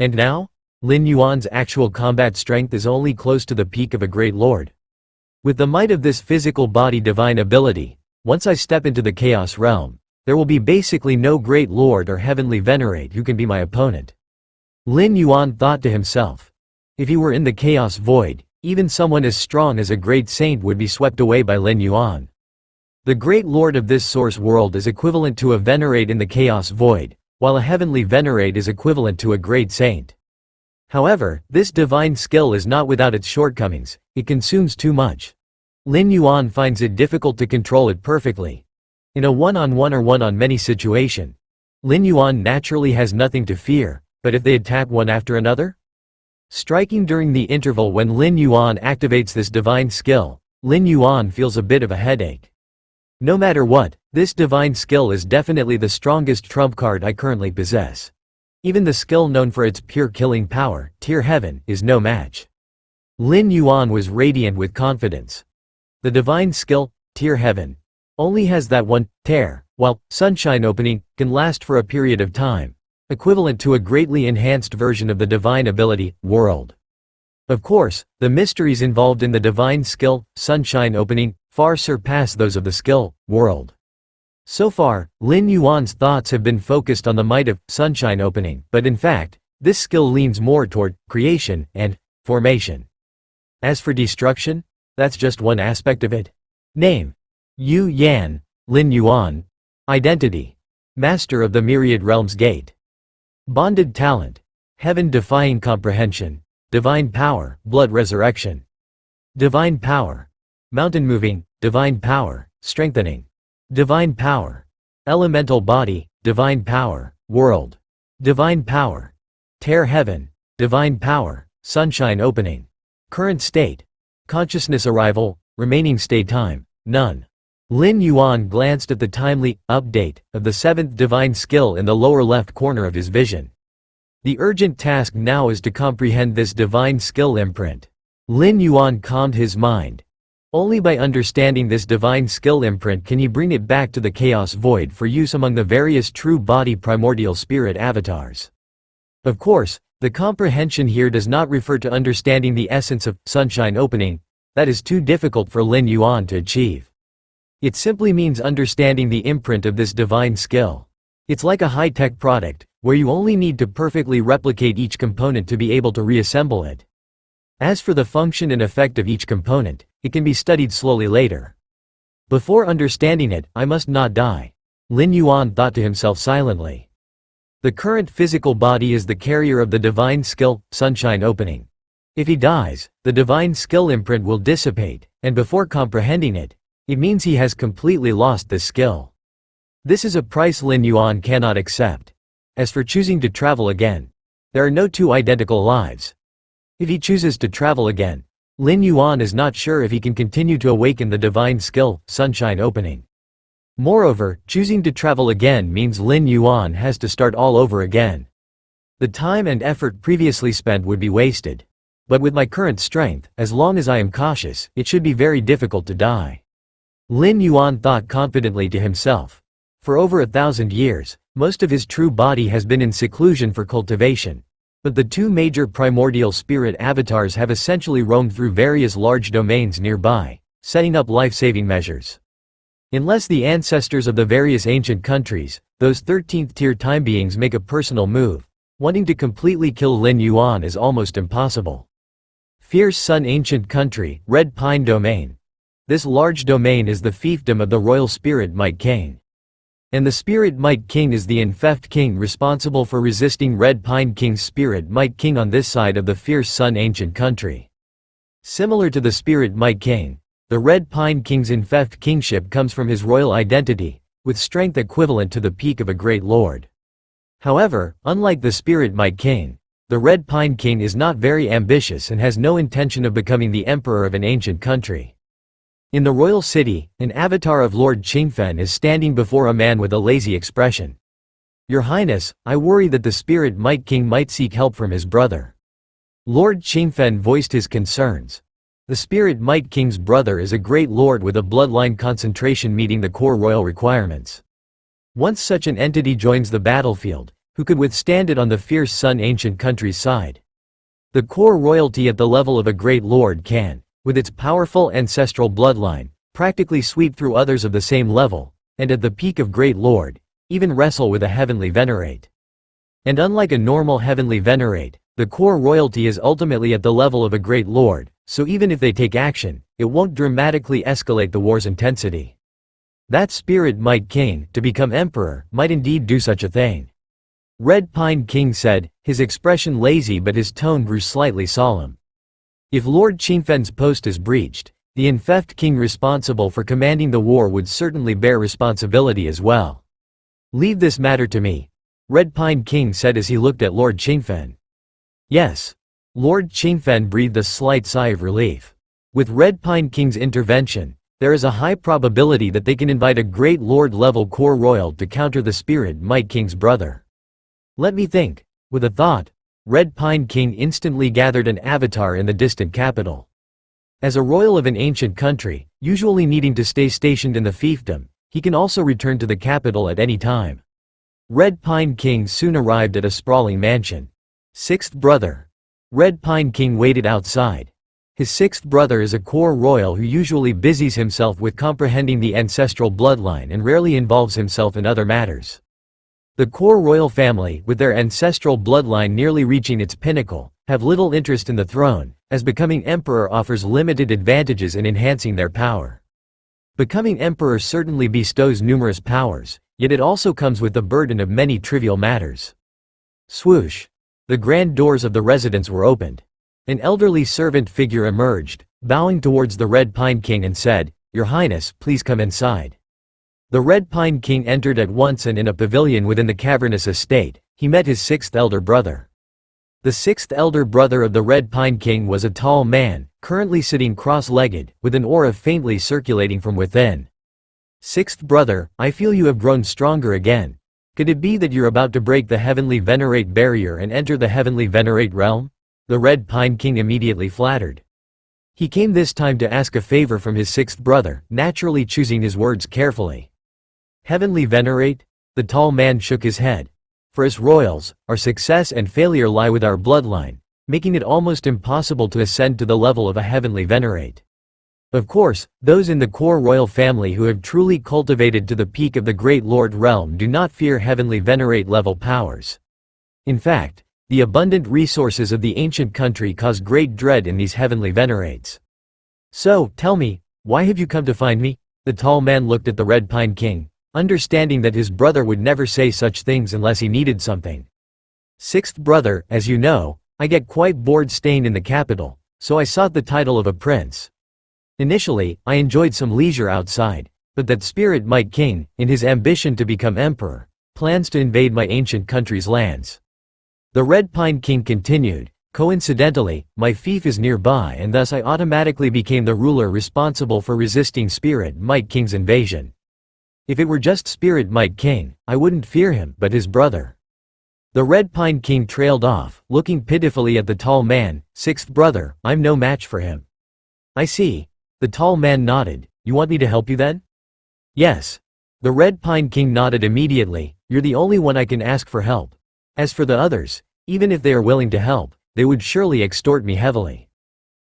And now? Lin Yuan's actual combat strength is only close to the peak of a great lord. With the might of this physical body divine ability, once I step into the chaos realm, there will be basically no great lord or heavenly venerate who can be my opponent. Lin Yuan thought to himself. If he were in the chaos void, even someone as strong as a great saint would be swept away by Lin Yuan. The great lord of this source world is equivalent to a venerate in the chaos void, while a heavenly venerate is equivalent to a great saint. However, this divine skill is not without its shortcomings, it consumes too much. Lin Yuan finds it difficult to control it perfectly. In a one-on-one or one-on-many situation, Lin Yuan naturally has nothing to fear, but if they attack one after another? Striking during the interval when Lin Yuan activates this divine skill, Lin Yuan feels a bit of a headache. No matter what, this divine skill is definitely the strongest trump card I currently possess. Even the skill known for its pure killing power, Tear Heaven, is no match. Lin Yuan was radiant with confidence. The divine skill, Tear Heaven, only has that one, tear, while Sunshine Opening can last for a period of time, equivalent to a greatly enhanced version of the divine ability, World. Of course, the mysteries involved in the divine skill, Sunshine Opening, far surpass those of the skill, World. So far, Lin Yuan's thoughts have been focused on the might of Sunshine Opening, but in fact, this skill leans more toward creation and formation. As for destruction, that's just one aspect of it. Name: Yu Yan, Lin Yuan. Identity: Master of the Myriad Realms Gate. Bonded talent: Heaven-defying comprehension, divine power, blood resurrection. Divine power: Mountain moving, divine power, strengthening. Divine power: Elemental body, divine power, world. Divine power: Tear Heaven, divine power, sunshine opening. Current state: consciousness arrival, remaining stay time, none. Lin Yuan glanced at the timely update of the seventh divine skill in the lower left corner of his vision. The urgent task now is to comprehend this divine skill imprint. Lin Yuan calmed his mind. Only by understanding this divine skill imprint can he bring it back to the chaos void for use among the various true body primordial spirit avatars. Of course, the comprehension here does not refer to understanding the essence of sunshine opening. That is too difficult for Lin Yuan to achieve. It simply means understanding the imprint of this divine skill. It's like a high-tech product, where you only need to perfectly replicate each component to be able to reassemble it. As for the function and effect of each component, it can be studied slowly later. Before understanding it, I must not die, Lin Yuan thought to himself silently. The current physical body is the carrier of the divine skill, sunshine opening. If he dies, the divine skill imprint will dissipate, and before comprehending it, it means he has completely lost this skill. This is a price Lin Yuan cannot accept. As for choosing to travel again, there are no two identical lives. If he chooses to travel again, Lin Yuan is not sure if he can continue to awaken the divine skill, sunshine opening. Moreover, choosing to travel again means Lin Yuan has to start all over again. The time and effort previously spent would be wasted. But with my current strength, as long as I am cautious, it should be very difficult to die. Lin Yuan thought confidently to himself. For over 1,000 years, most of his true body has been in seclusion for cultivation. But the two major primordial spirit avatars have essentially roamed through various large domains nearby, setting up life-saving measures. Unless the ancestors of the various ancient countries, those 13th-tier time beings make a personal move, wanting to completely kill Lin Yuan is almost impossible. Fierce Sun Ancient Country, Red Pine Domain. This large domain is the fiefdom of the Royal Spirit Might King. And the Spirit Might King is the Infeft King responsible for resisting Red Pine King's Spirit Might King on this side of the Fierce Sun Ancient Country. Similar to the Spirit Might King, the Red Pine King's Infeft Kingship comes from his royal identity, with strength equivalent to the peak of a great lord. However, unlike the Spirit Might King, the Red Pine King is not very ambitious and has no intention of becoming the emperor of an ancient country. In the royal city, an avatar of Lord Qingfen is standing before a man with a lazy expression. Your Highness, I worry that the Spirit Might King might seek help from his brother. Lord Qingfen voiced his concerns. The Spirit Might King's brother is a great lord with a bloodline concentration meeting the core royal requirements. Once such an entity joins the battlefield, who could withstand it on the fierce Sun Ancient country's side. The core royalty at the level of a great lord can, with its powerful ancestral bloodline, practically sweep through others of the same level, and at the peak of great lord, even wrestle with a heavenly venerate. And unlike a normal heavenly venerate, the core royalty is ultimately at the level of a great lord, so even if they take action, it won't dramatically escalate the war's intensity. That spirit might king, to become emperor, might indeed do such a thing. Red Pine King said, his expression lazy but his tone grew slightly solemn. If Lord Qingfen's post is breached, the enfeoffed king responsible for commanding the war would certainly bear responsibility as well. Leave this matter to me, Red Pine King said as he looked at Lord Qingfen. Yes. Lord Qingfen breathed a slight sigh of relief. With Red Pine King's intervention, there is a high probability that they can invite a great lord-level core royal to counter the spirit might king's brother. Let me think. With a thought, Red Pine King instantly gathered an avatar in the distant capital. As a royal of an ancient country, usually needing to stay stationed in the fiefdom, he can also return to the capital at any time. Red Pine King soon arrived at a sprawling mansion. Sixth brother. Red Pine King waited outside. His sixth brother is a core royal who usually busies himself with comprehending the ancestral bloodline and rarely involves himself in other matters. The core royal family, with their ancestral bloodline nearly reaching its pinnacle, have little interest in the throne, as becoming emperor offers limited advantages in enhancing their power. Becoming emperor certainly bestows numerous powers, yet it also comes with the burden of many trivial matters. Swoosh. The grand doors of the residence were opened. An elderly servant figure emerged, bowing towards the Red Pine King and said, "Your Highness, please come inside." The Red Pine King entered at once, and in a pavilion within the cavernous estate, he met his sixth elder brother. The sixth elder brother of the Red Pine King was a tall man, currently sitting cross-legged, with an aura faintly circulating from within. "Sixth brother, I feel you have grown stronger again. Could it be that you're about to break the heavenly venerate barrier and enter the heavenly venerate realm?" The Red Pine King immediately flattered. He came this time to ask a favor from his sixth brother, naturally choosing his words carefully. "Heavenly venerate?" The tall man shook his head. "For us royals, our success and failure lie with our bloodline, making it almost impossible to ascend to the level of a heavenly venerate. Of course, those in the core royal family who have truly cultivated to the peak of the great lord realm do not fear heavenly venerate level powers. In fact, the abundant resources of the ancient country cause great dread in these heavenly venerates. So, tell me, why have you come to find me?" The tall man looked at the Red Pine King, understanding that his brother would never say such things unless he needed something. "Sixth brother, as you know, I get quite bored staying in the capital, so I sought the title of a prince. Initially, I enjoyed some leisure outside, but that spirit might king, in his ambition to become emperor, plans to invade my ancient country's lands." The Red Pine King continued, "Coincidentally, my fief is nearby, and thus I automatically became the ruler responsible for resisting Spirit Might King's invasion. If it were just Spirit Might King, I wouldn't fear him, but his brother." The Red Pine King trailed off, looking pitifully at the tall man. "Sixth brother, I'm no match for him." "I see." The tall man nodded. "You want me to help you then?" "Yes." The Red Pine King nodded immediately. "You're the only one I can ask for help. As for the others, even if they are willing to help, they would surely extort me heavily."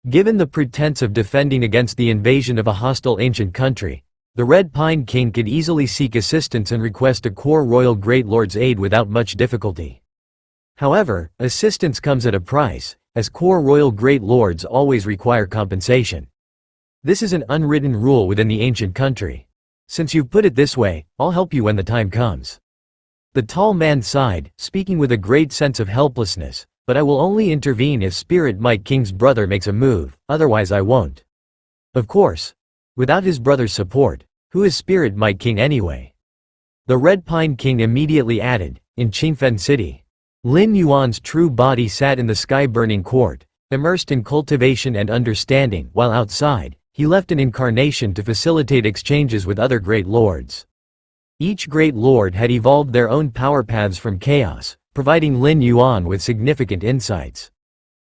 Given the pretense of defending against the invasion of a hostile ancient country, the Red Pine King could easily seek assistance and request a core royal great lord's aid without much difficulty. However, assistance comes at a price, as core royal great lords always require compensation. This is an unwritten rule within the ancient country. Since you've put it this way, I'll help you when the time comes. The tall man sighed, speaking with a great sense of helplessness, "But I will only intervene if Spirit Might King's brother makes a move, otherwise I won't." Of course. Without his brother's support, who is Spirit Might King anyway? The Red Pine King immediately added, "In Qingfen City." Lin Yuan's true body sat in the sky-burning court, immersed in cultivation and understanding, while outside, he left an incarnation to facilitate exchanges with other great lords. Each great lord had evolved their own power paths from chaos, providing Lin Yuan with significant insights.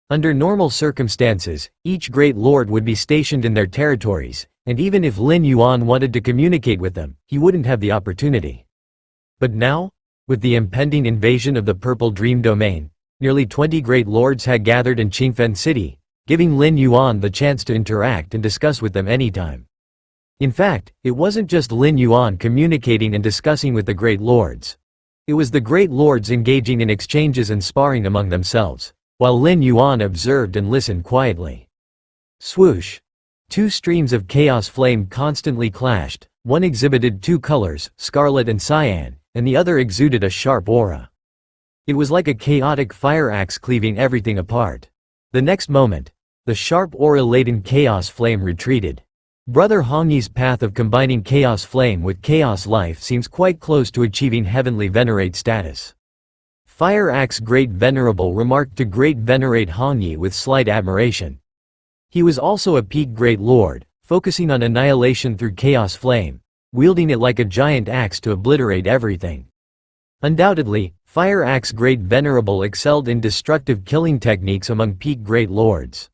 Under normal circumstances, each great lord would be stationed in their territories, and even if Lin Yuan wanted to communicate with them, he wouldn't have the opportunity. But now, With the impending invasion of the Purple Dream Domain, nearly 20 great lords had gathered in Qingfen City, giving Lin Yuan the chance to interact and discuss with them anytime. In fact, it wasn't just Lin Yuan communicating and discussing with the great lords. It was the great lords engaging in exchanges and sparring among themselves, while Lin Yuan observed and listened quietly. Swoosh! Two streams of chaos flame constantly clashed, one exhibited two colors, scarlet and cyan, and the other exuded a sharp aura. It was like a chaotic fire axe cleaving everything apart. The next moment, the sharp aura-laden chaos flame retreated. Brother Hongyi's path of combining chaos flame with chaos life seems quite close to achieving heavenly venerate status. Fire Axe Great Venerable remarked to Great Venerate Hongyi with slight admiration. He was also a peak Great Lord, focusing on annihilation through chaos flame, wielding it like a giant axe to obliterate everything. Undoubtedly, Fire Axe Great Venerable excelled in destructive killing techniques among peak Great Lords.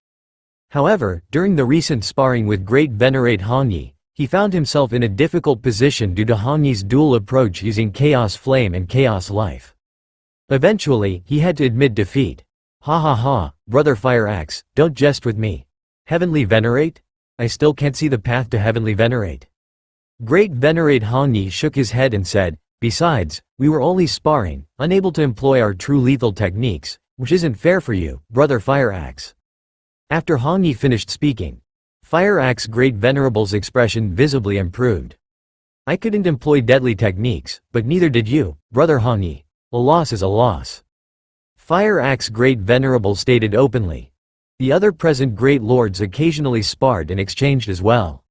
However, during the recent sparring with Great Venerate Hongyi, he found himself in a difficult position due to Hongyi's dual approach using Chaos Flame and Chaos Life. Eventually, he had to admit defeat. Ha ha ha, Brother Fire Axe, don't jest with me. Heavenly Venerate? I still can't see the path to Heavenly Venerate. Great Venerate Hongyi shook his head and said, besides, we were only sparring, unable to employ our true lethal techniques, which isn't fair for you, Brother Fire Axe. After Hongyi finished speaking, Fire Axe Great Venerable's expression visibly improved. I couldn't employ deadly techniques, but neither did you, Brother Hongyi. A loss is a loss. Fire Axe Great Venerable stated openly. The other present great lords occasionally sparred and exchanged as well.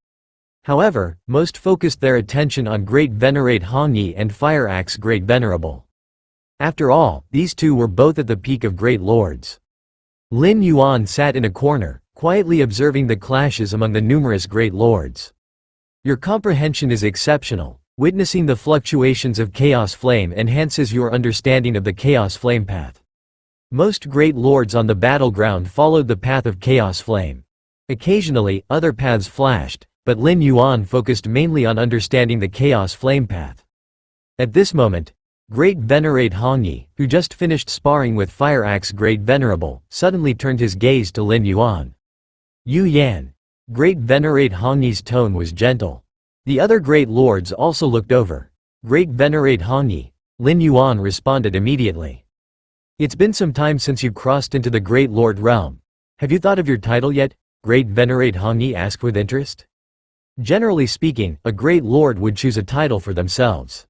However, most focused their attention on Great Venerate Hongyi and Fire Axe Great Venerable. After all, these two were both at the peak of great lords. Lin Yuan sat in a corner, quietly observing the clashes among the numerous great lords. Your comprehension is exceptional. Witnessing the fluctuations of Chaos Flame enhances your understanding of the Chaos Flame path. Most great lords on the battleground followed the path of Chaos Flame. Occasionally, other paths flashed, but Lin Yuan focused mainly on understanding the Chaos Flame path. At this moment, Great Venerate Hongyi, who just finished sparring with Fire Axe Great Venerable, suddenly turned his gaze to Lin Yuan. Yu Yan. Great Venerate Hongyi's tone was gentle. The other great lords also looked over. Great Venerate Hongyi. Lin Yuan responded immediately. It's been some time since you crossed into the Great Lord realm. Have you thought of your title yet? Great Venerate Hongyi asked with interest. Generally speaking, a great lord would choose a title for themselves.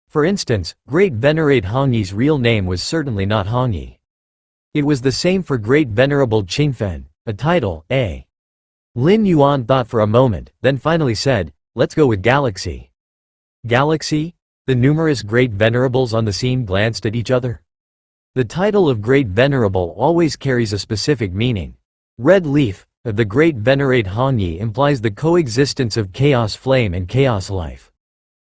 For instance, Great Venerate Hongyi's real name was certainly not Hongyi. It was the same for Great Venerable Qingfen, a title, A. Lin Yuan thought for a moment, then finally said, let's go with Galaxy. Galaxy? The numerous Great Venerables on the scene glanced at each other. The title of Great Venerable always carries a specific meaning. Red Leaf, of the Great Venerate Hongyi implies the coexistence of Chaos Flame and Chaos Life.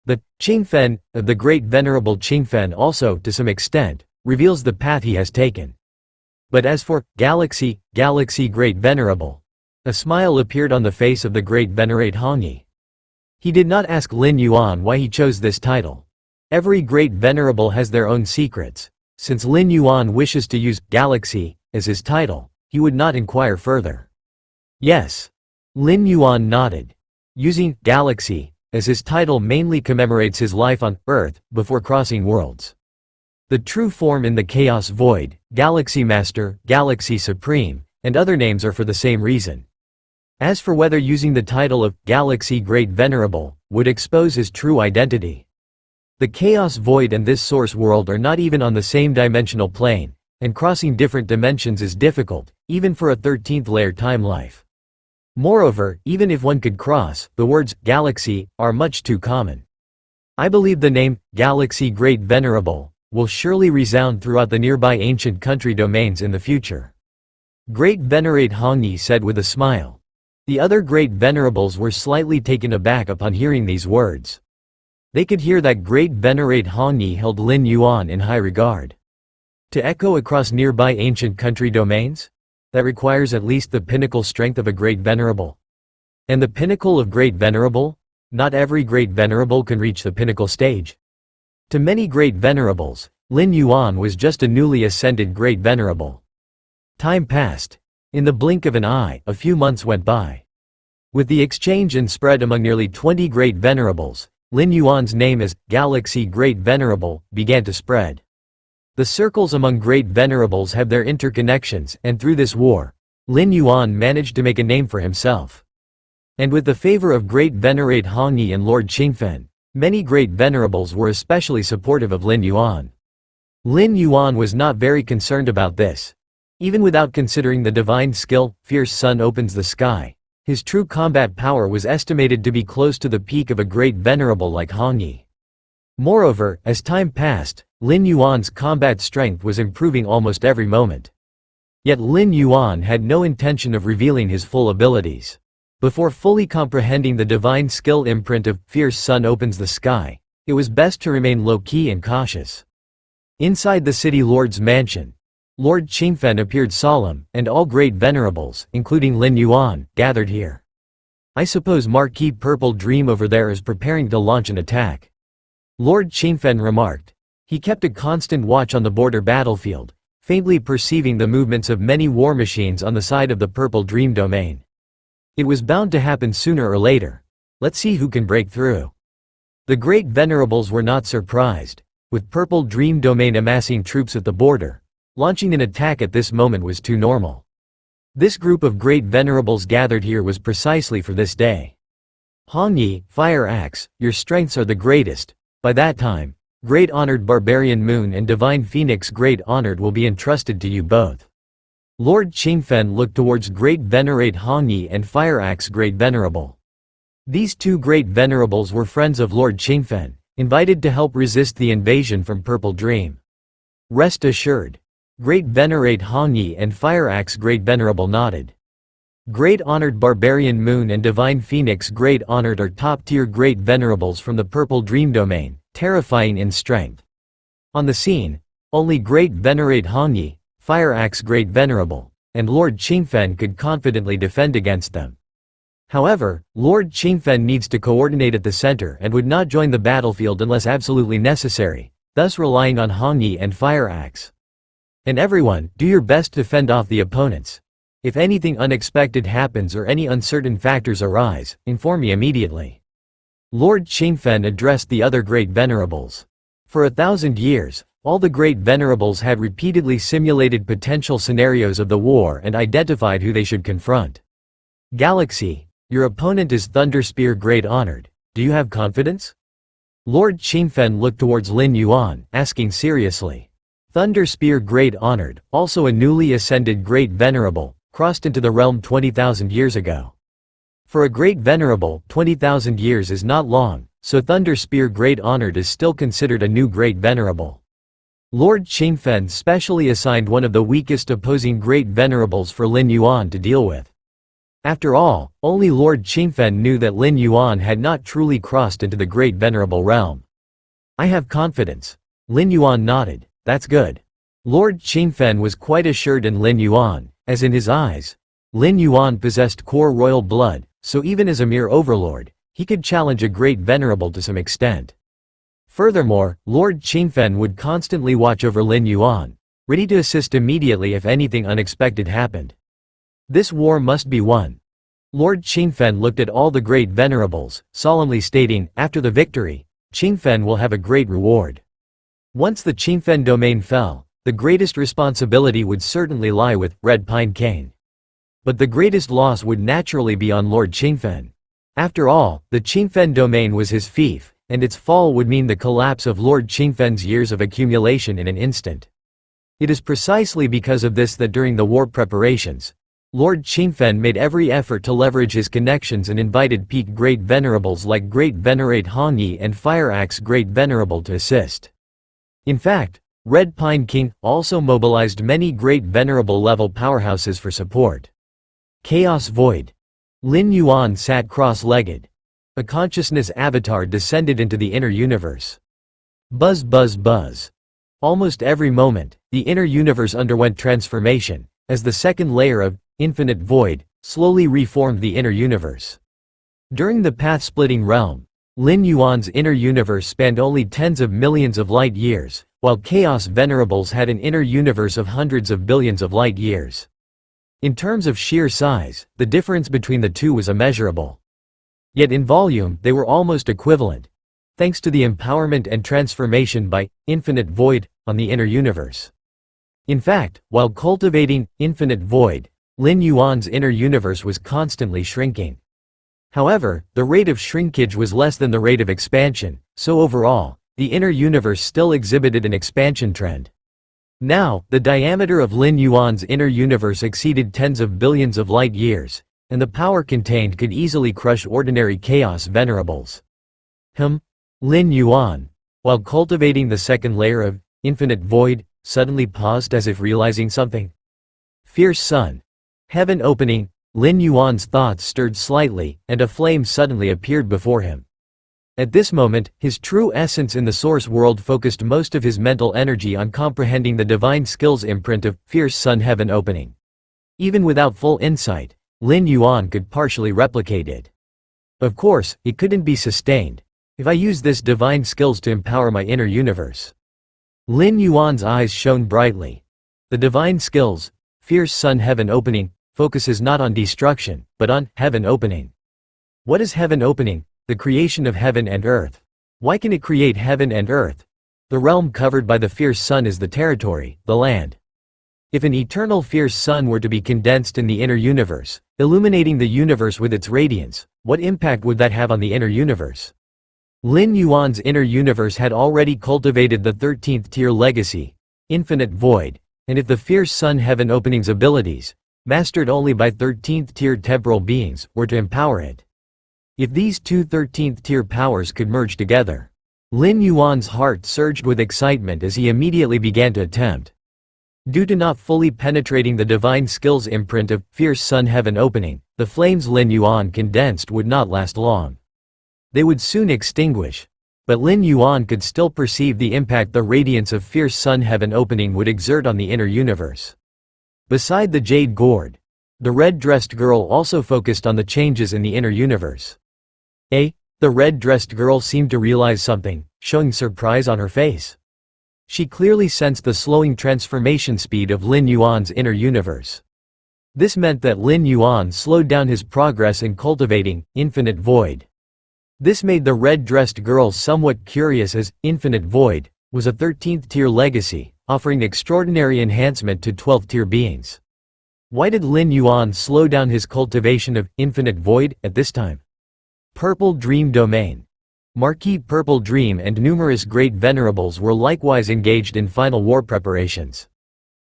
The Qingfen of the Great Venerable Qingfen also, to some extent, reveals the path he has taken. But as for Galaxy Great Venerable, a smile appeared on the face of the Great Venerate Hongyi. He did not ask Lin Yuan why he chose this title. Every Great Venerable has their own secrets. Since Lin Yuan wishes to use Galaxy as his title, he would not inquire further. Yes. Lin Yuan nodded. Using Galaxy as his title mainly commemorates his life on Earth before crossing worlds. The true form in the Chaos Void, Galaxy Master, Galaxy Supreme, and other names are for the same reason. As for whether using the title of Galaxy Great Venerable would expose his true identity. The Chaos Void and this source world are not even on the same dimensional plane, and crossing different dimensions is difficult, even for a 13th layer time life. Moreover, even if one could cross, the words galaxy are much too common. I believe the name Galaxy Great Venerable will surely resound throughout the nearby ancient country domains in the future. Great Venerate Hongyi said with a smile. The other Great Venerables were slightly taken aback upon hearing these words. They could hear that Great Venerate Hongyi held Lin Yuan in high regard. To echo across nearby ancient country domains? That requires at least the pinnacle strength of a Great Venerable. And the pinnacle of Great Venerable? Not every Great Venerable can reach the pinnacle stage. To many great venerables, Lin Yuan was just a newly ascended great venerable. Time passed. In the blink of an eye, a few months went by. With the exchange and spread among nearly 20 great venerables, Lin Yuan's name as Galaxy Great Venerable began to spread. The circles among great venerables have their interconnections, and through this war, Lin Yuan managed to make a name for himself. And with the favor of great venerate Hongyi and Lord Qingfen, many great venerables were especially supportive of Lin Yuan. Lin Yuan was not very concerned about this. Even without considering the divine skill, Fierce Sun Opens the Sky, his true combat power was estimated to be close to the peak of a great venerable like Hongyi. Moreover, as time passed, Lin Yuan's combat strength was improving almost every moment. Yet Lin Yuan had no intention of revealing his full abilities. Before fully comprehending the divine skill imprint of Fierce Sun Opens the Sky, it was best to remain low-key and cautious. Inside the city lord's mansion, Lord Qingfen appeared solemn, and all great venerables, including Lin Yuan, gathered here. I suppose Marquis Purple Dream over there is preparing to launch an attack. Lord Qingfen remarked. He kept a constant watch on the border battlefield, faintly perceiving the movements of many war machines on the side of the Purple Dream domain. It was bound to happen sooner or later. Let's see who can break through. The great venerables were not surprised. With Purple Dream domain amassing troops at the border, launching an attack at this moment was too normal. This group of great venerables gathered here was precisely for this day. Hongyi, Fire Axe, your strengths are the greatest. By that time, Great Honored Barbarian Moon and Divine Phoenix Great Honored will be entrusted to you both. Lord Qingfen looked towards Great Venerate Hongyi and Fire Axe Great Venerable. These two great venerables were friends of Lord Qingfen, invited to help resist the invasion from Purple Dream. Rest assured. Great Venerate Hongyi and Fire Axe Great Venerable nodded. Great Honored Barbarian Moon and Divine Phoenix Great Honored are top-tier great venerables from the Purple Dream domain, terrifying in strength. On the scene, only Great Venerate Hongyi, Fire Axe Great Venerable, and Lord Qingfen could confidently defend against them. However, Lord Qingfen needs to coordinate at the center and would not join the battlefield unless absolutely necessary, thus relying on Hongyi and Fire Axe. And everyone, do your best to fend off the opponents. If anything unexpected happens or any uncertain factors arise, inform me immediately. Lord Qingfen addressed the other great venerables. For 1,000 years, all the great venerables had repeatedly simulated potential scenarios of the war and identified who they should confront. Galaxy, your opponent is Thunderspear Great Honored. Do you have confidence? Lord Qingfen looked towards Lin Yuan, asking seriously. Thunderspear Great Honored, also a newly ascended Great Venerable, crossed into the realm 20,000 years ago. For a Great Venerable, 20,000 years is not long, so Thunderspear Great Honored is still considered a new Great Venerable. Lord Qingfen specially assigned one of the weakest opposing Great Venerables for Lin Yuan to deal with. After all, only Lord Qingfen knew that Lin Yuan had not truly crossed into the Great Venerable realm. I have confidence. Lin Yuan nodded. That's good. Lord Qingfen was quite assured in Lin Yuan, as in his eyes, Lin Yuan possessed core royal blood, so even as a mere overlord, he could challenge a great venerable to some extent. Furthermore, Lord Qingfen would constantly watch over Lin Yuan, ready to assist immediately if anything unexpected happened. This war must be won. Lord Qingfen looked at all the great venerables, solemnly stating, after the victory, Qingfen will have a great reward. Once the Qingfen domain fell, the greatest responsibility would certainly lie with Red Pine Cane. But the greatest loss would naturally be on Lord Qingfen. After all, the Qingfen domain was his fief, and its fall would mean the collapse of Lord Qingfen's years of accumulation in an instant. It is precisely because of this that during the war preparations, Lord Qingfen made every effort to leverage his connections and invited peak Great Venerables like Great Venerate Hongyi and Fire Axe Great Venerable to assist. In fact, Red Pine King also mobilized many great venerable level powerhouses for support. Chaos Void. Lin Yuan sat cross-legged. A consciousness avatar descended into the inner universe. Buzz buzz buzz. Almost every moment, the inner universe underwent transformation, as the second layer of infinite void slowly reformed the inner universe. During the path-splitting realm, Lin Yuan's inner universe spanned only tens of millions of light years, while Chaos Venerables had an inner universe of hundreds of billions of light years. In terms of sheer size, the difference between the two was immeasurable. Yet in volume, they were almost equivalent, thanks to the empowerment and transformation by infinite void on the inner universe. In fact, while cultivating infinite void, Lin Yuan's inner universe was constantly shrinking. However, the rate of shrinkage was less than the rate of expansion, so overall, the inner universe still exhibited an expansion trend. Now, the diameter of Lin Yuan's inner universe exceeded tens of billions of light years, and the power contained could easily crush ordinary Chaos Venerables. Lin Yuan, while cultivating the second layer of infinite void, suddenly paused as if realizing something. Fierce sun. Heaven opening. Lin Yuan's thoughts stirred slightly, and a flame suddenly appeared before him. At this moment, his true essence in the source world focused most of his mental energy on comprehending the divine skills imprint of fierce sun heaven opening. Even without full insight, Lin Yuan could partially replicate it. Of course, it couldn't be sustained if I use this divine skills to empower my inner universe. Lin Yuan's eyes shone brightly. The divine skills, fierce sun heaven opening, focuses not on destruction, but on heaven opening. What is heaven opening? The creation of heaven and earth. Why can it create heaven and earth? The realm covered by the fierce sun is the territory, the land. If an eternal fierce sun were to be condensed in the inner universe, illuminating the universe with its radiance, what impact would that have on the inner universe? Lin Yuan's inner universe had already cultivated the 13th tier legacy, infinite void, and if the fierce sun heaven opening's abilities, mastered only by 13th tier temporal beings, were to empower it. If these two 13th tier powers could merge together, Lin Yuan's heart surged with excitement as he immediately began to attempt. Due to not fully penetrating the divine skills imprint of fierce sun heaven opening, the flames Lin Yuan condensed would not last long. They would soon extinguish. But Lin Yuan could still perceive the impact the radiance of fierce sun heaven opening would exert on the inner universe. Beside the jade gourd, the red-dressed girl also focused on the changes in the inner universe. The red-dressed girl seemed to realize something, showing surprise on her face. She clearly sensed the slowing transformation speed of Lin Yuan's inner universe. This meant that Lin Yuan slowed down his progress in cultivating infinite void. This made the red-dressed girl somewhat curious as infinite void was a 13th tier legacy, offering extraordinary enhancement to 12th tier beings. Why did Lin Yuan slow down his cultivation of infinite void at this time? Purple Dream Domain. Marquis Purple Dream and numerous great venerables were likewise engaged in final war preparations.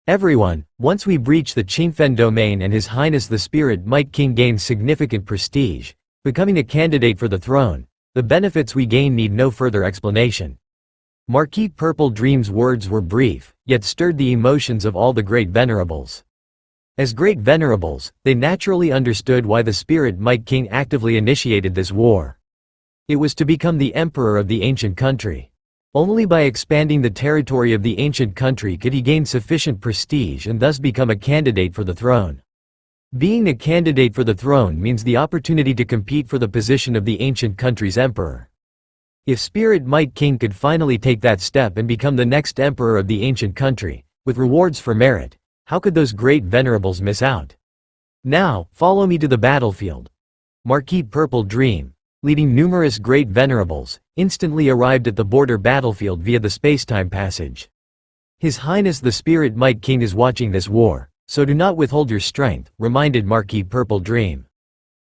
Everyone, once we breach the Qingfen domain and His Highness the Spirit Might King gains significant prestige, becoming a candidate for the throne, the benefits we gain need no further explanation. Marquis Purple Dream's words were brief, yet stirred the emotions of all the great venerables. As great venerables, they naturally understood why the Spirit Might King actively initiated this war. It was to become the emperor of the ancient country. Only by expanding the territory of the ancient country could he gain sufficient prestige and thus become a candidate for the throne. Being a candidate for the throne means the opportunity to compete for the position of the ancient country's emperor. If Spirit Might King could finally take that step and become the next emperor of the ancient country, with rewards for merit, how could those great venerables miss out? Now, follow me to the battlefield. Marquis Purple Dream, leading numerous great venerables, instantly arrived at the border battlefield via the spacetime passage. His Highness the Spirit Might King is watching this war, so do not withhold your strength, reminded Marquis Purple Dream.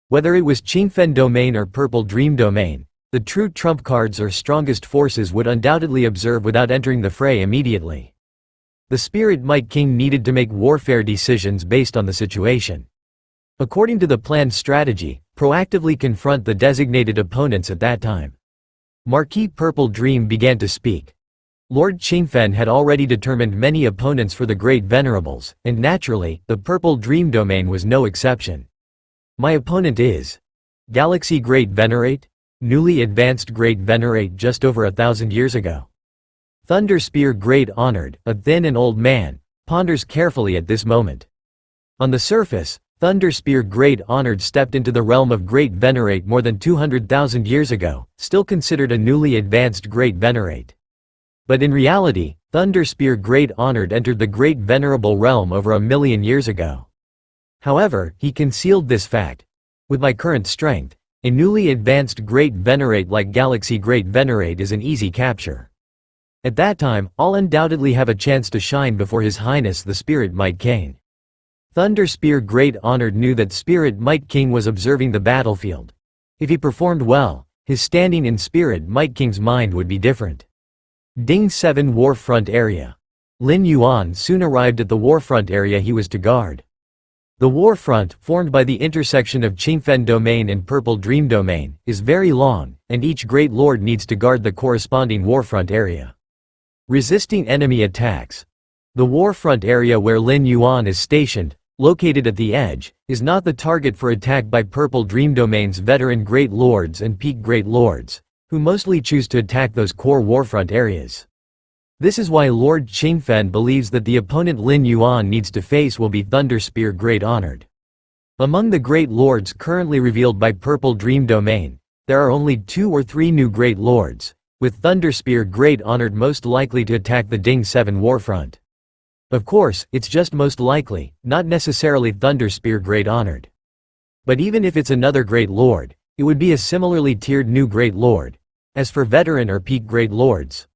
Whether it was Qingfen Domain or Purple Dream Domain, the true trump cards or strongest forces would undoubtedly observe without entering the fray immediately. The Spirit Might King needed to make warfare decisions based on the situation. According to the planned strategy, proactively confront the designated opponents at that time. Marquis Purple Dream began to speak. Lord Qingfen had already determined many opponents for the great venerables, and naturally, the Purple Dream Domain was no exception. My opponent is Galaxy Great Venerate, newly advanced Great Venerate just over 1,000 years ago. Thunder Spear Great Honored, a thin and old man, ponders carefully at this moment. On the surface, Thunder Spear Great Honored stepped into the realm of Great Venerate more than 200,000 years ago, still considered a newly advanced Great Venerate. But in reality, Thunder Spear Great Honored entered the Great Venerable realm over 1,000,000 years ago. However, he concealed this fact. With my current strength, a newly advanced Great Venerate like Galaxy Great Venerate is an easy capture. At that time, I'll undoubtedly have a chance to shine before His Highness the Spirit Might King. Thunder Spear Great Honored knew that Spirit Might King was observing the battlefield. If he performed well, his standing in Spirit Might King's mind would be different. Ding 7 Warfront Area. Lin Yuan soon arrived at the warfront area he was to guard. The warfront, formed by the intersection of Qingfen Domain and Purple Dream Domain, is very long, and each Great Lord needs to guard the corresponding warfront area. Resisting enemy attacks. The warfront area where Lin Yuan is stationed, located at the edge, is not the target for attack by Purple Dream Domain's veteran Great Lords and Peak Great Lords, who mostly choose to attack those core warfront areas. This is why Lord Qingfen believes that the opponent Lin Yuan needs to face will be Thunder Spear Great Honored. Among the Great Lords currently revealed by Purple Dream Domain, there are only 2 or 3 new Great Lords, with Thunder Spear Great Honored most likely to attack the Ding 7 warfront. Of course, it's just most likely, not necessarily Thunder Spear Great Honored. But even if it's another Great Lord, it would be a similarly tiered new Great Lord. As for veteran or peak Great Lords,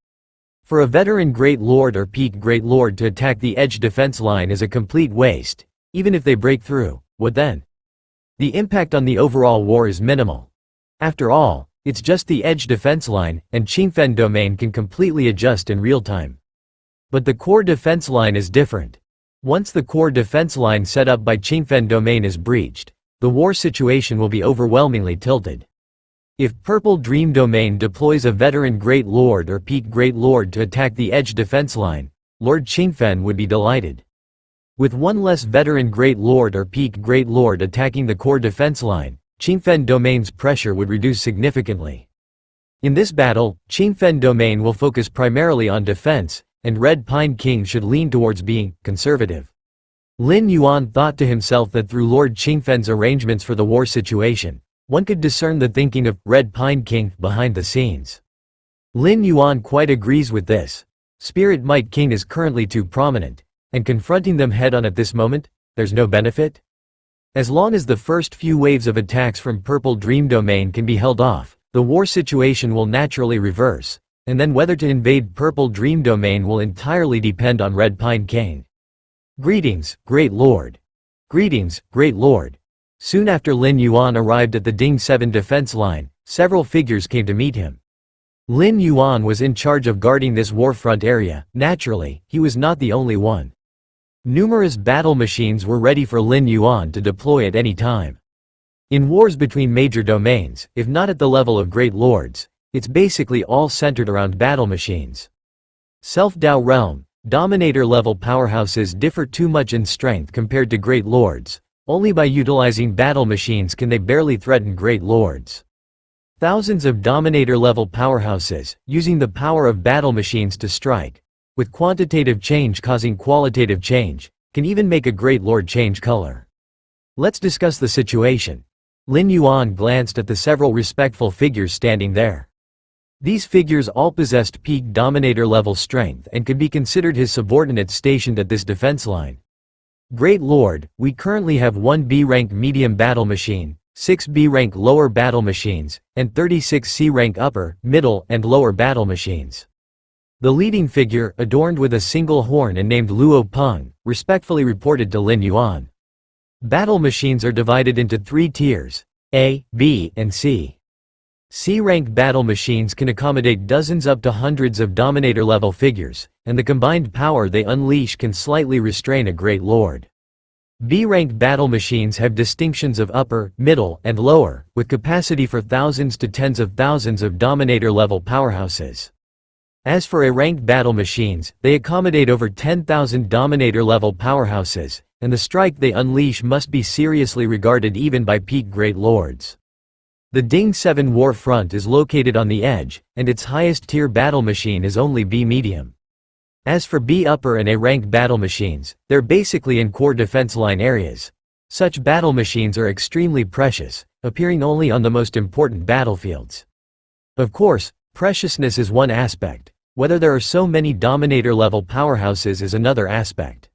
for a veteran Great Lord or peak Great Lord to attack the edge defense line is a complete waste. Even if they break through, what then? The impact on the overall war is minimal. After all, it's just the edge defense line, and Qingfen Domain can completely adjust in real time. But the core defense line is different. Once the core defense line set up by Qingfen Domain is breached, the war situation will be overwhelmingly tilted. If Purple Dream Domain deploys a veteran Great Lord or Peak Great Lord to attack the edge defense line, Lord Qingfen would be delighted. With one less veteran Great Lord or Peak Great Lord attacking the core defense line, Qingfen Domain's pressure would reduce significantly. In this battle, Qingfen Domain will focus primarily on defense, and Red Pine King should lean towards being conservative. Lin Yuan thought to himself that through Lord Qingfen's arrangements for the war situation, one could discern the thinking of Red Pine King behind the scenes. Lin Yuan quite agrees with this. Spirit Might King is currently too prominent, and confronting them head-on at this moment, there's no benefit. As long as the first few waves of attacks from Purple Dream Domain can be held off, the war situation will naturally reverse, and then whether to invade Purple Dream Domain will entirely depend on Red Pine King. Greetings, Great Lord. Greetings, Great Lord. Soon after Lin Yuan arrived at the Ding 7 defense line, several figures came to meet him. Lin Yuan was in charge of guarding this warfront area. Naturally, he was not the only one. Numerous battle machines were ready for Lin Yuan to deploy at any time. In wars between major domains, if not at the level of Great Lords, it's basically all centered around battle machines. Self-Dao realm, Dominator-level powerhouses differ too much in strength compared to Great Lords. Only by utilizing battle machines can they barely threaten Great Lords. Thousands of Dominator-level powerhouses, using the power of battle machines to strike, with quantitative change causing qualitative change, can even make a Great Lord change color. Let's discuss the situation. Lin Yuan glanced at the several respectful figures standing there. These figures all possessed peak Dominator-level strength and could be considered his subordinates stationed at this defense line. Great Lord, we currently have 1 B-rank medium battle machine, 6 B-rank lower battle machines, and 36 C-rank upper, middle, and lower battle machines. The leading figure, adorned with a single horn and named Luo Peng, respectfully reported to Lin Yuan. Battle machines are divided into 3 tiers, A, B, and C. C-rank battle machines can accommodate dozens up to hundreds of Dominator-level figures, and the combined power they unleash can slightly restrain a Great Lord. B-rank battle machines have distinctions of upper, middle, and lower, with capacity for thousands to tens of thousands of Dominator-level powerhouses. As for A-rank battle machines, they accommodate over 10,000 Dominator-level powerhouses, and the strike they unleash must be seriously regarded even by peak Great Lords. The Ding 7 war front is located on the edge, and its highest tier battle machine is only B medium. As for B upper and A rank battle machines, they're basically in core defense line areas. Such battle machines are extremely precious, appearing only on the most important battlefields. Of course, preciousness is one aspect. Whether there are so many Dominator-level powerhouses is another aspect.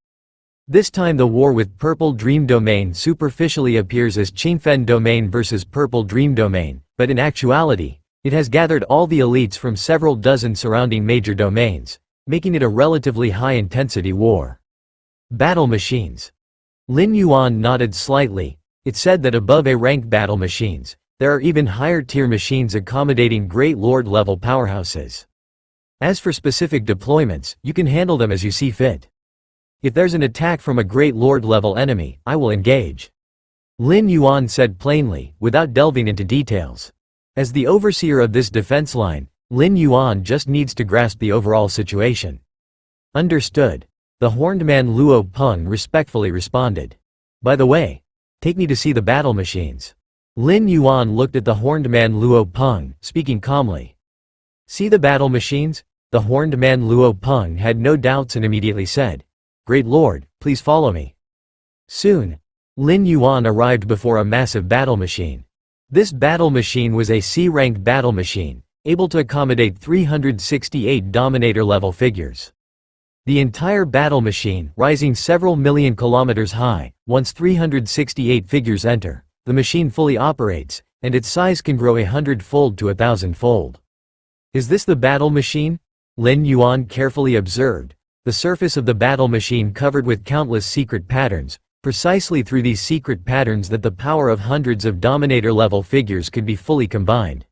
This time the war with Purple Dream Domain superficially appears as Qingfen Domain versus Purple Dream Domain, but in actuality, it has gathered all the elites from several dozen surrounding major domains, making it a relatively high-intensity war. Battle machines. Lin Yuan nodded slightly. It said that above A-rank battle machines, there are even higher-tier machines accommodating Great Lord-level powerhouses. As for specific deployments, you can handle them as you see fit. If there's an attack from a Great Lord-level enemy, I will engage. Lin Yuan said plainly, without delving into details. As the overseer of this defense line, Lin Yuan just needs to grasp the overall situation. Understood. The horned man Luo Peng respectfully responded. By the way, take me to see the battle machines. Lin Yuan looked at the horned man Luo Peng, speaking calmly. See the battle machines? The horned man Luo Peng had no doubts and immediately said, Great Lord, please follow me. Soon, Lin Yuan arrived before a massive battle machine. This battle machine was a C-rank battle machine, able to accommodate 368 Dominator-level figures. The entire battle machine, rising several million kilometers high, once 368 figures enter, the machine fully operates, and its size can grow 100-fold to 1,000-fold. Is this the battle machine? Lin Yuan carefully observed. The surface of the battle machine covered with countless secret patterns, precisely through these secret patterns that the power of hundreds of Dominator-level figures could be fully combined.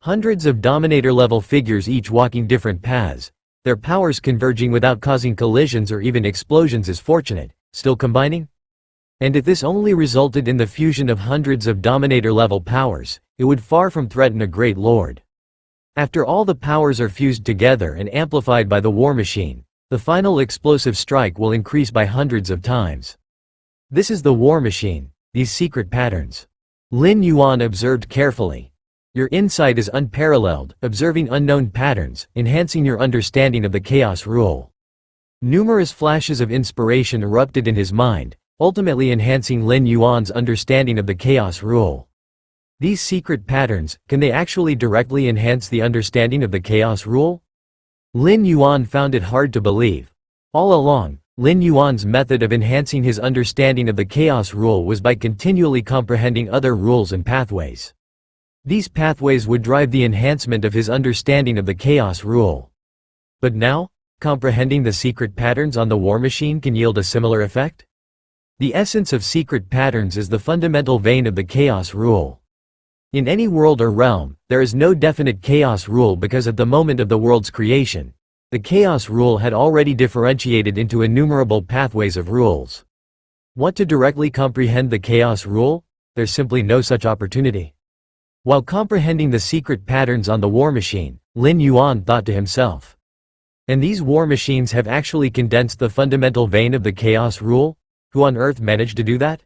Hundreds of Dominator-level figures each walking different paths, their powers converging without causing collisions or even explosions is fortunate, still combining? And if this only resulted in the fusion of hundreds of Dominator-level powers, it would far from threaten a Great Lord. After all the powers are fused together and amplified by the war machine, the final explosive strike will increase by hundreds of times. This is the war machine, these secret patterns. Lin Yuan observed carefully. Your insight is unparalleled, observing unknown patterns, enhancing your understanding of the chaos rule. Numerous flashes of inspiration erupted in his mind, ultimately enhancing Lin Yuan's understanding of the chaos rule. These secret patterns, can they actually directly enhance the understanding of the chaos rule? Lin Yuan found it hard to believe. All along, Lin Yuan's method of enhancing his understanding of the chaos rule was by continually comprehending other rules and pathways. These pathways would drive the enhancement of his understanding of the chaos rule. But now, comprehending the secret patterns on the war machine can yield a similar effect? The essence of secret patterns is the fundamental vein of the chaos rule. In any world or realm, there is no definite chaos rule because at the moment of the world's creation, the chaos rule had already differentiated into innumerable pathways of rules. Want to directly comprehend the chaos rule? There's simply no such opportunity. While comprehending the secret patterns on the war machine, Lin Yuan thought to himself. And these war machines have actually condensed the fundamental vein of the chaos rule? Who on earth managed to do that?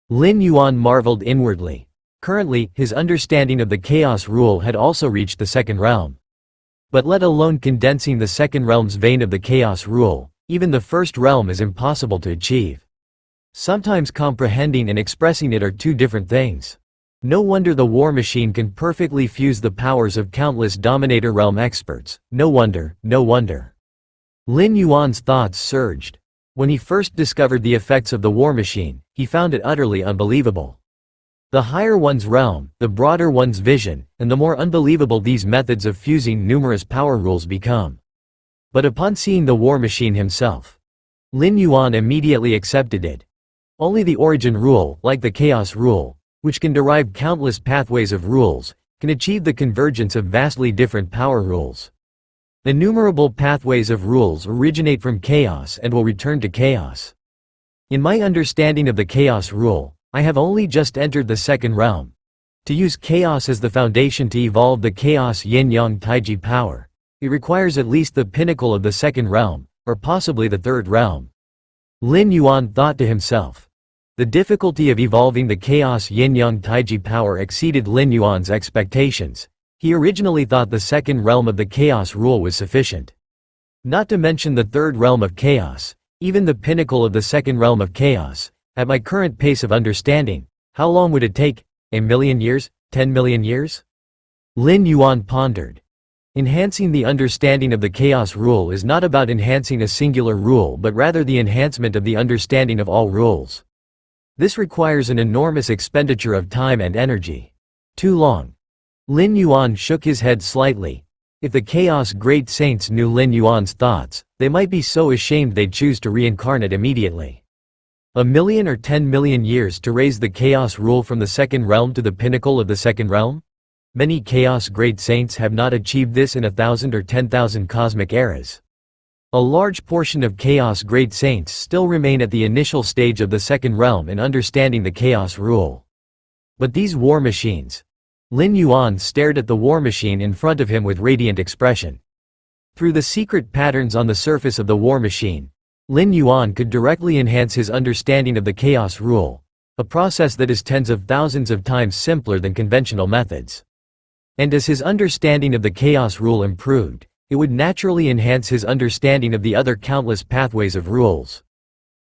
Lin Yuan marveled inwardly. Currently, his understanding of the chaos rule had also reached the second realm. But let alone condensing the second realm's vein of the chaos rule, even the first realm is impossible to achieve. Sometimes comprehending and expressing it are two different things. No wonder the war machine can perfectly fuse the powers of countless Dominator realm experts. No wonder, no wonder. Lin Yuan's thoughts surged. When he first discovered the effects of the war machine, he found it utterly unbelievable. The higher one's realm, the broader one's vision, and the more unbelievable these methods of fusing numerous power rules become. But upon seeing the war machine himself, Lin Yuan immediately accepted it. Only the origin rule, like the chaos rule, which can derive countless pathways of rules, can achieve the convergence of vastly different power rules. Innumerable pathways of rules originate from chaos and will return to chaos. In my understanding of the chaos rule, I have only just entered the second realm. To use chaos as the foundation to evolve the chaos yin-yang taiji power, it requires at least the pinnacle of the second realm, or possibly the third realm. Lin Yuan thought to himself. The difficulty of evolving the chaos yin-yang taiji power exceeded Lin Yuan's expectations. He originally thought the second realm of the chaos rule was sufficient. Not to mention the third realm of chaos, even the pinnacle of the second realm of chaos, At my current pace of understanding, how long would it take? A million years? 10 million years? Lin Yuan pondered. Enhancing the understanding of the chaos rule is not about enhancing a singular rule but rather the enhancement of the understanding of all rules. This requires an enormous expenditure of time and energy. Too long. Lin Yuan shook his head slightly. If the chaos great saints knew Lin Yuan's thoughts, they might be so ashamed they'd choose to reincarnate immediately. A million or 10 million years to raise the chaos rule from the second realm to the pinnacle of the second realm? Many chaos great saints have not achieved this in 1,000 or 10,000 cosmic eras. A large portion of chaos great saints still remain at the initial stage of the second realm in understanding the chaos rule. But these war machines. Lin Yuan stared at the war machine in front of him with radiant expression. Through the secret patterns on the surface of the war machine, Lin Yuan could directly enhance his understanding of the chaos rule, a process that is tens of thousands of times simpler than conventional methods. And as his understanding of the chaos rule improved, it would naturally enhance his understanding of the other countless pathways of rules.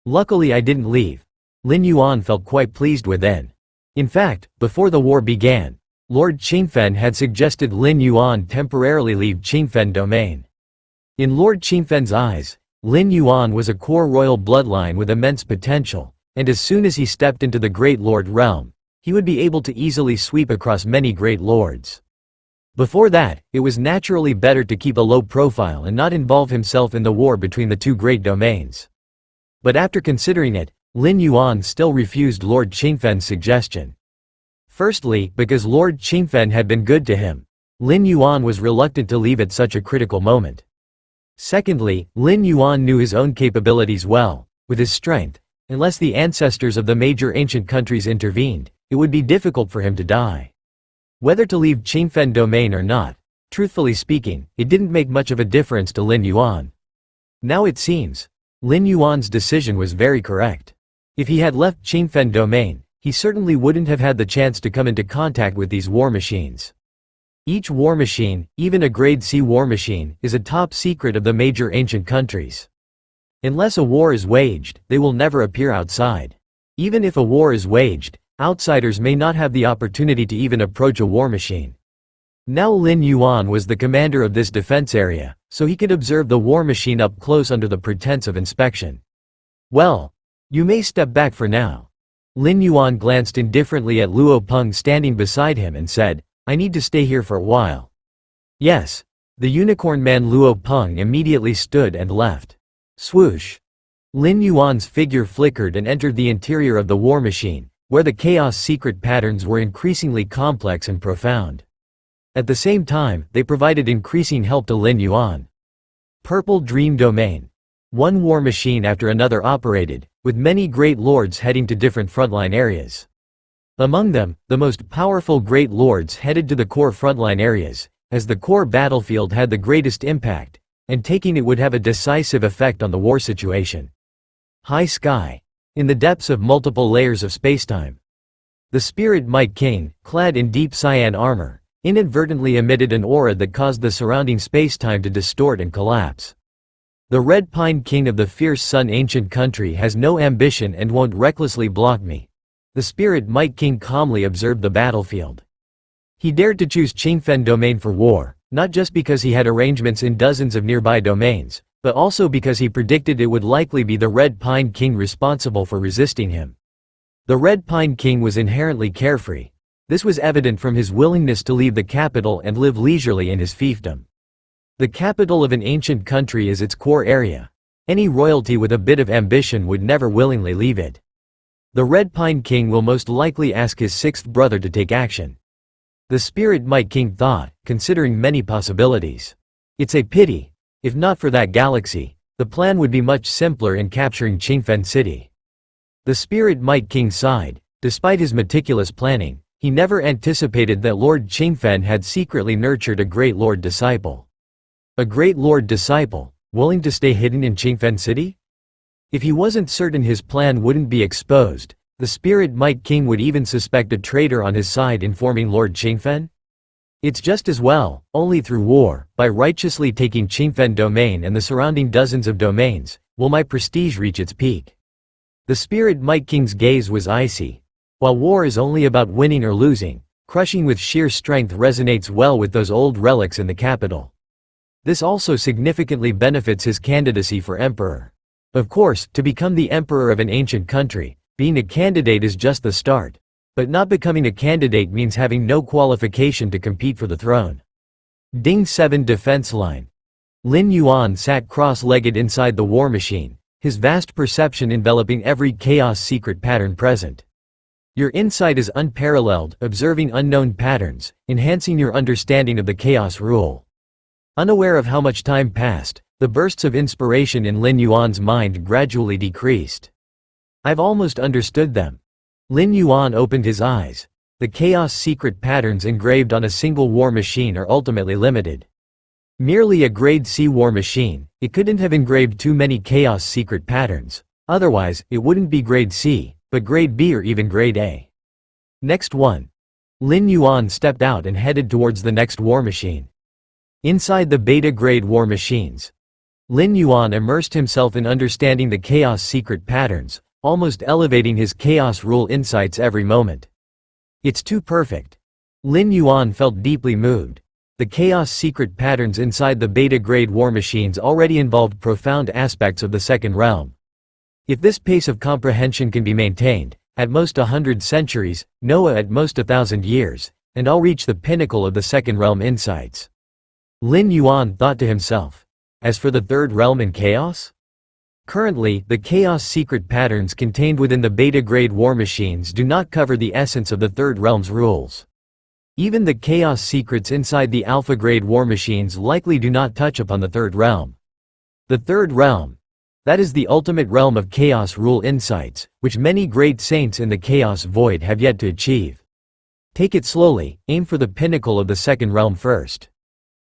Luckily I didn't leave. Lin Yuan felt quite pleased with then. In fact, before the war began, Lord Qingfen had suggested Lin Yuan temporarily leave Qingfen domain. In Lord Qingfen's eyes, Lin Yuan was a core royal bloodline with immense potential, and as soon as he stepped into the Great Lord realm, he would be able to easily sweep across many great lords. Before that, it was naturally better to keep a low profile and not involve himself in the war between the two great domains. But after considering it, Lin Yuan still refused Lord Qingfen's suggestion. Firstly, because Lord Qingfen had been good to him, Lin Yuan was reluctant to leave at such a critical moment. Secondly, Lin Yuan knew his own capabilities well. With his strength, unless the ancestors of the major ancient countries intervened, it would be difficult for him to die. Whether to leave Qingfen domain or not, truthfully speaking, it didn't make much of a difference to Lin Yuan. Now it seems, Lin Yuan's decision was very correct. If he had left Qingfen domain, he certainly wouldn't have had the chance to come into contact with these war machines. Each war machine, even a grade C war machine, is a top secret of the major ancient countries. Unless a war is waged, they will never appear outside. Even if a war is waged, outsiders may not have the opportunity to even approach a war machine. Now Lin Yuan was the commander of this defense area, so he could observe the war machine up close under the pretense of inspection. Well, you may step back for now. Lin Yuan glanced indifferently at Luo Peng standing beside him and said, I need to stay here for a while. Yes. The unicorn man Luo Peng immediately stood and left. Swoosh. Lin Yuan's figure flickered and entered the interior of the war machine, where the chaos secret patterns were increasingly complex and profound. At the same time, they provided increasing help to Lin Yuan. Purple Dream Domain. One war machine after another operated, with many great lords heading to different frontline areas. Among them, the most powerful great lords headed to the core frontline areas, as the core battlefield had the greatest impact, and taking it would have a decisive effect on the war situation. High Sky. In the depths of multiple layers of spacetime. The Spirit Might King, clad in deep cyan armor, inadvertently emitted an aura that caused the surrounding spacetime to distort and collapse. The Red Pine King of the Fierce Sun ancient country has no ambition and won't recklessly block me. The Spirit Might King calmly observed the battlefield. He dared to choose Qingfen domain for war, not just because he had arrangements in dozens of nearby domains, but also because he predicted it would likely be the Red Pine King responsible for resisting him. The Red Pine King was inherently carefree. This was evident from his willingness to leave the capital and live leisurely in his fiefdom. The capital of an ancient country is its core area. Any royalty with a bit of ambition would never willingly leave it. The Red Pine King will most likely ask his sixth brother to take action. The Spirit Might King thought, considering many possibilities. It's a pity. If not for that galaxy, the plan would be much simpler in capturing Qingfen City. The Spirit Might King sighed. Despite his meticulous planning, he never anticipated that Lord Qingfen had secretly nurtured a Great Lord disciple. A Great Lord disciple, willing to stay hidden in Qingfen City? If he wasn't certain his plan wouldn't be exposed, the Spirit Might King would even suspect a traitor on his side informing Lord Qingfen? It's just as well, only through war, by righteously taking Qingfen domain and the surrounding dozens of domains, will my prestige reach its peak. The Spirit Might King's gaze was icy. While war is only about winning or losing, crushing with sheer strength resonates well with those old relics in the capital. This also significantly benefits his candidacy for emperor. Of course, to become the emperor of an ancient country, being a candidate is just the start. But not becoming a candidate means having no qualification to compete for the throne. Ding 7 Defense Line. Lin Yuan sat cross-legged inside the war machine, his vast perception enveloping every chaos secret pattern present. Your insight is unparalleled, observing unknown patterns, enhancing your understanding of the chaos rule. Unaware of how much time passed, the bursts of inspiration in Lin Yuan's mind gradually decreased. I've almost understood them. Lin Yuan opened his eyes. The chaos secret patterns engraved on a single war machine are ultimately limited. Merely a grade C war machine, it couldn't have engraved too many chaos secret patterns. Otherwise, it wouldn't be grade C, but grade B or even grade A. Next one. Lin Yuan stepped out and headed towards the next war machine. Inside the beta grade war machines, Lin Yuan immersed himself in understanding the chaos secret patterns, almost elevating his chaos rule insights every moment. It's too perfect. Lin Yuan felt deeply moved. The chaos secret patterns inside the beta grade war machines already involved profound aspects of the second realm. If this pace of comprehension can be maintained, at most 100 centuries, Noah at most 1,000 years, and I'll reach the pinnacle of the second realm insights. Lin Yuan thought to himself. As for the third realm in chaos? Currently, the chaos secret patterns contained within the beta-grade war machines do not cover the essence of the third realm's rules. Even the chaos secrets inside the alpha-grade war machines likely do not touch upon the third realm. The third realm. That is the ultimate realm of chaos rule insights, which many great saints in the chaos void have yet to achieve. Take it slowly, aim for the pinnacle of the second realm first.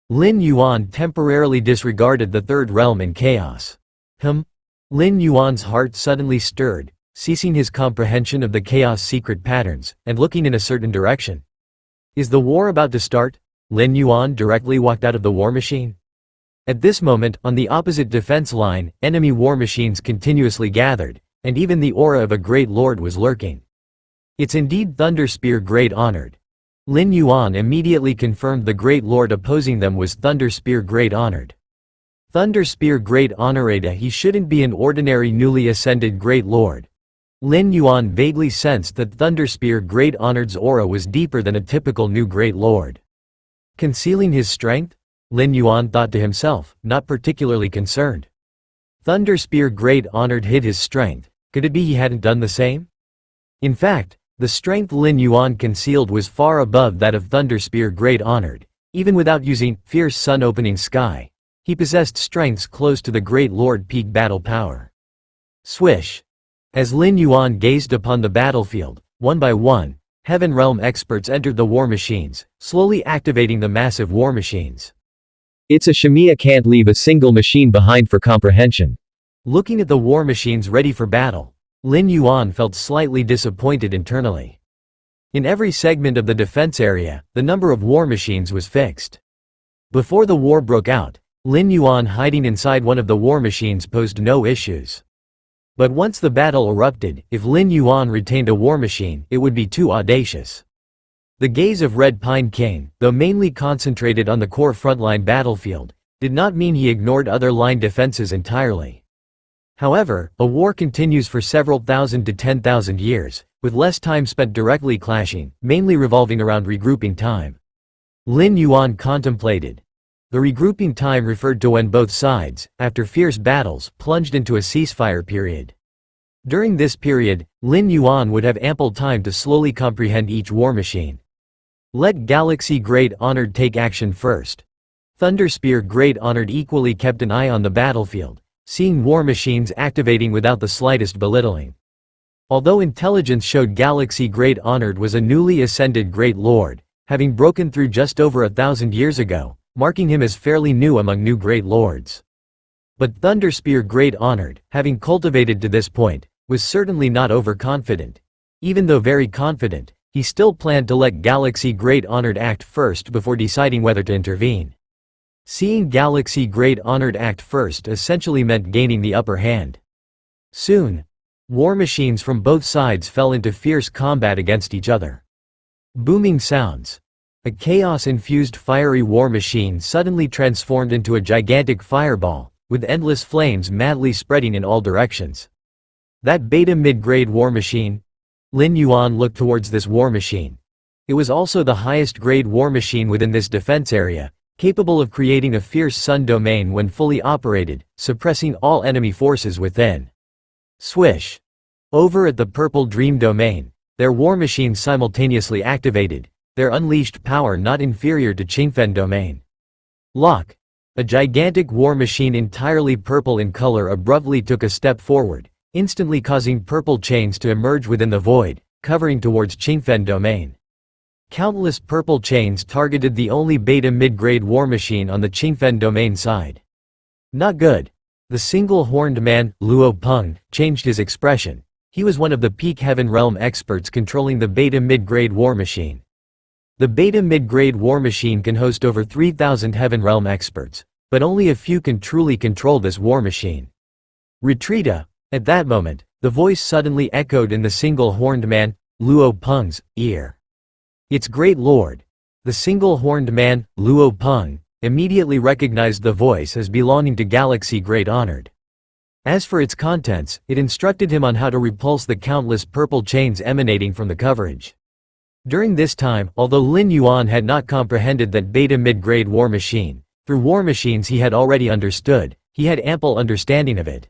Lin Yuan temporarily disregarded the third realm in chaos. Lin Yuan's heart suddenly stirred, ceasing his comprehension of the chaos secret patterns, and looking in a certain direction. Is the war about to start? Lin Yuan directly walked out of the war machine. At this moment, on the opposite defense line, enemy war machines continuously gathered, and even the aura of a great lord was lurking. It's indeed Thunderspear Great Honored. Lin Yuan immediately confirmed the great lord opposing them was Thunderspear Great Honored. Thunderspear Great Honored, he shouldn't be an ordinary newly ascended great lord. Lin Yuan vaguely sensed that Thunderspear Great Honored's aura was deeper than a typical new great lord. Concealing his strength? Lin Yuan thought to himself, not particularly concerned. Thunderspear Great Honored hid his strength. Could it be he hadn't done the same? In fact, the strength Lin Yuan concealed was far above that of Thunderspear Great Honored. Even without using Fierce Sun Opening Sky, he possessed strengths close to the Great Lord peak battle power. Swish. As Lin Yuan gazed upon the battlefield, one by one, Heaven Realm experts entered the war machines, slowly activating the massive war machines. It's a Shamiya can't leave a single machine behind for comprehension. Looking at the war machines ready for battle, Lin Yuan felt slightly disappointed internally. In every segment of the defense area, the number of war machines was fixed. Before the war broke out, Lin Yuan hiding inside one of the war machines posed no issues. But once the battle erupted, if Lin Yuan retained a war machine, it would be too audacious. The gaze of Red Pine King, though mainly concentrated on the core frontline battlefield, did not mean he ignored other line defenses entirely. However, a war continues for several thousand to 10,000 years, with less time spent directly clashing, mainly revolving around regrouping time. Lin Yuan contemplated. The regrouping time referred to when both sides, after fierce battles, plunged into a ceasefire period. During this period, Lin Yuan would have ample time to slowly comprehend each war machine. Let Galaxy Great Honored take action first. Thunderspear Great Honored equally kept an eye on the battlefield, seeing war machines activating without the slightest belittling. Although intelligence showed Galaxy Great Honored was a newly ascended Great Lord, having broken through just over 1,000 years ago, marking him as fairly new among new Great Lords. But Thunderspear Great Honored, having cultivated to this point, was certainly not overconfident. Even though very confident, he still planned to let Galaxy Great Honored act first before deciding whether to intervene. Seeing Galaxy Great Honored act first essentially meant gaining the upper hand. Soon, War machines from both sides fell into fierce combat against each other. Booming sounds. A chaos-infused fiery war machine suddenly transformed into a gigantic fireball, with endless flames madly spreading in all directions. That beta mid-grade war machine? Lin Yuan looked towards this war machine. It was also the highest grade war machine within this defense area, capable of creating a fierce sun domain when fully operated, suppressing all enemy forces within. Swish. Over at the Purple Dream domain, their war machines simultaneously activated, their unleashed power not inferior to Qingfen domain. Lock. A gigantic war machine entirely purple in color abruptly took a step forward, instantly causing purple chains to emerge within the void, covering towards Qingfen domain. Countless purple chains targeted the only beta mid-grade war machine on the Qingfen domain side. Not good. The single-horned man, Luo Peng, changed his expression. He was one of the peak Heaven Realm experts controlling the beta mid-grade war machine. The beta mid-grade war machine can host over 3,000 Heaven Realm experts, but only a few can truly control this war machine. Retreata! At that moment, the voice suddenly echoed in the single-horned man, Luo Peng's, ear. It's Great Lord. The single-horned man, Luo Peng, immediately recognized the voice as belonging to Galaxy Great Honored. As for its contents, it instructed him on how to repulse the countless purple chains emanating from the coverage. During this time, although Lin Yuan had not comprehended that beta mid-grade war machine, through war machines he had already understood, he had ample understanding of it.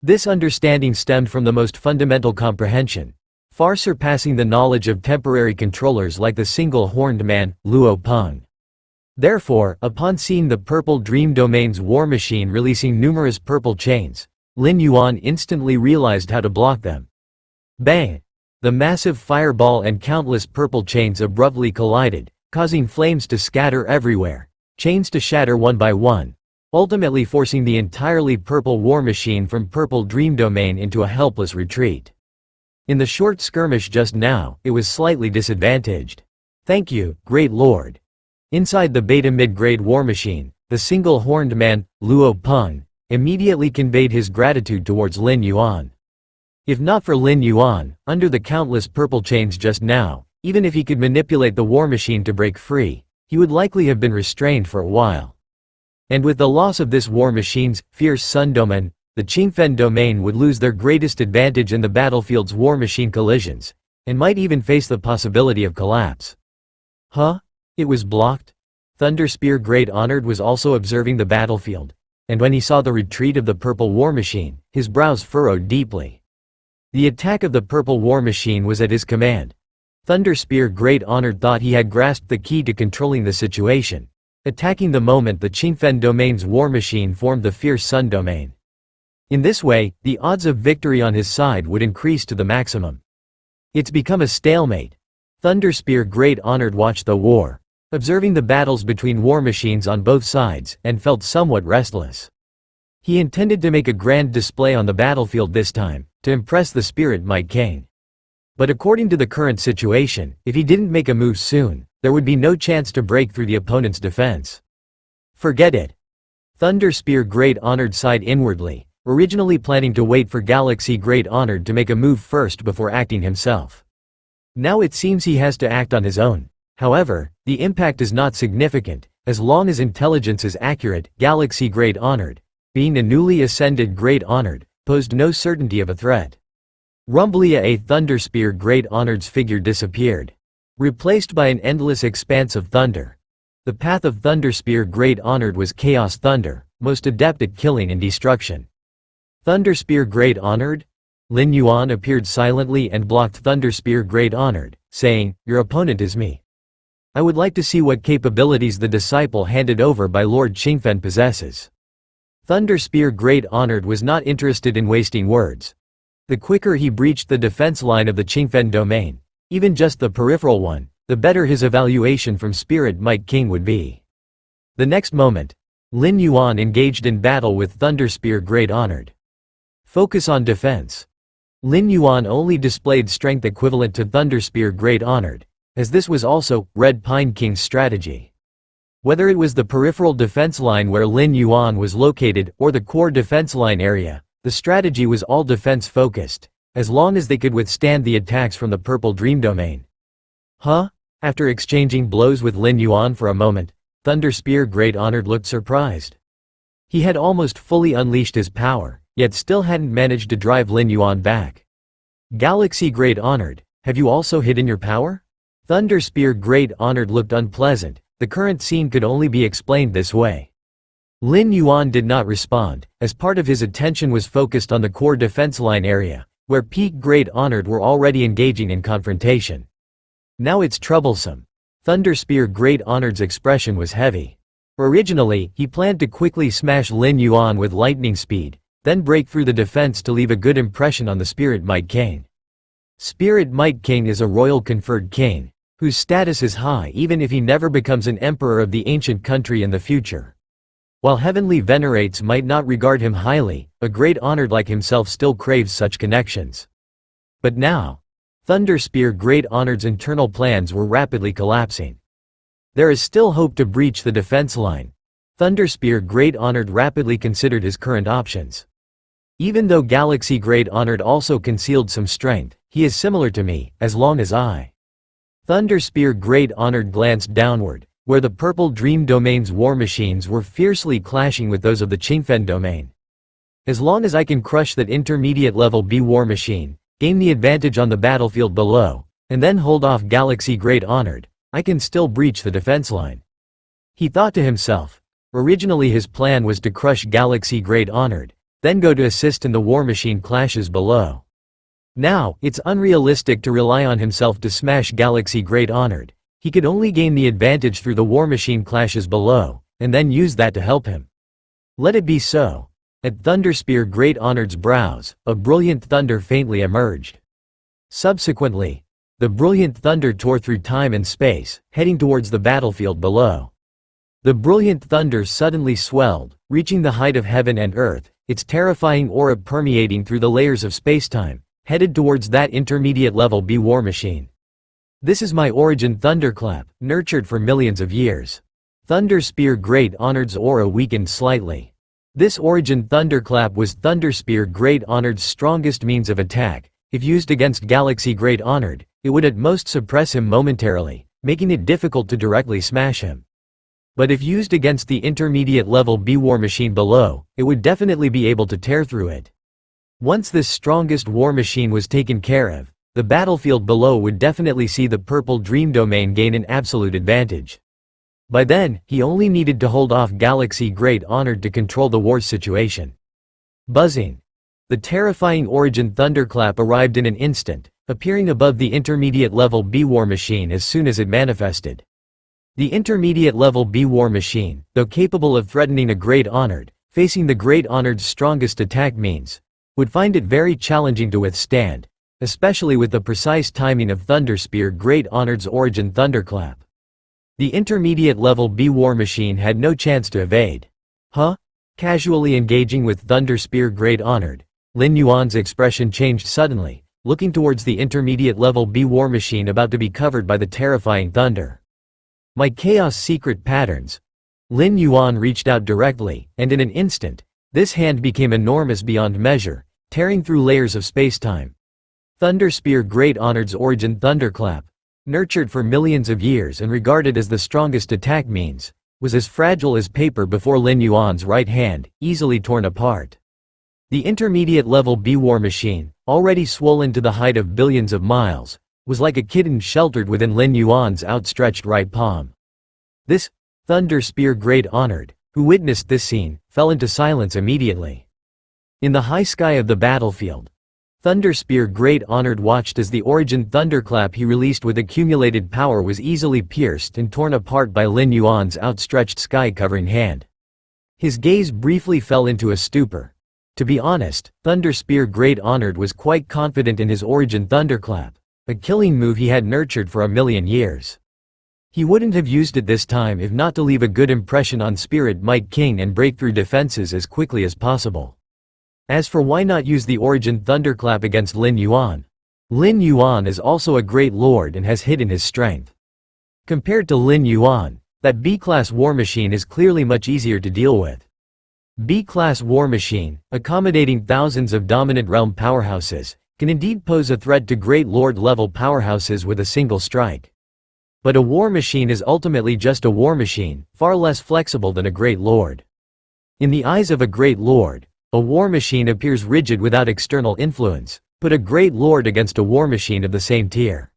This understanding stemmed from the most fundamental comprehension, far surpassing the knowledge of temporary controllers like the single-horned man, Luo Peng. Therefore, upon seeing the Purple Dream Domain's war machine releasing numerous purple chains, Lin Yuan instantly realized how to block them. Bang! The massive fireball and countless purple chains abruptly collided, causing flames to scatter everywhere, chains to shatter one by one, ultimately forcing the entirely purple war machine from Purple Dream Domain into a helpless retreat. In the short skirmish just now, it was slightly disadvantaged. Thank you, Great Lord. Inside the beta mid-grade war machine, the single-horned man, Luo Peng, immediately conveyed his gratitude towards Lin Yuan. If not for Lin Yuan, under the countless purple chains just now, even if he could manipulate the war machine to break free, he would likely have been restrained for a while. And with the loss of this war machine's fierce sun domain, the Qingfen domain would lose their greatest advantage in the battlefield's war machine collisions, and might even face the possibility of collapse. Huh? It was blocked? Thunderspear Great Honored was also observing the battlefield, and when he saw the retreat of the purple war machine, his brows furrowed deeply. The attack of the purple war machine was at his command. Thunderspear Great Honored thought he had grasped the key to controlling the situation, attacking the moment the Qingfen domain's war machine formed the fierce sun domain. In this way, the odds of victory on his side would increase to the maximum. It's become a stalemate. Thunderspear Great Honored watched the war, observing the battles between war machines on both sides, and felt somewhat restless. He intended to make a grand display on the battlefield this time, to impress the Spirit Might King. But according to the current situation, if he didn't make a move soon, there would be no chance to break through the opponent's defense. Forget it. Thunderspear Great Honored sighed inwardly, originally planning to wait for Galaxy Great Honored to make a move first before acting himself. Now it seems he has to act on his own. However, the impact is not significant, as long as intelligence is accurate. Galaxy Great Honored, being a newly ascended Great Honored, posed no certainty of a threat. Rumblia a Thunderspear Great Honored's figure disappeared, replaced by an endless expanse of thunder. The path of Thunderspear Great Honored was Chaos Thunder, most adept at killing and destruction. Thunderspear Great Honored? Lin Yuan appeared silently and blocked Thunderspear Great Honored, saying, "Your opponent is me. I would like to see what capabilities the disciple handed over by Lord Qingfen possesses." Thunderspear Great Honored was not interested in wasting words. The quicker he breached the defense line of the Qingfen domain, even just the peripheral one, the better his evaluation from Spirit Might King would be. The next moment, Lin Yuan engaged in battle with Thunderspear Great Honored. Focus on defense. Lin Yuan only displayed strength equivalent to Thunderspear Great Honored, as this was also Red Pine King's strategy. Whether it was the peripheral defense line where Lin Yuan was located or the core defense line area, the strategy was all defense-focused, as long as they could withstand the attacks from the Purple Dream Domain. Huh? After exchanging blows with Lin Yuan for a moment, Thunder Spear Great Honored looked surprised. He had almost fully unleashed his power, yet still hadn't managed to drive Lin Yuan back. Galaxy Great Honored, have you also hidden your power? Thunder Spear Great Honored looked unpleasant. The current scene could only be explained this way. Lin Yuan did not respond, as part of his attention was focused on the core defense line area, where Peak Great Honored were already engaging in confrontation. Now it's troublesome. Thunder Spear Great Honored's expression was heavy. Originally, he planned to quickly smash Lin Yuan with lightning speed, then break through the defense to leave a good impression on the Spirit Might Cane. Spirit Might Cane is a royal conferred cane, whose status is high even if he never becomes an emperor of the ancient country in the future. While heavenly venerates might not regard him highly, a great honored like himself still craves such connections. But now, Thunder Spear Great Honored's internal plans were rapidly collapsing. There is still hope to breach the defense line. Thunder Spear Great Honored rapidly considered his current options. Even though Galaxy Great Honored also concealed some strength, he is similar to me, as long as I. Thunder Spear Great Honored glanced downward, where the Purple Dream Domain's war machines were fiercely clashing with those of the Qingfen Domain. As long as I can crush that intermediate level B war machine, gain the advantage on the battlefield below, and then hold off Galaxy Great Honored, I can still breach the defense line. He thought to himself. Originally his plan was to crush Galaxy Great Honored, then go to assist in the war machine clashes below. Now, it's unrealistic to rely on himself to smash Galaxy Great Honored. He could only gain the advantage through the war machine clashes below, and then use that to help him. Let it be so. At Thunder Spear Great Honored's brows, a brilliant thunder faintly emerged. Subsequently, the brilliant thunder tore through time and space, heading towards the battlefield below. The brilliant thunder suddenly swelled, reaching the height of heaven and earth, its terrifying aura permeating through the layers of spacetime, headed towards that intermediate level B war machine. This is my origin thunderclap, nurtured for millions of years. Thunder Spear Great Honored's aura weakened slightly. This origin thunderclap was Thunder Spear Great Honored's strongest means of attack. If used against Galaxy Great Honored, it would at most suppress him momentarily, making it difficult to directly smash him. But if used against the intermediate level B war machine below, it would definitely be able to tear through it. Once this strongest war machine was taken care of, the battlefield below would definitely see the Purple Dream Domain gain an absolute advantage. By then, he only needed to hold off Galaxy Great Honored to control the war situation. Buzzing. The terrifying origin thunderclap arrived in an instant, appearing above the intermediate level B war machine as soon as it manifested. The intermediate level B war machine, though capable of threatening a Great Honored, facing the Great Honored's strongest attack means, would find it very challenging to withstand, especially with the precise timing of Thunder Spear Great Honored's origin thunderclap. The intermediate level B war machine had no chance to evade. Huh? Casually engaging with Thunder Spear Great Honored, Lin Yuan's expression changed suddenly, looking towards the intermediate level B war machine about to be covered by the terrifying thunder. My chaos secret patterns. Lin Yuan reached out directly, and in an instant, this hand became enormous beyond measure, tearing through layers of spacetime. Thunder Spear Great Honored's origin thunderclap, nurtured for millions of years and regarded as the strongest attack means, was as fragile as paper before Lin Yuan's right hand, easily torn apart. The intermediate level B war machine, already swollen to the height of billions of miles, was like a kitten sheltered within Lin Yuan's outstretched right palm. This Thunder Spear Great Honored, who witnessed this scene, fell into silence immediately. In the high sky of the battlefield, Thunder Spear Great Honored watched as the origin thunderclap he released with accumulated power was easily pierced and torn apart by Lin Yuan's outstretched sky-covering hand. His gaze briefly fell into a stupor. To be honest, Thunder Spear Great Honored was quite confident in his origin thunderclap, a killing move he had nurtured for a million years. He wouldn't have used it this time if not to leave a good impression on Spirit Might King and break through defenses as quickly as possible. As for why not use the origin thunderclap against Lin Yuan? Lin Yuan is also a great lord and has hidden his strength. Compared to Lin Yuan, that B-class war machine is clearly much easier to deal with. B-class war machine, accommodating thousands of dominant realm powerhouses, can indeed pose a threat to Great Lord-level powerhouses with a single strike. But a war machine is ultimately just a war machine, far less flexible than a Great Lord. In the eyes of a Great Lord, a war machine appears rigid without external influence. Put a Great Lord against a war machine of the same tier.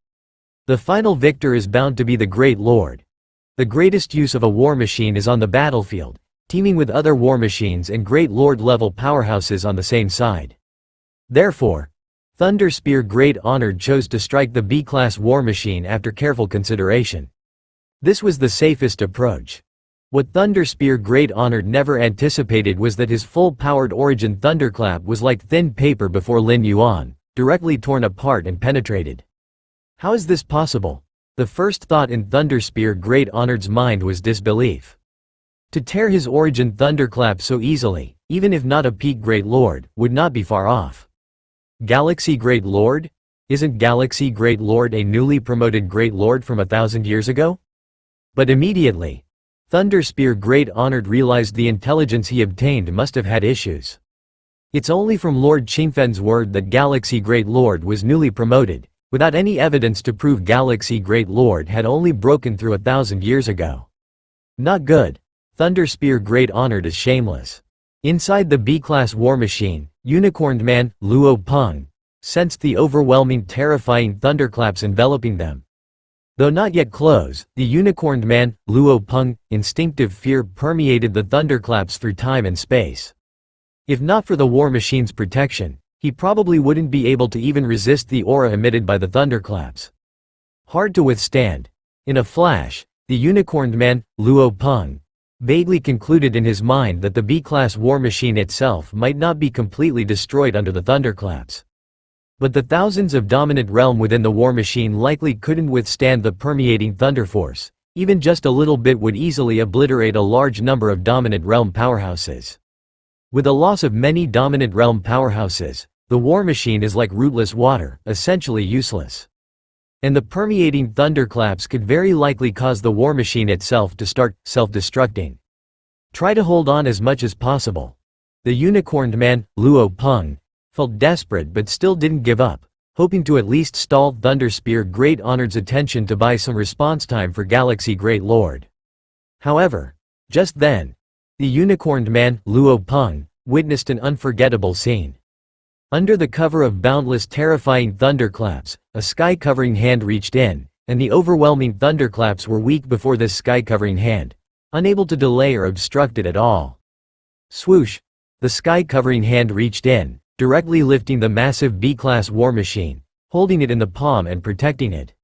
The final victor is bound to be the Great Lord. The greatest use of a war machine is on the battlefield, teaming with other war machines and Great Lord-level powerhouses on the same side. Therefore, Thunder Spear Great Honored chose to strike the B-class war machine after careful consideration. This was the safest approach. What Thunder Spear Great Honored never anticipated was that his full-powered origin thunderclap was like thin paper before Lin Yuan, directly torn apart and penetrated. How is this possible? The first thought in Thunder Spear Great Honored's mind was disbelief. To tear his origin thunderclap so easily, even if not a peak Great Lord, would not be far off. Galaxy Great Lord? Isn't Galaxy Great Lord a newly promoted Great Lord from 1,000 years ago? But immediately, Thunder Spear Great Honored realized the intelligence he obtained must have had issues. It's only from Lord Qingfen's word that Galaxy Great Lord was newly promoted, without any evidence to prove Galaxy Great Lord had only broken through 1,000 years ago. Not good. Thunder Spear Great Honored is shameless. Inside the B-class war machine, Unicorned Man, Luo Peng, sensed the overwhelming terrifying thunderclaps enveloping them. Though not yet close, the Unicorned Man, Luo Peng, instinctive fear permeated the thunderclaps through time and space. If not for the war machine's protection, he probably wouldn't be able to even resist the aura emitted by the thunderclaps. Hard to withstand. In a flash, the Unicorned Man, Luo Peng, vaguely concluded in his mind that the B-class war machine itself might not be completely destroyed under the thunderclaps. But the thousands of dominant realm within the war machine likely couldn't withstand the permeating thunder force. Even just a little bit would easily obliterate a large number of dominant realm powerhouses. With the loss of many dominant realm powerhouses, the war machine is like rootless water, essentially useless. And the permeating thunderclaps could very likely cause the war machine itself to start self-destructing. Try to hold on as much as possible. The Unicorned Man, Luo Peng, felt desperate but still didn't give up, hoping to at least stall Thunder Spear Great Honored's attention to buy some response time for Galaxy Great Lord. However, just then, the Unicorned Man, Luo Peng, witnessed an unforgettable scene. Under the cover of boundless terrifying thunderclaps, a sky-covering hand reached in, and the overwhelming thunderclaps were weak before this sky-covering hand, unable to delay or obstruct it at all. Swoosh! The sky-covering hand reached in, directly lifting the massive B-class war machine, holding it in the palm and protecting it.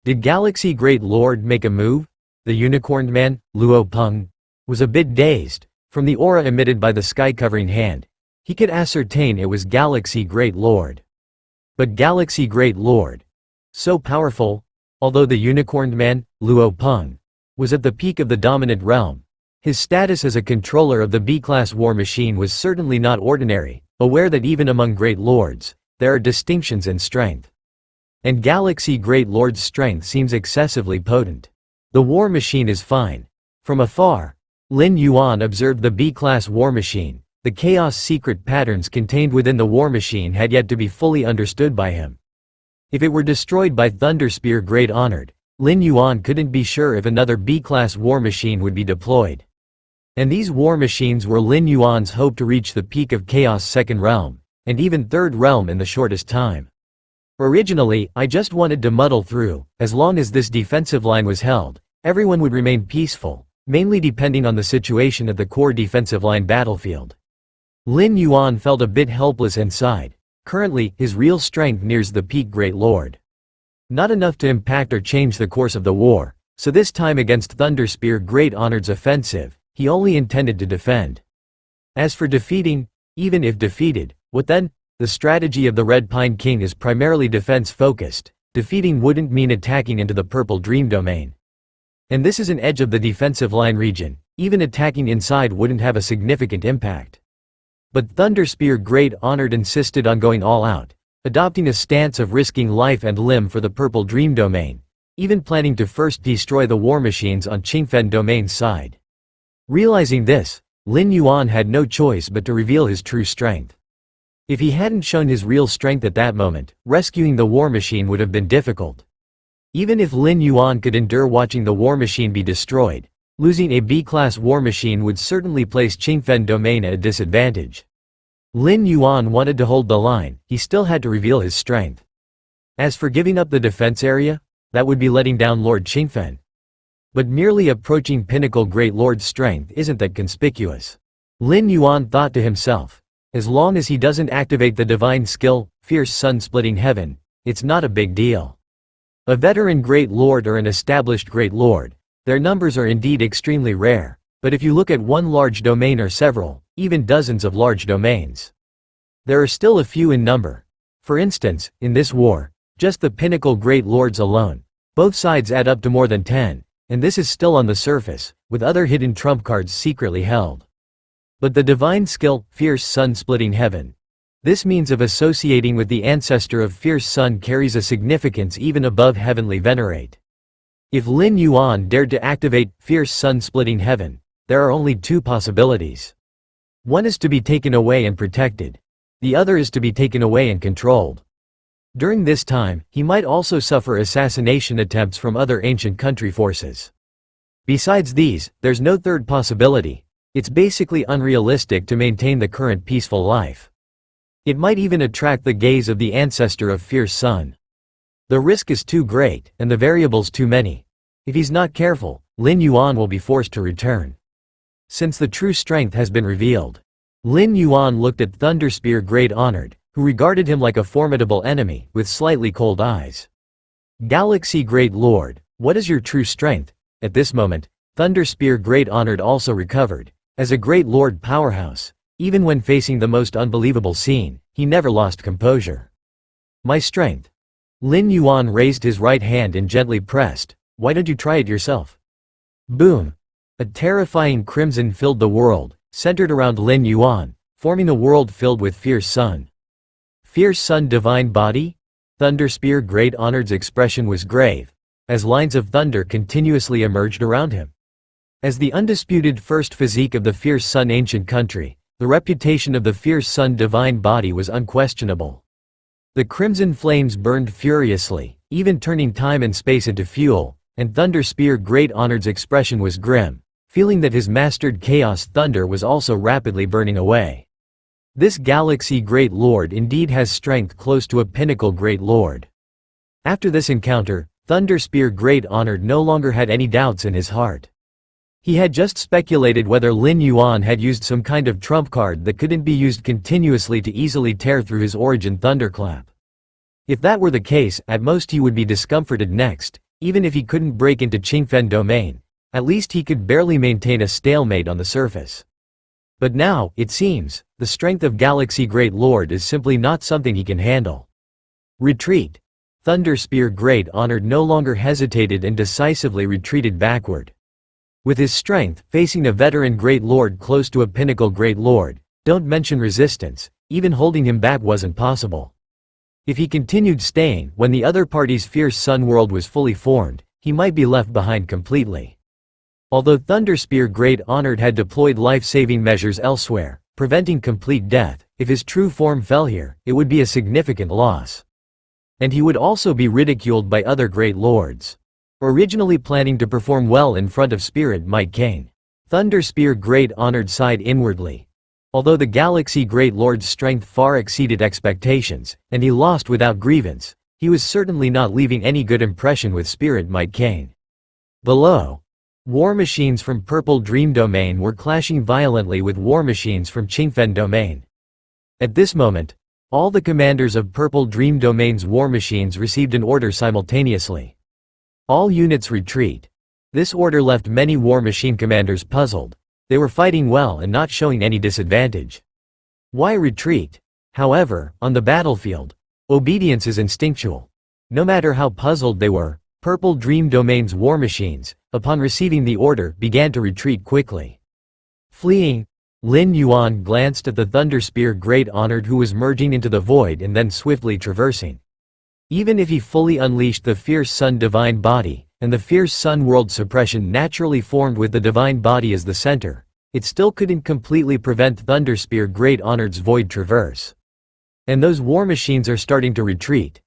Did Galaxy Great Lord make a move? The Unicorned Man, Luo Peng, was a bit dazed. From the aura emitted by the sky-covering hand, he could ascertain it was Galaxy Great Lord. But Galaxy Great Lord, so powerful, although the Unicorned Man, Luo Peng, was at the peak of the dominant realm, his status as a controller of the B-class war machine was certainly not ordinary, aware that even among Great Lords, there are distinctions in strength. And Galaxy Great Lord's strength seems excessively potent. The war machine is fine. From afar, Lin Yuan observed the B-class war machine. The chaos secret patterns contained within the war machine had yet to be fully understood by him. If it were destroyed by Thunder Spear Great Honored, Lin Yuan couldn't be sure if another B-class war machine would be deployed. And these war machines were Lin Yuan's hope to reach the peak of Chaos Second Realm, and even Third Realm in the shortest time. Originally, I just wanted to muddle through. As long as this defensive line was held, everyone would remain peaceful, mainly depending on the situation at the core defensive line battlefield. Lin Yuan felt a bit helpless and sighed. Currently, his real strength nears the peak Great Lord. Not enough to impact or change the course of the war, so this time against Thunder Spear Great Honored's offensive, he only intended to defend. As for defeating, even if defeated, what then? The strategy of the Red Pine King is primarily defense-focused. Defeating wouldn't mean attacking into the Purple Dream Domain. And this is an edge of the defensive line region. Even attacking inside wouldn't have a significant impact. But Thunder Spear Great Honored insisted on going all out, adopting a stance of risking life and limb for the Purple Dream Domain, even planning to first destroy the war machines on Qingfen Domain's side. Realizing this, Lin Yuan had no choice but to reveal his true strength. If he hadn't shown his real strength at that moment, rescuing the war machine would have been difficult. Even if Lin Yuan could endure watching the war machine be destroyed, losing a B-class war machine would certainly place Qingfen Domain at a disadvantage. Lin Yuan wanted to hold the line, he still had to reveal his strength. As for giving up the defense area, that would be letting down Lord Qingfen. But merely approaching pinnacle Great Lord's strength isn't that conspicuous. Lin Yuan thought to himself, as long as he doesn't activate the divine skill, Fierce Sun-Splitting Heaven, it's not a big deal. A veteran Great Lord or an established Great Lord, their numbers are indeed extremely rare, but if you look at one large domain or several, even dozens of large domains, there are still a few in number. For instance, in this war, just the pinnacle Great Lords alone, both sides add up to more than 10, and this is still on the surface, with other hidden trump cards secretly held. But the divine skill, Fierce Sun-Splitting Heaven, this means of associating with the ancestor of Fierce Sun carries a significance even above heavenly venerate. If Lin Yuan dared to activate Fierce Sun-Splitting Heaven, there are only two possibilities. One is to be taken away and protected. The other is to be taken away and controlled. During this time, he might also suffer assassination attempts from other ancient country forces. Besides these, there's no third possibility. It's basically unrealistic to maintain the current peaceful life. It might even attract the gaze of the ancestor of Fierce Sun. The risk is too great, and the variables too many. If he's not careful, Lin Yuan will be forced to return. Since the true strength has been revealed, Lin Yuan looked at Thunderspear Great Honored, who regarded him like a formidable enemy, with slightly cold eyes. Galaxy Great Lord, what is your true strength? At this moment, Thunderspear Great Honored also recovered. As a Great Lord powerhouse, even when facing the most unbelievable scene, he never lost composure. My strength. Lin Yuan raised his right hand and gently pressed, why don't you try it yourself? Boom! A terrifying crimson filled the world, centered around Lin Yuan, forming a world filled with Fierce Sun. Fierce Sun Divine Body? Thunderspear Great Honored's expression was grave, as lines of thunder continuously emerged around him. As the undisputed first physique of the Fierce Sun ancient country, the reputation of the Fierce Sun Divine Body was unquestionable. The crimson flames burned furiously, even turning time and space into fuel, and Thunderspear Great Honored's expression was grim, feeling that his mastered chaos thunder was also rapidly burning away. This Galaxy Great Lord indeed has strength close to a pinnacle Great Lord. After this encounter, Thunderspear Great Honored no longer had any doubts in his heart. He had just speculated whether Lin Yuan had used some kind of trump card that couldn't be used continuously to easily tear through his origin thunderclap. If that were the case, at most he would be discomforted next, even if he couldn't break into Qingfen Domain. At least he could barely maintain a stalemate on the surface. But now, it seems, the strength of Galaxy Great Lord is simply not something he can handle. Retreat. Thunderspear Great Honored no longer hesitated and decisively retreated backward. With his strength, facing a veteran Great Lord close to a pinnacle Great Lord, don't mention resistance, even holding him back wasn't possible. If he continued staying when the other party's Fierce Sun world was fully formed, he might be left behind completely. Although Thunderspear Great Honored had deployed life-saving measures elsewhere, preventing complete death, if his true form fell here, it would be a significant loss. And he would also be ridiculed by other Great Lords. Originally planning to perform well in front of Spirit Might Kane, Thunderspear Great Honored sighed inwardly. Although the Galaxy Great Lord's strength far exceeded expectations, and he lost without grievance, he was certainly not leaving any good impression with Spirit Might Kane. Below, war machines from Purple Dream Domain were clashing violently with war machines from Qingfen Domain. At this moment, all the commanders of Purple Dream Domain's war machines received an order simultaneously. All units retreat. This order left many war machine commanders puzzled. They were fighting well and not showing any disadvantage. Why retreat? However, on the battlefield, obedience is instinctual. No matter how puzzled they were, Purple Dream Domain's war machines, upon receiving the order, began to retreat quickly. Fleeing, Lin Yuan glanced at the Thunderspear Great Honored who was merging into the void and then swiftly traversing. Even if he fully unleashed the Fierce Sun Divine Body, and the Fierce Sun World suppression naturally formed with the Divine Body as the center, it still couldn't completely prevent Thunderspear Great Honored's void traverse. And those war machines are starting to retreat.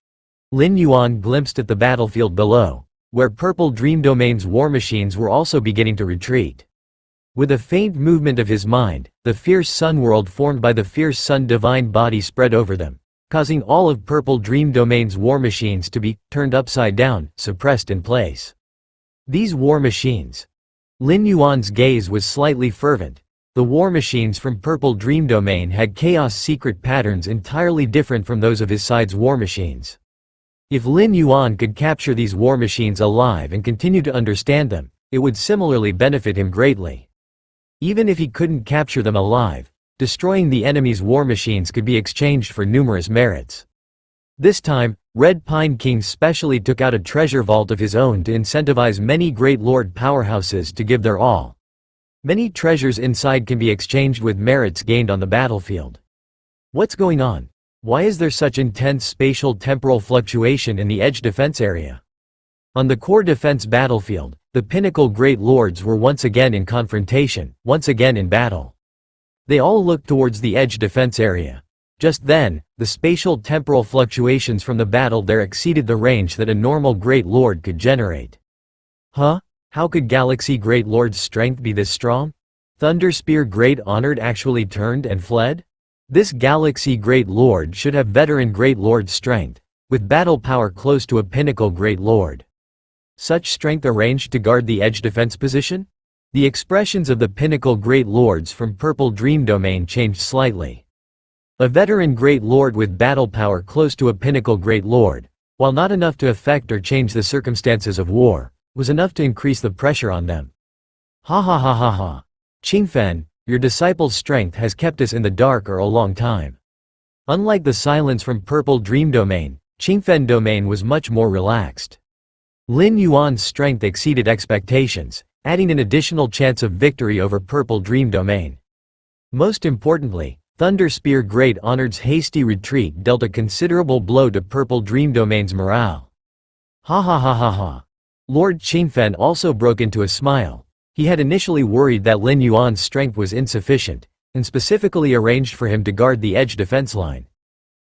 Lin Yuan glimpsed at the battlefield below, where Purple Dream Domain's war machines were also beginning to retreat. With a faint movement of his mind, the fierce sun world formed by the fierce sun divine body spread over them, causing all of Purple Dream Domain's war machines to be turned upside down, suppressed in place. These war machines. Lin Yuan's gaze was slightly fervent. The war machines from Purple Dream Domain had chaos secret patterns entirely different from those of his side's war machines. If Lin Yuan could capture these war machines alive and continue to understand them, it would similarly benefit him greatly. Even if he couldn't capture them alive, destroying the enemy's war machines could be exchanged for numerous merits. This time, Red Pine King specially took out a treasure vault of his own to incentivize many Great Lord powerhouses to give their all. Many treasures inside can be exchanged with merits gained on the battlefield. What's going on? Why is there such intense spatial temporal fluctuation in the edge defense area? On the core defense battlefield, the Pinnacle Great Lords were once again in confrontation, once again in battle. They all looked towards the edge defense area. Just then, the spatial temporal fluctuations from the battle there exceeded the range that a normal Great Lord could generate. Huh? How could Galaxy Great Lord's strength be this strong? Thunder Spear Great Honored actually turned and fled? This Galaxy Great Lord should have veteran Great Lord strength, with battle power close to a Pinnacle Great Lord. Such strength arranged to guard the edge defense position? The expressions of the Pinnacle Great Lords from Purple Dream Domain changed slightly. A veteran Great Lord with battle power close to a Pinnacle Great Lord, while not enough to affect or change the circumstances of war, was enough to increase the pressure on them. Ha ha ha ha ha. Qingfen, your disciple's strength has kept us in the dark for a long time. Unlike the silence from Purple Dream Domain, Qingfen Domain was much more relaxed. Lin Yuan's strength exceeded expectations, adding an additional chance of victory over Purple Dream Domain. Most importantly, Thunder Spear Great Honored's hasty retreat dealt a considerable blow to Purple Dream Domain's morale. Ha ha ha ha ha. Lord Qingfen also broke into a smile. He had initially worried that Lin Yuan's strength was insufficient, and specifically arranged for him to guard the edge defense line.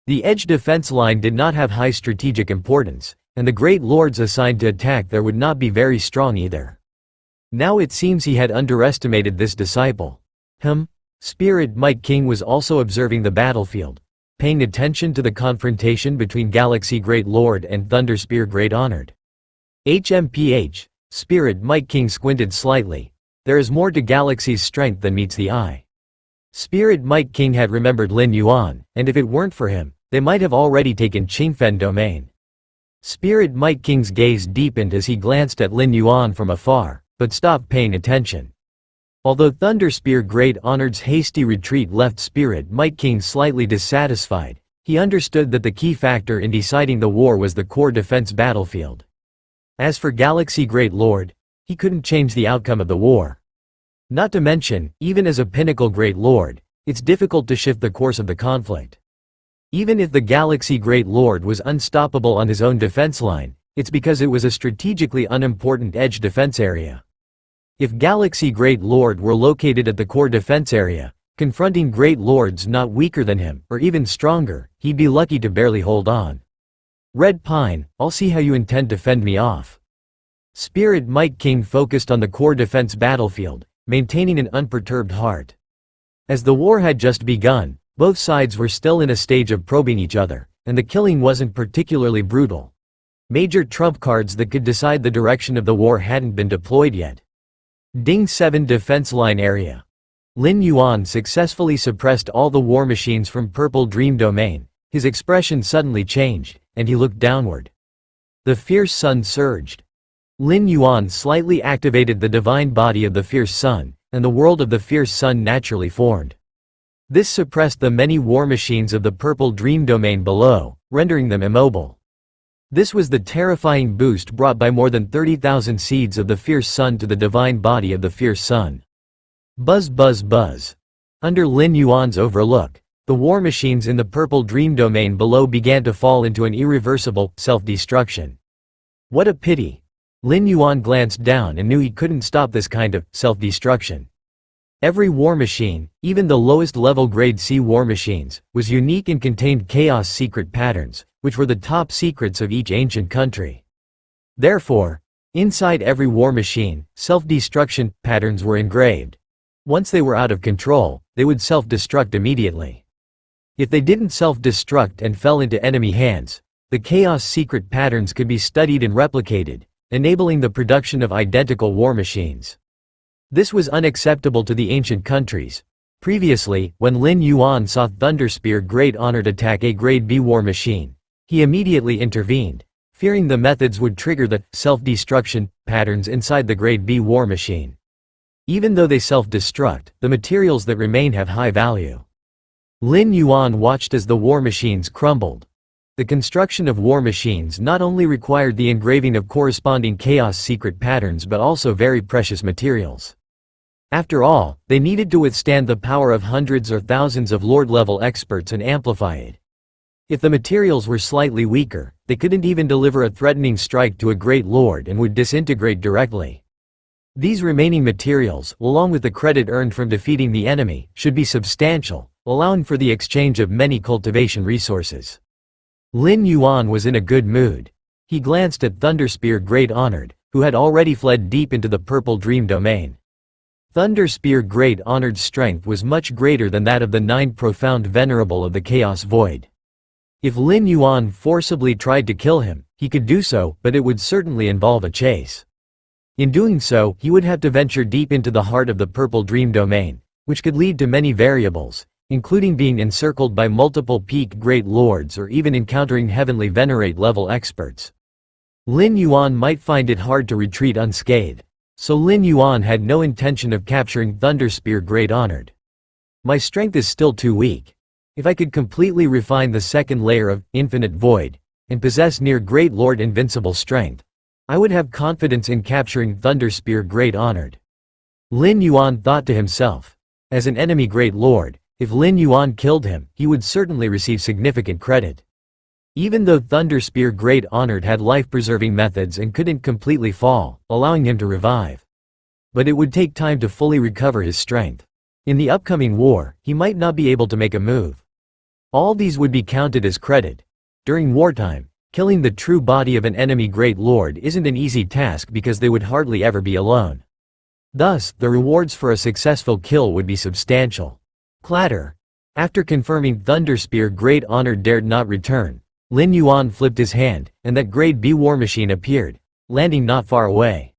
The edge defense line did not have high strategic importance, and the Great Lords assigned to attack there would not be very strong either. Now it seems he had underestimated this disciple. Spirit Might King was also observing the battlefield, paying attention to the confrontation between Galaxy Great Lord and Thunder Spear Great Honored. HMPH, Spirit Might King squinted slightly. There is more to Galaxy's strength than meets the eye. Spirit Might King had remembered Lin Yuan, and if it weren't for him, they might have already taken Qingfen Domain. Spirit Might King's gaze deepened as he glanced at Lin Yuan from afar, but stopped paying attention. Although Thunder Spear Great Honored's hasty retreat left Spirit Might King slightly dissatisfied, he understood that the key factor in deciding the war was the core defense battlefield. As for Galaxy Great Lord, he couldn't change the outcome of the war. Not to mention, even as a Pinnacle Great Lord, it's difficult to shift the course of the conflict. Even if the Galaxy Great Lord was unstoppable on his own defense line, it's because it was a strategically unimportant edge defense area. If Galaxy Great Lord were located at the core defense area, confronting Great Lords not weaker than him, or even stronger, he'd be lucky to barely hold on. Red Pine, I'll see how you intend to fend me off. Spirit Might King focused on the core defense battlefield, maintaining an unperturbed heart. As the war had just begun, both sides were still in a stage of probing each other, and the killing wasn't particularly brutal. Major trump cards that could decide the direction of the war hadn't been deployed yet. Ding 7 Defense Line Area. Lin Yuan successfully suppressed all the war machines from Purple Dream Domain. His expression suddenly changed, and he looked downward. The fierce sun surged. Lin Yuan slightly activated the divine body of the fierce sun, and the world of the fierce sun naturally formed. This suppressed the many war machines of the Purple Dream Domain below, rendering them immobile. This was the terrifying boost brought by more than 30,000 seeds of the fierce sun to the divine body of the fierce sun. Buzz buzz buzz. Under Lin Yuan's overlook, the war machines in the Purple Dream Domain below began to fall into an irreversible self-destruction. What a pity. Lin Yuan glanced down and knew he couldn't stop this kind of self-destruction. Every war machine, even the lowest level grade C war machines, was unique and contained chaos secret patterns, which were the top secrets of each ancient country. Therefore, inside every war machine, self-destruction patterns were engraved. Once they were out of control, they would self-destruct immediately. If they didn't self-destruct and fell into enemy hands, the chaos secret patterns could be studied and replicated, enabling the production of identical war machines. This was unacceptable to the ancient countries. Previously, when Lin Yuan saw Thunderspear Great Honored attack a Grade B war machine, he immediately intervened, fearing the methods would trigger the self-destruction patterns inside the Grade B war machine. Even though they self-destruct, the materials that remain have high value. Lin Yuan watched as the war machines crumbled. The construction of war machines not only required the engraving of corresponding chaos secret patterns but also very precious materials. After all, they needed to withstand the power of hundreds or thousands of Lord-level experts and amplify it. If the materials were slightly weaker, they couldn't even deliver a threatening strike to a great lord and would disintegrate directly. These remaining materials, along with the credit earned from defeating the enemy, should be substantial, allowing for the exchange of many cultivation resources. Lin Yuan was in a good mood. He glanced at Thunderspear Great Honored, who had already fled deep into the Purple Dream domain. Thunderspear Great Honored's strength was much greater than that of the 9 Profound Venerable of the Chaos Void. If Lin Yuan forcibly tried to kill him, he could do so, but it would certainly involve a chase. In doing so, he would have to venture deep into the heart of the Purple Dream domain, which could lead to many variables, including being encircled by multiple peak Great Lords or even encountering Heavenly Venerate level experts. Lin Yuan might find it hard to retreat unscathed. So Lin Yuan had no intention of capturing Thunderspear Great Honored. My strength is still too weak. If I could completely refine the second layer of Infinite Void, and possess near Great Lord invincible strength, I would have confidence in capturing Thunderspear Great Honored. Lin Yuan thought to himself. As an enemy Great Lord, if Lin Yuan killed him, he would certainly receive significant credit. Even though Thunderspear Great Honored had life-preserving methods and couldn't completely fall, allowing him to revive. But it would take time to fully recover his strength. In the upcoming war, he might not be able to make a move. All these would be counted as credit. During wartime, killing the true body of an enemy Great Lord isn't an easy task because they would hardly ever be alone. Thus, the rewards for a successful kill would be substantial. Clatter. After confirming Thunderspear Great Honored dared not return, Lin Yuan flipped his hand, and that Grade B war machine appeared, landing not far away.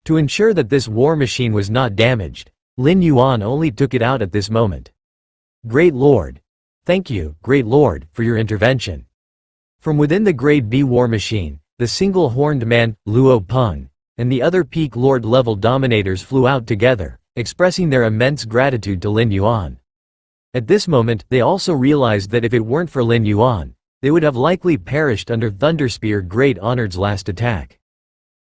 To ensure that this war machine was not damaged, Lin Yuan only took it out at this moment. Great Lord. Thank you, Great Lord, for your intervention. From within the Grade B war machine, the single-horned man, Luo Peng, and the other peak Lord-level dominators flew out together, expressing their immense gratitude to Lin Yuan. At this moment, they also realized that if it weren't for Lin Yuan, they would have likely perished under Thunderspear Great Honored's last attack.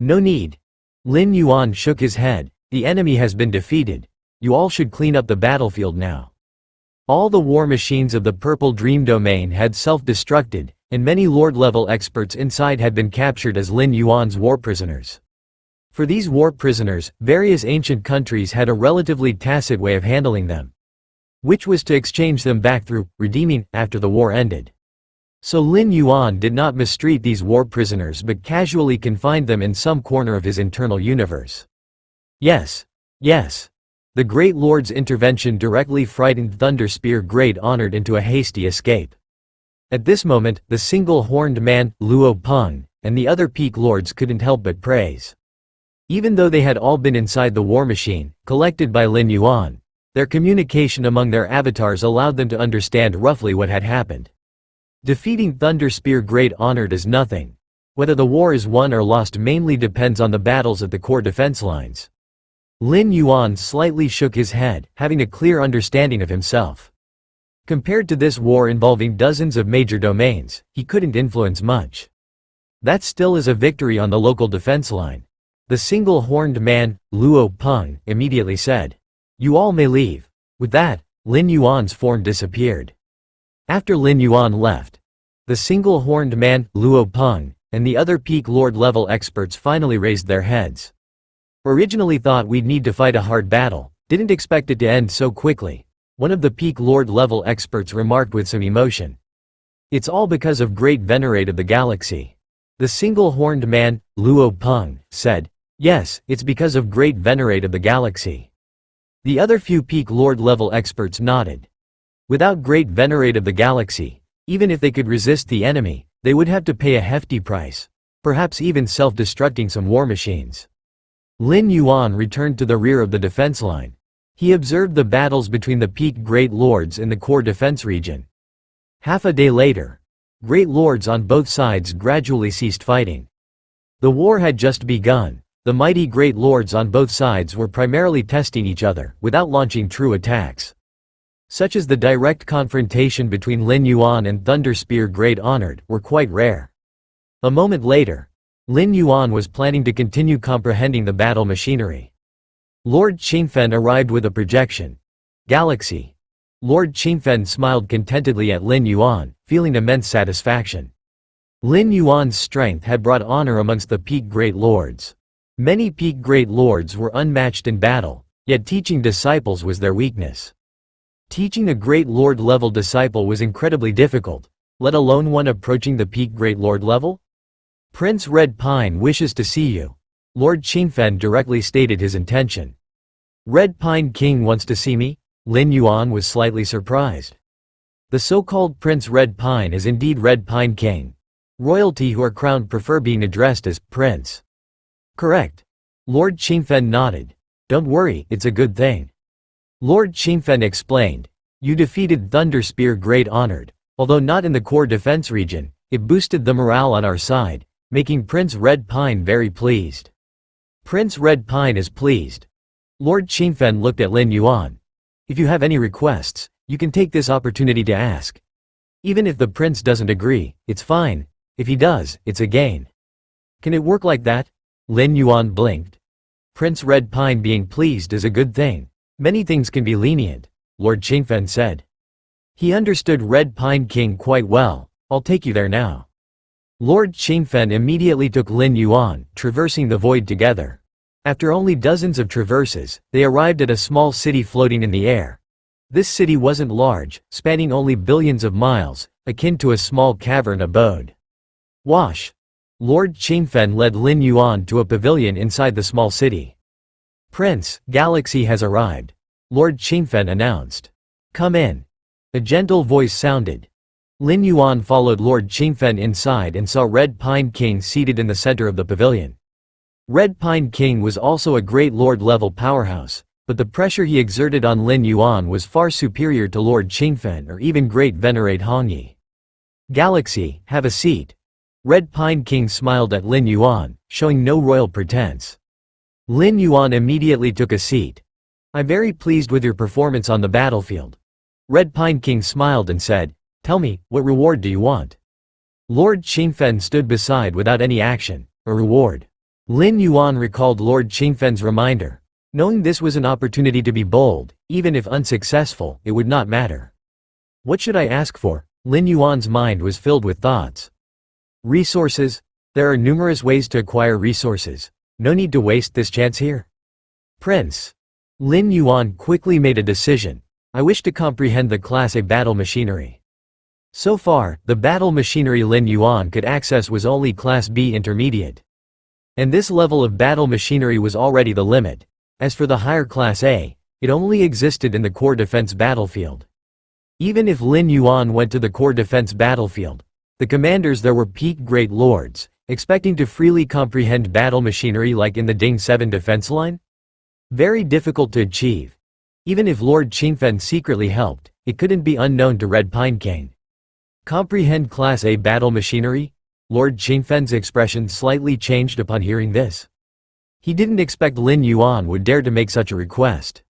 No need. Lin Yuan shook his head. The enemy has been defeated. You all should clean up the battlefield now. All the war machines of the Purple Dream domain had self-destructed, and many Lord-level experts inside had been captured as Lin Yuan's war prisoners. For these war prisoners, various ancient countries had a relatively tacit way of handling them, which was to exchange them back through redeeming after the war ended. So Lin Yuan did not mistreat these war prisoners but casually confined them in some corner of his internal universe. Yes. The Great Lord's intervention directly frightened Thunderspear Great Honored into a hasty escape. At this moment, the single-horned man, Luo Peng, and the other peak lords couldn't help but praise. Even though they had all been inside the war machine, collected by Lin Yuan, their communication among their avatars allowed them to understand roughly what had happened. Defeating Thunderspear Great Honored is nothing. Whether the war is won or lost mainly depends on the battles at the core defense lines. Lin Yuan slightly shook his head, having a clear understanding of himself. Compared to this war involving dozens of major domains, he couldn't influence much. That still is a victory on the local defense line. The single-horned man, Luo Peng, immediately said. You all may leave. With that, Lin Yuan's form disappeared. After Lin Yuan left, the single-horned man, Luo Peng, and the other peak Lord-level experts finally raised their heads. Originally thought we'd need to fight a hard battle, Didn't expect it to end so quickly. One of the peak Lord level experts remarked with some emotion. It's all because of great venerate of the galaxy. The single-horned man, Luo Peng, said, yes, it's because of great venerate of the galaxy. The other few peak Lord level experts nodded. Without great venerate of the galaxy, even if they could resist the enemy, they would have to pay a hefty price, perhaps even self-destructing some war machines. Lin Yuan returned to the rear of the defense line. He observed the battles between the peak Great Lords in the core defense region. Half a day later, Great Lords on both sides gradually ceased fighting. The war had just begun. The mighty Great Lords on both sides were primarily testing each other, without launching true attacks. Such as the direct confrontation between Lin Yuan and Thunder Spear Great Honored were quite rare. A moment later, Lin Yuan was planning to continue comprehending the battle machinery. Lord Qingfen arrived with a projection. Galaxy. Lord Qingfen smiled contentedly at Lin Yuan, feeling immense satisfaction. Lin Yuan's strength had brought honor amongst the peak Great Lords. Many peak Great Lords were unmatched in battle, yet teaching disciples was their weakness. Teaching a Great Lord level disciple was incredibly difficult, let alone one approaching the peak Great Lord level? Prince Red Pine wishes to see you. Lord Qingfen directly stated his intention. Red Pine King wants to see me? Lin Yuan was slightly surprised. The so-called Prince Red Pine is indeed Red Pine King. Royalty who are crowned prefer being addressed as Prince. Correct. Lord Qingfen nodded. Don't worry, it's a good thing. Lord Qingfen explained. You defeated Thunder Spear Great Honored. Although not in the core defense region, it boosted the morale on our side, making Prince Red Pine very pleased. Prince Red Pine is pleased. Lord Qingfen looked at Lin Yuan. If you have any requests, you can take this opportunity to ask. Even if the prince doesn't agree, it's fine. If he does, it's a gain. Can it work like that? Lin Yuan blinked. Prince Red Pine being pleased is a good thing. Many things can be lenient, Lord Qingfen said. He understood Red Pine King quite well. I'll take you there now. Lord Qingfen immediately took Lin Yuan, traversing the void together. After only dozens of traverses, they arrived at a small city floating in the air. This city wasn't large, spanning only billions of miles, akin to a small cavern abode. Wash. Lord Qingfen led Lin Yuan to a pavilion inside the small city. Prince, Galaxy has arrived. Lord Qingfen announced. Come in. A gentle voice sounded. Lin Yuan followed Lord Qingfen inside and saw Red Pine King seated in the center of the pavilion. Red Pine King was also a Great Lord level powerhouse, but the pressure he exerted on Lin Yuan was far superior to Lord Qingfen or even Great Venerate Hongyi. Galaxy, have a seat. Red Pine King smiled at Lin Yuan, showing no royal pretense. Lin Yuan immediately took a seat. I'm very pleased with your performance on the battlefield. Red Pine King smiled and said, tell me, what reward do you want? Lord Qingfen stood beside without any action. A reward. Lin Yuan recalled Lord Qingfen's reminder. Knowing this was an opportunity to be bold, even if unsuccessful, it would not matter. What should I ask for? Lin Yuan's mind was filled with thoughts. Resources? There are numerous ways to acquire resources. No need to waste this chance here. Prince. Lin Yuan quickly made a decision. I wish to comprehend the Class A battle machinery. So far, the battle machinery Lin Yuan could access was only Class B intermediate. And this level of battle machinery was already the limit. As for the higher Class A, it only existed in the core defense battlefield. Even if Lin Yuan went to the core defense battlefield, the commanders there were peak Great Lords, expecting to freely comprehend battle machinery like in the Ding 7 defense line? Very difficult to achieve. Even if Lord Qingfen secretly helped, it couldn't be unknown to Red Pine King. Comprehend Class A battle machinery? Lord Qingfen's expression slightly changed upon hearing this. He didn't expect Lin Yuan would dare to make such a request.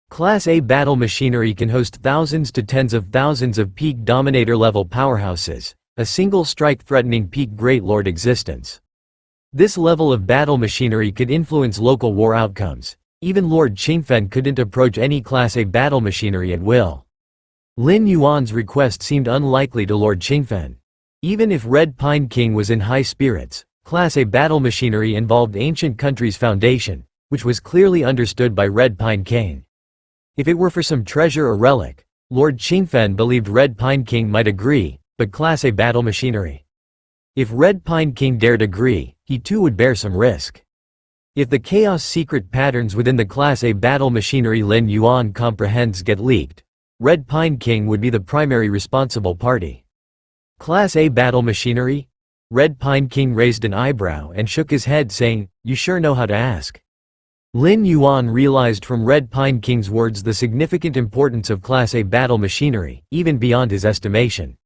Class A battle machinery can host thousands to tens of thousands of peak Dominator level powerhouses, a single strike threatening peak Great Lord existence. This level of battle machinery could influence local war outcomes. Even Lord Qingfen couldn't approach any Class A battle machinery at will. Lin Yuan's request seemed unlikely to Lord Qingfen. Even if Red Pine King was in high spirits, Class A battle machinery involved ancient country's foundation, which was clearly understood by Red Pine King. If it were for some treasure or relic, Lord Qingfen believed Red Pine King might agree, but Class A battle machinery. If Red Pine King dared agree, he too would bear some risk. If the chaos secret patterns within the Class A battle machinery Lin Yuan comprehends get leaked, Red Pine King would be the primary responsible party. Class A battle machinery? Red Pine King raised an eyebrow and shook his head saying, "You sure know how to ask." Lin Yuan realized from Red Pine King's words the significant importance of Class A battle machinery, even beyond his estimation.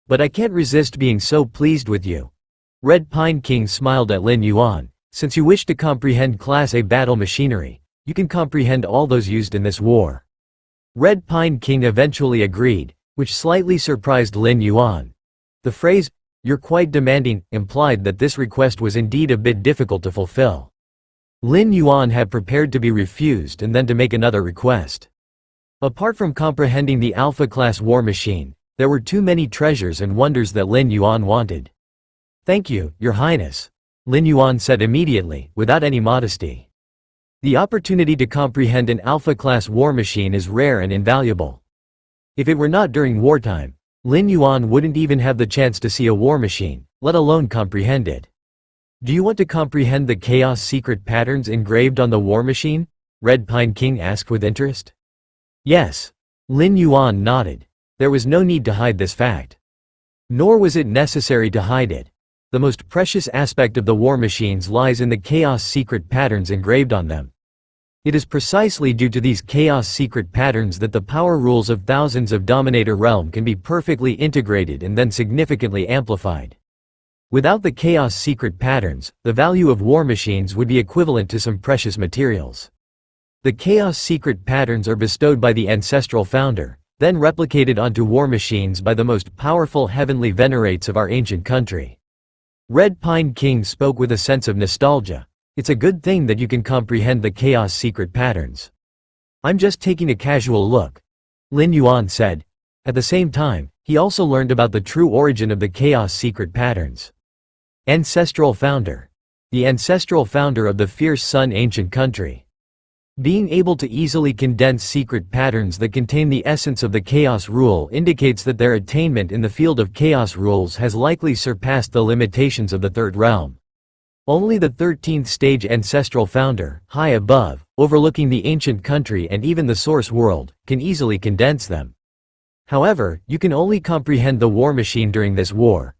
"But I can't resist being so pleased with you." Red Pine King smiled at Lin Yuan. "Since you wish to comprehend Class A battle machinery, you can comprehend all those used in this war." Red Pine King eventually agreed, which slightly surprised Lin Yuan. The phrase, "You're quite demanding," implied that this request was indeed a bit difficult to fulfill. Lin Yuan had prepared to be refused and then to make another request. Apart from comprehending the Alpha-class war machine, there were too many treasures and wonders that Lin Yuan wanted. "Thank you, Your Highness," Lin Yuan said immediately, without any modesty. The opportunity to comprehend an Alpha-class war machine is rare and invaluable. If it were not during wartime, Lin Yuan wouldn't even have the chance to see a war machine, let alone comprehend it. "Do you want to comprehend the chaos secret patterns engraved on the war machine?" Red Pine King asked with interest. "Yes." Lin Yuan nodded. There was no need to hide this fact. Nor was it necessary to hide it. The most precious aspect of the war machines lies in the chaos secret patterns engraved on them. It is precisely due to these chaos secret patterns that the power rules of thousands of Dominator realm can be perfectly integrated and then significantly amplified. Without the chaos secret patterns, the value of war machines would be equivalent to some precious materials. The chaos secret patterns are bestowed by the ancestral founder, then replicated onto war machines by the most powerful heavenly venerates of our ancient country. Red Pine King spoke with a sense of nostalgia. "It's a good thing that you can comprehend the chaos secret patterns." "I'm just taking a casual look," Lin Yuan said. At the same time, he also learned about the true origin of the chaos secret patterns. Ancestral founder. The ancestral founder of the fierce sun ancient country. Being able to easily condense secret patterns that contain the essence of the chaos rule indicates that their attainment in the field of chaos rules has likely surpassed the limitations of the third realm. Only the 13th stage ancestral founder, high above, overlooking the ancient country and even the source world, can easily condense them. However, you can only comprehend the war machine during this war.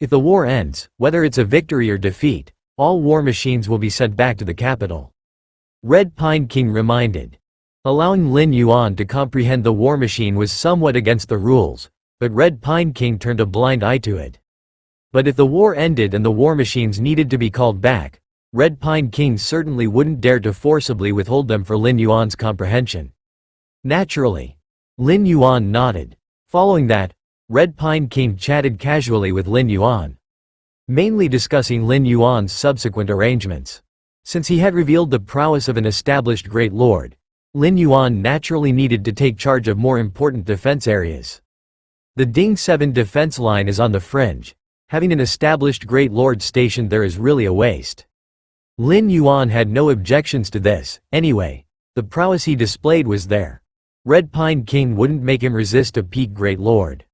If the war ends, whether it's a victory or defeat, all war machines will be sent back to the capital. Red Pine King reminded. Allowing Lin Yuan to comprehend the war machine was somewhat against the rules, but Red Pine King turned a blind eye to it. But if the war ended and the war machines needed to be called back, Red Pine King certainly wouldn't dare to forcibly withhold them for Lin Yuan's comprehension. Naturally. Lin Yuan nodded. Following that, Red Pine King chatted casually with Lin Yuan, mainly discussing Lin Yuan's subsequent arrangements. Since he had revealed the prowess of an established great lord, Lin Yuan naturally needed to take charge of more important defense areas. The Ding 7 defense line is on the fringe. Having an established great lord stationed there is really a waste. Lin Yuan had no objections to this, anyway. The prowess he displayed was there. Red Pine King wouldn't make him resist a peak great lord.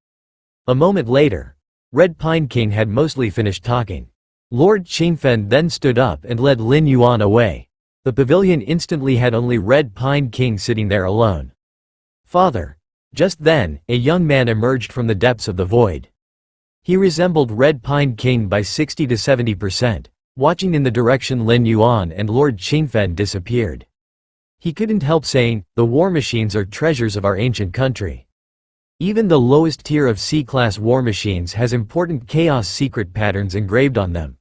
A moment later, Red Pine King had mostly finished talking. Lord Qingfen then stood up and led Lin Yuan away. The pavilion instantly had only Red Pine King sitting there alone. "Father." Just then, a young man emerged from the depths of the void. He resembled Red Pine King by 60 to 70%, watching in the direction Lin Yuan and Lord Qingfen disappeared. He couldn't help saying, "The war machines are treasures of our ancient country." Even the lowest tier of C-class war machines has important chaos secret patterns engraved on them.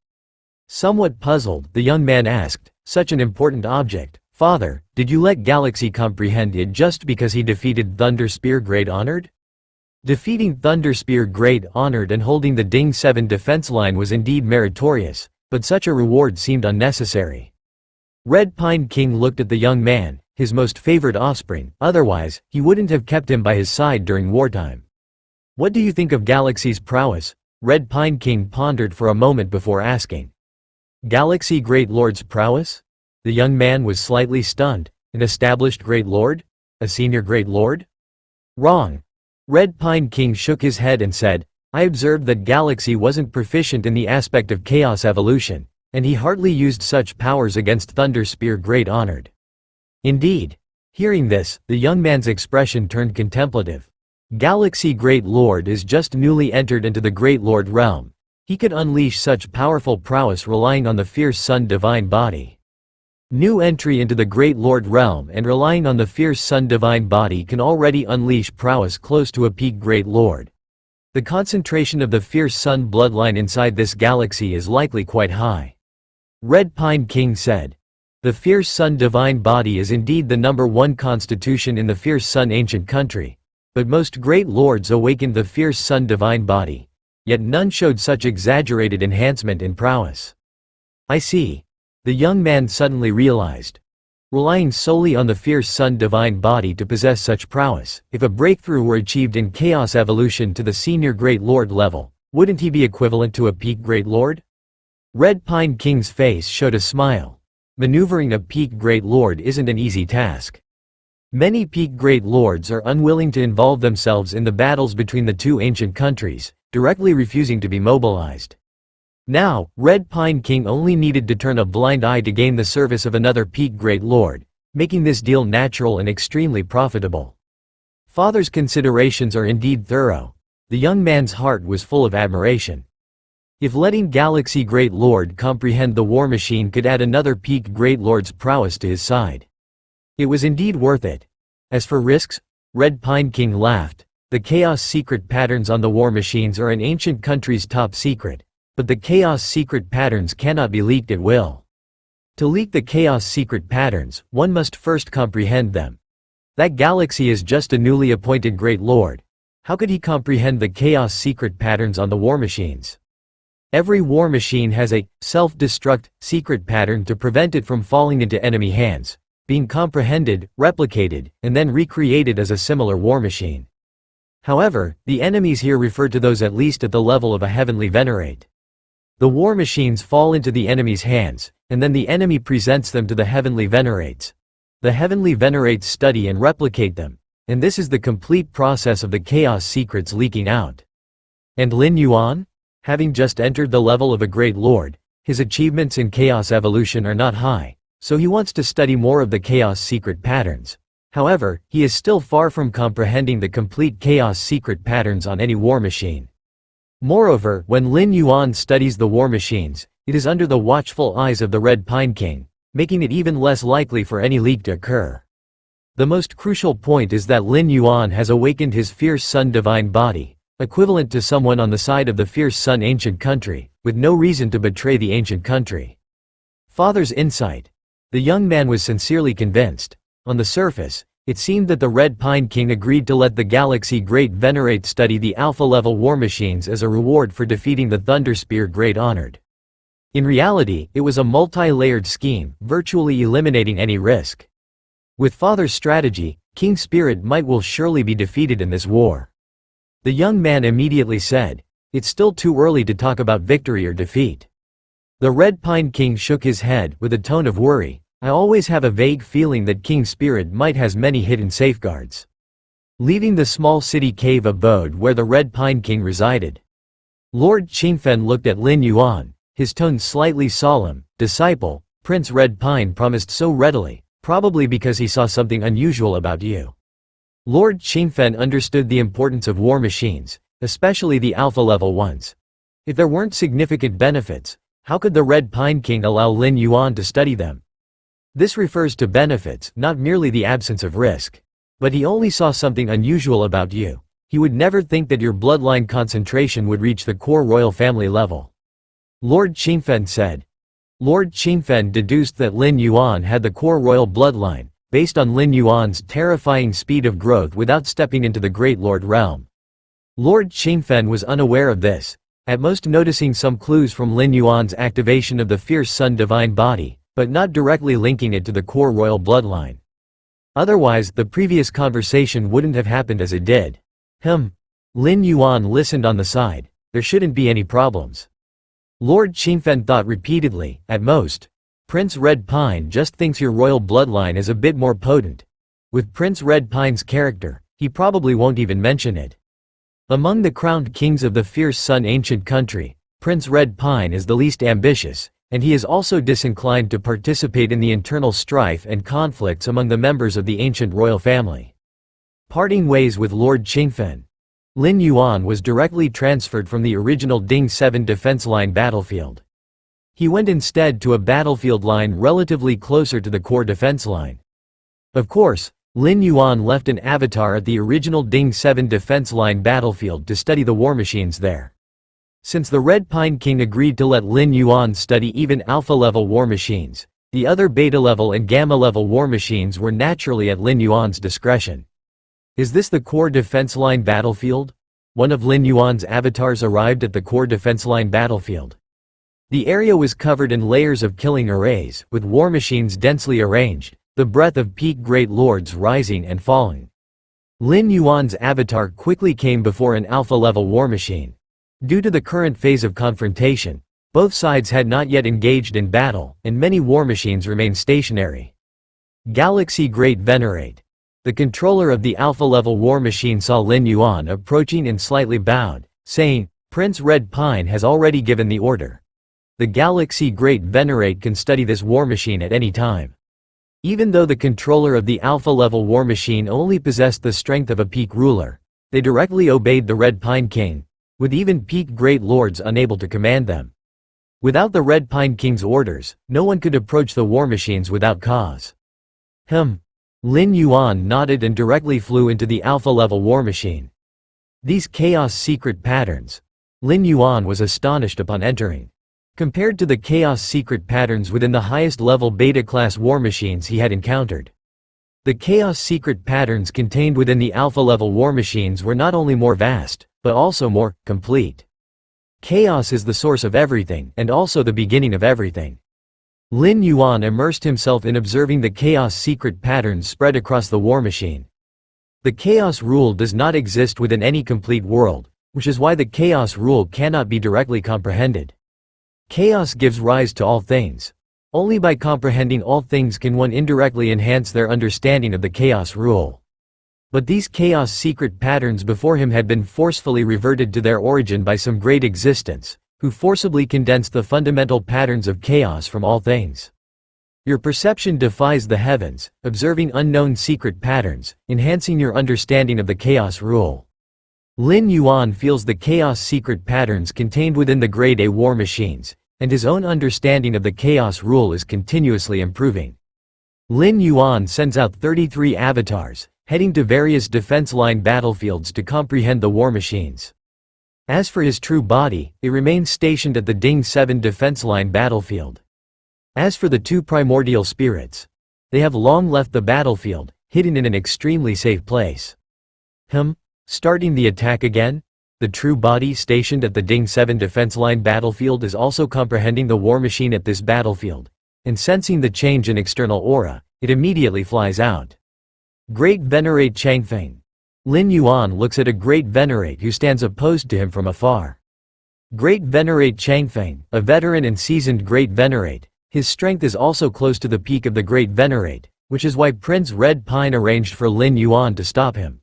Somewhat puzzled, the young man asked, "Such an important object, father, did you let Galaxy comprehend it just because he defeated Thunder Spear Great Honored?" Defeating Thunder Spear Great Honored and holding the Ding 7 defense line was indeed meritorious, but such a reward seemed unnecessary. Red Pine King looked at the young man, his most favored offspring, otherwise, he wouldn't have kept him by his side during wartime. "What do you think of Galaxy's prowess?" Red Pine King pondered for a moment before asking. Galaxy Great Lord's prowess? The young man was slightly stunned. An established Great Lord? A senior great lord? Wrong. Red Pine King shook his head and said, I observed that Galaxy wasn't proficient in the aspect of chaos evolution, and he hardly used such powers against Thunder Spear Great Honored. Indeed. Hearing this, the young man's expression turned contemplative. Galaxy Great Lord is just newly entered into the Great Lord realm. He could unleash such powerful prowess relying on the fierce Sun Divine Body. New entry into the Great Lord realm and relying on the fierce Sun Divine Body can already unleash prowess close to a peak Great Lord. The concentration of the fierce Sun bloodline inside this galaxy is likely quite high. Red Pine King said. The fierce Sun Divine Body is indeed the #1 constitution in the fierce Sun ancient country. But most great lords awakened the fierce Sun Divine Body. Yet none showed such exaggerated enhancement in prowess. I see. The young man suddenly realized. Relying solely on the fierce Sun Divine Body to possess such prowess, if a breakthrough were achieved in chaos evolution to the senior Great Lord level, wouldn't he be equivalent to a peak Great Lord? Red Pine King's face showed a smile. Maneuvering a peak Great Lord isn't an easy task. Many peak Great Lords are unwilling to involve themselves in the battles between the two ancient countries, directly refusing to be mobilized. Now, Red Pine King only needed to turn a blind eye to gain the service of another peak Great Lord, making this deal natural and extremely profitable. Father's considerations are indeed thorough. The young man's heart was full of admiration. If letting Galaxy Great Lord comprehend the war machine could add another peak Great Lord's prowess to his side, it was indeed worth it. As for risks, Red Pine King laughed. The chaos secret patterns on the war machines are an ancient country's top secret, but the chaos secret patterns cannot be leaked at will. To leak the chaos secret patterns, one must first comprehend them. That galaxy is just a newly appointed Great Lord. How could he comprehend the chaos secret patterns on the war machines? Every war machine has a self-destruct secret pattern to prevent it from falling into enemy hands, being comprehended, replicated, and then recreated as a similar war machine. However, the enemies here refer to those at least at the level of a heavenly venerate. The war machines fall into the enemy's hands, and then the enemy presents them to the heavenly venerates. The heavenly venerates study and replicate them, and this is the complete process of the chaos secrets leaking out. And Lin Yuan? Having just entered the level of a Great Lord, his achievements in chaos evolution are not high, so he wants to study more of the chaos secret patterns. However, he is still far from comprehending the complete chaos secret patterns on any war machine. Moreover, when Lin Yuan studies the war machines, it is under the watchful eyes of the Red Pine King, making it even less likely for any leak to occur. The most crucial point is that Lin Yuan has awakened his fierce Sun Divine Body, equivalent to someone on the side of the fierce Sun ancient country, with no reason to betray the ancient country. Father's insight. The young man was sincerely convinced. On the surface, it seemed that the Red Pine King agreed to let the Galaxy Great Venerate study the Alpha-level war machines as a reward for defeating the Thunder Spear Great Honored. In reality, it was a multi-layered scheme, virtually eliminating any risk. With Father's strategy, King Spirit might will surely be defeated in this war. The young man immediately said, "It's still too early to talk about victory or defeat." The Red Pine King shook his head with a tone of worry. I always have a vague feeling that King Spirit might has many hidden safeguards. Leaving the small city cave abode where the Red Pine King resided, Lord Qingfen looked at Lin Yuan, his tone slightly solemn. "Disciple, Prince Red Pine promised so readily, probably because he saw something unusual about you." Lord Qingfen understood the importance of war machines, especially the alpha-level ones. If there weren't significant benefits, how could the Red Pine King allow Lin Yuan to study them? This refers to benefits, not merely the absence of risk. But he only saw something unusual about you. He would never think that your bloodline concentration would reach the core royal family level. Lord Qingfen said. Lord Qingfen deduced that Lin Yuan had the core royal bloodline, based on Lin Yuan's terrifying speed of growth without stepping into the Great Lord realm. Lord Qingfen was unaware of this, at most noticing some clues from Lin Yuan's activation of the fierce Sun Divine Body, but not directly linking it to the core royal bloodline. Otherwise, the previous conversation wouldn't have happened as it did. Lin Yuan listened on the side. There shouldn't be any problems. Lord Qingfen thought repeatedly, at most, Prince Red Pine just thinks your royal bloodline is a bit more potent. With Prince Red Pine's character, he probably won't even mention it. Among the crowned kings of the fierce Sun ancient country, Prince Red Pine is the least ambitious, and he is also disinclined to participate in the internal strife and conflicts among the members of the ancient royal family. Parting ways with Lord Qingfen. Lin Yuan was directly transferred from the original Ding 7 defense line battlefield. He went instead to a battlefield line relatively closer to the core defense line. Of course, Lin Yuan left an avatar at the original Ding 7 defense line battlefield to study the war machines there. Since the Red Pine King agreed to let Lin Yuan study even alpha-level war machines, the other beta-level and gamma-level war machines were naturally at Lin Yuan's discretion. Is this the core defense line battlefield? One of Lin Yuan's avatars arrived at the core defense line battlefield. The area was covered in layers of killing arrays, with war machines densely arranged, the breath of peak great lords rising and falling. Lin Yuan's avatar quickly came before an alpha-level war machine. Due to the current phase of confrontation, both sides had not yet engaged in battle, and many war machines remained stationary. Galaxy Great Venerate. The controller of the alpha-level war machine saw Lin Yuan approaching and slightly bowed, saying, "Prince Red Pine has already given the order. The Galaxy Great Venerate can study this war machine at any time." Even though the controller of the alpha-level war machine only possessed the strength of a peak ruler, they directly obeyed the Red Pine King, with even peak great lords unable to command them. Without the Red Pine King's orders, no one could approach the war machines without cause. Lin Yuan nodded and directly flew into the alpha-level war machine. These chaos secret patterns. Lin Yuan was astonished upon entering. Compared to the chaos secret patterns within the highest level beta-class war machines he had encountered, the chaos secret patterns contained within the alpha-level war machines were not only more vast, but also more complete. Chaos is the source of everything and also the beginning of everything. Lin Yuan immersed himself in observing the chaos secret patterns spread across the war machine. The chaos rule does not exist within any complete world, which is why the chaos rule cannot be directly comprehended. Chaos gives rise to all things. Only by comprehending all things can one indirectly enhance their understanding of the chaos rule. But these chaos secret patterns before him had been forcefully reverted to their origin by some great existence, who forcibly condensed the fundamental patterns of chaos from all things. Your perception defies the heavens, observing unknown secret patterns, enhancing your understanding of the chaos rule. Lin Yuan feels the chaos secret patterns contained within the Grade A war machines, and his own understanding of the chaos rule is continuously improving. Lin Yuan sends out 33 avatars, heading to various defense line battlefields to comprehend the war machines. As for his true body, it remains stationed at the Ding 7 defense line battlefield. As for the two primordial spirits, they have long left the battlefield, hidden in an extremely safe place. Starting the attack again? The true body stationed at the Ding 7 defense line battlefield is also comprehending the war machine at this battlefield, and sensing the change in external aura, it immediately flies out. Great Venerate Changfeng. Lin Yuan looks at a Great Venerate who stands opposed to him from afar. Great Venerate Changfeng, a veteran and seasoned Great Venerate, his strength is also close to the peak of the Great Venerate, which is why Prince Red Pine arranged for Lin Yuan to stop him.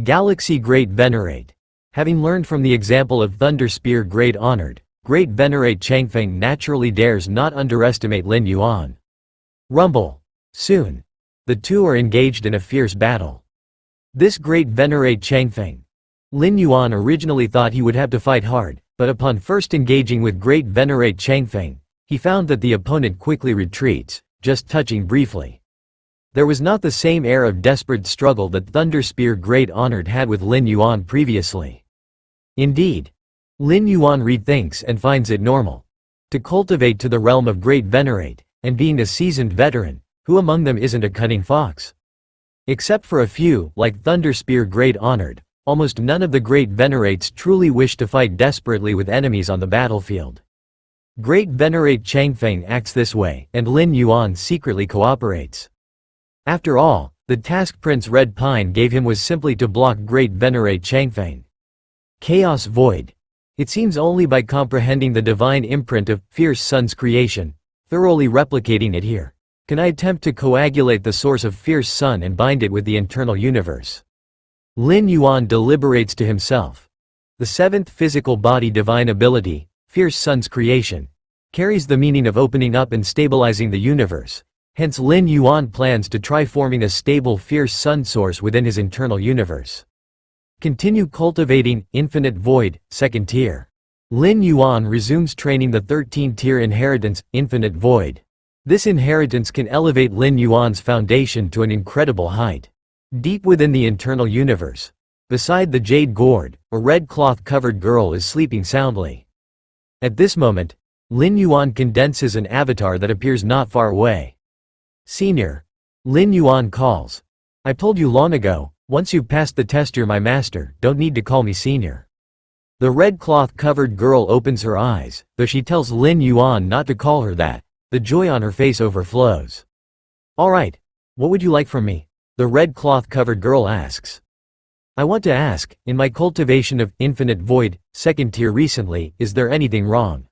Galaxy Great Venerate. Having learned from the example of Thunder Spear Great Honored, Great Venerate Changfeng naturally dares not underestimate Lin Yuan. Rumble. Soon. The two are engaged in a fierce battle. This Great Venerate Changfeng. Lin Yuan originally thought he would have to fight hard, but upon first engaging with Great Venerate Changfeng, he found that the opponent quickly retreats, just touching briefly. There was not the same air of desperate struggle that Thunder Spear Great Honored had with Lin Yuan previously. Indeed, Lin Yuan rethinks and finds it normal to cultivate to the realm of Great Venerate, and being a seasoned veteran, who among them isn't a cunning fox? Except for a few, like Thunder Spear Great Honored, almost none of the Great Venerates truly wish to fight desperately with enemies on the battlefield. Great Venerate Changfeng acts this way, and Lin Yuan secretly cooperates. After all, the task Prince Red Pine gave him was simply to block Great Venerate Changfeng. Chaos Void. It seems only by comprehending the divine imprint of Fierce Sun's creation, thoroughly replicating it here, Can I attempt to coagulate the source of fierce sun and bind it with the internal universe? Lin Yuan deliberates to himself. The seventh physical body divine ability, fierce sun's creation, carries the meaning of opening up and stabilizing the universe. Hence Lin Yuan plans to try forming a stable fierce sun source within his internal universe. Continue cultivating infinite void, second tier. Lin Yuan resumes training the 13-tier inheritance, infinite void. This inheritance can elevate Lin Yuan's foundation to an incredible height. Deep within the internal universe, beside the jade gourd, a red cloth-covered girl is sleeping soundly. At this moment, Lin Yuan condenses an avatar that appears not far away. Senior. Lin Yuan calls. I told you long ago, once you've passed the test you're my master, don't need to call me senior. The red cloth-covered girl opens her eyes, though she tells Lin Yuan not to call her that. The joy on her face overflows. All right, what would you like from me? The red cloth-covered girl asks. I want to ask, in my cultivation of infinite void, second tier recently, is there anything wrong?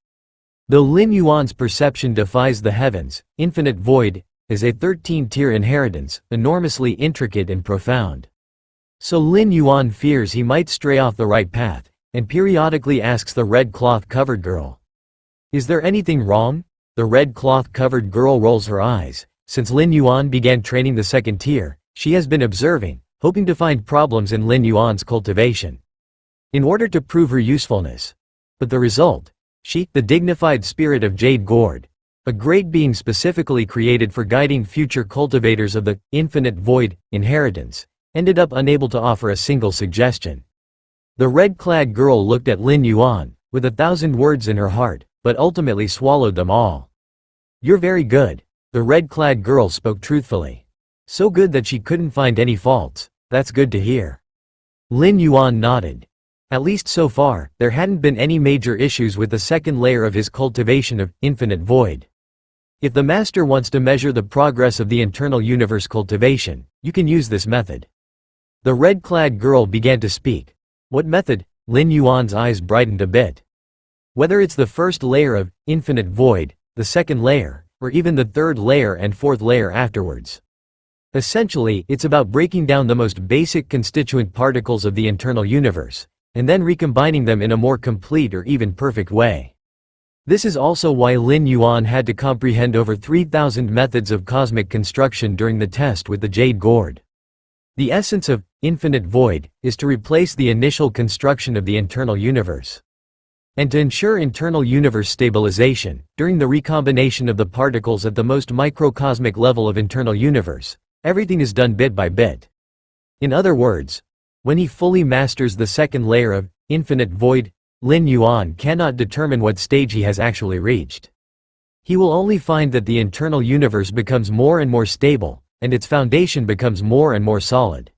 Though Lin Yuan's perception defies the heavens, infinite void is a 13-tier inheritance, enormously intricate and profound. So Lin Yuan fears he might stray off the right path, and periodically asks the red cloth-covered girl. Is there anything wrong? The red cloth-covered girl rolls her eyes. Since Lin Yuan began training the second tier, she has been observing, hoping to find problems in Lin Yuan's cultivation, in order to prove her usefulness. But the result? She, the dignified spirit of Jade Gourd, a great being specifically created for guiding future cultivators of the infinite void inheritance, ended up unable to offer a single suggestion. The red-clad girl looked at Lin Yuan, with 1,000 words in her heart, but ultimately swallowed them all. You're very good. The red-clad girl spoke truthfully. So good that she couldn't find any faults. That's good to hear. Lin Yuan nodded. At least so far, there hadn't been any major issues with the second layer of his cultivation of infinite void. If the master wants to measure the progress of the internal universe cultivation, you can use this method. The red-clad girl began to speak. What method? Lin Yuan's eyes brightened a bit. Whether it's the first layer of infinite void, the second layer, or even the third layer and fourth layer afterwards. Essentially, it's about breaking down the most basic constituent particles of the internal universe, and then recombining them in a more complete or even perfect way. This is also why Lin Yuan had to comprehend over 3,000 methods of cosmic construction during the test with the jade gourd. The essence of infinite void is to replace the initial construction of the internal universe. And to ensure internal universe stabilization, during the recombination of the particles at the most microcosmic level of internal universe, everything is done bit by bit. In other words, when he fully masters the second layer of infinite void, Lin Yuan cannot determine what stage he has actually reached. He will only find that the internal universe becomes more and more stable, and its foundation becomes more and more solid.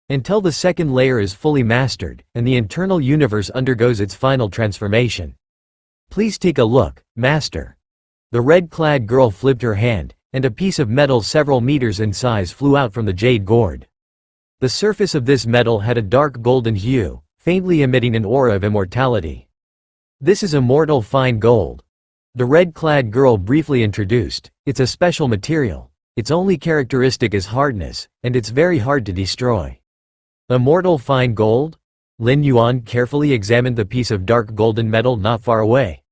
Until the second layer is fully mastered, and the internal universe undergoes its final transformation. Please take a look, Master. The red-clad girl flipped her hand, and a piece of metal several meters in size flew out from the jade gourd. The surface of this metal had a dark golden hue, faintly emitting an aura of immortality. This is immortal fine gold. The red-clad girl briefly introduced. It's a special material. Its only characteristic is hardness, and it's very hard to destroy. Immortal fine gold? Lin Yuan carefully examined the piece of dark golden metal not far away.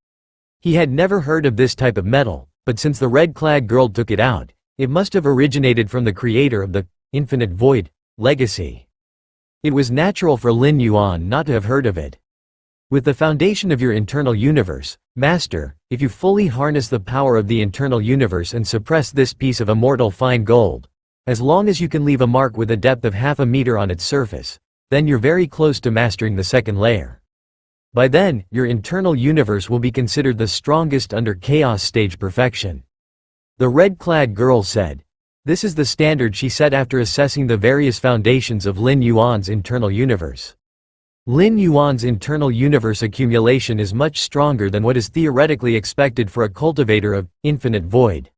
He had never heard of this type of metal, but since the red-clad girl took it out, it must have originated from the creator of the infinite void legacy. It was natural for Lin Yuan not to have heard of it. With the foundation of your internal universe, Master, if you fully harness the power of the internal universe and suppress this piece of immortal fine gold, as long as you can leave a mark with a depth of half a meter on its surface, then you're very close to mastering the second layer. By then, your internal universe will be considered the strongest under chaos stage perfection. The red-clad girl said. This is the standard she set after assessing the various foundations of Lin Yuan's internal universe. Lin Yuan's internal universe accumulation is much stronger than what is theoretically expected for a cultivator of infinite void.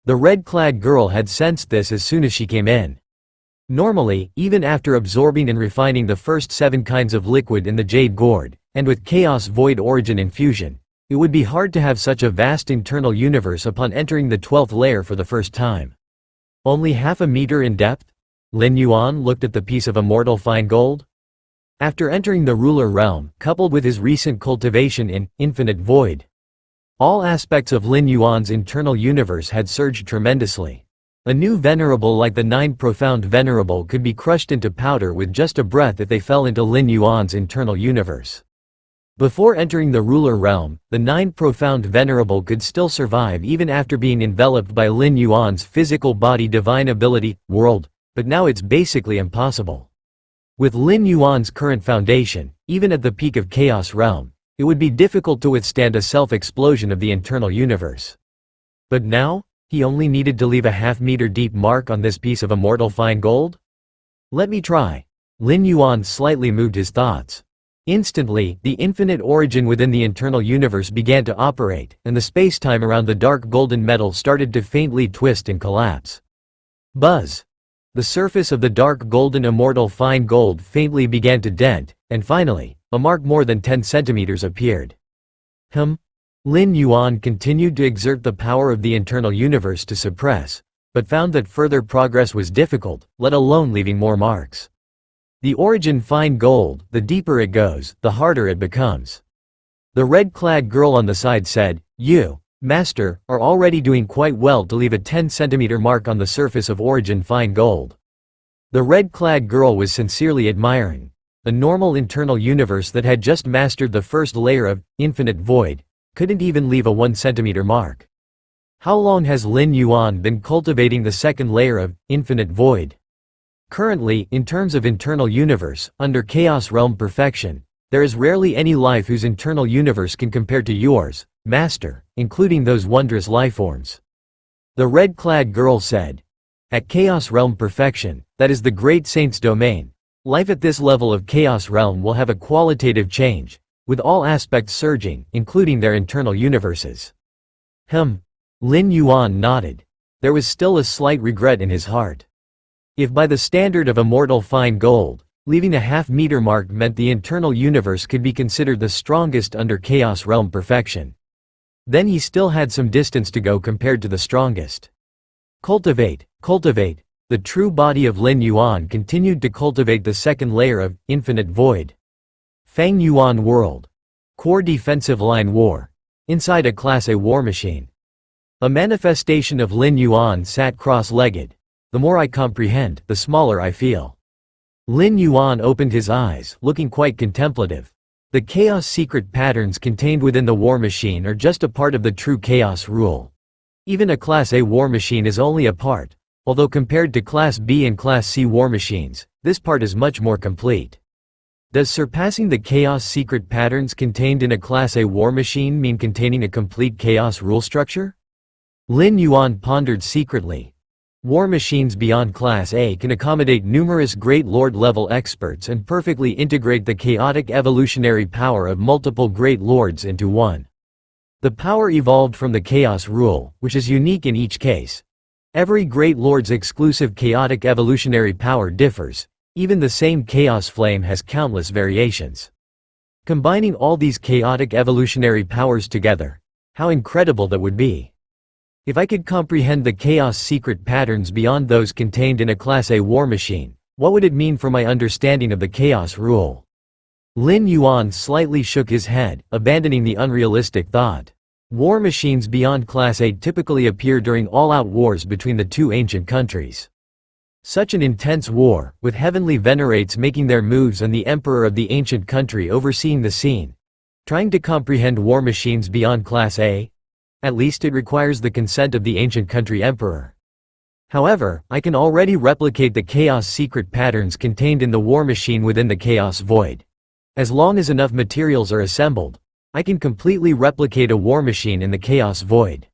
The red-clad girl had sensed this as soon as she came in. Normally, even after absorbing and refining the first 7 kinds of liquid in the jade gourd, and with chaos void origin infusion, It would be hard to have such a vast internal universe upon entering the 12th layer for the first time. Only half a meter in depth? Lin Yuan looked at the piece of immortal fine gold. After entering the ruler realm, coupled with his recent cultivation in infinite void, all aspects of Lin Yuan's internal universe had surged tremendously. A new venerable like the 9 profound venerable could be crushed into powder with just a breath if they fell into Lin Yuan's internal universe. Before entering the ruler realm, the 9 profound venerable could still survive even after being enveloped by Lin Yuan's physical body divine ability world, but now it's basically impossible. With Lin Yuan's current foundation, even at the peak of Chaos Realm, it would be difficult to withstand a self-explosion of the internal universe. But now, he only needed to leave a half-meter deep mark on this piece of immortal fine gold? Let me try. Lin Yuan slightly moved his thoughts. Instantly, the infinite origin within the internal universe began to operate, and the space-time around the dark golden metal started to faintly twist and collapse. Buzz! The surface of the dark golden immortal fine gold faintly began to dent, and finally, a mark more than 10 centimeters appeared. Lin Yuan continued to exert the power of the internal universe to suppress, but found that further progress was difficult, let alone leaving more marks. The origin fine gold, the deeper it goes, the harder it becomes. The red-clad girl on the side said, "You, Master, are already doing quite well to leave a 10-centimeter mark on the surface of origin fine gold." The red-clad girl was sincerely admiring. A normal internal universe that had just mastered the first layer of infinite void couldn't even leave a 1-centimeter mark. How long has Lin Yuan been cultivating the second layer of infinite void? Currently, in terms of internal universe, under Chaos Realm perfection, there is rarely any life whose internal universe can compare to yours, Master, including those wondrous lifeforms. The red-clad girl said. At Chaos Realm perfection, that is the great saint's domain, life at this level of Chaos Realm will have a qualitative change, with all aspects surging, including their internal universes. Lin Yuan nodded. There was still a slight regret in his heart. If by the standard of immortal fine gold, leaving a half-meter mark meant the internal universe could be considered the strongest under Chaos Realm perfection, then he still had some distance to go compared to the strongest. Cultivate. The true body of Lin Yuan continued to cultivate the second layer of infinite void. Fang Yuan World. Core Defensive Line War. Inside a Class A war machine. A manifestation of Lin Yuan sat cross-legged. The more I comprehend, the smaller I feel. Lin Yuan opened his eyes, looking quite contemplative. The chaos secret patterns contained within the war machine are just a part of the true chaos rule. Even a Class A war machine is only a part, although compared to Class B and Class C war machines, this part is much more complete. Does surpassing the chaos secret patterns contained in a Class A war machine mean containing a complete chaos rule structure? Lin Yuan pondered secretly. War machines beyond Class A can accommodate numerous Great Lord-level experts and perfectly integrate the chaotic evolutionary power of multiple Great Lords into one. The power evolved from the Chaos Rule, which is unique in each case. Every Great Lord's exclusive chaotic evolutionary power differs. Even the same Chaos Flame has countless variations. Combining all these chaotic evolutionary powers together, how incredible that would be. If I could comprehend the chaos secret patterns beyond those contained in a Class A war machine, what would it mean for my understanding of the Chaos Rule? Lin Yuan slightly shook his head, abandoning the unrealistic thought. War machines beyond Class A typically appear during all-out wars between the two ancient countries. Such an intense war, with heavenly venerates making their moves and the emperor of the ancient country overseeing the scene. Trying to comprehend war machines beyond Class A? At least it requires the consent of the ancient country emperor. However, I can already replicate the chaos secret patterns contained in the war machine within the chaos void. As long as enough materials are assembled, I can completely replicate a war machine in the chaos void.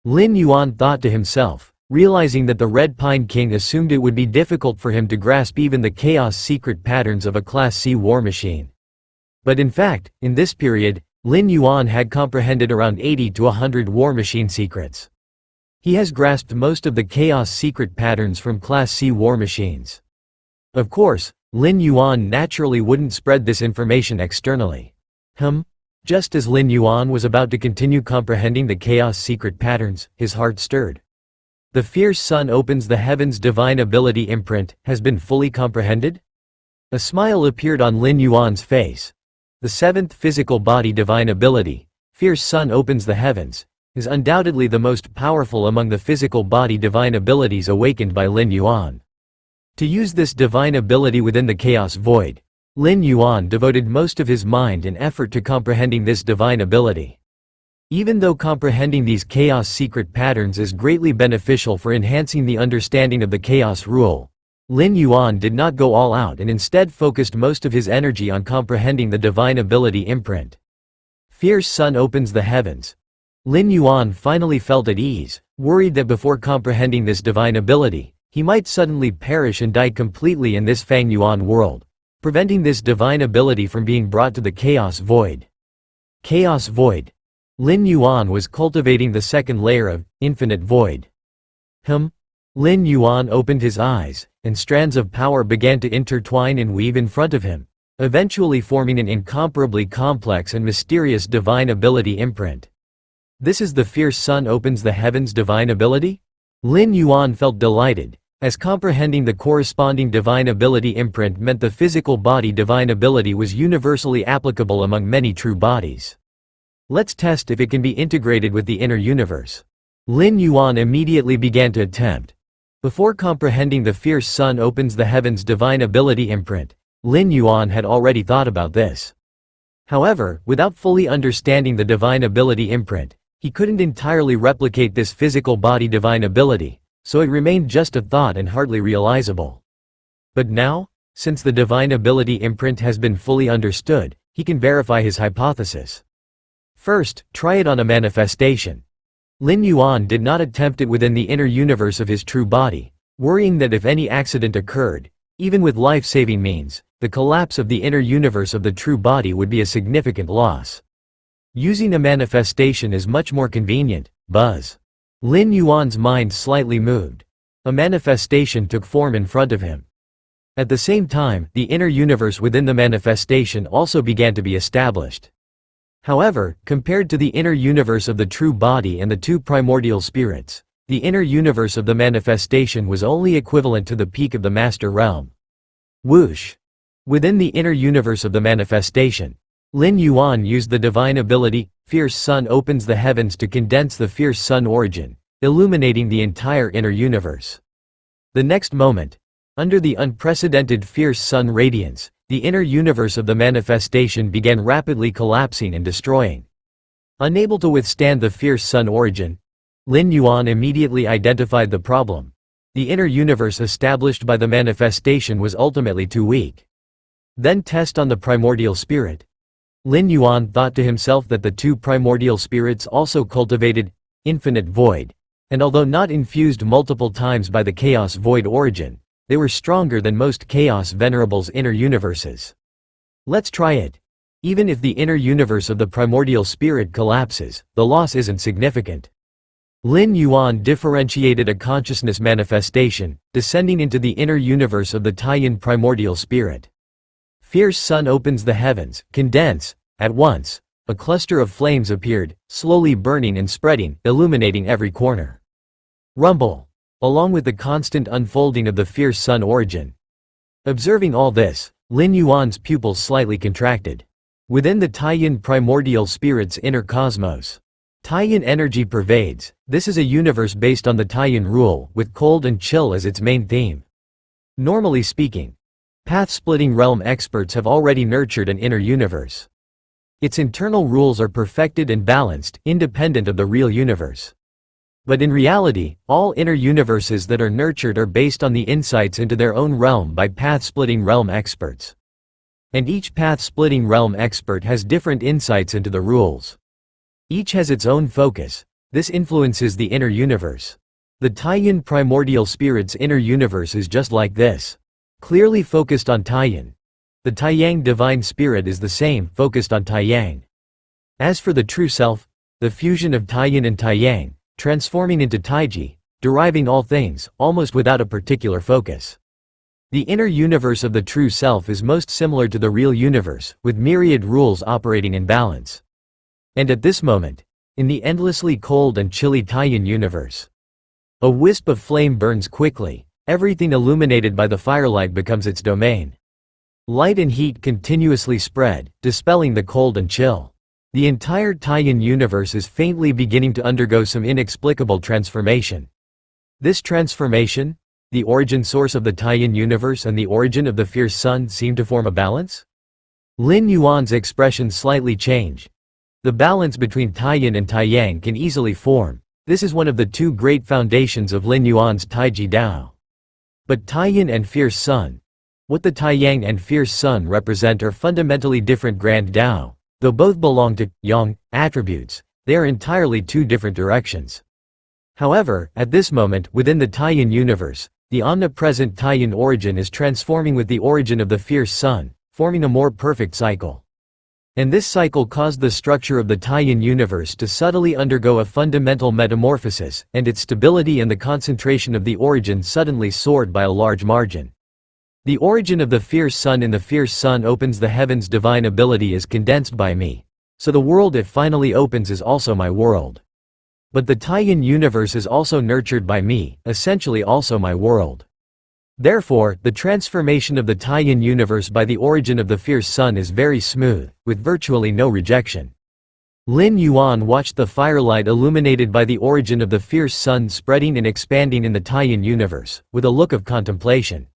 Lin Yuan thought to himself, realizing that the Red Pine King assumed it would be difficult for him to grasp even the chaos secret patterns of a Class C war machine. But in fact, in this period, Lin Yuan had comprehended around 80 to 100 war machine secrets. He has grasped most of the chaos secret patterns from Class C war machines. Of course, Lin Yuan naturally wouldn't spread this information externally. Just as Lin Yuan was about to continue comprehending the chaos secret patterns, his heart stirred. The fierce sun opens the heavens divine ability imprint has been fully comprehended? A smile appeared on Lin Yuan's face. The seventh physical body divine ability, fierce sun opens the heavens, is undoubtedly the most powerful among the physical body divine abilities awakened by Lin Yuan. To use this divine ability within the chaos void, Lin Yuan devoted most of his mind and effort to comprehending this divine ability. Even though comprehending these chaos secret patterns is greatly beneficial for enhancing the understanding of the chaos rule, Lin Yuan did not go all out and instead focused most of his energy on comprehending the divine ability imprint. Fierce sun opens the heavens. Lin Yuan finally felt at ease, worried that before comprehending this divine ability, he might suddenly perish and die completely in this Fang Yuan world, preventing this divine ability from being brought to the chaos void. Chaos void. Lin Yuan was cultivating the second layer of infinite void. Lin Yuan opened his eyes, and strands of power began to intertwine and weave in front of him, eventually forming an incomparably complex and mysterious divine ability imprint. This is the fierce sun opens the heavens divine ability? Lin Yuan felt delighted, as comprehending the corresponding divine ability imprint meant the physical body divine ability was universally applicable among many true bodies. Let's test if it can be integrated with the inner universe. Lin Yuan immediately began to attempt. Before comprehending the fierce sun opens the heavens divine ability imprint, Lin Yuan had already thought about this. However, without fully understanding the divine ability imprint, he couldn't entirely replicate this physical body divine ability, so it remained just a thought and hardly realizable. But now, since the divine ability imprint has been fully understood, he can verify his hypothesis. First, try it on a manifestation. Lin Yuan did not attempt it within the inner universe of his true body, worrying that if any accident occurred, even with life-saving means, the collapse of the inner universe of the true body would be a significant loss. Using a manifestation is much more convenient. Buzz. Lin Yuan's mind slightly moved. A manifestation took form in front of him. At the same time, the inner universe within the manifestation also began to be established. However, compared to the inner universe of the true body and the two primordial spirits, the inner universe of the manifestation was only equivalent to the peak of the master realm. Whoosh! Within the inner universe of the manifestation, Lin Yuan used the divine ability, Fierce Sun opens the heavens to condense the fierce sun origin, illuminating the entire inner universe. The next moment, under the unprecedented fierce sun radiance, the inner universe of the manifestation began rapidly collapsing and destroying. Unable to withstand the fierce sun origin, Lin Yuan immediately identified the problem. The inner universe established by the manifestation was ultimately too weak. Then test on the primordial spirit. Lin Yuan thought to himself that the two primordial spirits also cultivated infinite void, and although not infused multiple times by the chaos void origin, they were stronger than most chaos venerables' inner universes. Let's try it. Even if the inner universe of the primordial spirit collapses, the loss isn't significant. Lin Yuan differentiated a consciousness manifestation, descending into the inner universe of the Taiyan primordial spirit. Fierce sun opens the heavens, condense. At once, a cluster of flames appeared, slowly burning and spreading, illuminating every corner. Rumble. Along with the constant unfolding of the fierce sun origin. Observing all this, Lin Yuan's pupils slightly contracted. Within the Taiyan primordial spirit's inner cosmos, Taiyan energy pervades. This is a universe based on the Taiyan rule, with cold and chill as its main theme. Normally speaking, path-splitting realm experts have already nurtured an inner universe. Its internal rules are perfected and balanced, independent of the real universe. But in reality, all inner universes that are nurtured are based on the insights into their own realm by path-splitting realm experts. And each path-splitting realm expert has different insights into the rules. Each has its own focus. This influences the inner universe. The Taiyan primordial spirit's inner universe is just like this. Clearly focused on Taiyan. The Taiyang divine spirit is the same, focused on Taiyang. As for the true self, the fusion of Taiyan and Taiyang, transforming into Taiji, deriving all things, almost without a particular focus. The inner universe of the true self is most similar to the real universe, with myriad rules operating in balance. And at this moment, in the endlessly cold and chilly Taiyan universe, a wisp of flame burns quickly, everything illuminated by the firelight becomes its domain. Light and heat continuously spread, dispelling the cold and chill. The entire Taiyan universe is faintly beginning to undergo some inexplicable transformation. This transformation, the origin source of the Taiyan universe and the origin of the fierce sun, seem to form a balance? Lin Yuan's expression slightly changed. The balance between Taiyan and Taiyang can easily form. This is one of the two great foundations of Lin Yuan's Taiji Dao. But Taiyan and fierce sun, what the Taiyang and fierce sun represent are fundamentally different grand Dao. Though both belong to yang attributes, they are entirely two different directions. However, at this moment within the Taiyan universe, the omnipresent Taiyan origin is transforming with the origin of the fierce sun, forming a more perfect cycle. And this cycle caused the structure of the Taiyan universe to subtly undergo a fundamental metamorphosis, and its stability and the concentration of the origin suddenly soared by a large margin. The origin of the fierce sun in the fierce sun opens the heavens. Divine ability is condensed by me. So the world it finally opens is also my world. But the Taiyan universe is also nurtured by me, essentially also my world. Therefore, the transformation of the Taiyan universe by the origin of the fierce sun is very smooth, with virtually no rejection. Lin Yuan watched the firelight illuminated by the origin of the fierce sun spreading and expanding in the Taiyan universe, with a look of contemplation.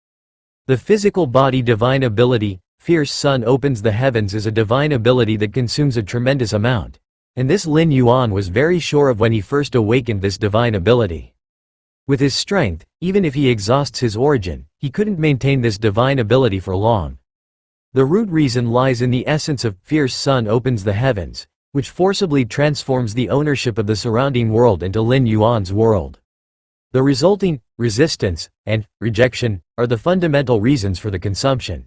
The physical body divine ability, fierce sun opens the heavens, is a divine ability that consumes a tremendous amount. And this Lin Yuan was very sure of when he first awakened this divine ability. With his strength, even if he exhausts his origin, he couldn't maintain this divine ability for long. The root reason lies in the essence of fierce sun opens the heavens, which forcibly transforms the ownership of the surrounding world into Lin Yuan's world. The resulting resistance and rejection are the fundamental reasons for the consumption.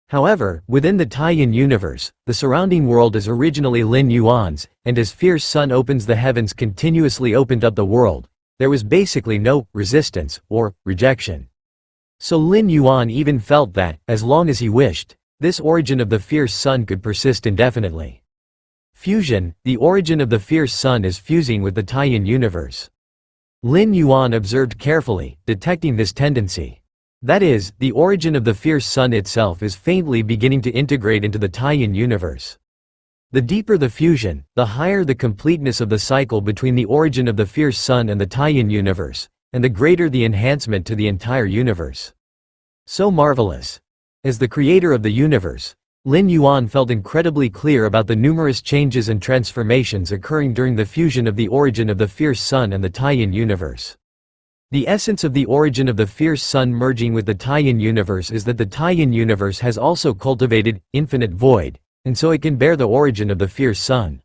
However, within the Taiyan universe, the surrounding world is originally Lin Yuan's, and as fierce sun opens the heavens continuously opened up the world, there was basically no resistance or rejection. So Lin Yuan even felt that, as long as he wished, this origin of the fierce sun could persist indefinitely. Fusion, the origin of the fierce sun is fusing with the Taiyan universe. Lin Yuan observed carefully, detecting this tendency. That is, the origin of the fierce sun itself is faintly beginning to integrate into the Taiyan universe. The deeper the fusion, the higher the completeness of the cycle between the origin of the fierce sun and the Taiyan universe, and the greater the enhancement to the entire universe. So marvelous. As the creator of the universe, Lin Yuan felt incredibly clear about the numerous changes and transformations occurring during the fusion of the origin of the fierce sun and the Taiyan universe. The essence of the origin of the fierce sun merging with the Taiyan universe is that the Taiyan universe has also cultivated infinite void, and so it can bear the origin of the fierce sun.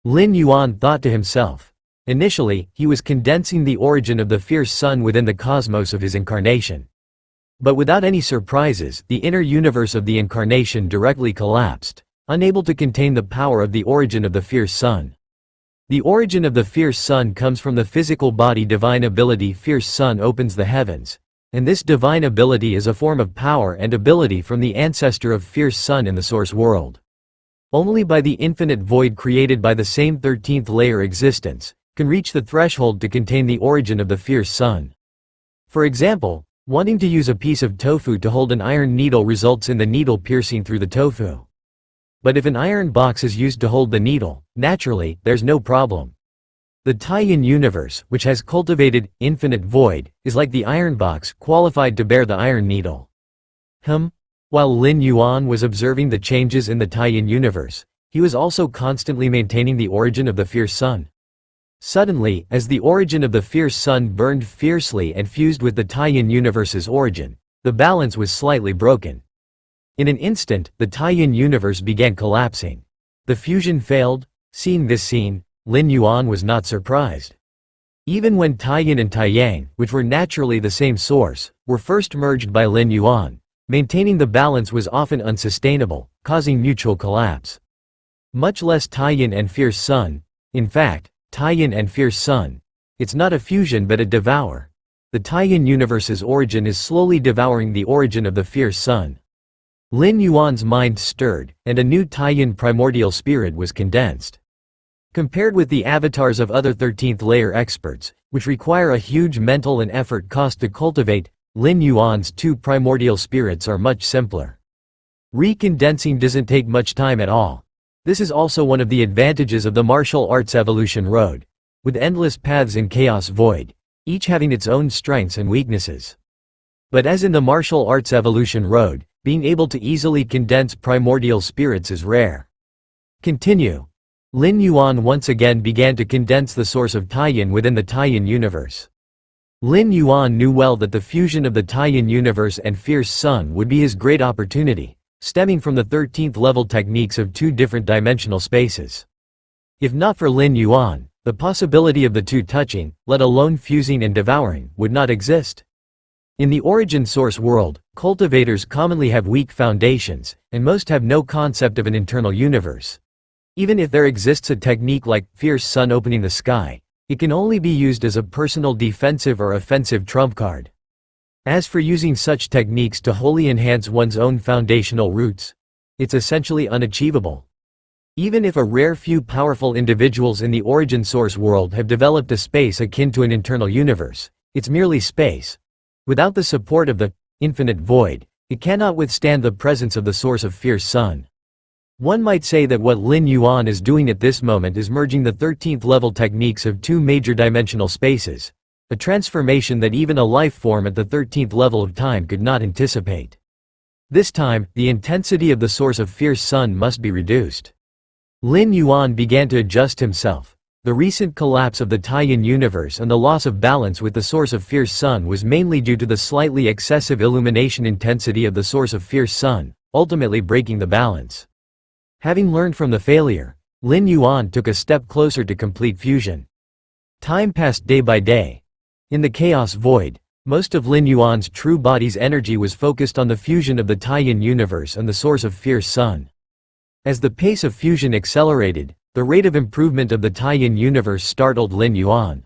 Lin Yuan thought to himself. Initially, he was condensing the origin of the fierce sun within the cosmos of his incarnation. But without any surprises, the inner universe of the incarnation directly collapsed, unable to contain the power of the origin of the fierce sun. The origin of the fierce sun comes from the physical body divine ability. Fierce sun opens the heavens, and this divine ability is a form of power and ability from the ancestor of fierce sun in the source world. Only by the infinite void created by the same 13th layer existence can reach the threshold to contain the origin of the fierce sun. For example, wanting to use a piece of tofu to hold an iron needle results in the needle piercing through the tofu. But if an iron box is used to hold the needle, naturally, there's no problem. The Taiyan universe, which has cultivated infinite void, is like the iron box, qualified to bear the iron needle. While Lin Yuan was observing the changes in the Taiyan universe, he was also constantly maintaining the origin of the fierce sun. Suddenly, as the origin of the fierce sun burned fiercely and fused with the Taiyan universe's origin, the balance was slightly broken. In an instant, the Taiyan universe began collapsing. The fusion failed. Seeing this scene, Lin Yuan was not surprised. Even when Taiyan and Taiyang, which were naturally the same source, were first merged by Lin Yuan, maintaining the balance was often unsustainable, causing mutual collapse. Much less Taiyan and fierce sun. In fact, Taiyan and fierce sun. It's not a fusion but a devour. The Taiyan universe's origin is slowly devouring the origin of the fierce sun. Lin Yuan's mind stirred, and a new Taiyan primordial spirit was condensed. Compared with the avatars of other 13th layer experts, which require a huge mental and effort cost to cultivate, Lin Yuan's 2 primordial spirits are much simpler. Recondensing doesn't take much time at all. This is also one of the advantages of the martial arts evolution road, with endless paths in chaos void, each having its own strengths and weaknesses. But as in the martial arts evolution road, being able to easily condense primordial spirits is rare. Continue. Lin Yuan once again began to condense the source of Taiyin within the Taiyin universe. Lin Yuan knew well that the fusion of the Taiyin universe and Fierce Sun would be his great opportunity, stemming from the 13th level techniques of 2 different dimensional spaces. If not for Lin Yuan, the possibility of the 2 touching, let alone fusing and devouring, would not exist. In the origin source world, cultivators commonly have weak foundations, and most have no concept of an internal universe. Even if there exists a technique like Fierce Sun opening the sky, it can only be used as a personal defensive or offensive trump card. As for using such techniques to wholly enhance one's own foundational roots, it's essentially unachievable. Even if a rare few powerful individuals in the origin source world have developed a space akin to an internal universe, it's merely space. Without the support of the infinite void, it cannot withstand the presence of the source of Fierce Sun. One might say that what Lin Yuan is doing at this moment is merging the 13th level techniques of 2 major dimensional spaces, a transformation that even a life form at the 13th level of time could not anticipate. This time, the intensity of the source of Fierce Sun must be reduced. Lin Yuan began to adjust himself. The recent collapse of the Taiyin universe and the loss of balance with the source of Fierce Sun was mainly due to the slightly excessive illumination intensity of the source of Fierce Sun, ultimately breaking the balance. Having learned from the failure, Lin Yuan took a step closer to complete fusion. Time passed day by day. In the chaos void, most of Lin Yuan's true body's energy was focused on the fusion of the Taiyin universe and the source of Fierce Sun. As the pace of fusion accelerated, the rate of improvement of the Taiyin universe startled Lin Yuan.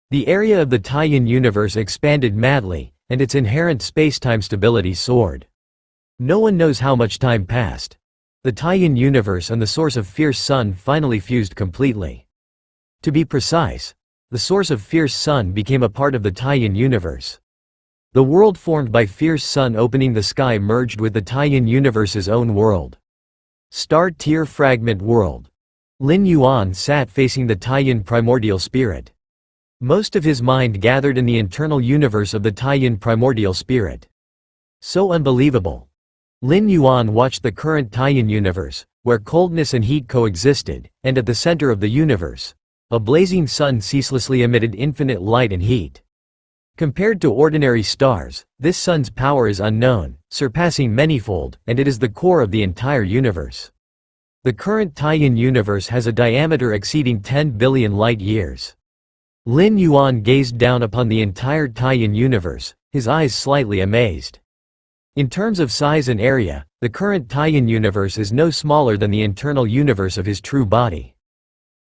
The area of the Taiyin universe expanded madly, and its inherent space-time stability soared. No one knows how much time passed. The Taiyin universe and the source of Fierce Sun finally fused completely. To be precise, the source of Fierce Sun became a part of the Taiyin universe. The world formed by Fierce Sun opening the sky merged with the Taiyin universe's own world. Star Tier Fragment World. Lin Yuan sat facing the Taiyin primordial spirit. Most of his mind gathered in the internal universe of the Taiyin primordial spirit. So unbelievable. Lin Yuan watched the current Taiyin universe, where coldness and heat coexisted, and at the center of the universe, a blazing sun ceaselessly emitted infinite light and heat. Compared to ordinary stars, this sun's power is unknown, surpassing manyfold, and it is the core of the entire universe. The current Taiyin universe has a diameter exceeding 10 billion light-years. Lin Yuan gazed down upon the entire Taiyin universe, his eyes slightly amazed. In terms of size and area, the current Taiyin universe is no smaller than the internal universe of his true body.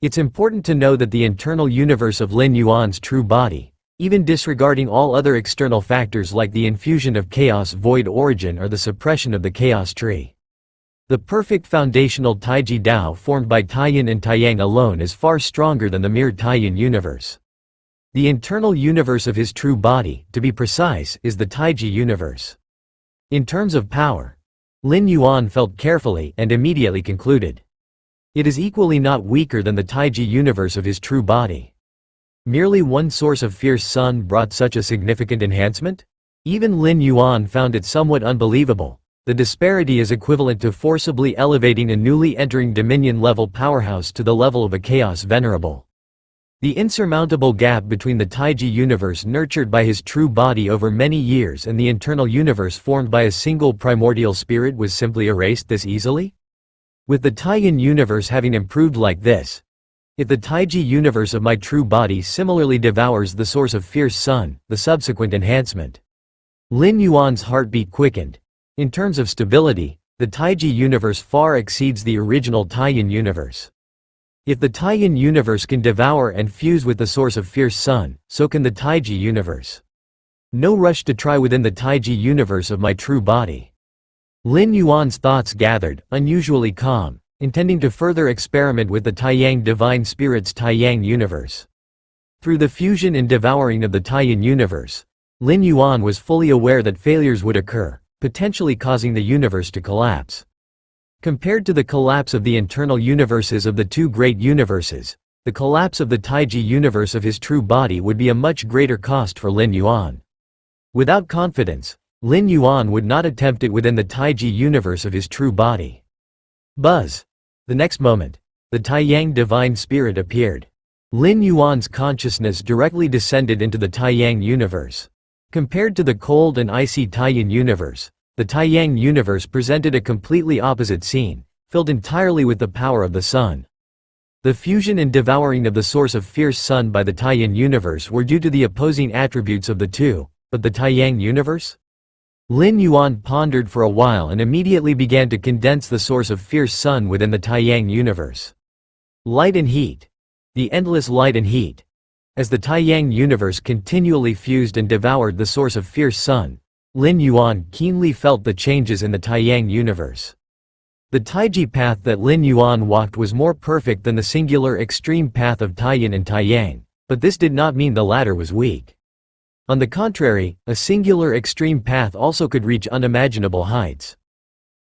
It's important to know that the internal universe of Lin Yuan's true body, even disregarding all other external factors like the infusion of chaos void origin or the suppression of the chaos tree. The perfect foundational Taiji Dao formed by Taiyin and Taiyang alone is far stronger than the mere Taiyin universe. The internal universe of his true body, to be precise, is the Taiji universe. In terms of power, Lin Yuan felt carefully and immediately concluded. It is equally not weaker than the Taiji universe of his true body. Merely one source of Fierce Sun brought such a significant enhancement? Even Lin Yuan found it somewhat unbelievable. The disparity is equivalent to forcibly elevating a newly entering Dominion-level powerhouse to the level of a Chaos Venerable. The insurmountable gap between the Taiji universe nurtured by his true body over many years and the internal universe formed by a single primordial spirit was simply erased this easily? With the Taiyin universe having improved like this, if the Taiji universe of my true body similarly devours the source of Fierce Sun, the subsequent enhancement. Lin Yuan's heartbeat quickened. In terms of stability, the Taiji universe far exceeds the original Taiyin universe. If the Taiyin universe can devour and fuse with the source of Fierce Sun, so can the Taiji universe. No rush to try within the Taiji universe of my true body. Lin Yuan's thoughts gathered, unusually calm, intending to further experiment with the Taiyang divine spirit's Taiyang universe. Through the fusion and devouring of the Taiyan universe, Lin Yuan was fully aware that failures would occur, potentially causing the universe to collapse. Compared to the collapse of the internal universes of the two great universes, the collapse of the Taiji universe of his true body would be a much greater cost for Lin Yuan. Without confidence, Lin Yuan would not attempt it within the Taiji universe of his true body. Buzz! The next moment, the Taiyang divine spirit appeared. Lin Yuan's consciousness directly descended into the Taiyang universe. Compared to the cold and icy Taiyan universe, the Taiyang universe presented a completely opposite scene, filled entirely with the power of the sun. The fusion and devouring of the source of fierce sun by the Taiyan universe were due to the opposing attributes of the two, but the Taiyang universe? Lin Yuan pondered for a while and immediately began to condense the source of fierce sun within the Taiyang universe. Light and heat. The endless light and heat. As the Taiyang universe continually fused and devoured the source of fierce sun, Lin Yuan keenly felt the changes in the Taiyang universe. The Taiji path that Lin Yuan walked was more perfect than the singular extreme path of Taiyan and Taiyang, but this did not mean the latter was weak. On the contrary, a singular extreme path also could reach unimaginable heights.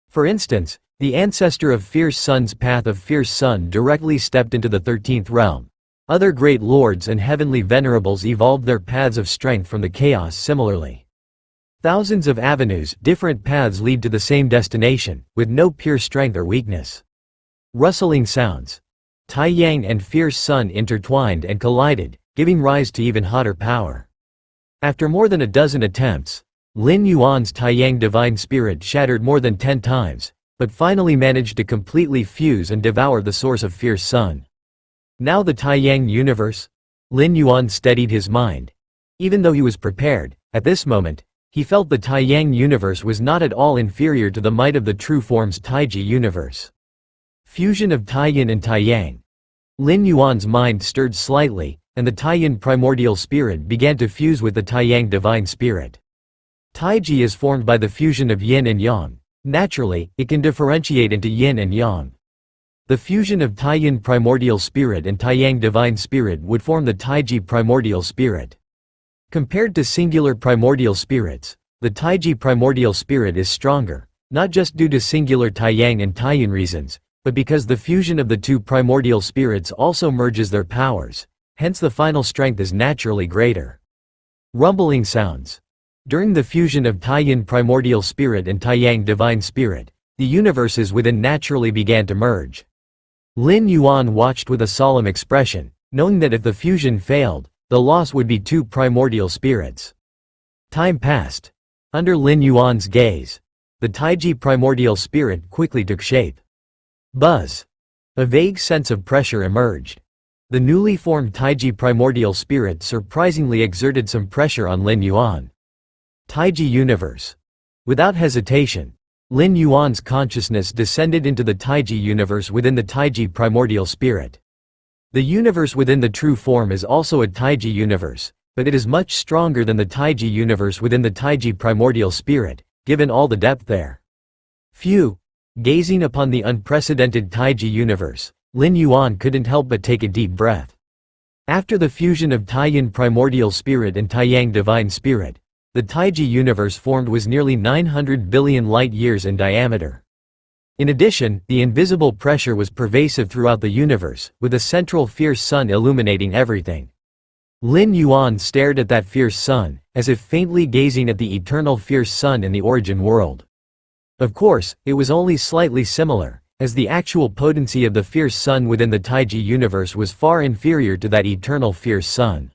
For instance, the ancestor of Fierce Sun's path of Fierce Sun directly stepped into the 13th realm. Other great lords and heavenly venerables evolved their paths of strength from the chaos similarly. Thousands of avenues, different paths lead to the same destination, with no pure strength or weakness. Rustling sounds. Taiyang and Fierce Sun intertwined and collided, giving rise to even hotter power. After more than a dozen attempts, Lin Yuan's Taiyang divine spirit shattered more than 10 times, but finally managed to completely fuse and devour the source of Fierce Sun. Now the Taiyang universe? Lin Yuan steadied his mind. Even though he was prepared, at this moment, he felt the Taiyang universe was not at all inferior to the might of the true form's Taiji universe. Fusion of Taiyan and Taiyang. Lin Yuan's mind stirred slightly, and the Taiyan primordial spirit began to fuse with the Taiyang divine spirit. Taiji is formed by the fusion of yin and yang. Naturally, it can differentiate into yin and yang. The fusion of Taiyan primordial spirit and Taiyang divine spirit would form the Taiji primordial spirit. Compared to singular primordial spirits, the Taiji primordial spirit is stronger, not just due to singular Taiyang and Taiyan reasons, but because the fusion of the two primordial spirits also merges their powers, hence the final strength is naturally greater. Rumbling sounds. During the fusion of Taiyan primordial spirit and Taiyang divine spirit, the universes within naturally began to merge. Lin Yuan watched with a solemn expression, knowing that if the fusion failed, the loss would be two primordial spirits. Time passed. Under Lin Yuan's gaze, the Taiji primordial spirit quickly took shape. Buzz! A vague sense of pressure emerged. The newly formed Taiji primordial spirit surprisingly exerted some pressure on Lin Yuan. Taiji universe. Without hesitation, Lin Yuan's consciousness descended into the Taiji universe within the Taiji primordial spirit. The universe within the true form is also a Taiji universe, but it is much stronger than the Taiji universe within the Taiji primordial spirit, given all the depth there. Phew! Gazing upon the unprecedented Taiji universe, Lin Yuan couldn't help but take a deep breath. After the fusion of Taiyan primordial spirit and Taiyang divine spirit, the Taiji universe formed was nearly 900 billion light-years in diameter. In addition, the invisible pressure was pervasive throughout the universe, with a central fierce sun illuminating everything. Lin Yuan stared at that fierce sun, as if faintly gazing at the eternal fierce sun in the origin world. Of course, it was only slightly similar, as the actual potency of the fierce sun within the Taiji universe was far inferior to that eternal fierce sun.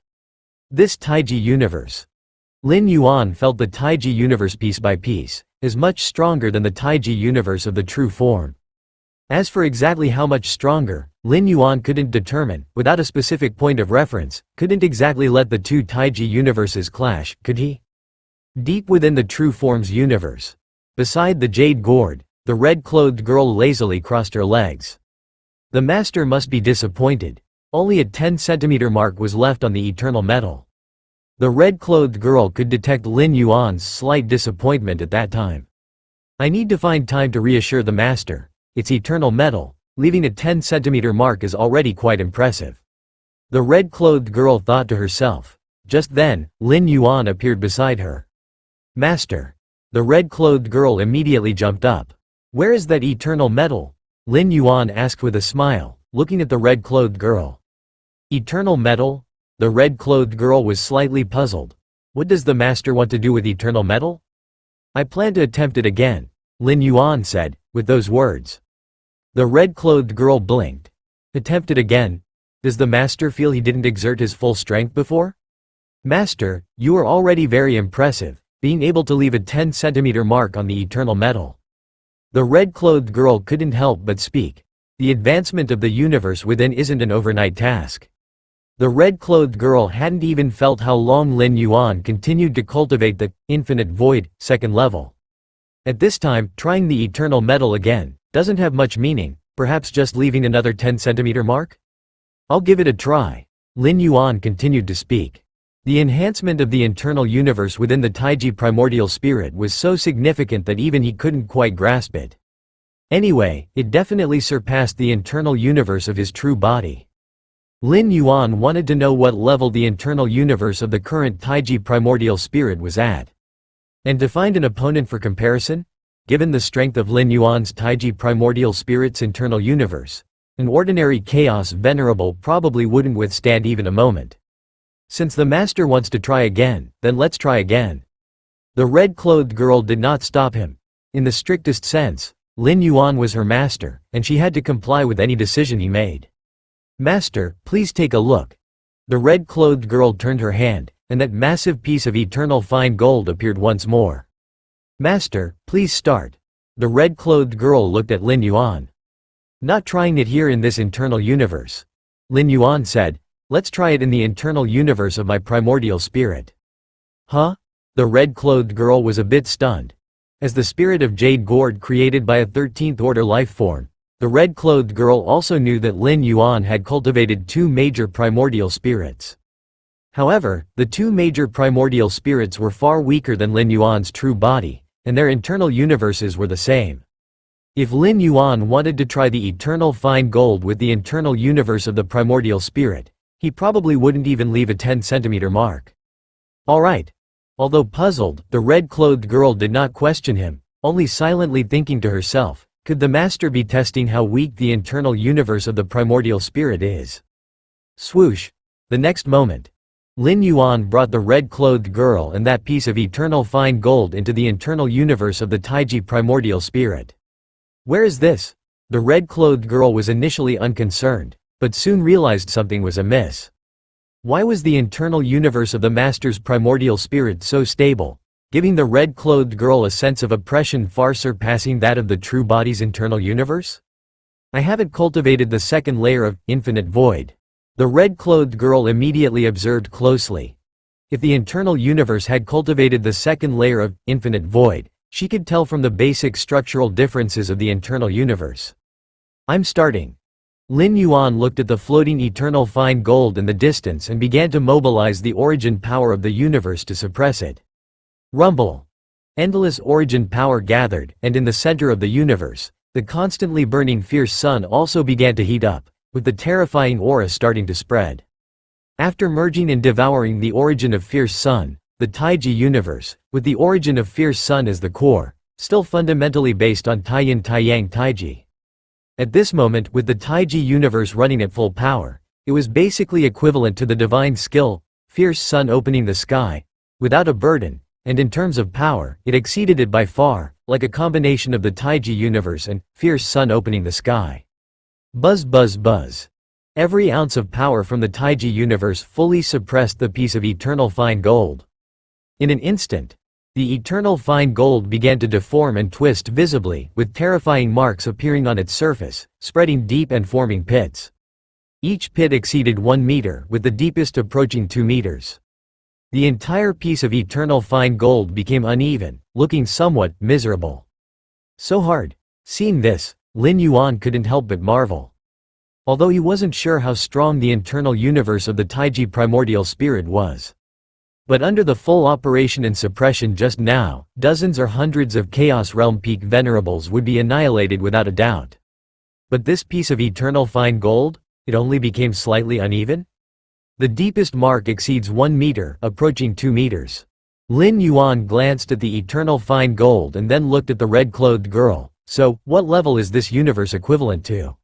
This Taiji universe. Lin Yuan felt the Taiji universe piece by piece, is much stronger than the Taiji universe of the true form. As for exactly how much stronger, Lin Yuan couldn't determine, without a specific point of reference, couldn't exactly let the two Taiji universes clash, could he? Deep within the true form's universe, beside the jade gourd, the red-clothed girl lazily crossed her legs. The master must be disappointed. Only a 10-centimeter mark was left on the eternal metal. The red-clothed girl could detect Lin Yuan's slight disappointment at that time. I need to find time to reassure the master. It's eternal metal, Leaving a 10-centimeter mark is already quite impressive. The red-clothed girl thought to herself. Just then, Lin Yuan appeared beside her. Master. The red-clothed girl immediately jumped up. Where is that eternal metal? Lin Yuan asked with a smile, looking at the red-clothed girl. Eternal metal? The red-clothed girl was slightly puzzled. What does the master want to do with eternal metal? I plan to attempt it again, Lin Yuan said, with those words. The red-clothed girl blinked. Attempt it again? Does the master feel he didn't exert his full strength before? Master, you are already very impressive, being able to leave a 10-centimeter mark on the eternal metal. The red-clothed girl couldn't help but speak. The advancement of the universe within isn't an overnight task. The red-clothed girl hadn't even felt how long Lin Yuan continued to cultivate the infinite void, second level. At this time, trying the eternal metal again doesn't have much meaning, perhaps just leaving another 10-centimeter mark? I'll give it a try. Lin Yuan continued to speak. The enhancement of the internal universe within the Taiji primordial spirit was so significant that even he couldn't quite grasp it. Anyway, it definitely surpassed the internal universe of his true body. Lin Yuan wanted to know what level the internal universe of the current Taiji primordial spirit was at. And to find an opponent for comparison? Given the strength of Lin Yuan's Taiji primordial spirit's internal universe, an ordinary chaos venerable probably wouldn't withstand even a moment. Since the master wants to try again, then let's try again. The red-clothed girl did not stop him. In the strictest sense, Lin Yuan was her master, and she had to comply with any decision he made. Master, please take a look. The red-clothed girl turned her hand, and that massive piece of eternal fine gold appeared once more. Master, please start. The red-clothed girl looked at Lin Yuan. Not trying it here in this internal universe. Lin Yuan said, let's try it in the internal universe of my primordial spirit. Huh? The red-clothed girl was a bit stunned. As the spirit of Jade Gourd created by a 13th order life form, the red-clothed girl also knew that Lin Yuan had cultivated two major primordial spirits. However, the two major primordial spirits were far weaker than Lin Yuan's true body, and their internal universes were the same. If Lin Yuan wanted to try the eternal fine gold with the internal universe of the primordial spirit, he probably wouldn't even leave a 10-centimeter mark. Alright. Although puzzled, the red-clothed girl did not question him, only silently thinking to herself, could the master be testing how weak the internal universe of the primordial spirit is? Swoosh. The next moment, Lin Yuan brought the red-clothed girl and that piece of eternal fine gold into the internal universe of the Taiji primordial spirit. Where is this? The red-clothed girl was initially unconcerned, but soon realized something was amiss. Why was the internal universe of the master's primordial spirit so stable, giving the red-clothed girl a sense of oppression far surpassing that of the true body's internal universe? I haven't cultivated the second layer of infinite void. The red-clothed girl immediately observed closely. If the internal universe had cultivated the second layer of infinite void, she could tell from the basic structural differences of the internal universe. I'm starting. Lin Yuan looked at the floating eternal fine gold in the distance and began to mobilize the origin power of the universe to suppress it. Rumble. Endless origin power gathered, and in the center of the universe, the constantly burning fierce sun also began to heat up, with the terrifying aura starting to spread. After merging and devouring the origin of fierce sun, the Taiji universe, with the origin of fierce sun as the core, still fundamentally based on Taiyin Taiyang Taiji. At this moment, with the Taiji universe running at full power, it was basically equivalent to the divine skill, fierce sun opening the sky, without a burden, and in terms of power, it exceeded it by far, like a combination of the Taiji universe and fierce sun opening the sky. Buzz buzz buzz. Every ounce of power from the Taiji universe fully suppressed the piece of eternal fine gold. In an instant, the eternal fine gold began to deform and twist visibly, with terrifying marks appearing on its surface, spreading deep and forming pits. Each pit exceeded 1 meter, with the deepest approaching 2 meters. The entire piece of eternal fine gold became uneven, looking somewhat miserable. So hard. Seeing this, Lin Yuan couldn't help but marvel. Although he wasn't sure how strong the internal universe of the Taiji primordial spirit was. But under the full operation and suppression just now, dozens or hundreds of Chaos Realm Peak Venerables would be annihilated without a doubt. But this piece of eternal fine gold? It only became slightly uneven? The deepest mark exceeds 1 meter, approaching 2 meters. Lin Yuan glanced at the eternal fine gold and then looked at the red-clothed girl. So, what level is this universe equivalent to?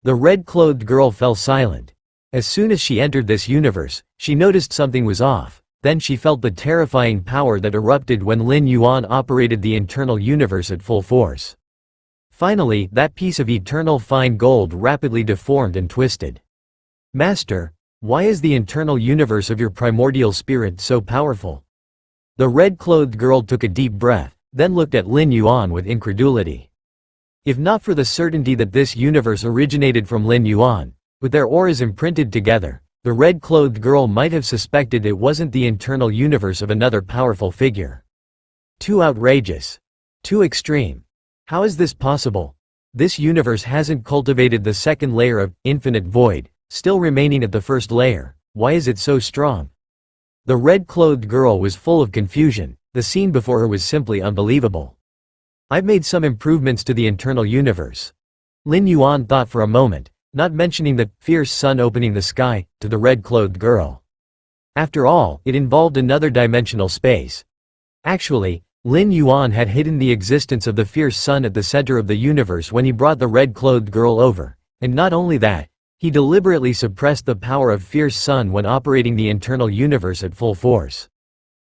The red-clothed girl fell silent. As soon as she entered this universe, she noticed something was off. Then she felt the terrifying power that erupted when Lin Yuan operated the internal universe at full force. Finally, that piece of eternal fine gold rapidly deformed and twisted. Master, why is the internal universe of your primordial spirit so powerful? The red-clothed girl took a deep breath, then looked at Lin Yuan with incredulity. If not for the certainty that this universe originated from Lin Yuan, with their auras imprinted together, the red-clothed girl might have suspected it wasn't the internal universe of another powerful figure. Too outrageous. Too extreme. How is this possible? This universe hasn't cultivated the second layer of infinite void, still remaining at the first layer. Why is it so strong? The red-clothed girl was full of confusion. The scene before her was simply unbelievable. I've made some improvements to the internal universe. Lin Yuan thought for a moment, not mentioning the fierce sun opening the sky to the red-clothed girl. After all, it involved another dimensional space. Actually, Lin Yuan had hidden the existence of the fierce sun at the center of the universe when he brought the red-clothed girl over, and not only that, he deliberately suppressed the power of fierce sun when operating the internal universe at full force.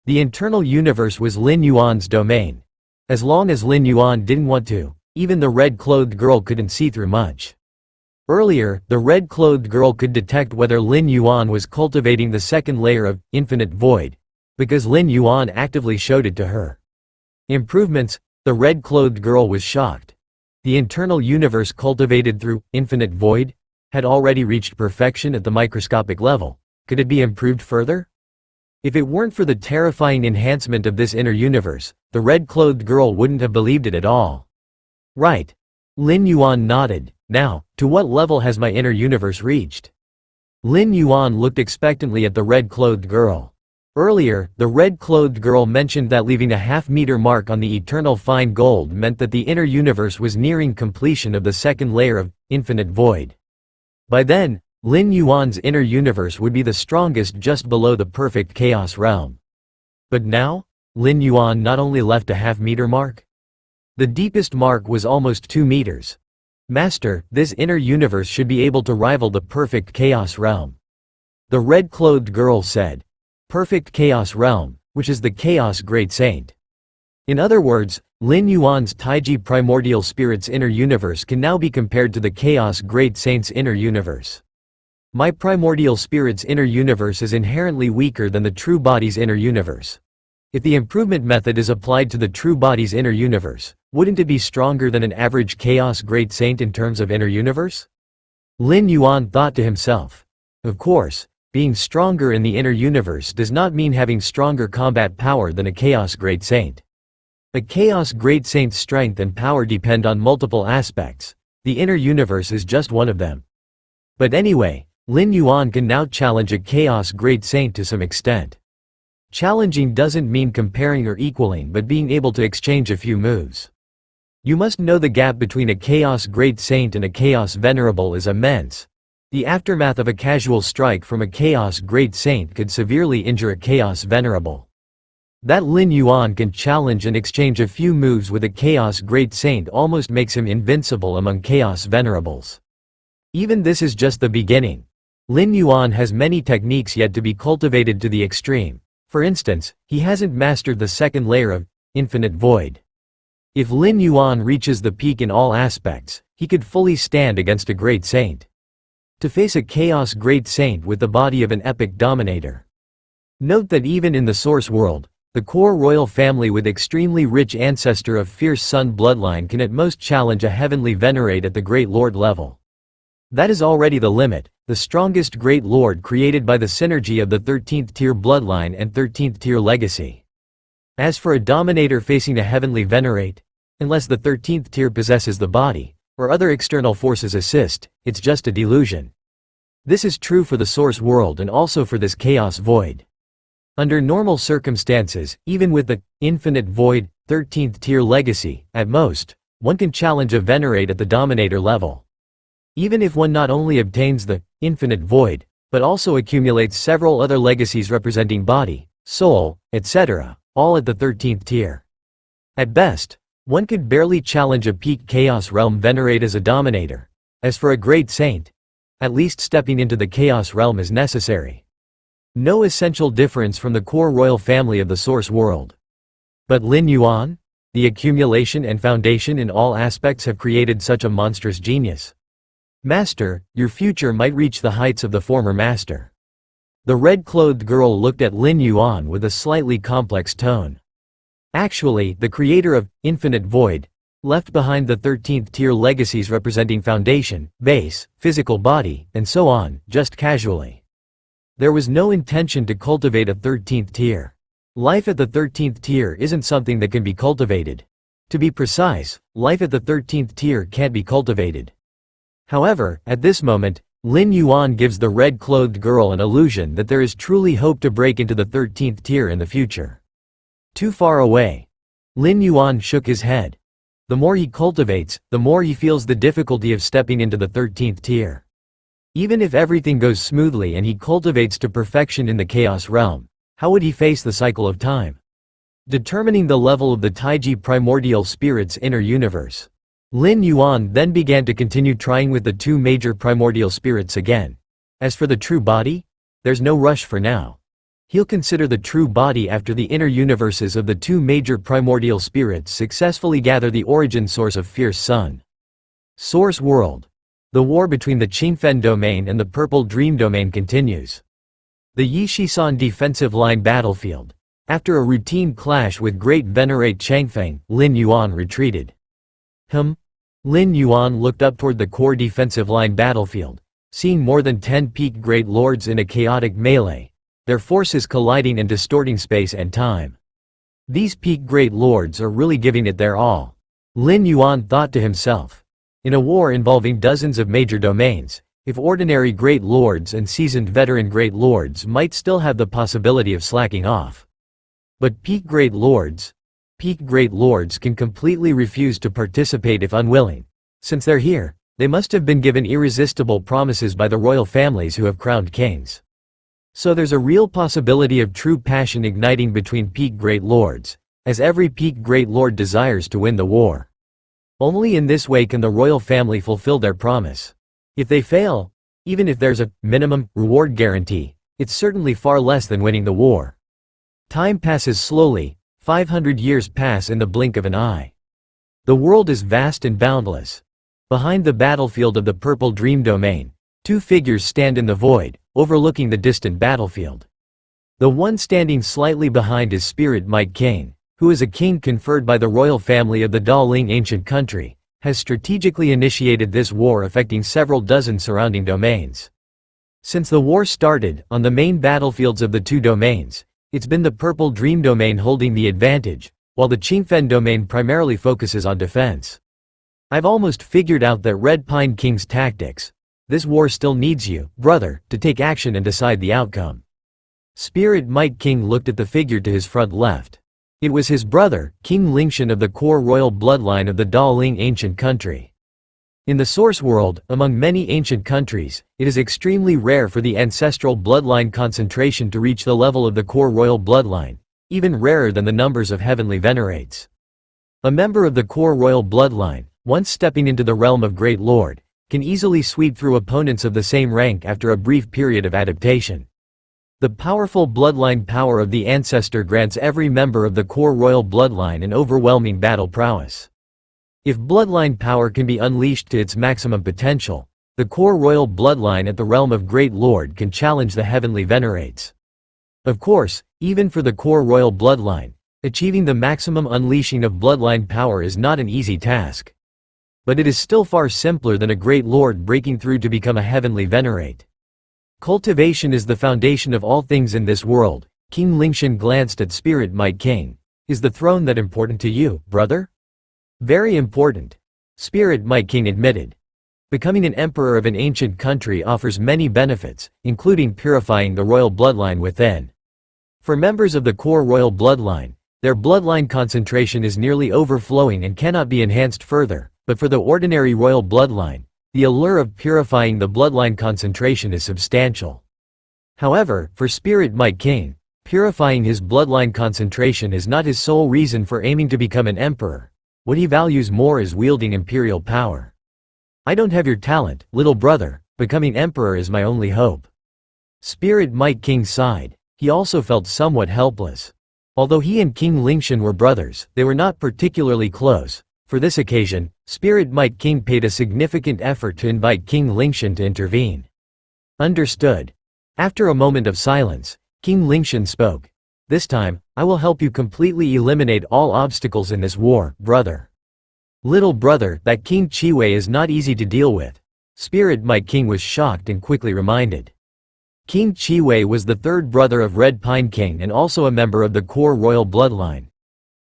The internal universe was Lin Yuan's domain. As long as Lin Yuan didn't want to, even the red-clothed girl couldn't see through much. Earlier, the red-clothed girl could detect whether Lin Yuan was cultivating the second layer of infinite void, because Lin Yuan actively showed it to her. Improvements? The red-clothed girl was shocked. The internal universe cultivated through infinite void had already reached perfection at the microscopic level. Could it be improved further? If it weren't for the terrifying enhancement of this inner universe, the red-clothed girl wouldn't have believed it at all. Right. Lin Yuan nodded. Now, to what level has my inner universe reached? Lin Yuan looked expectantly at the red-clothed girl. Earlier, the red-clothed girl mentioned that leaving a half-meter mark on the eternal fine gold meant that the inner universe was nearing completion of the second layer of infinite void. By then, Lin Yuan's inner universe would be the strongest just below the perfect chaos realm. But now, Lin Yuan not only left a half-meter mark. The deepest mark was almost 2 meters. Master, this inner universe should be able to rival the perfect chaos realm. The red-clothed girl said. Perfect chaos realm, which is the chaos great saint. In other words, Lin Yuan's Taiji primordial spirit's inner universe can now be compared to the chaos great saint's inner universe. My primordial spirit's inner universe is inherently weaker than the true body's inner universe. If the improvement method is applied to the true body's inner universe, wouldn't it be stronger than an average chaos great saint in terms of inner universe? Lin Yuan thought to himself. Of course, being stronger in the inner universe does not mean having stronger combat power than a chaos great saint. A chaos great saint's strength and power depend on multiple aspects. The inner universe is just one of them. But anyway, Lin Yuan can now challenge a chaos great saint to some extent. Challenging doesn't mean comparing or equaling but being able to exchange a few moves. You must know the gap between a chaos great saint and a chaos venerable is immense. The aftermath of a casual strike from a chaos great saint could severely injure a chaos venerable. That Lin Yuan can challenge and exchange a few moves with a chaos great saint almost makes him invincible among chaos venerables. Even this is just the beginning. Lin Yuan has many techniques yet to be cultivated to the extreme. For instance, he hasn't mastered the second layer of infinite void. If Lin Yuan reaches the peak in all aspects, he could fully stand against a great saint. To face a chaos great saint with the body of an epic dominator. Note that even in the source world, the core royal family with extremely rich ancestor of fierce sun bloodline can at most challenge a heavenly venerate at the great lord level. That is already the limit, the strongest great lord created by the synergy of the 13th tier bloodline and 13th tier legacy. As for a dominator facing a heavenly venerate, unless the 13th tier possesses the body, or other external forces assist, it's just a delusion. This is true for the source world and also for this chaos void. Under normal circumstances, even with the infinite void, 13th tier legacy, at most, one can challenge a venerate at the dominator level. Even if one not only obtains the infinite void, but also accumulates several other legacies representing body, soul, etc., all at the 13th tier. At best, one could barely challenge a peak chaos realm venerate as a dominator. As for a great saint, at least stepping into the chaos realm is necessary. No essential difference from the core royal family of the source world. But Lin Yuan? The accumulation and foundation in all aspects have created such a monstrous genius. Master, your future might reach the heights of the former master. The red-clothed girl looked at Lin Yuan with a slightly complex tone. Actually, the creator of Infinite Void left behind the 13th tier legacies representing foundation, base, physical body, and so on, just casually. There was no intention to cultivate a 13th tier. Life at the 13th tier isn't something that can be cultivated. To be precise, life at the 13th tier can't be cultivated. However, at this moment, Lin Yuan gives the red-clothed girl an illusion that there is truly hope to break into the 13th tier in the future. Too far away. Lin Yuan shook his head. The more he cultivates, the more he feels the difficulty of stepping into the 13th tier. Even if everything goes smoothly and he cultivates to perfection in the chaos realm, how would he face the cycle of time? Determining the level of the Taiji primordial spirit's inner universe. Lin Yuan then began to continue trying with the two major primordial spirits again. As for the true body, there's no rush for now. He'll consider the true body after the inner universes of the two major primordial spirits successfully gather the origin source of Fierce Sun. Source World. The war between the Qingfen domain and the Purple Dream domain continues. The Yishisan defensive line battlefield. After a routine clash with Great Venerate Changfeng, Lin Yuan retreated. Lin Yuan looked up toward the core defensive line battlefield, seeing more than 10 peak Great Lords in a chaotic melee, their forces colliding and distorting space and time. These peak Great Lords are really giving it their all. Lin Yuan thought to himself. In a war involving dozens of major domains, if ordinary Great Lords and seasoned veteran Great Lords might still have the possibility of slacking off. But peak Great Lords can completely refuse to participate if unwilling. Since they're here, they must have been given irresistible promises by the royal families who have crowned kings. So there's a real possibility of true passion igniting between peak Great Lords, as every peak Great Lord desires to win the war. Only in this way can the royal family fulfill their promise. If they fail, even if there's a minimum reward guarantee, it's certainly far less than winning the war. Time passes slowly. 500 years pass in the blink of an eye. The world is vast and boundless. Behind the battlefield of the Purple Dream domain, two figures stand in the void, overlooking the distant battlefield. The one standing slightly behind is Spirit Might King, who is a king conferred by the royal family of the Daling ancient country, has strategically initiated this war affecting several dozen surrounding domains. Since the war started, on the main battlefields of the two domains, it's been the Purple Dream domain holding the advantage, while the Qingfen domain primarily focuses on defense. I've almost figured out that Red Pine King's tactics. This war still needs you, brother, to take action and decide the outcome. Spirit Might King looked at the figure to his front left. It was his brother, King Lingshan of the core royal bloodline of the Daling ancient country. In the source world, among many ancient countries, it is extremely rare for the ancestral bloodline concentration to reach the level of the core royal bloodline, even rarer than the numbers of heavenly venerates. A member of the core royal bloodline, once stepping into the realm of Great Lord, can easily sweep through opponents of the same rank after a brief period of adaptation. The powerful bloodline power of the ancestor grants every member of the core royal bloodline an overwhelming battle prowess. If bloodline power can be unleashed to its maximum potential, the core royal bloodline at the realm of Great Lord can challenge the heavenly venerates. Of course, even for the core royal bloodline, achieving the maximum unleashing of bloodline power is not an easy task. But it is still far simpler than a Great Lord breaking through to become a heavenly venerate. Cultivation is the foundation of all things in this world. King Lingshan glanced at Spirit Might King. Is the throne that important to you, brother? Very important. Spirit Might King admitted. Becoming an emperor of an ancient country offers many benefits, including purifying the royal bloodline within. For members of the core royal bloodline, their bloodline concentration is nearly overflowing and cannot be enhanced further, but for the ordinary royal bloodline, The allure of purifying the bloodline concentration is substantial. However, for Spirit Mike King, purifying his bloodline concentration is not his sole reason for aiming to become an emperor. What he values more is wielding imperial power. I don't have your talent, little brother. Becoming emperor is my only hope. Spirit Mike King sighed. He also felt somewhat helpless. Although he and King Lingshan were brothers, they were not particularly close. For this occasion, Spirit Mike King paid a significant effort to invite King Lingshan to intervene. Understood. After a moment of silence, King Lingshan spoke. This time, I will help you completely eliminate all obstacles in this war, brother. Little brother, that King Chiwei is not easy to deal with. Spirit Mike King was shocked and quickly reminded. King Chiwei was the third brother of Red Pine King and also a member of the core royal bloodline.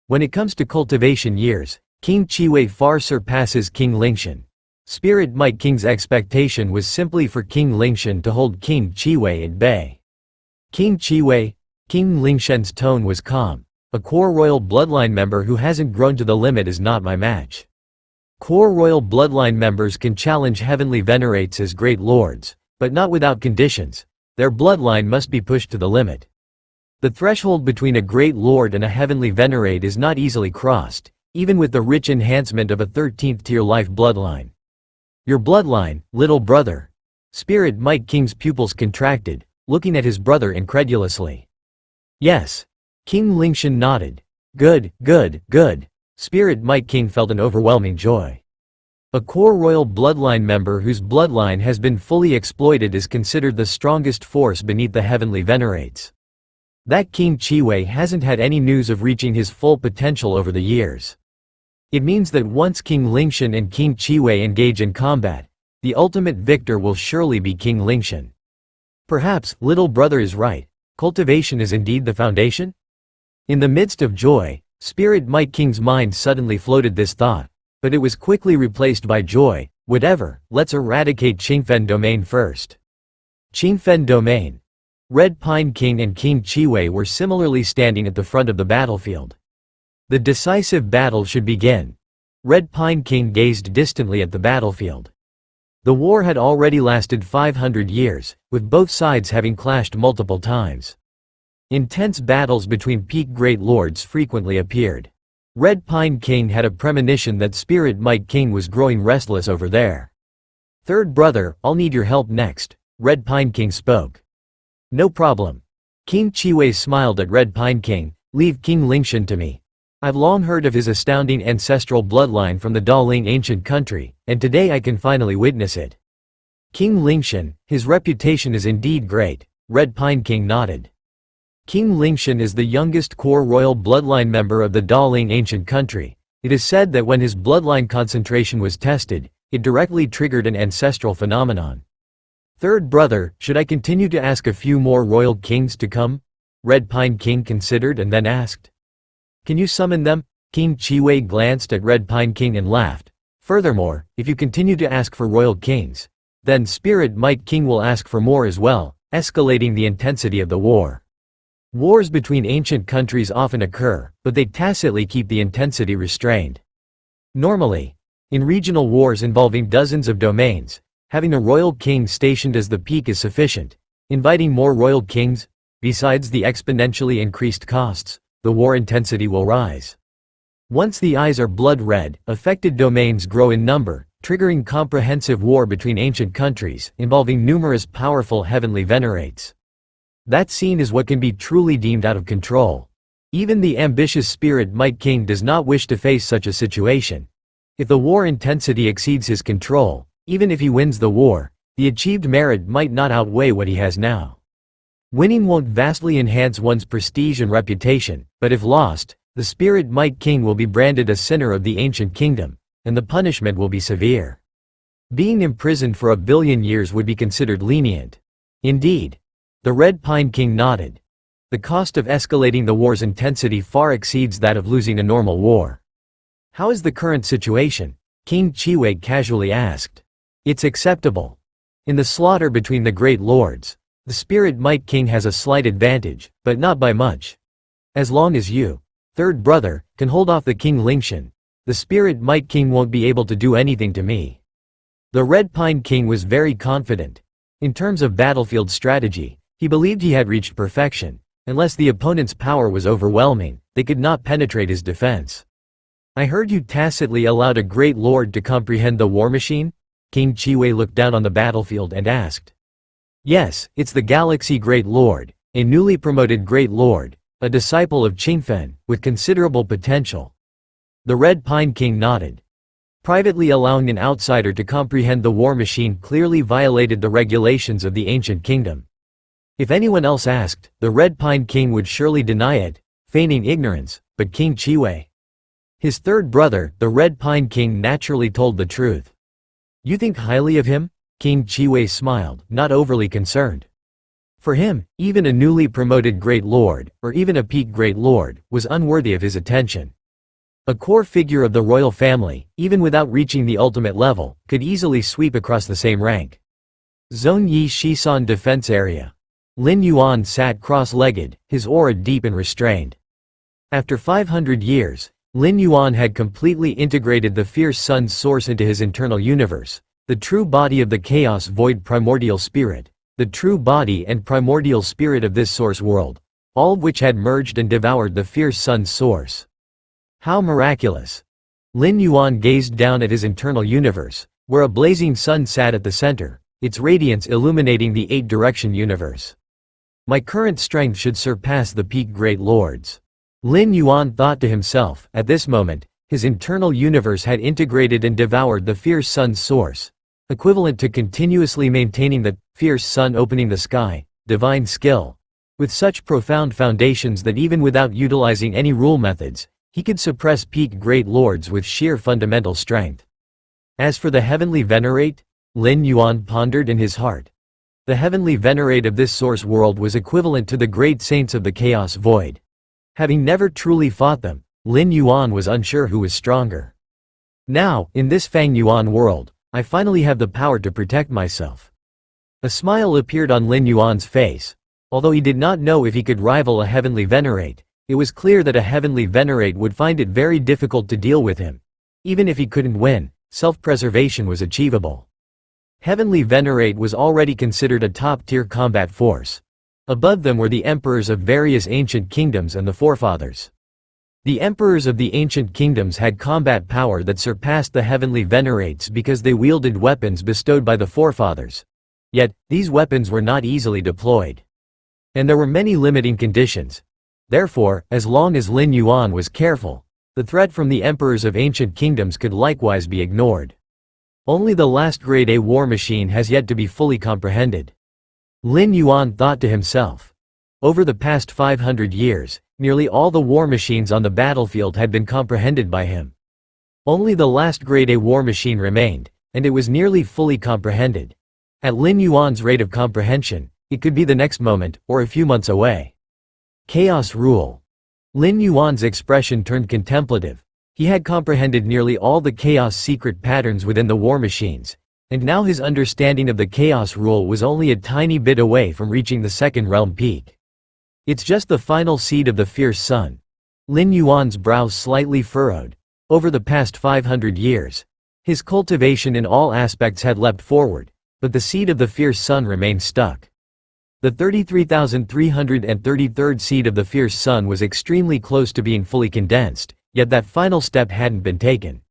When it comes to cultivation years, King Chiwei far surpasses King Lingshan. Spirit Mike King's expectation was simply for King Lingshan to hold King Chiwei at bay. King Chiwei, King Lingshan's tone was calm. A core royal bloodline member who hasn't grown to the limit is not my match. Core royal bloodline members can challenge heavenly venerates as great lords, but not without conditions. Their bloodline must be pushed to the limit. The threshold between a great lord and a heavenly venerate is not easily crossed, even with the rich enhancement of a 13th tier life bloodline. Your bloodline, little brother. Spirit Mike King's pupils contracted, looking at his brother incredulously. Yes. King Lingshan nodded. Good, good, good. Spirit Mike King felt an overwhelming joy. A core royal bloodline member whose bloodline has been fully exploited is considered the strongest force beneath the heavenly venerates. That King Chiwei hasn't had any news of reaching his full potential over the years. It means that once King Lingshan and King Chiwei engage in combat, the ultimate victor will surely be King Lingshan. Perhaps, little brother is right. Cultivation is indeed the foundation? In the midst of joy, Spirit Mike King's mind suddenly floated this thought, but it was quickly replaced by joy. Whatever, let's eradicate Qingfen domain first. Qingfen domain. Red Pine King and King Chiwei were similarly standing at the front of the battlefield. The decisive battle should begin. Red Pine King gazed distantly at the battlefield. The war had already lasted 500 years, with both sides having clashed multiple times. Intense battles between peak great lords frequently appeared. Red Pine King had a premonition that Spirit Mike King was growing restless over there. Third brother, I'll need your help next, Red Pine King spoke. No problem. King Chiwei smiled at Red Pine King, leave King Lingshan to me. I've long heard of his astounding ancestral bloodline from the Daling ancient country, and today I can finally witness it. King Lingshan, his reputation is indeed great, Red Pine King nodded. King Lingshan is the youngest core royal bloodline member of the Daling ancient country. It is said that when his bloodline concentration was tested, it directly triggered an ancestral phenomenon. Third brother, should I continue to ask a few more royal kings to come? Red Pine King considered and then asked. Can you summon them? King Chiwei glanced at Red Pine King and laughed. Furthermore, if you continue to ask for royal kings, then Spirit Mike King will ask for more as well, escalating the intensity of the war. Wars between ancient countries often occur, but they tacitly keep the intensity restrained. Normally, in regional wars involving dozens of domains, having a royal king stationed as the peak is sufficient. Inviting more royal kings, besides the exponentially increased costs, the war intensity will rise. Once the eyes are blood red, affected domains grow in number, triggering comprehensive war between ancient countries, involving numerous powerful heavenly venerates. That scene is what can be truly deemed out of control. Even the ambitious Spirit Mike King does not wish to face such a situation. If the war intensity exceeds his control, even if he wins the war, the achieved merit might not outweigh what he has now. Winning won't vastly enhance one's prestige and reputation, but if lost, the Spirit Mike King will be branded a sinner of the ancient kingdom, and the punishment will be severe. Being imprisoned for 1 billion years would be considered lenient. Indeed. The Red Pine King nodded. The cost of escalating the war's intensity far exceeds that of losing a normal war. How is the current situation? King Chiwei casually asked. It's acceptable. In the slaughter between the great lords, the Spirit Mike King has a slight advantage, but not by much. As long as you, third brother, can hold off the King Lingshan, the Spirit Mike King won't be able to do anything to me. The Red Pine King was very confident. In terms of battlefield strategy, he believed he had reached perfection. Unless the opponent's power was overwhelming, they could not penetrate his defense. "I heard you tacitly allowed a great lord to comprehend the war machine?" King Chiwei looked down on the battlefield and asked. "Yes, it's the Galaxy Great Lord, a newly promoted Great Lord, a disciple of Qingfen, with considerable potential." The Red Pine King nodded. Privately allowing an outsider to comprehend the war machine clearly violated the regulations of the ancient kingdom. If anyone else asked, the Red Pine King would surely deny it, feigning ignorance, but King Chiwei, his third brother, the Red Pine King, naturally told the truth. "You think highly of him?" King Chiwei smiled, not overly concerned. For him, even a newly promoted Great Lord, or even a peak Great Lord, was unworthy of his attention. A core figure of the royal family, even without reaching the ultimate level, could easily sweep across the same rank. Zone Yi Shisan Defense Area. Lin Yuan sat cross-legged, his aura deep and restrained. After 500 years, Lin Yuan had completely integrated the fierce sun's source into his internal universe, the true body of the chaos void primordial spirit, the true body and primordial spirit of this source world, all of which had merged and devoured the fierce sun's source. How miraculous! Lin Yuan gazed down at his internal universe, where a blazing sun sat at the center, its radiance illuminating the eight-direction universe. My current strength should surpass the peak Great Lords. Lin Yuan thought to himself. At this moment, his internal universe had integrated and devoured the fierce sun's source, equivalent to continuously maintaining the fierce sun opening the sky, divine skill. With such profound foundations that even without utilizing any rule methods, he could suppress peak Great Lords with sheer fundamental strength. As for the heavenly venerate, Lin Yuan pondered in his heart. The heavenly venerate of this source world was equivalent to the great saints of the chaos void. Having never truly fought them, Lin Yuan was unsure who was stronger. Now, in this Fang Yuan world, I finally have the power to protect myself. A smile appeared on Lin Yuan's face. Although he did not know if he could rival a heavenly venerate, it was clear that a heavenly venerate would find it very difficult to deal with him. Even if he couldn't win, self-preservation was achievable. Heavenly Venerate was already considered a top-tier combat force. Above them were the emperors of various ancient kingdoms and the forefathers. The emperors of the ancient kingdoms had combat power that surpassed the heavenly venerates because they wielded weapons bestowed by the forefathers. Yet, these weapons were not easily deployed. And there were many limiting conditions. Therefore, as long as Lin Yuan was careful, the threat from the emperors of ancient kingdoms could likewise be ignored. Only the last grade A war machine has yet to be fully comprehended. Lin Yuan thought to himself. Over the past 500 years, nearly all the war machines on the battlefield had been comprehended by him. Only the last grade A war machine remained, and it was nearly fully comprehended. At Lin Yuan's rate of comprehension, it could be the next moment, or a few months away. Chaos rule. Lin Yuan's expression turned contemplative. He had comprehended nearly all the chaos secret patterns within the war machines, and now his understanding of the chaos rule was only a tiny bit away from reaching the second realm peak. It's just the final seed of the fierce sun. Lin Yuan's brows slightly furrowed. Over the past 500 years, his cultivation in all aspects had leapt forward, but the seed of the fierce sun remained stuck. The 33,333rd seed of the fierce sun was extremely close to being fully condensed, yet that final step hadn't been taken.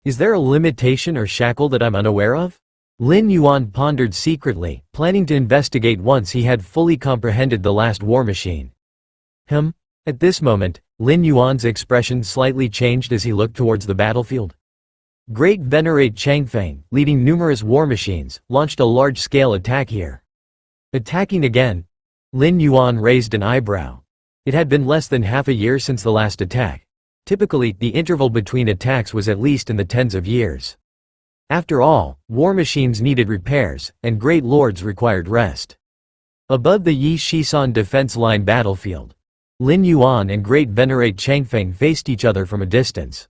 Is there a limitation or shackle that I'm unaware of? Lin Yuan pondered secretly, planning to investigate once he had fully comprehended the last war machine. At this moment, Lin Yuan's expression slightly changed as he looked towards the battlefield. Great Venerate Changfeng, leading numerous war machines, launched a large-scale attack here. Attacking again? Lin Yuan raised an eyebrow. It had been less than half a year since the last attack. Typically, the interval between attacks was at least in the tens of years. After all, war machines needed repairs, and great lords required rest. Above the Yi Shisan defense line battlefield, Lin Yuan and Great Venerate Changfeng faced each other from a distance.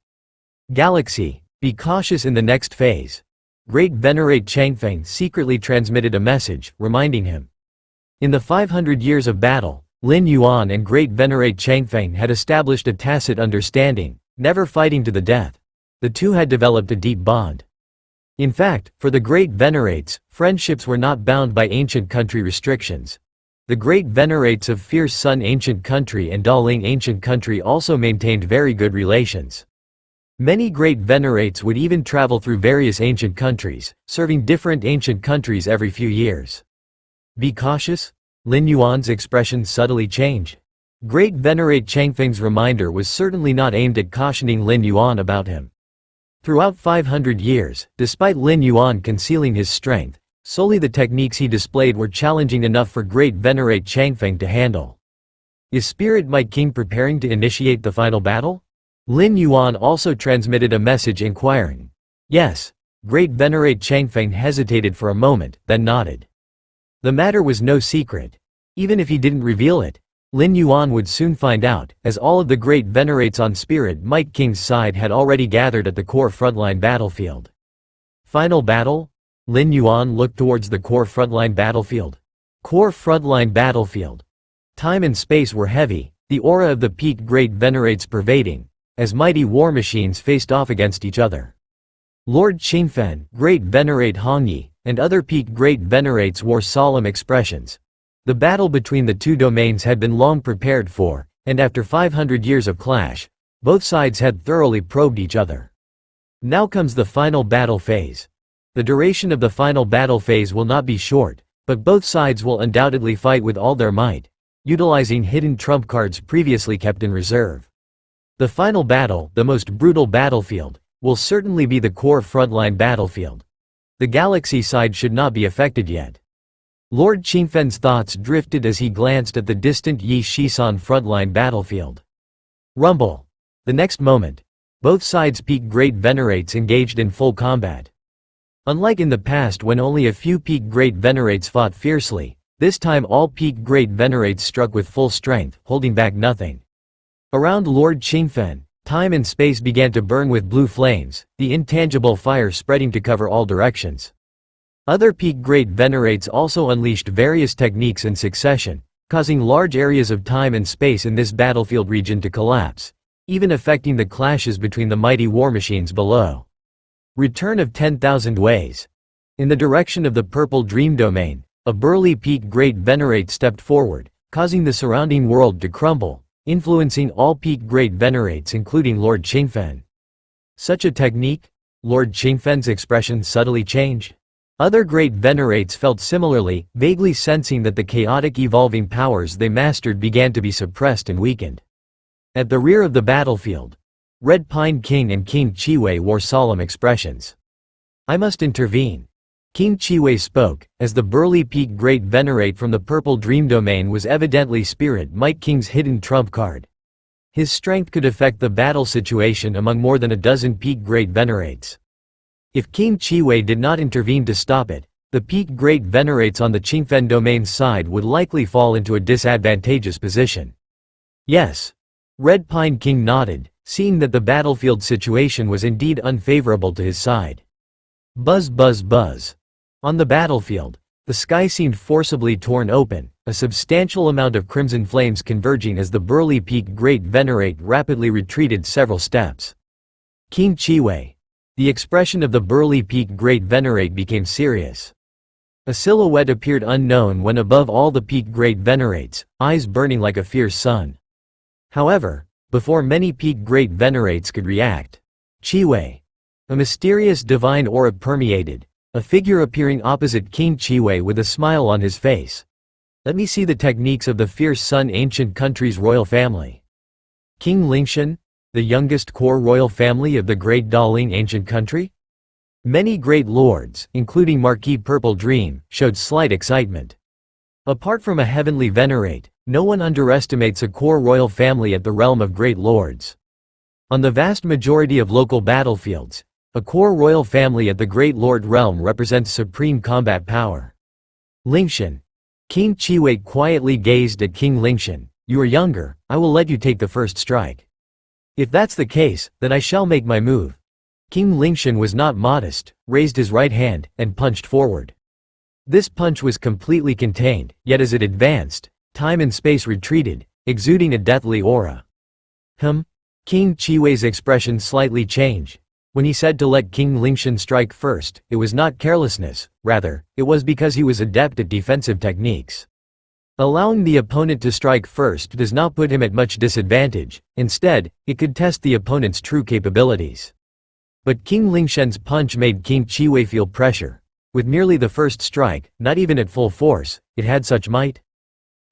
Galaxy, be cautious in the next phase. Great Venerate Changfeng secretly transmitted a message, reminding him. In the 500 years of battle, Lin Yuan and Great Venerate Changfeng had established a tacit understanding, never fighting to the death. The two had developed a deep bond. In fact, for the Great Venerates, friendships were not bound by ancient country restrictions. The Great Venerates of Fierce Sun Ancient Country and Daling Ancient Country also maintained very good relations. Many Great Venerates would even travel through various ancient countries, serving different ancient countries every few years. Be cautious? Lin Yuan's expression subtly changed. Great Venerate Changfeng's reminder was certainly not aimed at cautioning Lin Yuan about him. Throughout 500 years, despite Lin Yuan concealing his strength, solely the techniques he displayed were challenging enough for Great Venerate Changfeng to handle. Is Spirit Might King preparing to initiate the final battle? Lin Yuan also transmitted a message inquiring. Yes. Great Venerate Changfeng hesitated for a moment, then nodded. The matter was no secret. Even if he didn't reveal it, Lin Yuan would soon find out, as all of the Great Venerates on Spirit Might King's side had already gathered at the core frontline battlefield. Final battle? Lin Yuan looked towards the core frontline battlefield. Core frontline battlefield. Time and space were heavy, the aura of the peak Great Venerates pervading, as mighty war machines faced off against each other. Lord Qingfen, Great Venerate Hongyi, and other peak Great Venerates wore solemn expressions. The battle between the two domains had been long prepared for, and after 500 years of clash, both sides had thoroughly probed each other. Now comes the final battle phase. The duration of the final battle phase will not be short, but both sides will undoubtedly fight with all their might, utilizing hidden trump cards previously kept in reserve. The final battle, the most brutal battlefield, will certainly be the core frontline battlefield. The galaxy side should not be affected yet. Lord Qingfen's thoughts drifted as he glanced at the distant Yi Shisan frontline battlefield. Rumble. The next moment, both sides' peak Great Venerates engaged in full combat. Unlike in the past when only a few peak Great Venerates fought fiercely, this time all peak Great Venerates struck with full strength, holding back nothing. Around Lord Qingfen, time and space began to burn with blue flames, the intangible fire spreading to cover all directions. Other peak Great Venerates also unleashed various techniques in succession, causing large areas of time and space in this battlefield region to collapse, even affecting the clashes between the mighty war machines below. Return of 10,000 Ways. In the direction of the Purple Dream Domain, a burly peak Great Venerate stepped forward, causing the surrounding world to crumble, influencing all peak Great Venerates including Lord Qingfen. Such a technique? Lord Qingfen's expression subtly changed. Other Great Venerates felt similarly, vaguely sensing that the chaotic evolving powers they mastered began to be suppressed and weakened. At the rear of the battlefield, Red Pine King and King Chiwei wore solemn expressions. I must intervene. King Chiwei spoke, as the burly peak Great Venerate from the Purple Dream Domain was evidently Spirit Might King's hidden trump card. His strength could affect the battle situation among more than a dozen peak Great Venerates. If King Chiwei did not intervene to stop it, the peak Great Venerates on the Qingfen Domain's side would likely fall into a disadvantageous position. Yes. Red Pine King nodded, seeing that the battlefield situation was indeed unfavorable to his side. Buzz buzz buzz. On the battlefield, the sky seemed forcibly torn open, a substantial amount of crimson flames converging as the burly peak Great Venerate rapidly retreated several steps. King Chiwei. The expression of the burly peak Great Venerate became serious. A silhouette appeared unknown when above all the peak Great Venerates, eyes burning like a fierce sun. However, before many peak Great Venerates could react, Chiwei. A mysterious divine aura permeated, a figure appearing opposite King Chiwei with a smile on his face. Let me see the techniques of the Fierce Sun Ancient Country's royal family. King Lingshan, the youngest core royal family of the Great Daling Ancient Country? Many great lords, including Marquis Purple Dream, showed slight excitement. Apart from a heavenly venerate, no one underestimates a core royal family at the realm of great lords. On the vast majority of local battlefields, a core royal family at the Great Lord realm represents supreme combat power. Lingshan. King Chiwei quietly gazed at King Lingshan. You are younger, I will let you take the first strike. If that's the case, then I shall make my move. King Lingshan was not modest, raised his right hand, and punched forward. This punch was completely contained, yet as it advanced, time and space retreated, exuding a deathly aura. King Chiwei's expression slightly changed. When he said to let King Lingshan strike first, it was not carelessness, rather, it was because he was adept at defensive techniques. Allowing the opponent to strike first does not put him at much disadvantage, instead, it could test the opponent's true capabilities. But King Lingshan's punch made King Chiwei feel pressure. With merely the first strike, not even at full force, it had such might.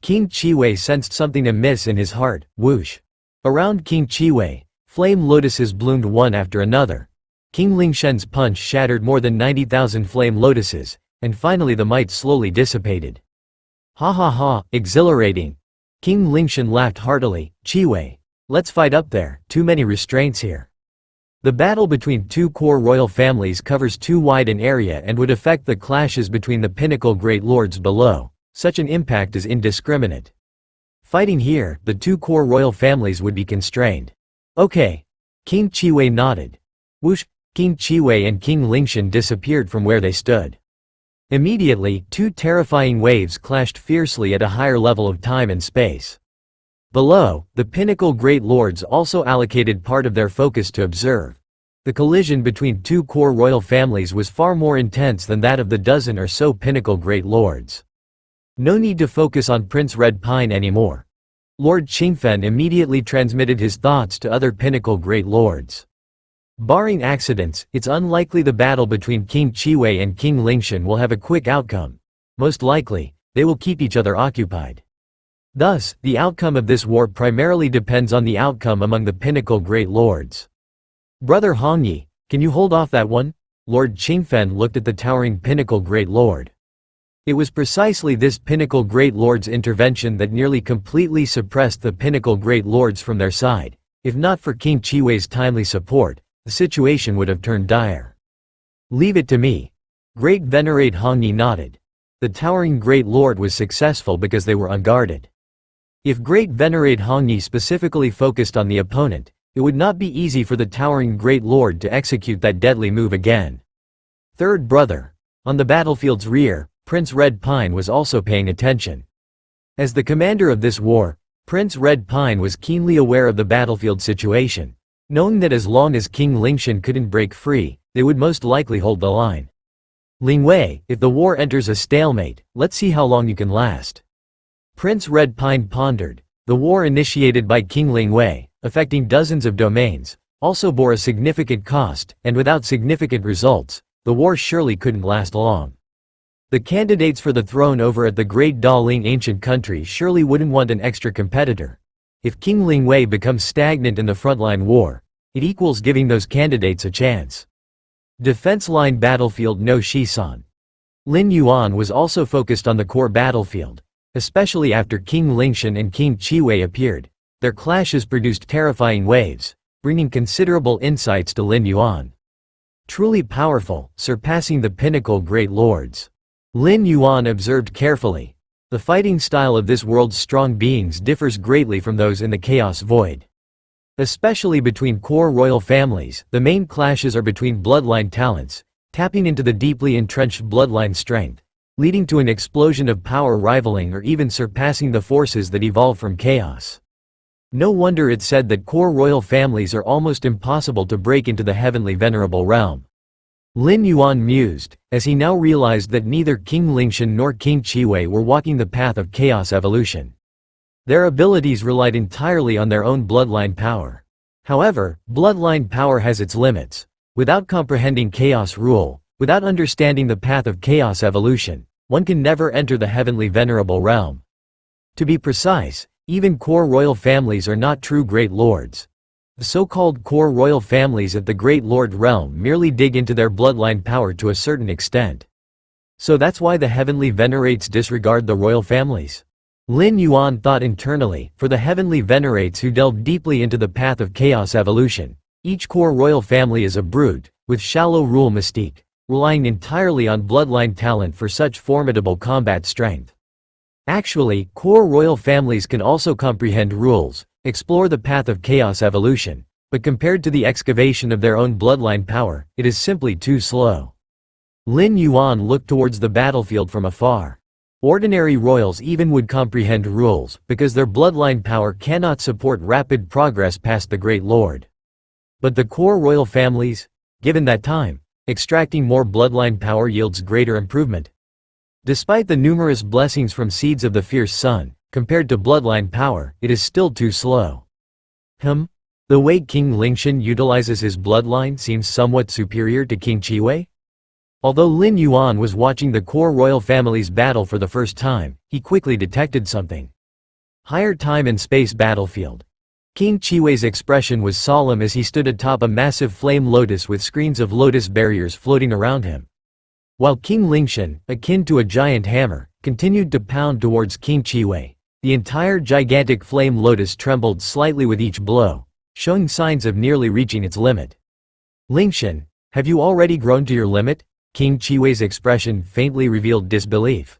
King Chiwei sensed something amiss in his heart. Whoosh! Around King Chiwei, flame lotuses bloomed one after another. King Lingshan's punch shattered more than 90,000 flame lotuses, and finally the might slowly dissipated. Ha ha ha, exhilarating! King Lingshan laughed heartily. Chiwei, let's fight up there, too many restraints here. The battle between two core royal families covers too wide an area and would affect the clashes between the pinnacle great lords below. Such an impact is indiscriminate. Fighting here, the two core royal families would be constrained. Okay. King Chiwei nodded. Whoosh! King Chiwei and King Lingshan disappeared from where they stood. Immediately, two terrifying waves clashed fiercely at a higher level of time and space. Below, the pinnacle great lords also allocated part of their focus to observe. The collision between two core royal families was far more intense than that of the dozen or so pinnacle great lords. No need to focus on Prince Red Pine anymore. Lord Qingfen immediately transmitted his thoughts to other pinnacle great lords. Barring accidents, it's unlikely the battle between King Chiwei and King Lingshan will have a quick outcome. Most likely, they will keep each other occupied. Thus, the outcome of this war primarily depends on the outcome among the pinnacle great lords. Brother Hongyi, can you hold off that one? Lord Qingfen looked at the towering pinnacle great lord. It was precisely this pinnacle great lord's intervention that nearly completely suppressed the pinnacle great lords from their side. If not for King Chiwei's timely support, the situation would have turned dire. Leave it to me. Great Venerate Hongyi nodded. The towering great lord was successful because they were unguarded. If Great Venerate Hongyi specifically focused on the opponent, it would not be easy for the towering great lord to execute that deadly move again. Third brother. On the battlefield's rear, Prince Red Pine was also paying attention. As the commander of this war, Prince Red Pine was keenly aware of the battlefield situation, knowing that as long as King Lingshan couldn't break free, they would most likely hold the line. Lingwei, if the war enters a stalemate, let's see how long you can last. Prince Red Pine pondered. The war initiated by King Lingwei, affecting dozens of domains, also bore a significant cost, and without significant results, the war surely couldn't last long. The candidates for the throne over at the Great Daling ancient country surely wouldn't want an extra competitor. If King Lingwei becomes stagnant in the frontline war, it equals giving those candidates a chance. Defense line battlefield no Shisan. Lin Yuan was also focused on the core battlefield, especially after King Lingshan and King Chiwei appeared. Their clashes produced terrifying waves, bringing considerable insights to Lin Yuan. Truly powerful, surpassing the pinnacle great lords. Lin Yuan observed carefully. The fighting style of this world's strong beings differs greatly from those in the Chaos Void. Especially between core royal families, the main clashes are between bloodline talents, tapping into the deeply entrenched bloodline strength, leading to an explosion of power rivaling or even surpassing the forces that evolve from chaos. No wonder it's said that core royal families are almost impossible to break into the heavenly venerable realm. Lin Yuan mused, as he now realized that neither King Lingshan nor King Chiwei were walking the path of chaos evolution. Their abilities relied entirely on their own bloodline power. However, bloodline power has its limits. Without comprehending chaos rule, without understanding the path of chaos evolution, one can never enter the heavenly venerable realm. To be precise, even core royal families are not true great lords. The so-called core royal families at the Great Lord realm merely dig into their bloodline power to a certain extent. So that's why the heavenly venerates disregard the royal families? Lin Yuan thought internally, for the heavenly venerates who delve deeply into the path of chaos evolution, each core royal family is a brute, with shallow rule mystique, relying entirely on bloodline talent for such formidable combat strength. Actually, core royal families can also comprehend rules, explore the path of chaos evolution, but compared to the excavation of their own bloodline power, it is simply too slow. Lin Yuan looked towards the battlefield from afar. Ordinary royals even would comprehend rules, because their bloodline power cannot support rapid progress past the Great Lord. But the core royal families? Given that time, extracting more bloodline power yields greater improvement. Despite the numerous blessings from seeds of the fierce sun, compared to bloodline power, it is still too slow. The way King Lingshan utilizes his bloodline seems somewhat superior to King Chiwei? Although Lin Yuan was watching the core royal family's battle for the first time, he quickly detected something. Higher time and space battlefield. King Chiwei's expression was solemn as he stood atop a massive flame lotus with screens of lotus barriers floating around him. While King Lingshan, akin to a giant hammer, continued to pound towards King Chiwei, the entire gigantic flame lotus trembled slightly with each blow, showing signs of nearly reaching its limit. Lingshan, have you already grown to your limit? King Chiwei's expression faintly revealed disbelief.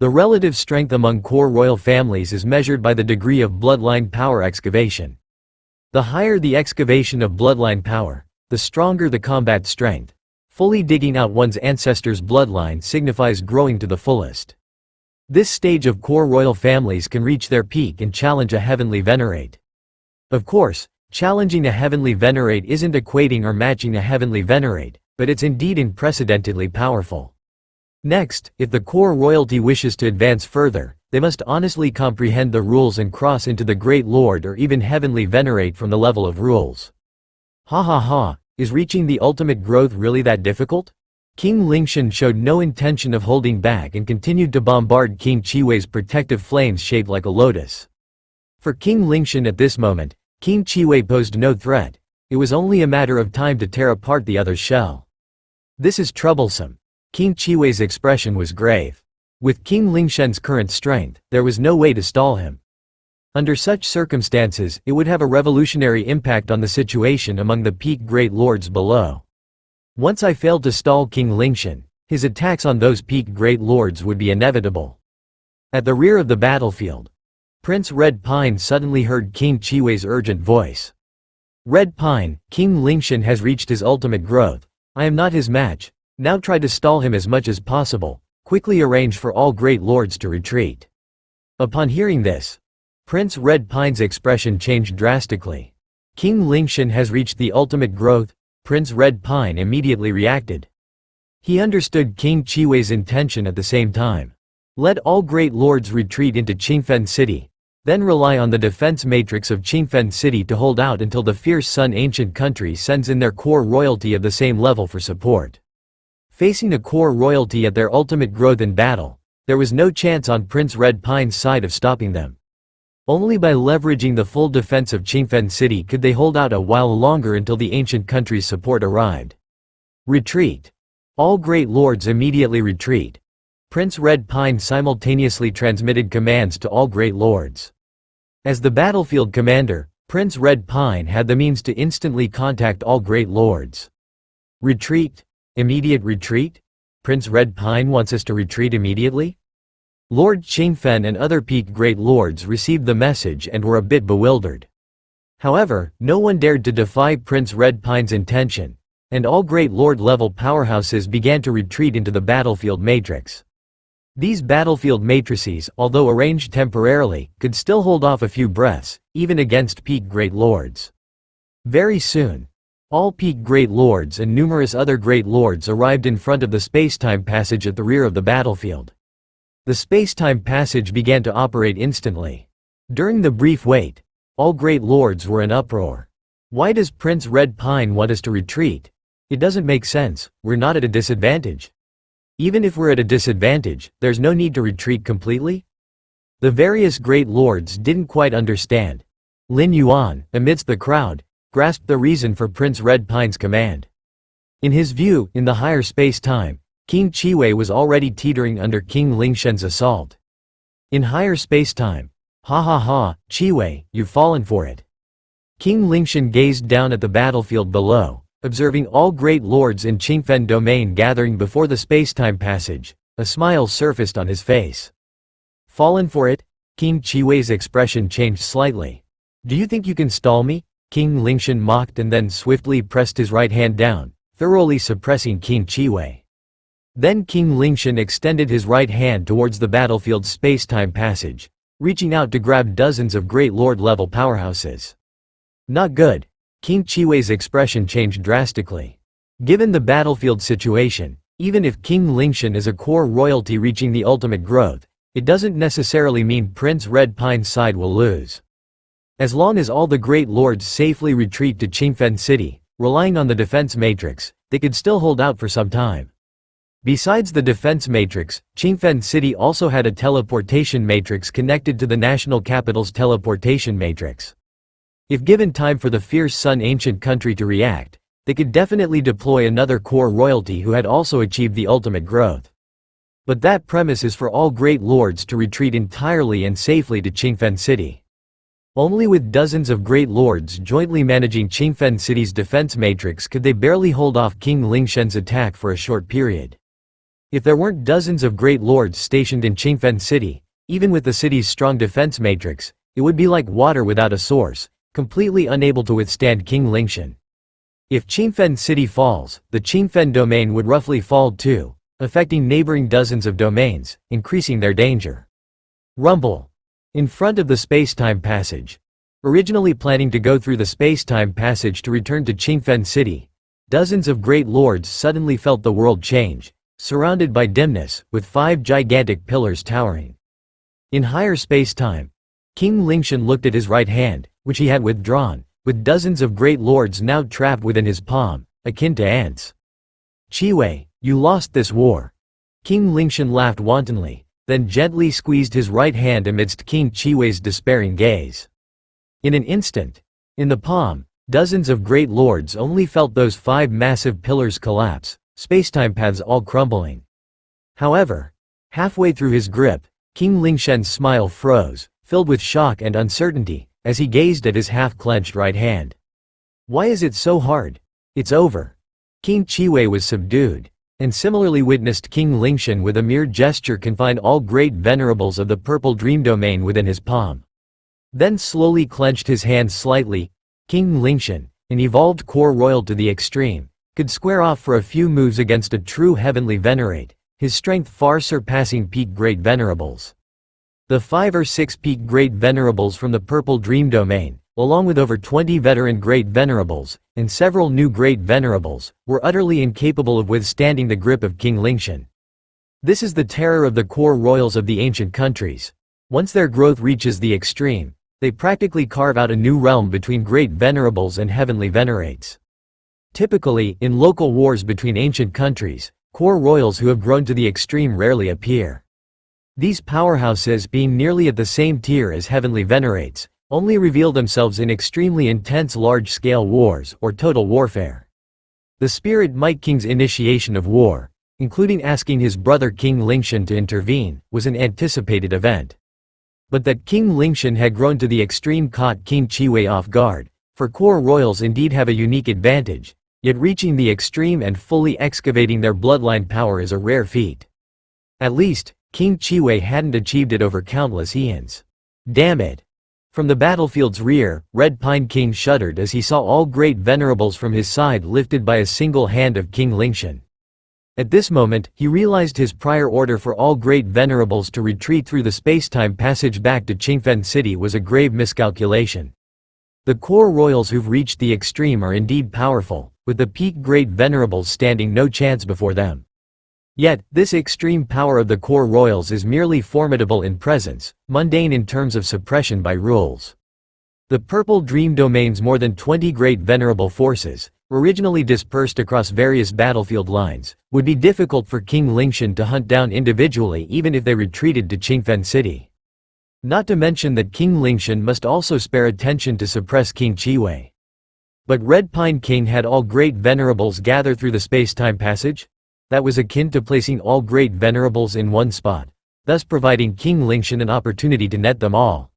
The relative strength among core royal families is measured by the degree of bloodline power excavation. The higher the excavation of bloodline power, the stronger the combat strength. Fully digging out one's ancestors' bloodline signifies growing to the fullest. This stage of core royal families can reach their peak and challenge a heavenly venerate. Of course, challenging a heavenly venerate isn't equating or matching a heavenly venerate, but it's indeed unprecedentedly powerful. Next, if the core royalty wishes to advance further, they must honestly comprehend the rules and cross into the Great Lord or even heavenly venerate from the level of rules. Is reaching the ultimate growth really that difficult? King Lingshan showed no intention of holding back and continued to bombard King Chiwei's protective flames shaped like a lotus. For King Lingshan at this moment, King Chiwei posed no threat. It was only a matter of time to tear apart the other's shell. This is troublesome. King Chiwei's expression was grave. With King Lingshan's current strength, there was no way to stall him. Under such circumstances, it would have a revolutionary impact on the situation among the peak great lords below. Once I failed to stall King Lingshan, his attacks on those peak great lords would be inevitable. At the rear of the battlefield, Prince Red Pine suddenly heard King Chiwei's urgent voice. Red Pine, King Lingshan has reached his ultimate growth. I am not his match. Now try to stall him as much as possible. Quickly arrange for all great lords to retreat. Upon hearing this, Prince Red Pine's expression changed drastically. King Lingshan has reached the ultimate growth. Prince Red Pine immediately reacted. He understood King Chiwei's intention at the same time. Let all great lords retreat into Qingfen City, then rely on the defense matrix of Qingfen City to hold out until the fierce Sun ancient country sends in their core royalty of the same level for support. Facing a core royalty at their ultimate growth in battle, there was no chance on Prince Red Pine's side of stopping them. Only by leveraging the full defense of Qingfen City could they hold out a while longer until the ancient country's support arrived. Retreat. All great lords immediately retreat. Prince Red Pine simultaneously transmitted commands to all great lords. As the battlefield commander, Prince Red Pine had the means to instantly contact all great lords. Retreat. Immediate retreat? Prince Red Pine wants us to retreat immediately? Lord Qingfen and other peak great lords received the message and were a bit bewildered. However, no one dared to defy Prince Red Pine's intention, and all great lord level powerhouses began to retreat into the battlefield matrix. These battlefield matrices, although arranged temporarily, could still hold off a few breaths, even against peak great lords. Very soon, all peak great lords and numerous other great lords arrived in front of the space-time passage at the rear of the battlefield. The space-time passage began to operate instantly. During the brief wait, all great lords were in uproar. Why does Prince Red Pine want us to retreat? It doesn't make sense. We're not at a disadvantage. Even if we're at a disadvantage, there's no need to retreat completely? The various great lords didn't quite understand. Lin Yuan, amidst the crowd, grasped the reason for Prince Red Pine's command. In his view, in the higher space-time, King Chiwei was already teetering under King Lingshan's assault. In higher space-time, Chiwei, you've fallen for it. King Lingshan gazed down at the battlefield below, observing all great lords in Qingfen domain gathering before the space-time passage. A smile surfaced on his face. Fallen for it? King Chiwei's expression changed slightly. Do you think you can stall me? King Lingshan mocked and then swiftly pressed his right hand down, thoroughly suppressing King Chiwei. Then King Lingshan extended his right hand towards the battlefield's space-time passage, reaching out to grab dozens of great lord-level powerhouses. Not good. King Chiwei's expression changed drastically. Given the battlefield situation, even if King Lingshan is a core royalty reaching the ultimate growth, it doesn't necessarily mean Prince Red Pine's side will lose. As long as all the great lords safely retreat to Qingfen City, relying on the defense matrix, they could still hold out for some time. Besides the defense matrix, Qingfen City also had a teleportation matrix connected to the national capital's teleportation matrix. If given time for the fierce Sun Ancient country to react, they could definitely deploy another core royalty who had also achieved the ultimate growth. But that premise is for all great lords to retreat entirely and safely to Qingfen City. Only with dozens of great lords jointly managing Qingfen City's defense matrix could they barely hold off King Lingshan's attack for a short period. If there weren't dozens of great lords stationed in Qingfen City, even with the city's strong defense matrix, it would be like water without a source, completely unable to withstand King Lingshan. If Qingfen City falls, the Qingfen domain would roughly fall too, affecting neighboring dozens of domains, increasing their danger. Rumble. In front of the space-time passage. Originally planning to go through the space-time passage to return to Qingfen City, dozens of great lords suddenly felt the world change, surrounded by dimness, with 5 gigantic pillars towering. In higher space-time, King Lingshan looked at his right hand, which he had withdrawn, with dozens of great lords now trapped within his palm, akin to ants. "Chiwei, you lost this war." King Lingshan laughed wantonly, then gently squeezed his right hand amidst King Chiwei's despairing gaze. In an instant, in the palm, dozens of great lords only felt those 5 massive pillars collapse, spacetime paths all crumbling. However, halfway through his grip, King Lingshan's smile froze, filled with shock and uncertainty, as he gazed at his half-clenched right hand. "Why is it so hard? It's over." King Chiwei was subdued, and similarly witnessed King Lingshan with a mere gesture confine all great venerables of the purple dream domain within his palm. Then slowly clenched his hands slightly. King Lingshan, an evolved core royal to the extreme, could square off for a few moves against a true heavenly venerate, his strength far surpassing peak great venerables. The 5 or 6 peak great venerables from the purple dream domain, along with over 20 veteran great venerables, and several new great venerables, were utterly incapable of withstanding the grip of King Lingshan. This is the terror of the core royals of the ancient countries. Once their growth reaches the extreme, they practically carve out a new realm between great venerables and heavenly venerates. Typically, in local wars between ancient countries, core royals who have grown to the extreme rarely appear. These powerhouses, being nearly at the same tier as heavenly venerates, only reveal themselves in extremely intense large-scale wars or total warfare. The Spirit Might King's initiation of war, including asking his brother King Lingshan to intervene, was an anticipated event. But that King Lingshan had grown to the extreme caught King Chiwei off guard, for core royals indeed have a unique advantage, yet reaching the extreme and fully excavating their bloodline power is a rare feat. At least, King Chiwei hadn't achieved it over countless eons. Damn it! From the battlefield's rear, Red Pine King shuddered as he saw all great venerables from his side lifted by a single hand of King Lingshan. At this moment, he realized his prior order for all great venerables to retreat through the space-time passage back to Qingfen City was a grave miscalculation. The core royals who've reached the extreme are indeed powerful, with the peak great venerables standing no chance before them. Yet, this extreme power of the core royals is merely formidable in presence, mundane in terms of suppression by rules. The purple dream domain's more than 20 great venerable forces, originally dispersed across various battlefield lines, would be difficult for King Lingshan to hunt down individually even if they retreated to Qingfen City. Not to mention that King Lingshan must also spare attention to suppress King Chiwei. But Red Pine King had all great venerables gather through the space-time passage? That was akin to placing all great venerables in one spot, thus providing King Lingshan an opportunity to net them all.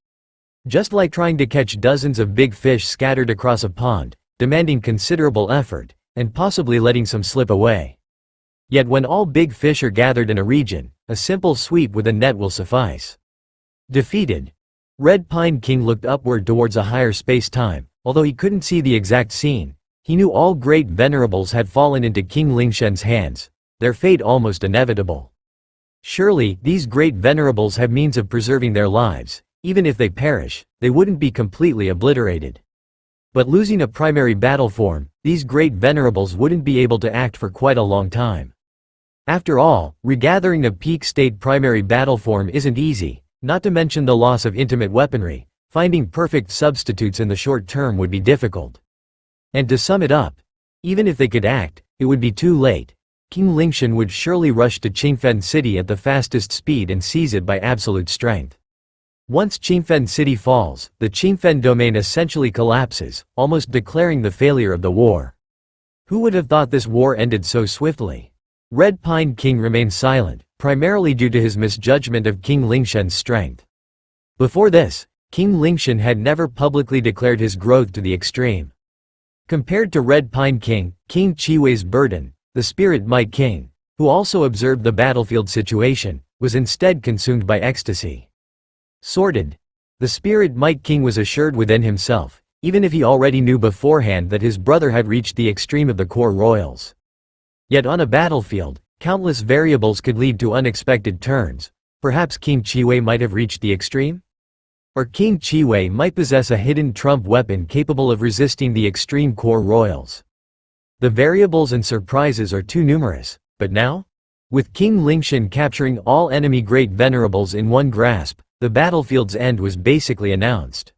Just like trying to catch dozens of big fish scattered across a pond, demanding considerable effort, and possibly letting some slip away. Yet when all big fish are gathered in a region, a simple sweep with a net will suffice. Defeated, Red Pine King looked upward towards a higher space-time. Although he couldn't see the exact scene, he knew all great venerables had fallen into King Lingshan's hands, their fate almost inevitable. Surely, these great venerables have means of preserving their lives. Even if they perish, they wouldn't be completely obliterated. But losing a primary battle form, these great venerables wouldn't be able to act for quite a long time. After all, regathering a peak state primary battle form isn't easy, not to mention the loss of intimate weaponry. Finding perfect substitutes in the short term would be difficult. And to sum it up, even if they could act, it would be too late. King Lingshan would surely rush to Qingfen City at the fastest speed and seize it by absolute strength. Once Qingfen City falls, the Qingfen domain essentially collapses, almost declaring the failure of the war. Who would have thought this war ended so swiftly? Red Pine King remained silent, primarily due to his misjudgment of King Lingshan's strength. Before this, King Lingshan had never publicly declared his growth to the extreme. Compared to Red Pine King, King Chiwei's burden, the Spirit Might King, who also observed the battlefield situation, was instead consumed by ecstasy. Sorted. The Spirit Might King was assured within himself, even if he already knew beforehand that his brother had reached the extreme of the core royals. Yet on a battlefield, countless variables could lead to unexpected turns. Perhaps King Chiwei might have reached the extreme? Or King Chiwei might possess a hidden trump weapon capable of resisting the extreme core royals. The variables and surprises are too numerous, but now? With King Lingshan capturing all enemy great venerables in one grasp, the battlefield's end was basically announced.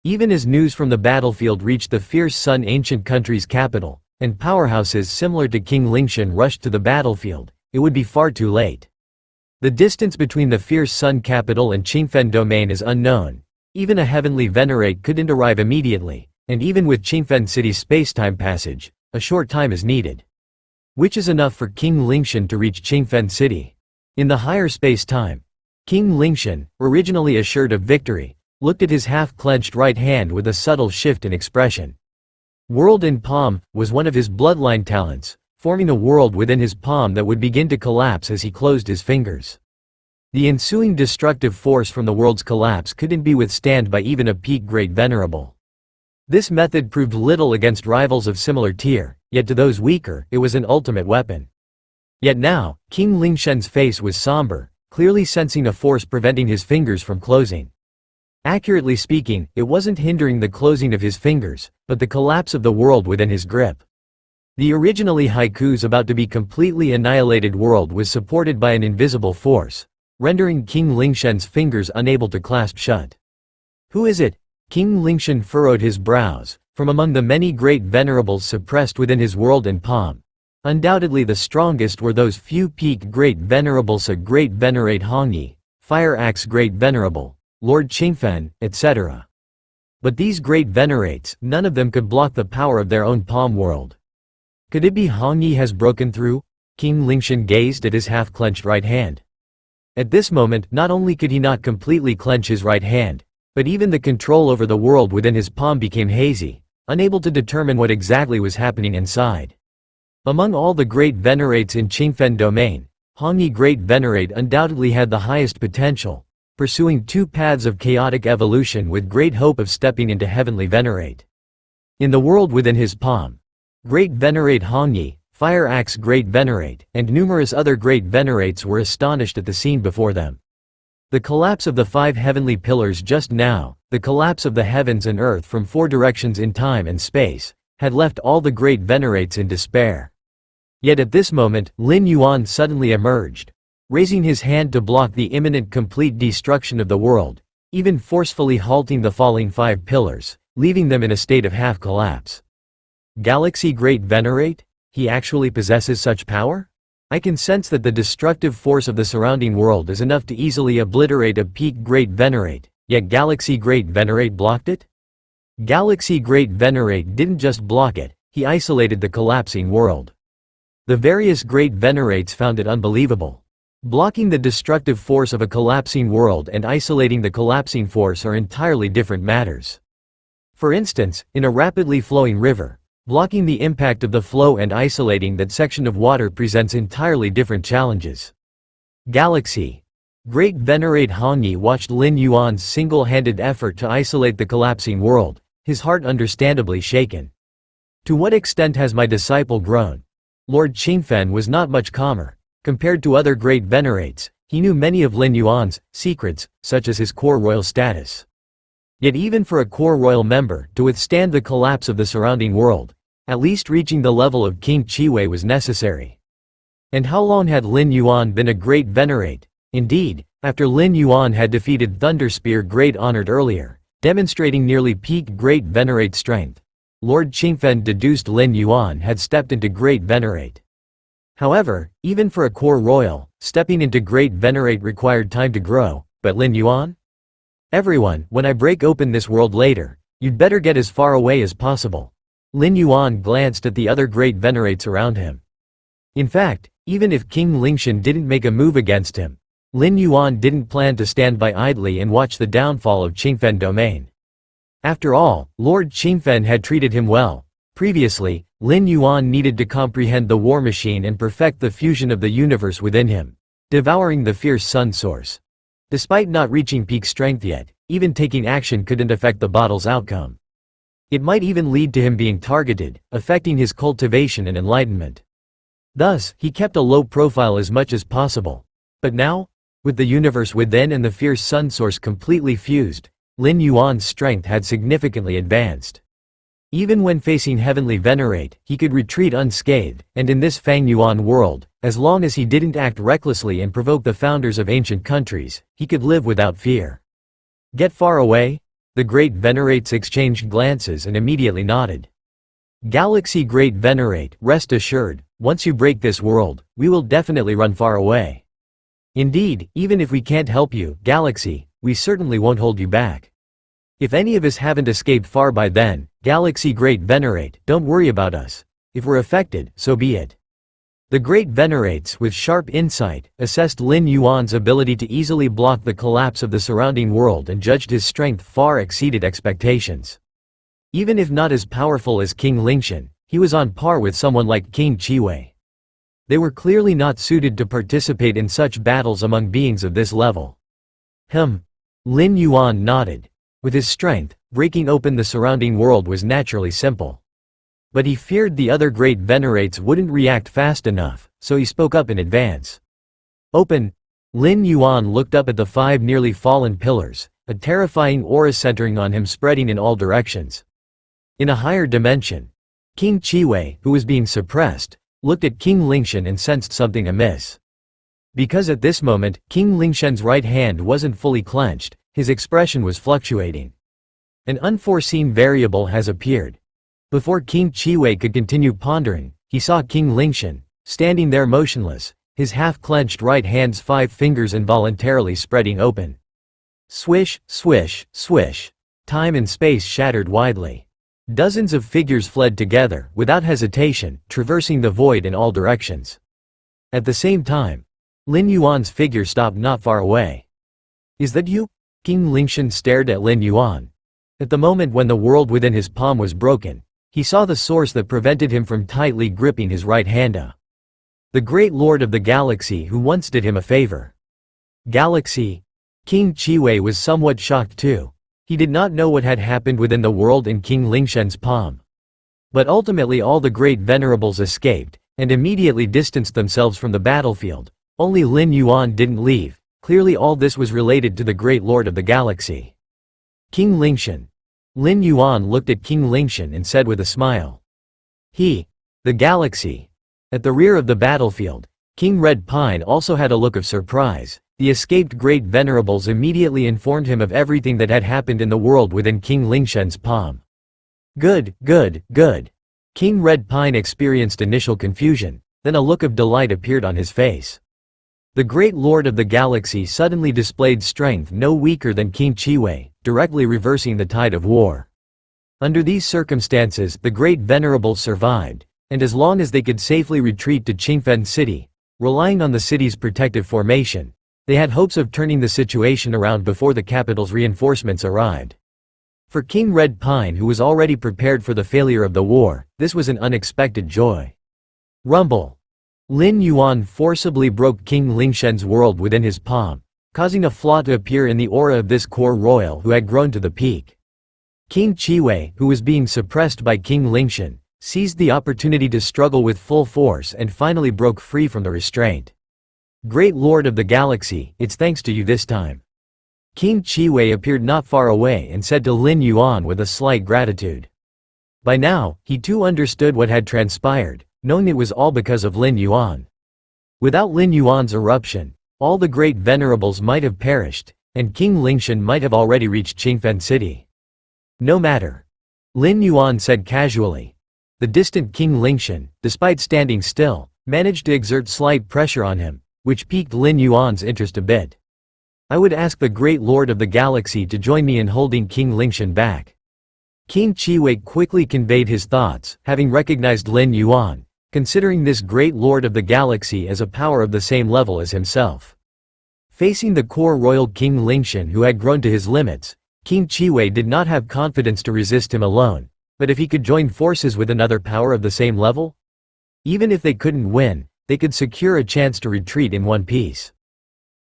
Even as news from the battlefield reached the fierce Sun Ancient country's capital, and powerhouses similar to King Lingshan rushed to the battlefield, it would be far too late. The distance between the fierce Sun capital and Qingfen domain is unknown. Even a heavenly venerate couldn't arrive immediately, and even with Qingfen City's space-time passage, a short time is needed. Which is enough for King Lingshan to reach Qingfen City. In the higher space-time, King Lingshan, originally assured of victory, looked at his half-clenched right hand with a subtle shift in expression. World in Palm was one of his bloodline talents, forming a world within his palm that would begin to collapse as he closed his fingers. The ensuing destructive force from the world's collapse couldn't be withstood by even a peak great venerable. This method proved little against rivals of similar tier, yet to those weaker, it was an ultimate weapon. Yet now, King Lingshan's face was somber, clearly sensing a force preventing his fingers from closing. Accurately speaking, it wasn't hindering the closing of his fingers, but the collapse of the world within his grip. The originally Haiku's about to be completely annihilated world was supported by an invisible force, rendering King Lingshan's fingers unable to clasp shut. Who is it? King Lingshan furrowed his brows. From among the many great venerables suppressed within his world and palm, undoubtedly the strongest were those few peak great venerables: a great venerate Hongyi, Fire Axe great venerable, Lord Qingfen, etc. But these great venerates, none of them could block the power of their own palm world. Could it be Hongyi has broken through? King Lingshan gazed at his half-clenched right hand. At this moment, not only could he not completely clench his right hand, but even the control over the world within his palm became hazy, unable to determine what exactly was happening inside. Among all the great venerates in Qingfen domain, Hongyi Great Venerate undoubtedly had the highest potential, pursuing two paths of chaotic evolution with great hope of stepping into Heavenly Venerate. In the world within his palm, Great Venerate Hongyi, Fire Axe Great Venerate, and numerous other Great Venerates were astonished at the scene before them. The collapse of the 5 heavenly pillars just now, the collapse of the heavens and earth from 4 directions in time and space, had left all the Great Venerates in despair. Yet at this moment, Lin Yuan suddenly emerged, raising his hand to block the imminent complete destruction of the world, even forcefully halting the falling 5 pillars, leaving them in a state of half-collapse. Galaxy Great Venerate? He actually possesses such power? I can sense that the destructive force of the surrounding world is enough to easily obliterate a peak Great Venerate, yet Galaxy Great Venerate blocked it? Galaxy Great Venerate didn't just block it, he isolated the collapsing world. The various Great Venerates found it unbelievable. Blocking the destructive force of a collapsing world and isolating the collapsing force are entirely different matters. For instance, in a rapidly flowing river, blocking the impact of the flow and isolating that section of water presents entirely different challenges. Galaxy Great Venerate Hongyi watched Lin Yuan's single-handed effort to isolate the collapsing world, his heart understandably shaken. To what extent has my disciple grown? Lord Qingfen was not much calmer. Compared to other Great Venerates, he knew many of Lin Yuan's secrets, such as his core royal status. Yet even for a core royal member to withstand the collapse of the surrounding world, at least reaching the level of King Chiwei was necessary. And how long had Lin Yuan been a great venerate? Indeed, after Lin Yuan had defeated Thunderspear Great Honored earlier, demonstrating nearly peak Great Venerate strength, Lord Qingfen deduced Lin Yuan had stepped into Great Venerate. However, even for a core royal, stepping into Great Venerate required time to grow, but Lin Yuan? Everyone, when I break open this world later, you'd better get as far away as possible. Lin Yuan glanced at the other Great Venerates around him. In fact, even if King Lingshan didn't make a move against him, Lin Yuan didn't plan to stand by idly and watch the downfall of Qingfen domain. After all, Lord Qingfen had treated him well. Previously, Lin Yuan needed to comprehend the war machine and perfect the fusion of the universe within him, devouring the fierce sun source. Despite not reaching peak strength yet, even taking action couldn't affect the battle's outcome. It might even lead to him being targeted, affecting his cultivation and enlightenment. Thus, he kept a low profile as much as possible. But now, with the universe within and the fierce sun source completely fused, Lin Yuan's strength had significantly advanced. Even when facing Heavenly Venerate, he could retreat unscathed, and in this Fang Yuan world, as long as he didn't act recklessly and provoke the founders of ancient countries, he could live without fear. Get far away? The Great Venerates exchanged glances and immediately nodded. Galaxy Great Venerate, rest assured, once you break this world, we will definitely run far away. Indeed, even if we can't help you, Galaxy, we certainly won't hold you back. If any of us haven't escaped far by then, Galaxy Great Venerate, don't worry about us. If we're affected, so be it. The Great Venerates, with sharp insight, assessed Lin Yuan's ability to easily block the collapse of the surrounding world and judged his strength far exceeded expectations. Even if not as powerful as King Lingshan, he was on par with someone like King Chiwei. They were clearly not suited to participate in such battles among beings of this level. Lin Yuan nodded. With his strength, breaking open the surrounding world was naturally simple. But he feared the other Great Venerates wouldn't react fast enough, so he spoke up in advance. Open! Lin Yuan looked up at the 5 nearly fallen pillars, a terrifying aura centering on him spreading in all directions. In a higher dimension, King Chiwei, who was being suppressed, looked at King Lingshan and sensed something amiss. Because at this moment, King Lingshan's right hand wasn't fully clenched, his expression was fluctuating. An unforeseen variable has appeared. Before King Chiwei could continue pondering, he saw King Lingshan, standing there motionless, his half-clenched right hand's 5 fingers involuntarily spreading open. Swish, swish, swish. Time and space shattered widely. Dozens of figures fled together, without hesitation, traversing the void in all directions. At the same time, Lin Yuan's figure stopped not far away. Is that you? King Lingshan stared at Lin Yuan. At the moment when the world within his palm was broken, he saw the source that prevented him from tightly gripping his right hand. The great lord of the galaxy who once did him a favor. Galaxy? King Chiwei was somewhat shocked too. He did not know what had happened within the world in King Lingshan's palm. But ultimately all the great venerables escaped, and immediately distanced themselves from the battlefield. Only Lin Yuan didn't leave. Clearly all this was related to the great lord of the galaxy. King Lingshan. Lin Yuan looked at King Lingshan and said with a smile. The galaxy. At the rear of the battlefield, King Red Pine also had a look of surprise. The escaped great venerables immediately informed him of everything that had happened in the world within King Lingshan's palm. Good, good, good. King Red Pine experienced initial confusion, then a look of delight appeared on his face. The great lord of the galaxy suddenly displayed strength no weaker than King Chiwei, directly reversing the tide of war. Under these circumstances, the great venerables survived, and as long as they could safely retreat to Qingfen City, relying on the city's protective formation, they had hopes of turning the situation around before the capital's reinforcements arrived. For King Red Pine, who was already prepared for the failure of the war, this was an unexpected joy. Rumble. Lin Yuan forcibly broke King Lingshan's world within his palm, causing a flaw to appear in the aura of this core royal who had grown to the peak. King Chiwei, who was being suppressed by King Lingshan, seized the opportunity to struggle with full force and finally broke free from the restraint. Great Lord of the Galaxy, it's thanks to you this time. King Chiwei appeared not far away and said to Lin Yuan with a slight gratitude. By now, he too understood what had transpired, knowing it was all because of Lin Yuan. Without Lin Yuan's eruption, all the great venerables might have perished, and King Lingshan might have already reached Qingfen City. No matter. Lin Yuan said casually. The distant King Lingshan, despite standing still, managed to exert slight pressure on him, which piqued Lin Yuan's interest a bit. I would ask the Great Lord of the Galaxy to join me in holding King Lingshan back. King Chiwei quickly conveyed his thoughts, having recognized Lin Yuan, considering this Great Lord of the Galaxy as a power of the same level as himself. Facing the core royal King Lingshan who had grown to his limits, King Chiwei did not have confidence to resist him alone, but if he could join forces with another power of the same level? Even if they couldn't win, they could secure a chance to retreat in one piece.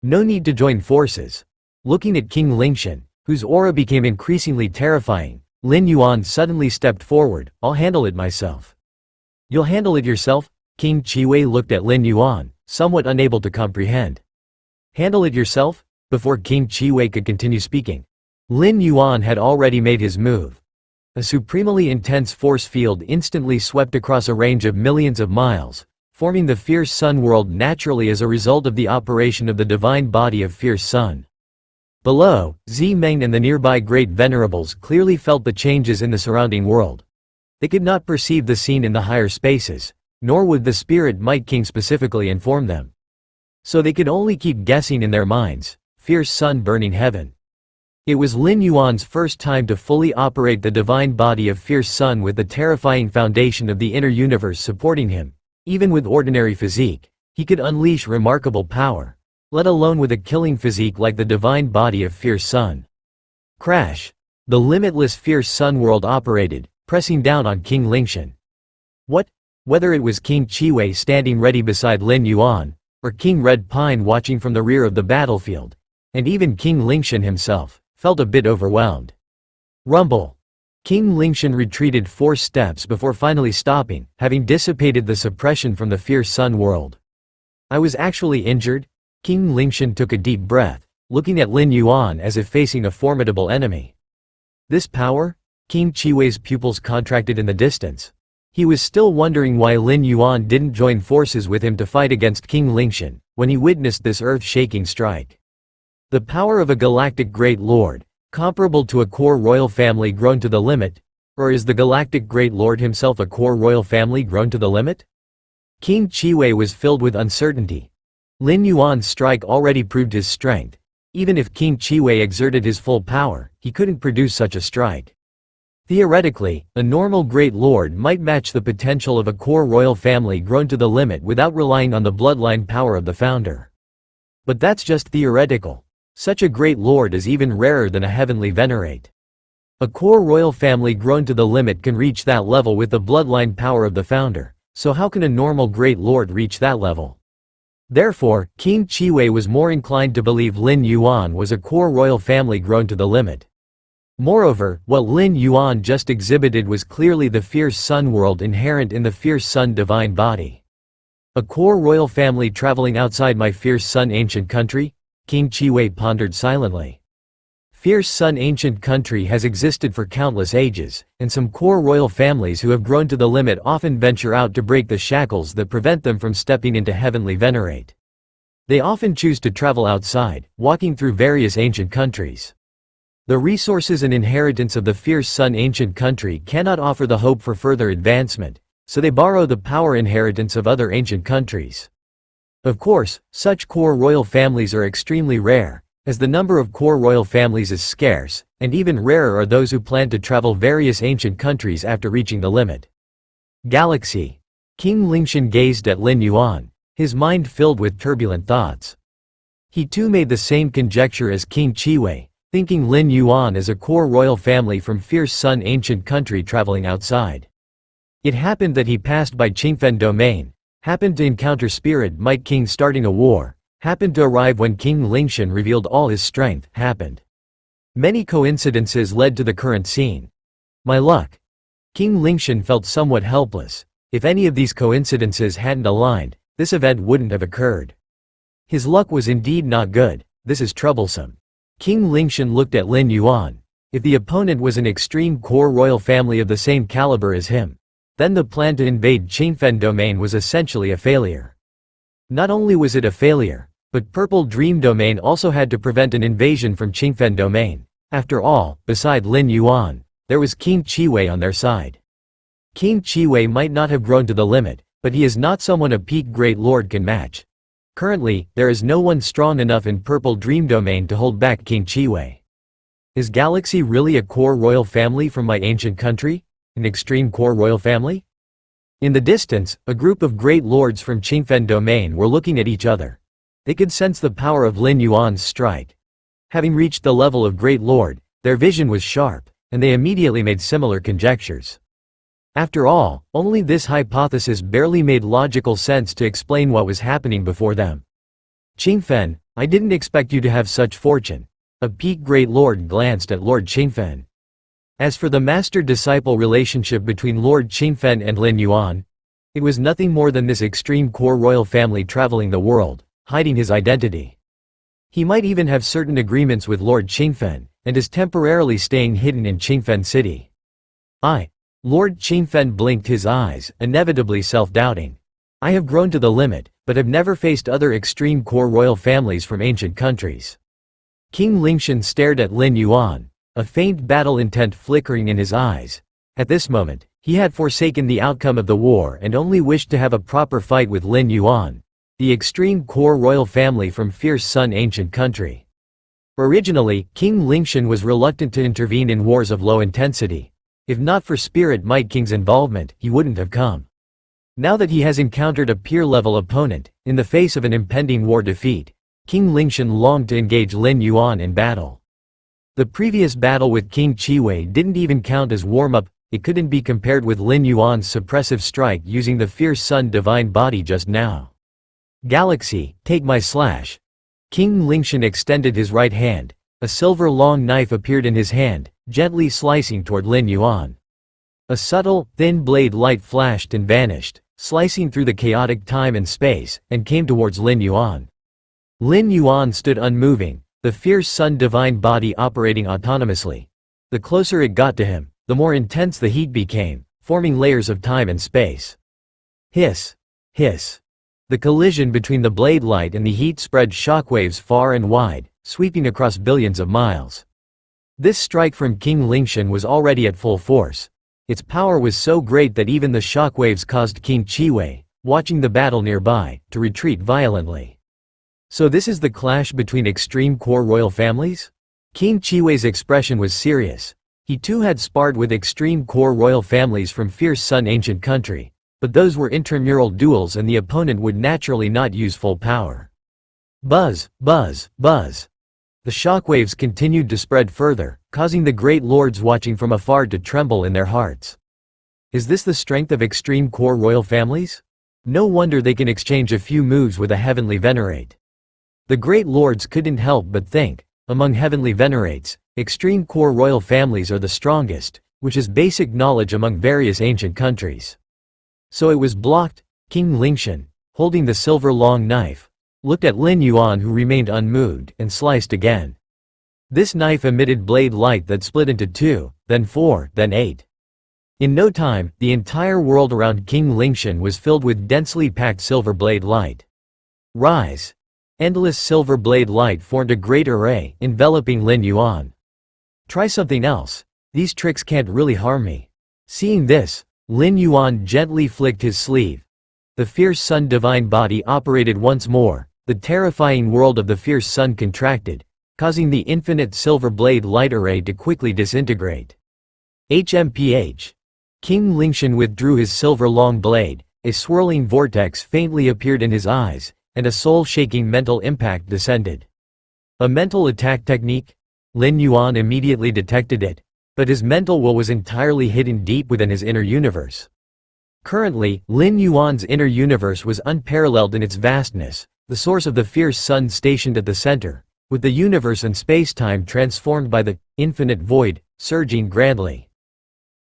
No need to join forces. Looking at King Lingshan, whose aura became increasingly terrifying, Lin Yuan suddenly stepped forward. I'll handle it myself. You'll handle it yourself? King Chiwei looked at Lin Yuan, somewhat unable to comprehend. Handle it yourself? Before King Chiwei could continue speaking, Lin Yuan had already made his move. A supremely intense force field instantly swept across a range of millions of miles, forming the fierce sun world naturally as a result of the operation of the divine body of fierce sun. Below, Zi Meng and the nearby great venerables clearly felt the changes in the surrounding world. They could not perceive the scene in the higher spaces, nor would the spirit Might King specifically inform them. So they could only keep guessing in their minds, fierce sun burning heaven. It was Lin Yuan's first time to fully operate the divine body of fierce sun with the terrifying foundation of the inner universe supporting him. Even with ordinary physique, he could unleash remarkable power, let alone with a killing physique like the divine body of fierce sun. Crash! The limitless fierce sun world operated, pressing down on King Lingshan. What? Whether it was King Chiwei standing ready beside Lin Yuan, or King Red Pine watching from the rear of the battlefield, and even King Lingshan himself, felt a bit overwhelmed. Rumble! King Lingshan retreated 4 steps before finally stopping, having dissipated the suppression from the fierce sun world. I was actually injured? King Lingshan took a deep breath, looking at Lin Yuan as if facing a formidable enemy. This power? King Chiwei's pupils contracted in the distance. He was still wondering why Lin Yuan didn't join forces with him to fight against King Lingshan, when he witnessed this earth-shaking strike. The power of a galactic great lord, comparable to a core royal family grown to the limit, or is the galactic great lord himself a core royal family grown to the limit? King Chiwei was filled with uncertainty. Lin Yuan's strike already proved his strength. Even if King Chiwei exerted his full power, he couldn't produce such a strike. Theoretically, a normal great lord might match the potential of a core royal family grown to the limit without relying on the bloodline power of the founder. But that's just theoretical. Such a great lord is even rarer than a heavenly venerate. A core royal family grown to the limit can reach that level with the bloodline power of the founder, so how can a normal great lord reach that level? Therefore, King Chiwei was more inclined to believe Lin Yuan was a core royal family grown to the limit. Moreover, what Lin Yuan just exhibited was clearly the fierce sun world inherent in the fierce sun divine body. A core royal family traveling outside my fierce sun ancient country? King Chiwei pondered silently. Fierce sun ancient country has existed for countless ages, and some core royal families who have grown to the limit often venture out to break the shackles that prevent them from stepping into heavenly venerate. They often choose to travel outside, walking through various ancient countries. The resources and inheritance of the fierce sun ancient country cannot offer the hope for further advancement, so they borrow the power inheritance of other ancient countries. Of course, such core royal families are extremely rare, as the number of core royal families is scarce, and even rarer are those who plan to travel various ancient countries after reaching the limit. Galaxy. King Lingshan gazed at Lin Yuan, his mind filled with turbulent thoughts. He too made the same conjecture as King Chiwei, thinking Lin Yuan as a core royal family from fierce sun ancient country traveling outside. It happened that he passed by Qingfen domain, happened to encounter Spirit Might King starting a war, happened to arrive when King Lingshan revealed all his strength, happened. Many coincidences led to the current scene. My luck. King Lingshan felt somewhat helpless. If any of these coincidences hadn't aligned, this event wouldn't have occurred. His luck was indeed not good. This is troublesome. King Lingshan looked at Lin Yuan. If the opponent was an extreme core royal family of the same caliber as him, then the plan to invade Qingfen domain was essentially a failure. Not only was it a failure, but Purple Dream domain also had to prevent an invasion from Qingfen domain. After all, beside Lin Yuan, there was King Qiwei on their side. King Qiwei might not have grown to the limit, but he is not someone a peak Great Lord can match. Currently, there is no one strong enough in Purple Dream domain to hold back King Qiwei. Is Galaxy really a core royal family from my ancient country? An extreme core royal family? In the distance, a group of great lords from Qingfen domain were looking at each other. They could sense the power of Lin Yuan's strike. Having reached the level of great lord, their vision was sharp, and they immediately made similar conjectures. After all, only this hypothesis barely made logical sense to explain what was happening before them. Qingfen, I didn't expect you to have such fortune. A peak great lord glanced at Lord Qingfen. As for the master-disciple relationship between Lord Qingfen and Lin Yuan, it was nothing more than this extreme core royal family traveling the world, hiding his identity. He might even have certain agreements with Lord Qingfen, and is temporarily staying hidden in Qingfen City. Lord Qingfen blinked his eyes, inevitably self-doubting. I have grown to the limit, but have never faced other extreme core royal families from ancient countries. King Lingshan stared at Lin Yuan, a faint battle intent flickering in his eyes. At this moment, he had forsaken the outcome of the war and only wished to have a proper fight with Lin Yuan, the extreme core royal family from Fierce Sun ancient country. Originally, King Lingshan was reluctant to intervene in wars of low intensity. If not for Spirit Might King's involvement, he wouldn't have come. Now that he has encountered a peer-level opponent, in the face of an impending war defeat, King Lingshan longed to engage Lin Yuan in battle. The previous battle with King Qiwei didn't even count as warm-up. It couldn't be compared with Lin Yuan's suppressive strike using the Fierce Sun divine body just now. Galaxy, take my slash. King Lingshan extended his right hand. A silver long knife appeared in his hand, gently slicing toward Lin Yuan. A subtle, thin blade light flashed and vanished, slicing through the chaotic time and space, and came towards Lin Yuan. Lin Yuan stood unmoving, the Fierce Sun divine body operating autonomously. The closer it got to him, the more intense the heat became, forming layers of time and space. Hiss! Hiss! The collision between the blade light and the heat spread shockwaves far and wide, sweeping across billions of miles. This strike from King Lingshan was already at full force. Its power was so great that even the shockwaves caused King Qiwei, watching the battle nearby, to retreat violently. So this is the clash between extreme core royal families? King Qiwei's expression was serious. He too had sparred with extreme core royal families from Fierce Sun ancient country, but those were intramural duels and the opponent would naturally not use full power. Buzz, buzz, buzz. The shockwaves continued to spread further, causing the great lords watching from afar to tremble in their hearts. Is this the strength of extreme core royal families? No wonder they can exchange a few moves with a heavenly venerate. The great lords couldn't help but think, among heavenly venerates, extreme core royal families are the strongest, which is basic knowledge among various ancient countries. So it was blocked. King Lingshan, holding the silver long knife, looked at Lin Yuan who remained unmoved, and sliced again. This knife emitted blade light that split into 2, then 4, then 8. In no time, the entire world around King Lingshan was filled with densely packed silver blade light. Rise! Endless silver blade light formed a great array, enveloping Lin Yuan. Try something else. These tricks can't really harm me. Seeing this, Lin Yuan gently flicked his sleeve. The Fierce Sun divine body operated once more. The terrifying world of the Fierce Sun contracted, causing the infinite silver blade light array to quickly disintegrate. HMPH. King Lingshan withdrew his silver long blade, a swirling vortex faintly appeared in his eyes, and a soul-shaking mental impact descended. A mental attack technique? Lin Yuan immediately detected it, but his mental will was entirely hidden deep within his inner universe. Currently, Lin Yuan's inner universe was unparalleled in its vastness, the source of the Fierce Sun stationed at the center, with the universe and space-time transformed by the infinite void, surging grandly.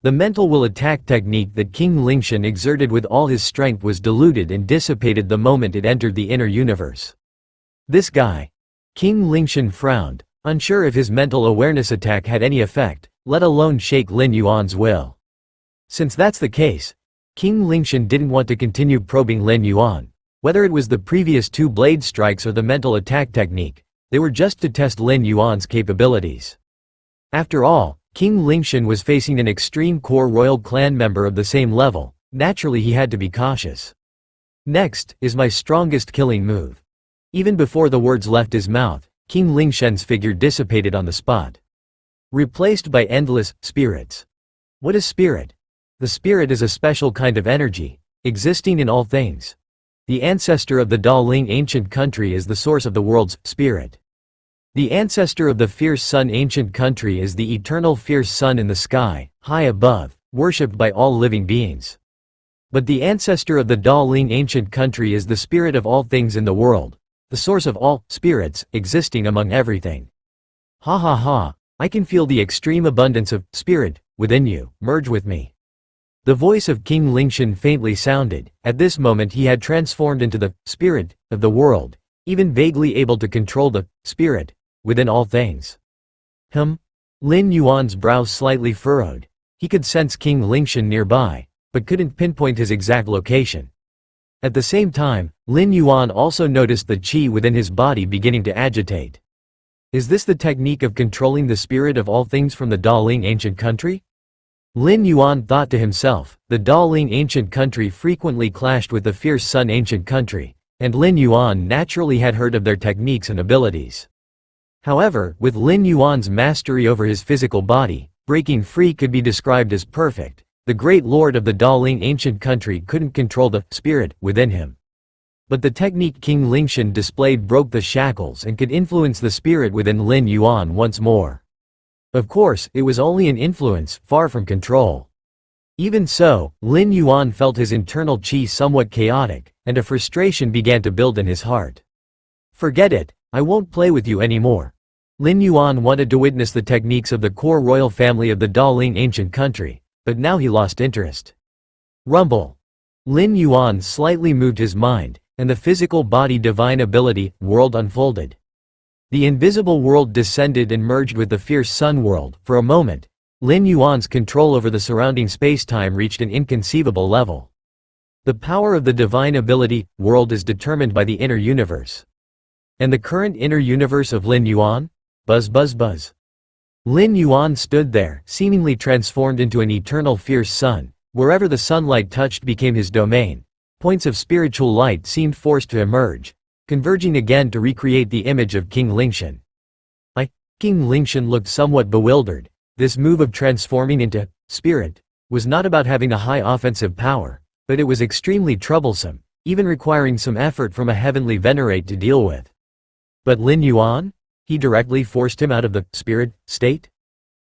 The mental will attack technique that King Lingshan exerted with all his strength was diluted and dissipated the moment it entered the inner universe. This guy. King Lingshan frowned, unsure if his mental awareness attack had any effect, let alone shake Lin Yuan's will. Since that's the case, King Lingshan didn't want to continue probing Lin Yuan. Whether it was the previous 2 blade strikes or the mental attack technique, they were just to test Lin Yuan's capabilities. After all, King Lingshan was facing an extreme core royal clan member of the same level. Naturally he had to be cautious. Next is my strongest killing move. Even before the words left his mouth, King Lingshan's figure dissipated on the spot. Replaced by endless spirits. What is spirit? The spirit is a special kind of energy, existing in all things. The ancestor of the Da-Ling ancient country is the source of the world's spirit. The ancestor of the fierce sun ancient country is the eternal fierce sun in the sky, high above, worshipped by all living beings. But the ancestor of the Da-Ling ancient country is the spirit of all things in the world, the source of all spirits, existing among everything. Ha ha ha, I can feel the extreme abundance of spirit within you, merge with me. The voice of King Lingshan faintly sounded. At this moment he had transformed into the spirit of the world, even vaguely able to control the spirit within all things. Lin Yuan's brow slightly furrowed. He could sense King Lingshan nearby, but couldn't pinpoint his exact location. At the same time, Lin Yuan also noticed the qi within his body beginning to agitate. Is this the technique of controlling the spirit of all things from the Da-Ling ancient country? Lin Yuan thought to himself. The Da-Ling ancient country frequently clashed with the fierce sun ancient country, and Lin Yuan naturally had heard of their techniques and abilities. However, with Lin Yuan's mastery over his physical body, breaking free could be described as perfect. The great lord of the Da-Ling ancient country couldn't control the spirit within him. But the technique King Lingshan displayed broke the shackles and could influence the spirit within Lin Yuan once more. Of course, it was only an influence, far from control. Even so, Lin Yuan felt his internal qi somewhat chaotic, and a frustration began to build in his heart. Forget it, I won't play with you anymore. Lin Yuan wanted to witness the techniques of the core royal family of the Da-Ling ancient country, but now he lost interest. Rumble. Lin Yuan slightly moved his mind, and the physical body divine ability world unfolded. The invisible world descended and merged with the fierce sun world. For a moment, Lin Yuan's control over the surrounding space-time reached an inconceivable level. The power of the divine ability world is determined by the inner universe. And the current inner universe of Lin Yuan? Buzz buzz buzz. Lin Yuan stood there, seemingly transformed into an eternal fierce sun. Wherever the sunlight touched became his domain. Points of spiritual light seemed forced to emerge, converging again to recreate the image of King Lingshan. King Lingshan looked somewhat bewildered. This move of transforming into spirit was not about having a high offensive power, but it was extremely troublesome, even requiring some effort from a heavenly venerate to deal with. But Lin Yuan? He directly forced him out of the spirit state?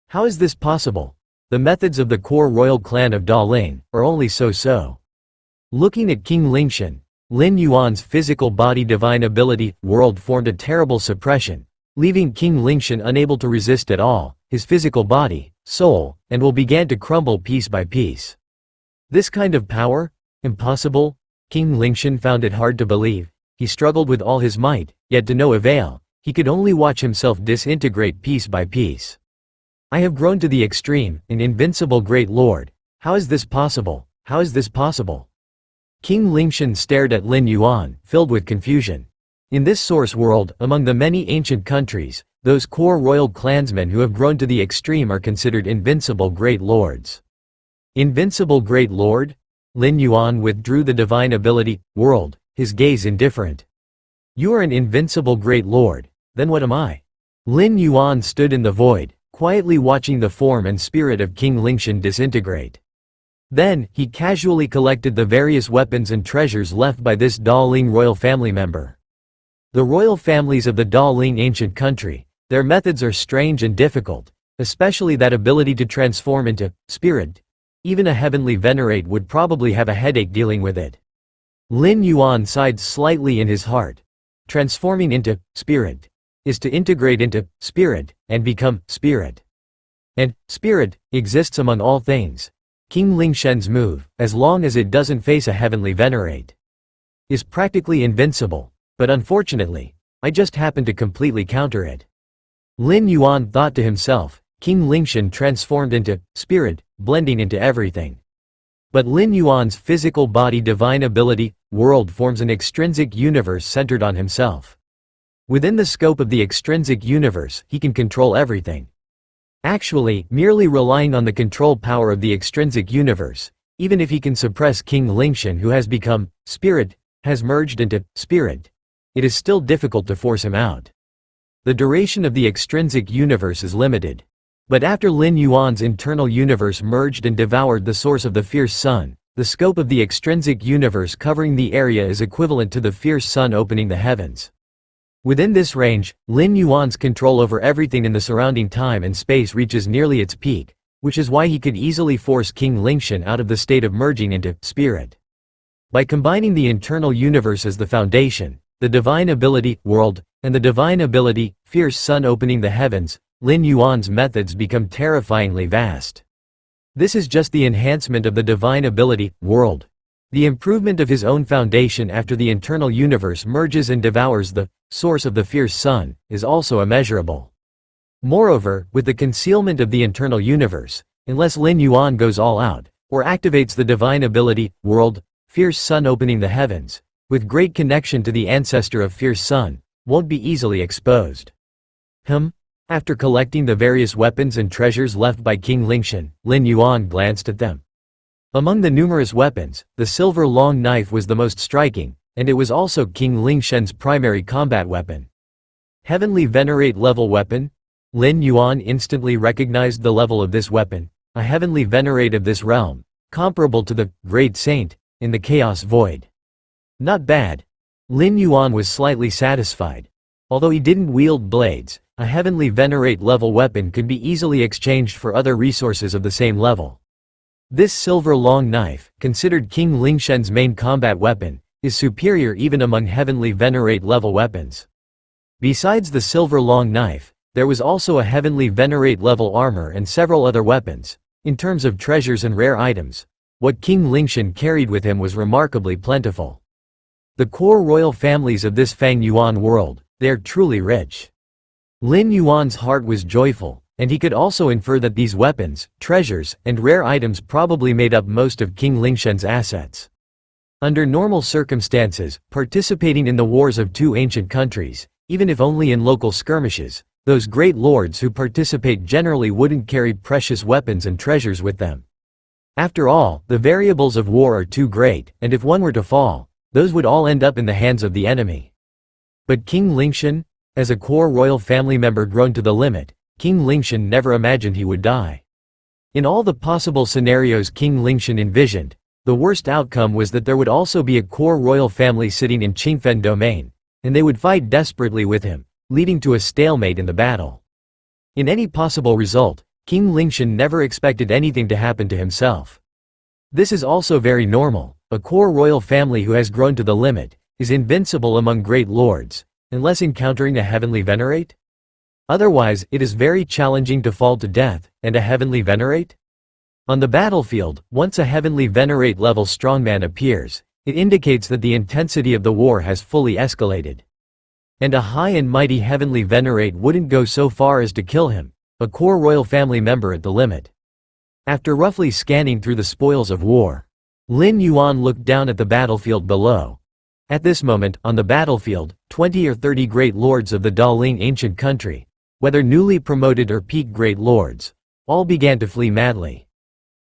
How is this possible? The methods of the core royal clan of Da-Ling are only so-so. Looking at King Lingshan, Lin Yuan's physical body divine ability world formed a terrible suppression, leaving King Lingshan unable to resist at all. His physical body, soul, and will began to crumble piece by piece. This kind of power? Impossible? King Lingshan found it hard to believe. He struggled with all his might, yet to no avail. He could only watch himself disintegrate piece by piece. I have grown to the extreme, an invincible great lord. How is this possible? How is this possible? King Lingshan stared at Lin Yuan, filled with confusion. In this source world, among the many ancient countries, those core royal clansmen who have grown to the extreme are considered invincible great lords. Invincible great lord? Lin Yuan withdrew the divine ability world, his gaze indifferent. You are an invincible great lord, then what am I? Lin Yuan stood in the void, quietly watching the form and spirit of King Lingshan disintegrate. Then, he casually collected the various weapons and treasures left by this Da-Ling royal family member. The royal families of the Da-Ling ancient country, their methods are strange and difficult, especially that ability to transform into spirit. Even a heavenly venerate would probably have a headache dealing with it. Lin Yuan sighed slightly in his heart. Transforming into spirit is to integrate into spirit and become spirit. And spirit exists among all things. King Lingshan's move, as long as it doesn't face a heavenly venerate, is practically invincible, but unfortunately, I just happened to completely counter it. Lin Yuan thought to himself, King Lingshan transformed into spirit, blending into everything. But Lin Yuan's physical body divine ability world forms an extrinsic universe centered on himself. Within the scope of the extrinsic universe, he can control everything. Actually, merely relying on the control power of the extrinsic universe, even if he can suppress King Lingshan who has become spirit, has merged into spirit, it is still difficult to force him out. The duration of the extrinsic universe is limited. But after Lin Yuan's internal universe merged and devoured the source of the fierce sun, the scope of the extrinsic universe covering the area is equivalent to the fierce sun opening the heavens. Within this range, Lin Yuan's control over everything in the surrounding time and space reaches nearly its peak, which is why he could easily force King Lingshan out of the state of merging into spirit. By combining the internal universe as the foundation, the divine ability world, and the divine ability fierce sun opening the heavens, Lin Yuan's methods become terrifyingly vast. This is just the enhancement of the divine ability world. The improvement of his own foundation after the internal universe merges and devours the source of the fierce sun is also immeasurable. Moreover, with the concealment of the internal universe, unless Lin Yuan goes all out, or activates the divine ability world, fierce sun opening the heavens, with great connection to the ancestor of fierce sun, won't be easily exposed. After collecting the various weapons and treasures left by King Lingshan, Lin Yuan glanced at them. Among the numerous weapons, the silver long knife was the most striking, and it was also King Lingshan's primary combat weapon. Heavenly Venerate level weapon? Lin Yuan instantly recognized the level of this weapon, a heavenly venerate of this realm, comparable to the Great Saint in the Chaos Void. Not bad. Lin Yuan was slightly satisfied. Although he didn't wield blades, a heavenly venerate level weapon could be easily exchanged for other resources of the same level. This silver long knife, considered King Lingshan's main combat weapon, is superior even among heavenly venerate level weapons. Besides the silver long knife, there was also a heavenly venerate level armor and several other weapons. In terms of treasures and rare items, what King Lingshan carried with him was remarkably plentiful. The core royal families of this Fang Yuan world, they are truly rich. Lin Yuan's heart was joyful, and he could also infer that these weapons, treasures, and rare items probably made up most of King Lingshan's assets. Under normal circumstances, participating in the wars of two ancient countries, even if only in local skirmishes, those great lords who participate generally wouldn't carry precious weapons and treasures with them. After all, the variables of war are too great, and if one were to fall, those would all end up in the hands of the enemy. But King Lingshan? As a core royal family member grown to the limit, King Lingshan never imagined he would die. In all the possible scenarios King Lingshan envisioned, the worst outcome was that there would also be a core royal family sitting in Qingfen domain, and they would fight desperately with him, leading to a stalemate in the battle. In any possible result, King Lingshan never expected anything to happen to himself. This is also very normal. A core royal family who has grown to the limit is invincible among great lords, unless encountering a heavenly venerate? Otherwise, it is very challenging to fall to death, and a heavenly venerate? On the battlefield, once a heavenly venerate level strongman appears, it indicates that the intensity of the war has fully escalated. And a high and mighty heavenly venerate wouldn't go so far as to kill him, a core royal family member at the limit. After roughly scanning through the spoils of war, Lin Yuan looked down at the battlefield below. At this moment, on the battlefield, 20 or 30 great lords of the Daling ancient country, whether newly promoted or peak great lords, all began to flee madly.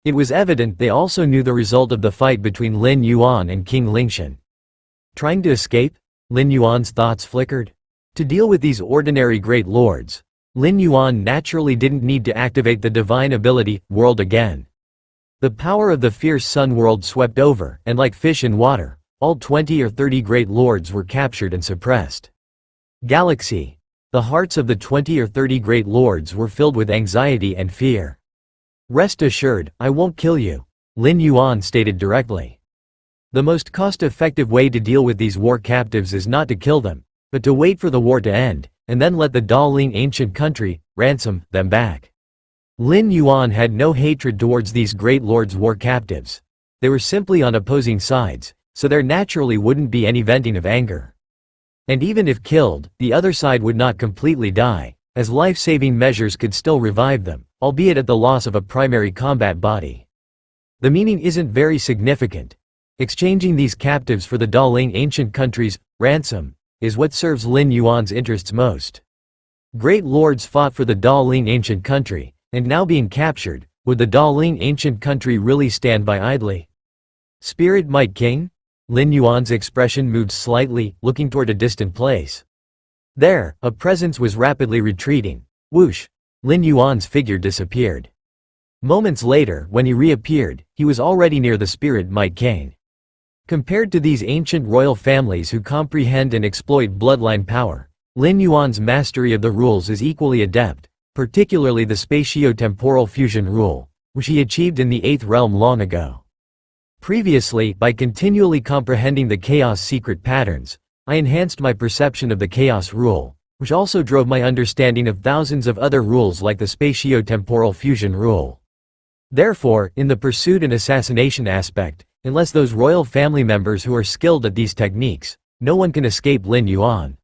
It was evident they also knew the result of the fight between Lin Yuan and King Lingshan. Trying to escape? Lin Yuan's thoughts flickered. To deal with these ordinary great lords, Lin Yuan naturally didn't need to activate the divine ability world again. The power of the fierce sun world swept over, and like fish in water, all 20 or 30 great lords were captured and suppressed. Galaxy. The hearts of the 20 or 30 great lords were filled with anxiety and fear. Rest assured, I won't kill you, Lin Yuan stated directly. The most cost-effective way to deal with these war captives is not to kill them, but to wait for the war to end, and then let the Daling ancient country ransom them back. Lin Yuan had no hatred towards these great lords' war captives. They were simply on opposing sides, so there naturally wouldn't be any venting of anger. And even if killed, the other side would not completely die, as life-saving measures could still revive them, albeit at the loss of a primary combat body. The meaning isn't very significant. Exchanging these captives for the Daling ancient country's ransom is what serves Lin Yuan's interests most. Great lords fought for the Daling ancient country, and now being captured, would the Daling ancient country really stand by idly? Spirit Might King? Lin Yuan's expression moved slightly, looking toward a distant place. There, a presence was rapidly retreating. Whoosh! Lin Yuan's figure disappeared. Moments later, when he reappeared, he was already near the Spirit Might King. Compared to these ancient royal families who comprehend and exploit bloodline power, Lin Yuan's mastery of the rules is equally adept, particularly the spatio-temporal fusion rule, which he achieved in the 8th realm long ago. Previously, by continually comprehending the chaos secret patterns, I enhanced my perception of the chaos rule, which also drove my understanding of thousands of other rules like the spatio-temporal fusion rule. Therefore, in the pursuit and assassination aspect, unless those royal family members who are skilled at these techniques, no one can escape Lin Yuan.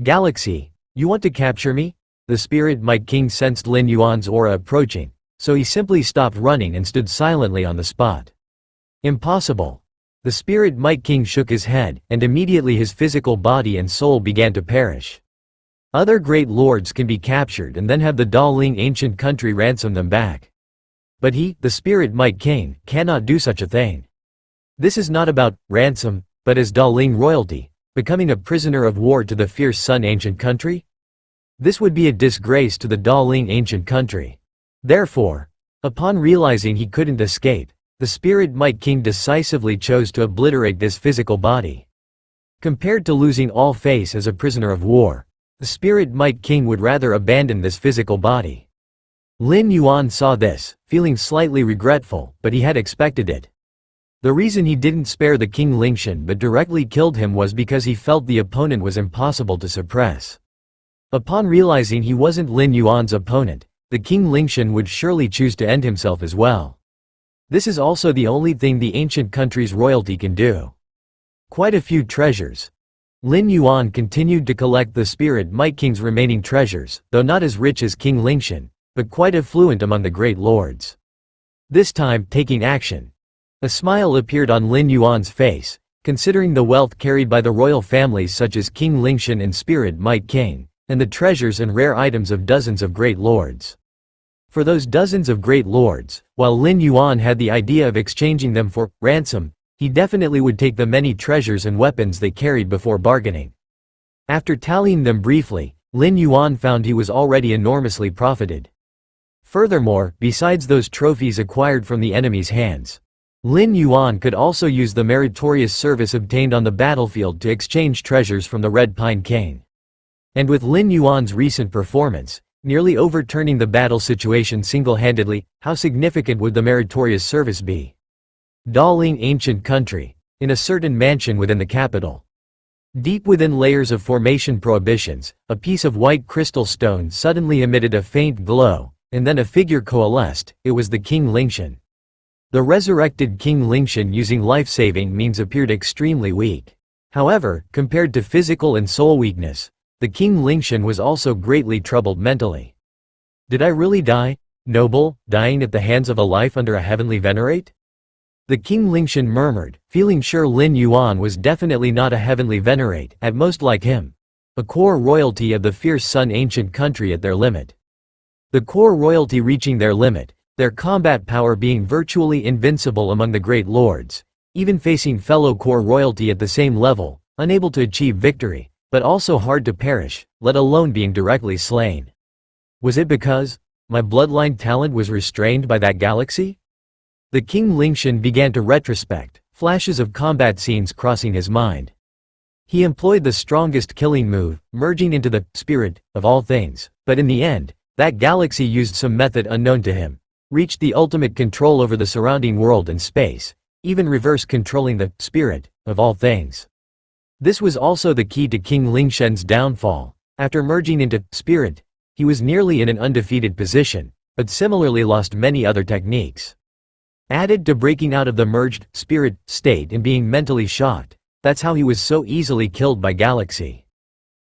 Galaxy, you want to capture me? The Spirit Might King sensed Lin Yuan's aura approaching, so he simply stopped running and stood silently on the spot. Impossible. The Spirit Might King shook his head, and immediately his physical body and soul began to perish. Other great lords can be captured and then have the Daling ancient country ransom them back. But he, the Spirit Might King, cannot do such a thing. This is not about ransom, but as Daling royalty, becoming a prisoner of war to the fierce Sun ancient country? This would be a disgrace to the Daling ancient country. Therefore, upon realizing he couldn't escape, the Spirit Might King decisively chose to obliterate this physical body. Compared to losing all face as a prisoner of war, the Spirit Might King would rather abandon this physical body. Lin Yuan saw this, feeling slightly regretful, but he had expected it. The reason he didn't spare the King Lingshan but directly killed him was because he felt the opponent was impossible to suppress. Upon realizing he wasn't Lin Yuan's opponent, the King Lingshan would surely choose to end himself as well. This is also the only thing the ancient country's royalty can do. Quite a few treasures. Lin Yuan continued to collect the Spirit Might King's remaining treasures, though not as rich as King Lingshan, but quite affluent among the great lords. This time, taking action. A smile appeared on Lin Yuan's face, considering the wealth carried by the royal families such as King Lingshan and Spirit Might King, and the treasures and rare items of dozens of great lords. For those dozens of great lords, while Lin Yuan had the idea of exchanging them for ransom, he definitely would take the many treasures and weapons they carried before bargaining. After tallying them briefly, Lin Yuan found he was already enormously profited. Furthermore, besides those trophies acquired from the enemy's hands, Lin Yuan could also use the meritorious service obtained on the battlefield to exchange treasures from the Red Pine King. And with Lin Yuan's recent performance, nearly overturning the battle situation single-handedly, how significant would the meritorious service be? Daling ancient country, in a certain mansion within the capital. Deep within layers of formation prohibitions, a piece of white crystal stone suddenly emitted a faint glow, and then a figure coalesced. It was the King Lingshan. The resurrected King Lingshan using life-saving means appeared extremely weak. However, compared to physical and soul weakness, the King Lingshan was also greatly troubled mentally. Did I really die, noble, dying at the hands of a life under a heavenly venerate? The King Lingshan murmured, feeling sure Lin Yuan was definitely not a heavenly venerate, at most like him. A core royalty of the fierce Sun ancient country at their limit. The core royalty reaching their limit, their combat power being virtually invincible among the great lords, even facing fellow core royalty at the same level, unable to achieve victory, but also hard to perish, let alone being directly slain. Was it because my bloodline talent was restrained by that galaxy? The King Lingshan began to retrospect, flashes of combat scenes crossing his mind. He employed the strongest killing move, merging into the spirit of all things, but in the end, that galaxy used some method unknown to him, reached the ultimate control over the surrounding world and space, even reverse controlling the spirit of all things. This was also the key to King Lingshan's downfall. After merging into spirit, he was nearly in an undefeated position, but similarly lost many other techniques. Added to breaking out of the merged spirit state and being mentally shocked, that's how he was so easily killed by Galaxy.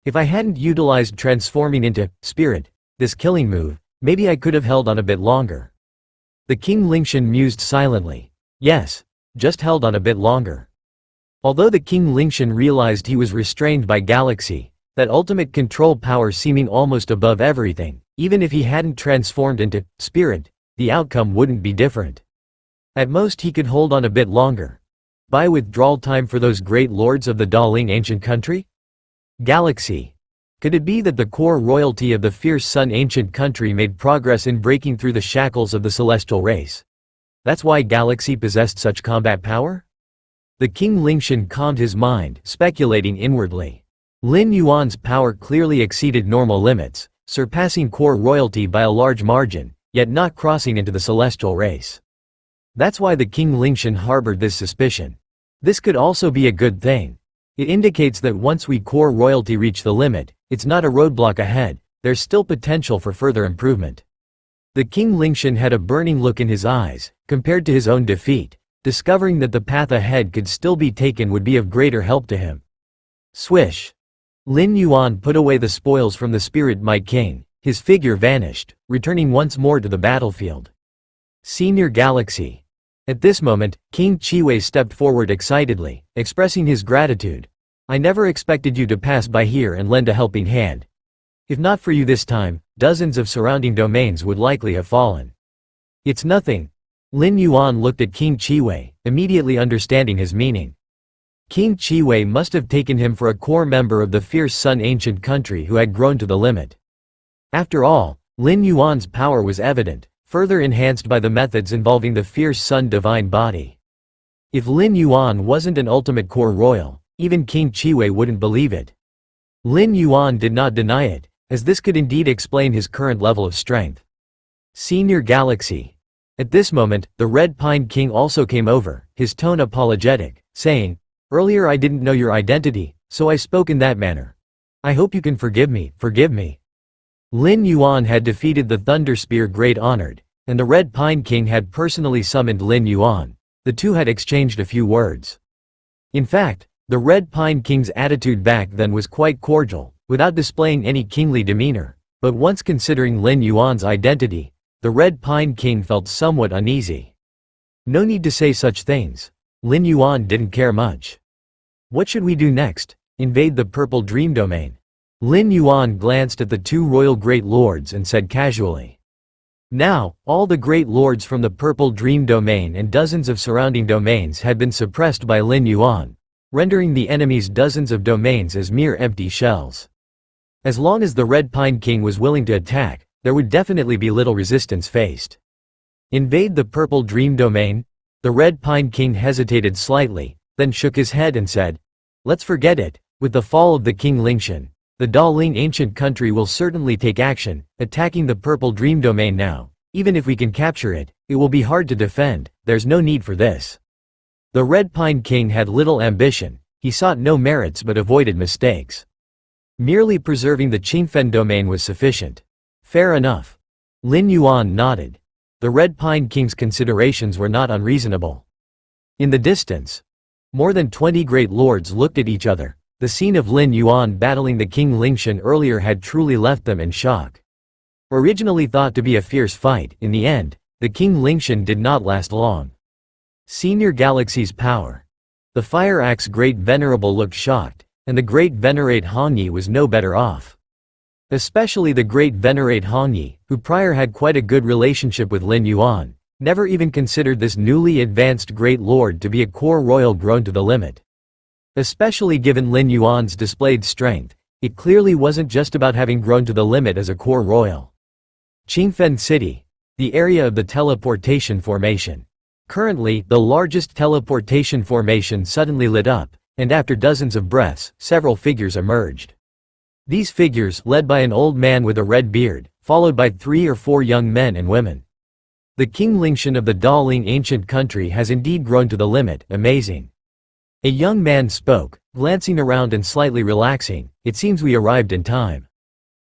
If I hadn't utilized transforming into spirit, this killing move, maybe I could have held on a bit longer. The King Lingshan mused silently. Yes, just held on a bit longer. Although the King Lingshan realized he was restrained by Galaxy, that ultimate control power seeming almost above everything, even if he hadn't transformed into spirit, the outcome wouldn't be different. At most he could hold on a bit longer. Buy withdrawal time for those great lords of the Daling ancient country? Galaxy. Could it be that the core royalty of the fierce Sun ancient country made progress in breaking through the shackles of the celestial race? That's why Galaxy possessed such combat power? The King Lingshan calmed his mind, speculating inwardly. Lin Yuan's power clearly exceeded normal limits, surpassing core royalty by a large margin, yet not crossing into the celestial race. That's why the King Lingshan harbored this suspicion. This could also be a good thing. It indicates that once we core royalty reach the limit, it's not a roadblock ahead, there's still potential for further improvement. The King Lingshan had a burning look in his eyes, compared to his own defeat. Discovering that the path ahead could still be taken would be of greater help to him. Swish! Lin Yuan put away the spoils from the Spirit Might King, his figure vanished, returning once more to the battlefield. Senior Galaxy. At this moment, King Chiwei stepped forward excitedly, expressing his gratitude. I never expected you to pass by here and lend a helping hand. If not for you this time, dozens of surrounding domains would likely have fallen. It's nothing. Lin Yuan looked at King Chiwei, immediately understanding his meaning. King Chiwei must have taken him for a core member of the fierce Sun ancient country who had grown to the limit. After all, Lin Yuan's power was evident, further enhanced by the methods involving the fierce Sun divine body. If Lin Yuan wasn't an ultimate core royal, even King Chiwei wouldn't believe it. Lin Yuan did not deny it, as this could indeed explain his current level of strength. Senior Galaxy. At this moment, the Red Pine King also came over, his tone apologetic, saying, Earlier I didn't know your identity, so I spoke in that manner. I hope you can forgive me, forgive me. Lin Yuan had defeated the Thunder Spear Great Honored, and the Red Pine King had personally summoned Lin Yuan. The two had exchanged a few words. In fact, the Red Pine King's attitude back then was quite cordial, without displaying any kingly demeanor, but once considering Lin Yuan's identity, the Red Pine King felt somewhat uneasy. No need to say such things. Lin Yuan didn't care much. What should we do next? Invade the Purple Dream Domain? Lin Yuan glanced at the two royal great lords and said casually. Now, all the great lords from the Purple Dream Domain and dozens of surrounding domains had been suppressed by Lin Yuan, rendering the enemy's dozens of domains as mere empty shells. As long as the Red Pine King was willing to attack, there would definitely be little resistance faced. Invade the Purple Dream Domain? The Red Pine King hesitated slightly, then shook his head and said, Let's forget it. With the fall of the King Lingshan, the Daling ancient country will certainly take action, attacking the Purple Dream Domain now. Even if we can capture it, it will be hard to defend, there's no need for this. The Red Pine King had little ambition, he sought no merits but avoided mistakes. Merely preserving the Qingfen domain was sufficient. Fair enough. Lin Yuan nodded. The Red Pine King's considerations were not unreasonable. In the distance, more than 20 great lords looked at each other. The scene of Lin Yuan battling the King Lingshan earlier had truly left them in shock. Originally thought to be a fierce fight, in the end, the King Lingshan did not last long. Senior Galaxy's power. The Fire Axe Great Venerable looked shocked, and the Great Venerate Hongyi was no better off. Especially the Great Venerate Hongyi, who prior had quite a good relationship with Lin Yuan, never even considered this newly advanced Great Lord to be a core royal grown to the limit. Especially given Lin Yuan's displayed strength, it clearly wasn't just about having grown to the limit as a core royal. Qingfen City, the area of the teleportation formation. Currently, the largest teleportation formation suddenly lit up, and after dozens of breaths, several figures emerged. These figures, led by an old man with a red beard, followed by 3 or 4 young men and women. The King Lingshan of the Daling ancient country has indeed grown to the limit, amazing. A young man spoke, glancing around and slightly relaxing, it seems we arrived in time.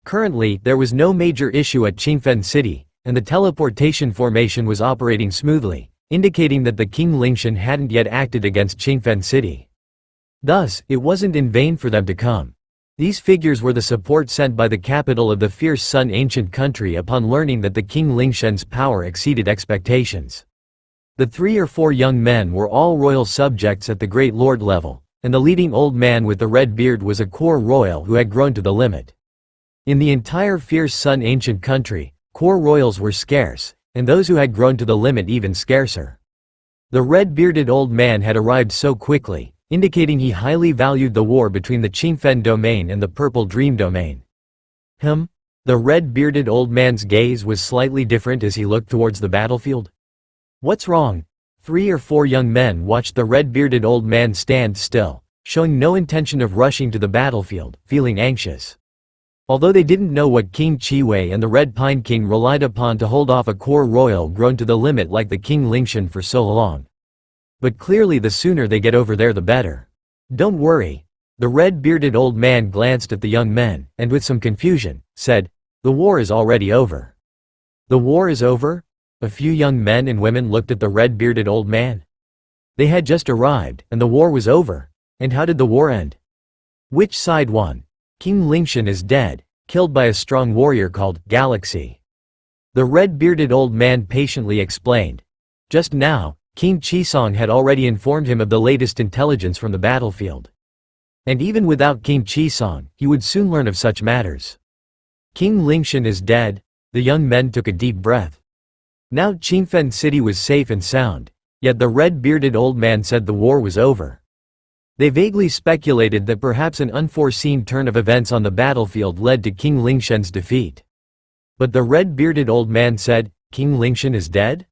Currently, there was no major issue at Qingfen City, and the teleportation formation was operating smoothly, indicating that the King Lingshan hadn't yet acted against Qingfen City. Thus, it wasn't in vain for them to come. These figures were the support sent by the capital of the fierce Sun ancient country upon learning that the King Lingshen's power exceeded expectations. The 3 or 4 young men were all royal subjects at the great lord level, and the leading old man with the red beard was a core royal who had grown to the limit. In the entire fierce Sun ancient country, core royals were scarce, and those who had grown to the limit even scarcer. The red-bearded old man had arrived so quickly, indicating he highly valued the war between the Qingfen domain and the Purple Dream domain. The red-bearded old man's gaze was slightly different as he looked towards the battlefield. What's wrong? 3 or 4 young men watched the red-bearded old man stand still, showing no intention of rushing to the battlefield, feeling anxious. Although they didn't know what King Chiwei and the Red Pine King relied upon to hold off a core royal grown to the limit like the King Lingshen for so long. But clearly the sooner they get over there the better. Don't worry. The red-bearded old man glanced at the young men, and with some confusion, said, "The war is already over." The war is over? A few young men and women looked at the red-bearded old man. They had just arrived, and the war was over. And how did the war end? Which side won? King Lingshen is dead, killed by a strong warrior called Galaxy. The red-bearded old man patiently explained. Just now, King Qisong had already informed him of the latest intelligence from the battlefield. And even without King Qisong, he would soon learn of such matters. King Lingshen is dead. The young men took a deep breath. Now Qingfen city was safe and sound, yet the red-bearded old man said the war was over. They vaguely speculated that perhaps an unforeseen turn of events on the battlefield led to King Lingshen's defeat. But the red-bearded old man said, "King Lingshen is dead?"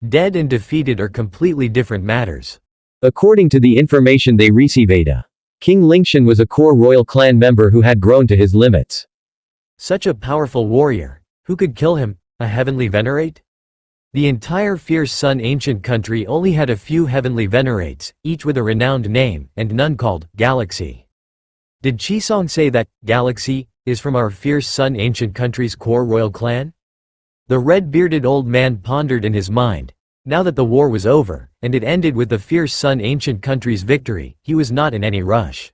Dead and defeated are completely different matters. According to the information they received, King Lingshen was a core royal clan member who had grown to his limits. Such a powerful warrior. Who could kill him? A heavenly venerate? The entire fierce Sun ancient country only had a few heavenly venerates, each with a renowned name, and none called Galaxy. Did Qisong say that Galaxy is from our fierce Sun ancient country's core royal clan? The red-bearded old man pondered in his mind. Now that the war was over, and it ended with the fierce Sun ancient country's victory, he was not in any rush.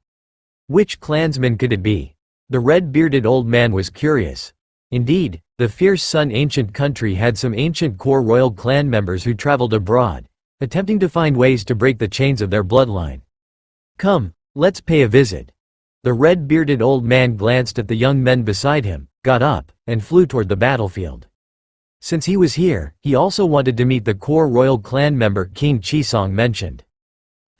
Which clansman could it be? The red-bearded old man was curious. Indeed, the fierce Sun ancient country had some ancient core royal clan members who traveled abroad, attempting to find ways to break the chains of their bloodline. Come, let's pay a visit. The red-bearded old man glanced at the young men beside him, got up, and flew toward the battlefield. Since he was here, he also wanted to meet the core royal clan member King Qisong mentioned.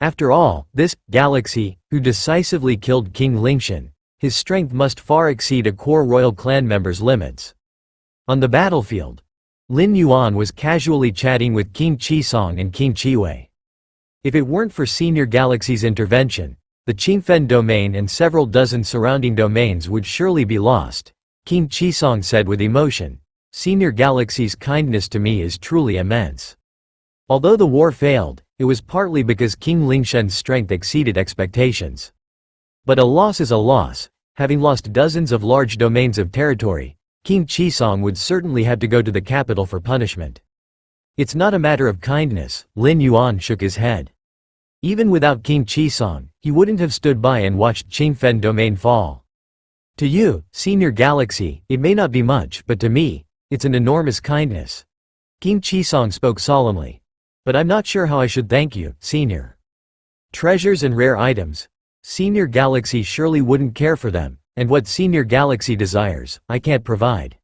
After all, this Galaxy, who decisively killed King Lingshen, his strength must far exceed a core royal clan member's limits. On the battlefield, Lin Yuan was casually chatting with King Qisong and King Chiwei. If it weren't for Senior Galaxy's intervention, the Qingfen domain and several dozen surrounding domains would surely be lost, King Qisong said with emotion. Senior Galaxy's kindness to me is truly immense. Although the war failed, it was partly because King Lingshen's strength exceeded expectations. But a loss is a loss. Having lost dozens of large domains of territory, King Qisong would certainly have to go to the capital for punishment. It's not a matter of kindness, Lin Yuan shook his head. Even without King Qisong, he wouldn't have stood by and watched Qingfen domain fall. To you, Senior Galaxy, it may not be much, but to me, it's an enormous kindness. King Qisong spoke solemnly. But I'm not sure how I should thank you, Senior. Treasures and rare items. Senior Galaxy surely wouldn't care for them, and what Senior Galaxy desires, I can't provide.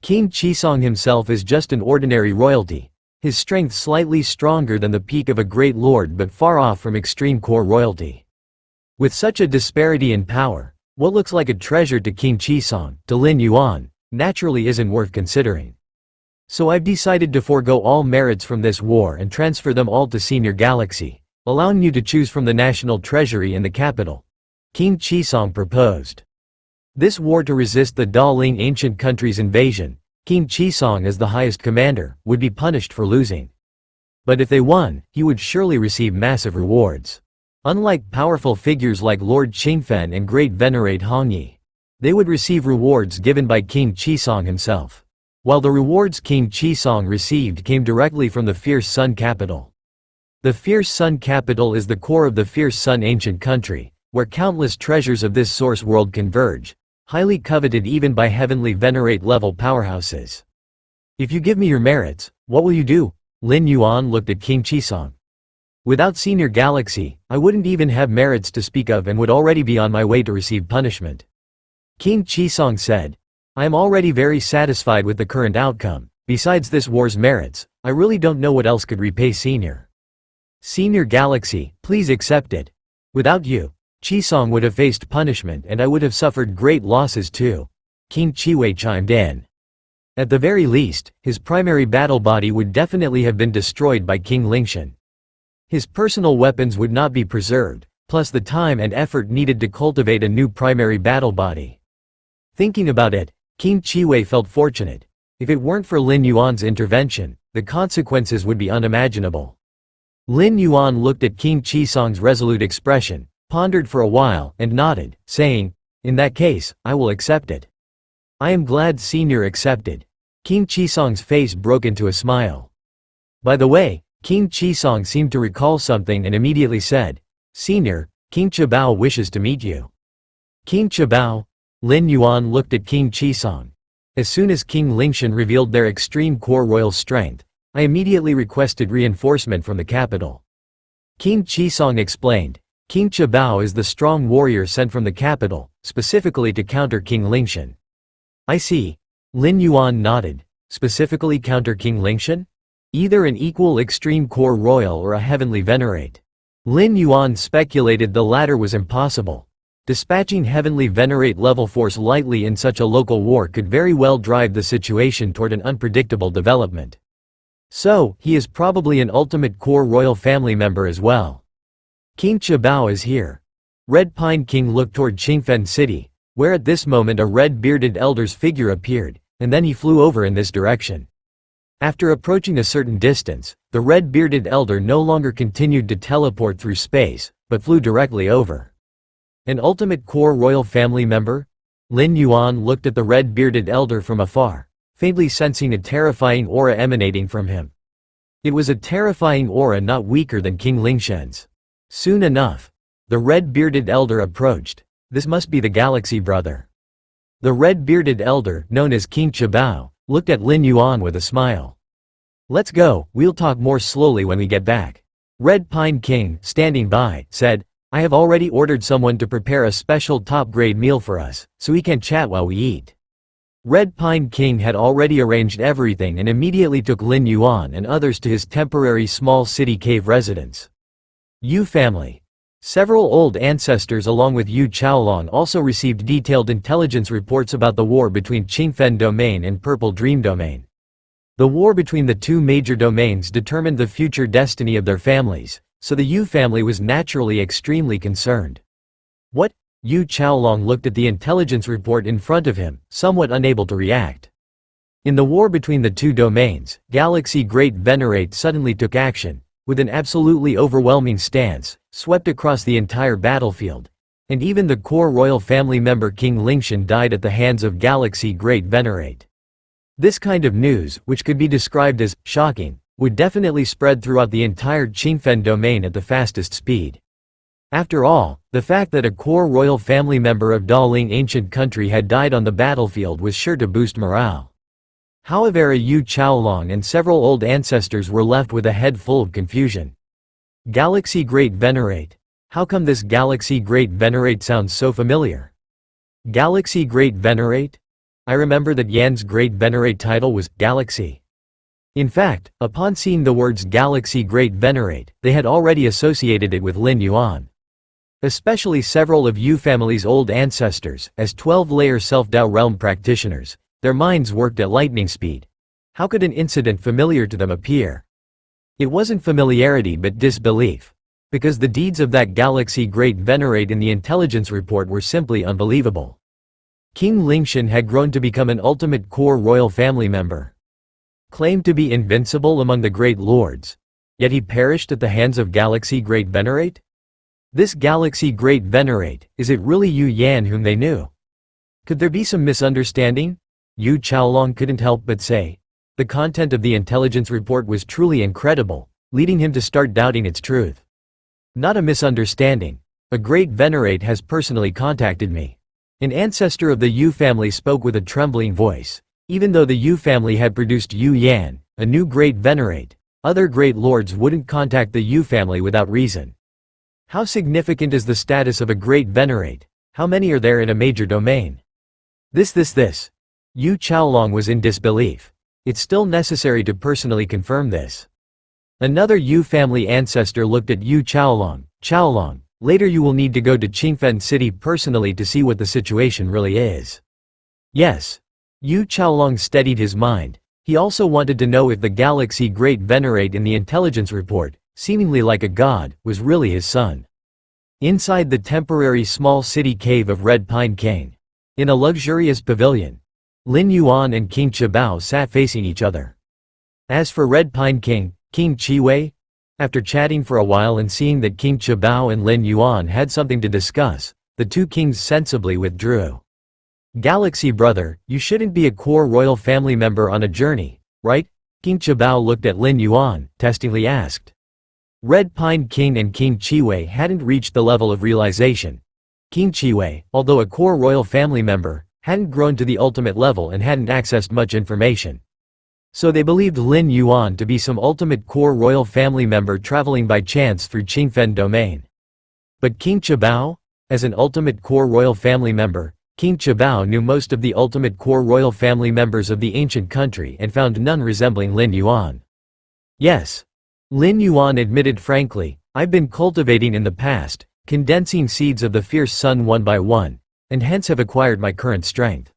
King Qisong himself is just an ordinary royalty, his strength slightly stronger than the peak of a great lord but far off from extreme core royalty. With such a disparity in power, what looks like a treasure to King Qisong, to Lin Yuan, naturally isn't worth considering. So I've decided to forego all merits from this war and transfer them all to Senior Galaxy, allowing you to choose from the national treasury in the capital. King Qisong proposed. This war to resist the Daling ancient country's invasion, King Qisong as the highest commander, would be punished for losing. But if they won, he would surely receive massive rewards. Unlike powerful figures like Lord Qingfen and Great Venerate Hongyi, they would receive rewards given by King Qisong himself. While the rewards King Qisong received came directly from the fierce Sun capital. The fierce Sun capital is the core of the fierce Sun ancient country, where countless treasures of this source world converge, highly coveted even by heavenly venerate-level powerhouses. If you give me your merits, what will you do? Lin Yuan looked at King Qisong. Without Senior Galaxy, I wouldn't even have merits to speak of and would already be on my way to receive punishment. King Qisong said, I am already very satisfied with the current outcome. Besides this war's merits, I really don't know what else could repay Senior Galaxy, please accept it. Without you, Qisong would have faced punishment and I would have suffered great losses too. King Qiwei chimed in. At the very least, his primary battle body would definitely have been destroyed by King Lingshan. His personal weapons would not be preserved, plus the time and effort needed to cultivate a new primary battle body. Thinking about it, King Qiwei felt fortunate. If it weren't for Lin Yuan's intervention, the consequences would be unimaginable. Lin Yuan looked at King Qisong's resolute expression, pondered for a while, and nodded, saying, in that case, I will accept it. I am glad Senior accepted. King Qisong's face broke into a smile. By the way, King Qisong seemed to recall something and immediately said, Senior, King Chabao wishes to meet you. King Chabao? Lin Yuan looked at King Qisong. As soon as King Lingshan revealed their extreme core royal strength, I immediately requested reinforcement from the capital. King Qisong explained, King Chabao is the strong warrior sent from the capital, specifically to counter King Lingshan. I see. Lin Yuan nodded. Specifically counter King Lingshan? Either an equal extreme core royal or a heavenly venerate. Lin Yuan speculated the latter was impossible. Dispatching heavenly venerate level force lightly in such a local war could very well drive the situation toward an unpredictable development. So, he is probably an ultimate core royal family member as well. King Chabao is here. Red Pine King looked toward Qingfen City, where at this moment a red-bearded elder's figure appeared, and then he flew over in this direction. After approaching a certain distance, the red-bearded elder no longer continued to teleport through space, but flew directly over. An ultimate core royal family member? Lin Yuan looked at the red-bearded elder from afar, faintly sensing a terrifying aura emanating from him. It was a terrifying aura not weaker than King Lingshan's. Soon enough, the red-bearded elder approached. This must be the Galaxy Brother. The red-bearded elder, known as King Chabao, looked at Lin Yuan with a smile. Let's go, we'll talk more slowly when we get back. Red Pine King, standing by, said, I have already ordered someone to prepare a special top-grade meal for us, so we can chat while we eat. Red Pine King had already arranged everything and immediately took Lin Yuan and others to his temporary small city cave residence. Yu family. Several old ancestors along with Yu Chaolong also received detailed intelligence reports about the war between Qingfen Domain and Purple Dream Domain. The war between the two major domains determined the future destiny of their families, so the Yu family was naturally extremely concerned. What? Yu Chaolong looked at the intelligence report in front of him, somewhat unable to react. In the war between the two domains, Galaxy Great Venerate suddenly took action, with an absolutely overwhelming stance, swept across the entire battlefield, and even the core royal family member King Lingshan died at the hands of Galaxy Great Venerate. This kind of news, which could be described as shocking, would definitely spread throughout the entire Qingfen domain at the fastest speed. After all, the fact that a core royal family member of Daling ancient country had died on the battlefield was sure to boost morale. However, Yu Chaolong and several old ancestors were left with a head full of confusion. Galaxy Great Venerate. How come this Galaxy Great Venerate sounds so familiar? Galaxy Great Venerate? I remember that Yan's Great Venerate title was Galaxy. In fact, upon seeing the words Galaxy Great Venerate, they had already associated it with Lin Yuan. Especially several of Yu family's old ancestors, as 12-layer self-Dao realm practitioners, their minds worked at lightning speed. How could an incident familiar to them appear? It wasn't familiarity but disbelief. Because the deeds of that Galaxy Great Venerate in the intelligence report were simply unbelievable. King Lingshan had grown to become an ultimate core royal family member. Claimed to be invincible among the great lords. Yet he perished at the hands of Galaxy Great Venerate? This Galaxy Great Venerate, is it really Yu Yan whom they knew? Could there be some misunderstanding? Yu Chaolong couldn't help but say. The content of the intelligence report was truly incredible, leading him to start doubting its truth. Not a misunderstanding. A great venerate has personally contacted me. An ancestor of the Yu family spoke with a trembling voice. Even though the Yu family had produced Yu Yan, a new great venerate, other great lords wouldn't contact the Yu family without reason. How significant is the status of a great venerate? How many are there in a major domain? This. Yu Chaolong was in disbelief. It's still necessary to personally confirm this. Another Yu family ancestor looked at Yu Chaolong. Chaolong, later you will need to go to Qingfen City personally to see what the situation really is. Yes. Yu Chaolong steadied his mind. He also wanted to know if the galaxy great venerate in the intelligence report, seemingly like a god, was really his son. Inside the temporary small city cave of Red Pine King, in a luxurious pavilion, Lin Yuan and King Qibao sat facing each other. As for Red Pine King, King Qiwei, after chatting for a while and seeing that King Qibao and Lin Yuan had something to discuss, the two kings sensibly withdrew. Galaxy brother, you shouldn't be a core royal family member on a journey, right? King Qibao looked at Lin Yuan, testingly asked. Red Pine King and King Qiwei hadn't reached the level of realization. King Qiwei, although a core royal family member, hadn't grown to the ultimate level and hadn't accessed much information. So they believed Lin Yuan to be some ultimate core royal family member traveling by chance through Qingfen domain. But King Qibao? As an ultimate core royal family member, King Qibao knew most of the ultimate core royal family members of the ancient country and found none resembling Lin Yuan. Yes. Lin Yuan admitted frankly, I've been cultivating in the past, condensing seeds of the fierce sun one by one, and hence have acquired my current strength.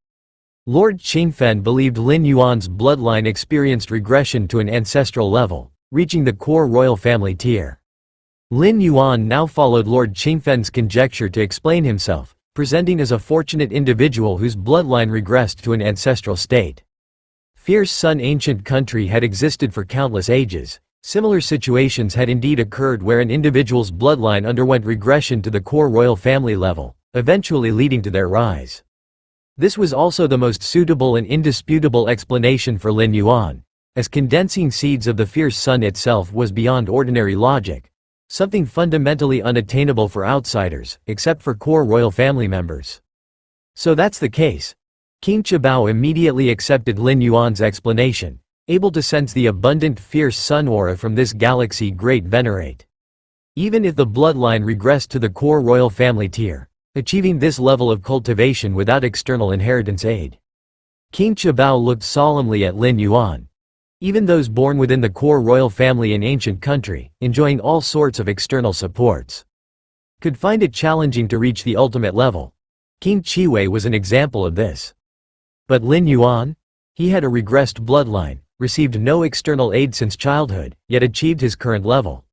Lord Qingfen believed Lin Yuan's bloodline experienced regression to an ancestral level, reaching the core royal family tier. Lin Yuan now followed Lord Qingfen's conjecture to explain himself, presenting as a fortunate individual whose bloodline regressed to an ancestral state. Fierce Sun ancient country had existed for countless ages. Similar situations had indeed occurred where an individual's bloodline underwent regression to the core royal family level, eventually leading to their rise. This was also the most suitable and indisputable explanation for Lin Yuan, as condensing seeds of the fierce sun itself was beyond ordinary logic, something fundamentally unattainable for outsiders, except for core royal family members. So that's the case. King Qibao immediately accepted Lin Yuan's explanation, able to sense the abundant fierce sun aura from this galaxy great venerate. Even if the bloodline regressed to the core royal family tier, achieving this level of cultivation without external inheritance aid. King Qibao looked solemnly at Lin Yuan. Even those born within the core royal family in ancient country, enjoying all sorts of external supports, could find it challenging to reach the ultimate level. King Qiwei was an example of this. But Lin Yuan? He had a regressed bloodline, received no external aid since childhood, yet achieved his current level.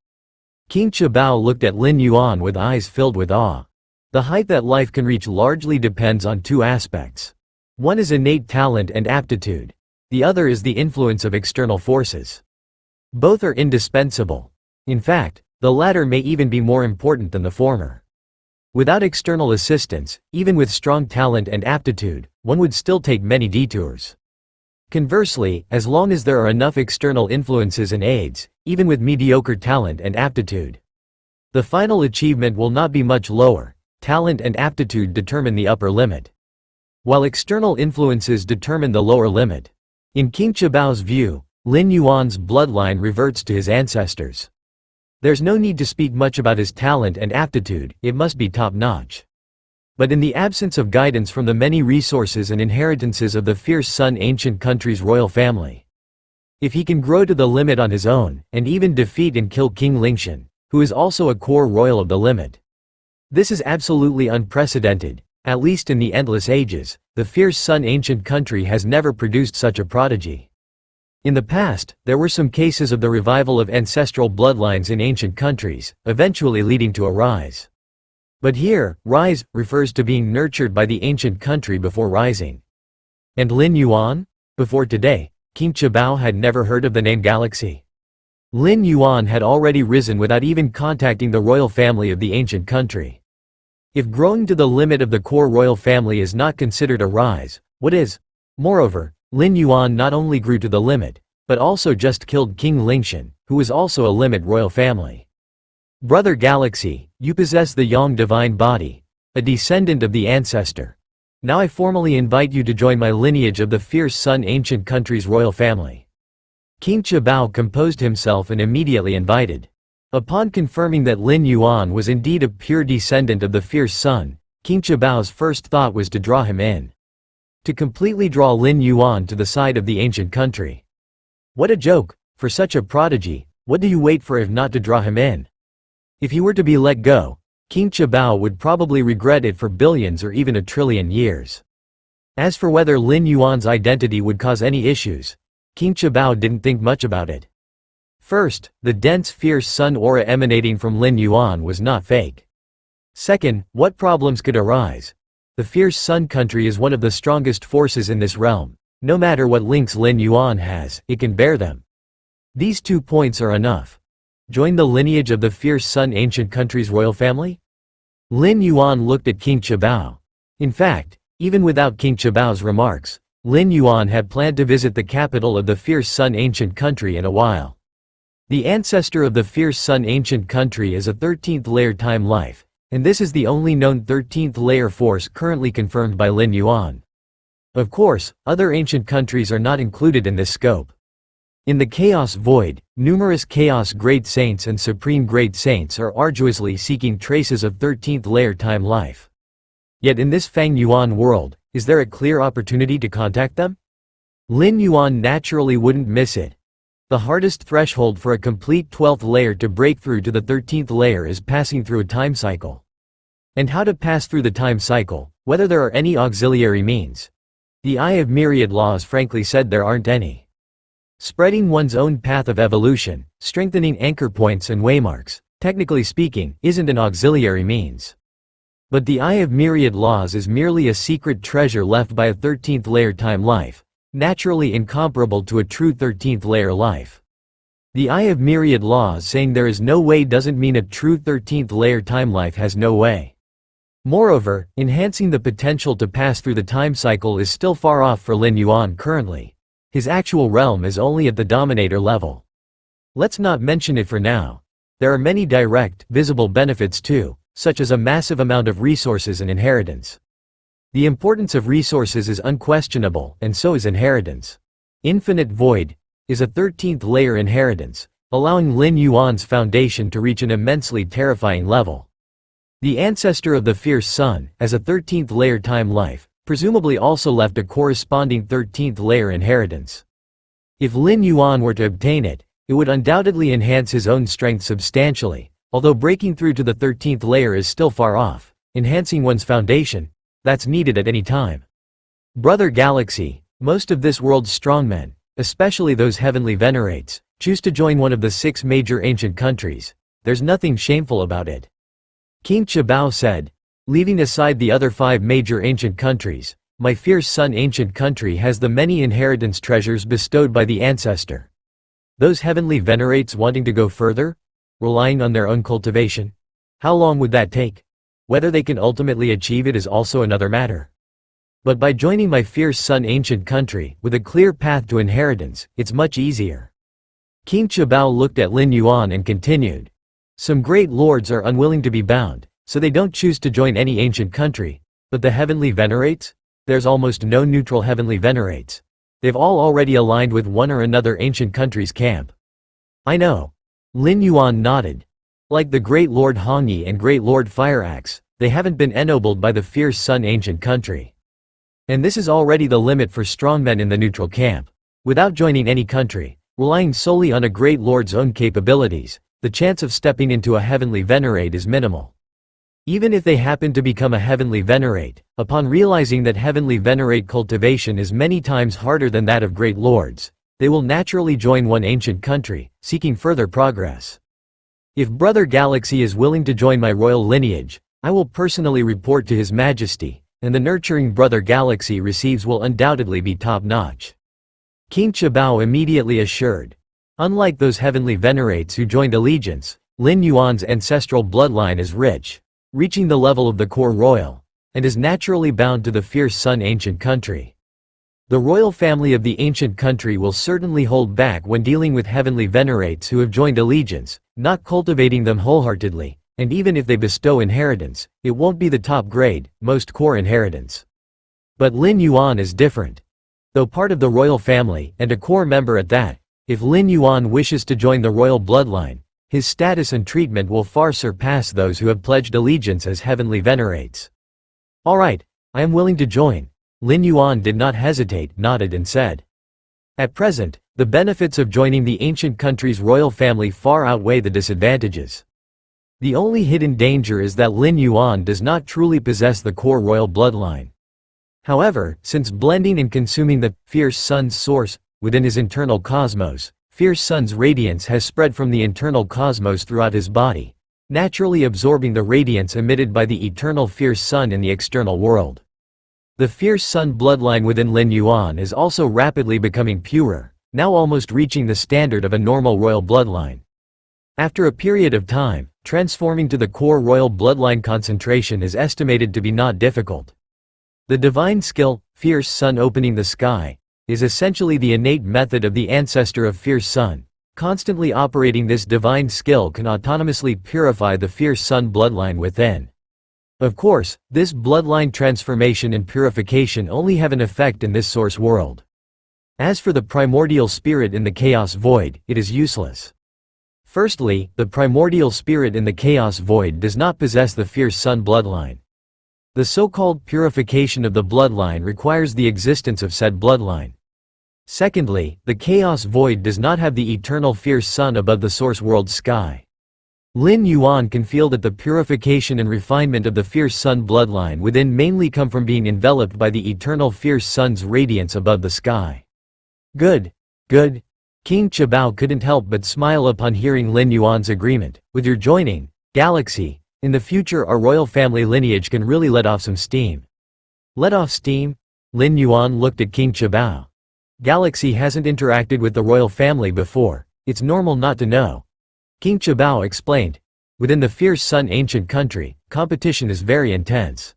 King Qibao looked at Lin Yuan with eyes filled with awe. The height that life can reach largely depends on two aspects. One is innate talent and aptitude. The other is the influence of external forces. Both are indispensable. In fact, the latter may even be more important than the former. Without external assistance, even with strong talent and aptitude, one would still take many detours. Conversely, as long as there are enough external influences and aids, even with mediocre talent and aptitude, the final achievement will not be much lower. Talent and aptitude determine the upper limit, while external influences determine the lower limit. In King Qibao's view, Lin Yuan's bloodline reverts to his ancestors. There's no need to speak much about his talent and aptitude, it must be top-notch. But in the absence of guidance from the many resources and inheritances of the fierce Sun ancient country's royal family, if he can grow to the limit on his own, and even defeat and kill King Lingshan, who is also a core royal of the limit, this is absolutely unprecedented. At least in the endless ages, the fierce Sun ancient country has never produced such a prodigy. In the past, there were some cases of the revival of ancestral bloodlines in ancient countries, eventually leading to a rise. But here, rise refers to being nurtured by the ancient country before rising. And Lin Yuan? Before today, King Qibao had never heard of the name Galaxy. Lin Yuan had already risen without even contacting the royal family of the ancient country. If growing to the limit of the core royal family is not considered a rise, what is? Moreover, Lin Yuan not only grew to the limit, but also just killed King Lingshan, who was also a limit royal family. Brother Galaxy, you possess the Yang divine body, a descendant of the ancestor. Now I formally invite you to join my lineage of the fierce Sun ancient country's royal family. King Chabao composed himself and immediately invited. Upon confirming that Lin Yuan was indeed a pure descendant of the fierce Sun, King Chabao's first thought was to draw him in. To completely draw Lin Yuan to the side of the ancient country. What a joke, for such a prodigy, what do you wait for if not to draw him in? If he were to be let go, King Chabao would probably regret it for billions or even a trillion years. As for whether Lin Yuan's identity would cause any issues, King Chabao didn't think much about it. First, the dense fierce sun aura emanating from Lin Yuan was not fake. Second, what problems could arise? The fierce sun country is one of the strongest forces in this realm. No matter what links Lin Yuan has, it can bear them. These 2 points are enough. Join the lineage of the fierce Sun ancient country's royal family? Lin Yuan looked at King Chabao. In fact, even without King Chabao's remarks, Lin Yuan had planned to visit the capital of the fierce Sun ancient country in a while. The ancestor of the fierce Sun ancient country is a 13th layer time life, and this is the only known 13th layer force currently confirmed by Lin Yuan. Of course, other ancient countries are not included in this scope. In the Chaos Void, numerous Chaos Great Saints and Supreme Great Saints are arduously seeking traces of 13th layer time life. Yet in this Fang Yuan world, is there a clear opportunity to contact them? Lin Yuan naturally wouldn't miss it. The hardest threshold for a complete 12th layer to break through to the 13th layer is passing through a time cycle. And how to pass through the time cycle, whether there are any auxiliary means. The Eye of Myriad Laws frankly said there aren't any. Spreading one's own path of evolution, strengthening anchor points and waymarks, technically speaking, isn't an auxiliary means. But the Eye of Myriad Laws is merely a secret treasure left by a 13th layer time life, naturally incomparable to a true 13th layer life. The Eye of Myriad Laws saying there is no way doesn't mean a true 13th layer time life has no way. Moreover, enhancing the potential to pass through the time cycle is still far off for Lin Yuan currently. His actual realm is only at the Dominator level. Let's not mention it for now. There are many direct, visible benefits too, such as a massive amount of resources and inheritance. The importance of resources is unquestionable, and so is inheritance. Infinite Void is a 13th layer inheritance, allowing Lin Yuan's foundation to reach an immensely terrifying level. The ancestor of the fierce sun, as a 13th layer time life, presumably also left a corresponding 13th layer inheritance. If Lin Yuan were to obtain it, it would undoubtedly enhance his own strength substantially, although breaking through to the 13th layer is still far off. Enhancing one's foundation, that's needed at any time. Brother Galaxy, most of this world's strongmen, especially those heavenly venerates, choose to join one of the 6 major ancient countries. There's nothing shameful about it. King Chabao said, leaving aside the other 5 major ancient countries, my fierce Sun ancient country has the many inheritance treasures bestowed by the ancestor. Those heavenly venerates wanting to go further? Relying on their own cultivation? How long would that take? Whether they can ultimately achieve it is also another matter. But by joining my fierce Sun ancient country, with a clear path to inheritance, it's much easier. King Chabao looked at Lin Yuan and continued. Some great lords are unwilling to be bound, so they don't choose to join any ancient country. But the heavenly venerates? There's almost no neutral heavenly venerates. They've all already aligned with one or another ancient country's camp. I know. Lin Yuan nodded. Like the Great Lord Hongyi and Great Lord Fireaxe, they haven't been ennobled by the fierce Sun ancient country. And this is already the limit for strongmen in the neutral camp. Without joining any country, relying solely on a Great Lord's own capabilities, the chance of stepping into a heavenly venerate is minimal. Even if they happen to become a heavenly venerate, upon realizing that heavenly venerate cultivation is many times harder than that of great lords, they will naturally join one ancient country, seeking further progress. If Brother Galaxy is willing to join my royal lineage, I will personally report to His Majesty, and the nurturing Brother Galaxy receives will undoubtedly be top-notch. King Chabao immediately assured. Unlike those heavenly venerates who joined allegiance, Lin Yuan's ancestral bloodline is rich, reaching the level of the core royal, and is naturally bound to the fierce Sun ancient country. The royal family of the ancient country will certainly hold back when dealing with heavenly venerates who have joined allegiance, not cultivating them wholeheartedly, and even if they bestow inheritance, it won't be the top grade, most core inheritance. But Lin Yuan is different. Though part of the royal family, and a core member at that, if Lin Yuan wishes to join the royal bloodline, his status and treatment will far surpass those who have pledged allegiance as heavenly venerates. Alright, I am willing to join. Lin Yuan did not hesitate, nodded and said. At present, the benefits of joining the ancient country's royal family far outweigh the disadvantages. The only hidden danger is that Lin Yuan does not truly possess the core royal bloodline. However, since blending and consuming the fierce sun's source within his internal cosmos, fierce sun's radiance has spread from the internal cosmos throughout his body, naturally absorbing the radiance emitted by the eternal fierce sun in the external world. The fierce sun bloodline within Lin Yuan is also rapidly becoming purer, now almost reaching the standard of a normal royal bloodline. After a period of time, transforming to the core royal bloodline concentration is estimated to be not difficult. The divine skill, fierce sun opening the sky, is essentially the innate method of the ancestor of fierce sun. Constantly operating this divine skill can autonomously purify the fierce sun bloodline within. Of course, this bloodline transformation and purification only have an effect in this source world. As for the primordial spirit in the chaos void, it is useless. Firstly, the primordial spirit in the chaos void does not possess the fierce sun bloodline. The so-called purification of the bloodline requires the existence of said bloodline. Secondly, the chaos void does not have the eternal fierce sun above the source world sky. Lin Yuan can feel that the purification and refinement of the fierce sun bloodline within mainly come from being enveloped by the eternal fierce sun's radiance above the sky. Good. Good. King Chabao couldn't help but smile upon hearing Lin Yuan's agreement. With your joining, Galaxy, in the future our royal family lineage can really let off some steam. Let off steam? Lin Yuan looked at King Chabao. Galaxy hasn't interacted with the royal family before, it's normal not to know. King Chabao explained. Within the fierce sun ancient country, competition is very intense.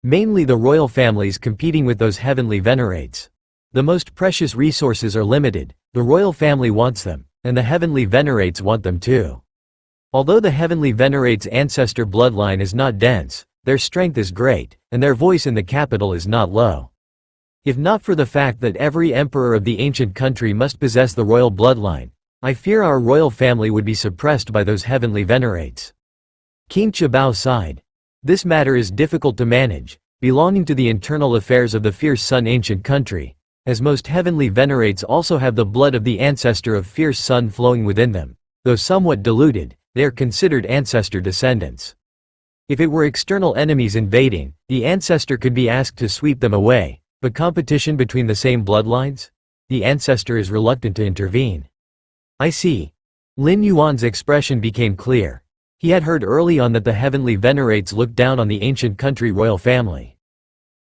Mainly the royal families competing with those heavenly venerates. The most precious resources are limited, the royal family wants them, and the heavenly venerates want them too. Although the heavenly venerates' ancestor bloodline is not dense, their strength is great, and their voice in the capital is not low. If not for the fact that every emperor of the ancient country must possess the royal bloodline, I fear our royal family would be suppressed by those heavenly venerates. King Chabao sighed. This matter is difficult to manage, belonging to the internal affairs of the fierce sun ancient country, as most heavenly venerates also have the blood of the ancestor of fierce sun flowing within them. Though somewhat diluted, they are considered ancestor descendants. If it were external enemies invading, the ancestor could be asked to sweep them away, but competition between the same bloodlines? The ancestor is reluctant to intervene. I see. Lin Yuan's expression became clear. He had heard early on that the heavenly venerates looked down on the ancient country royal family.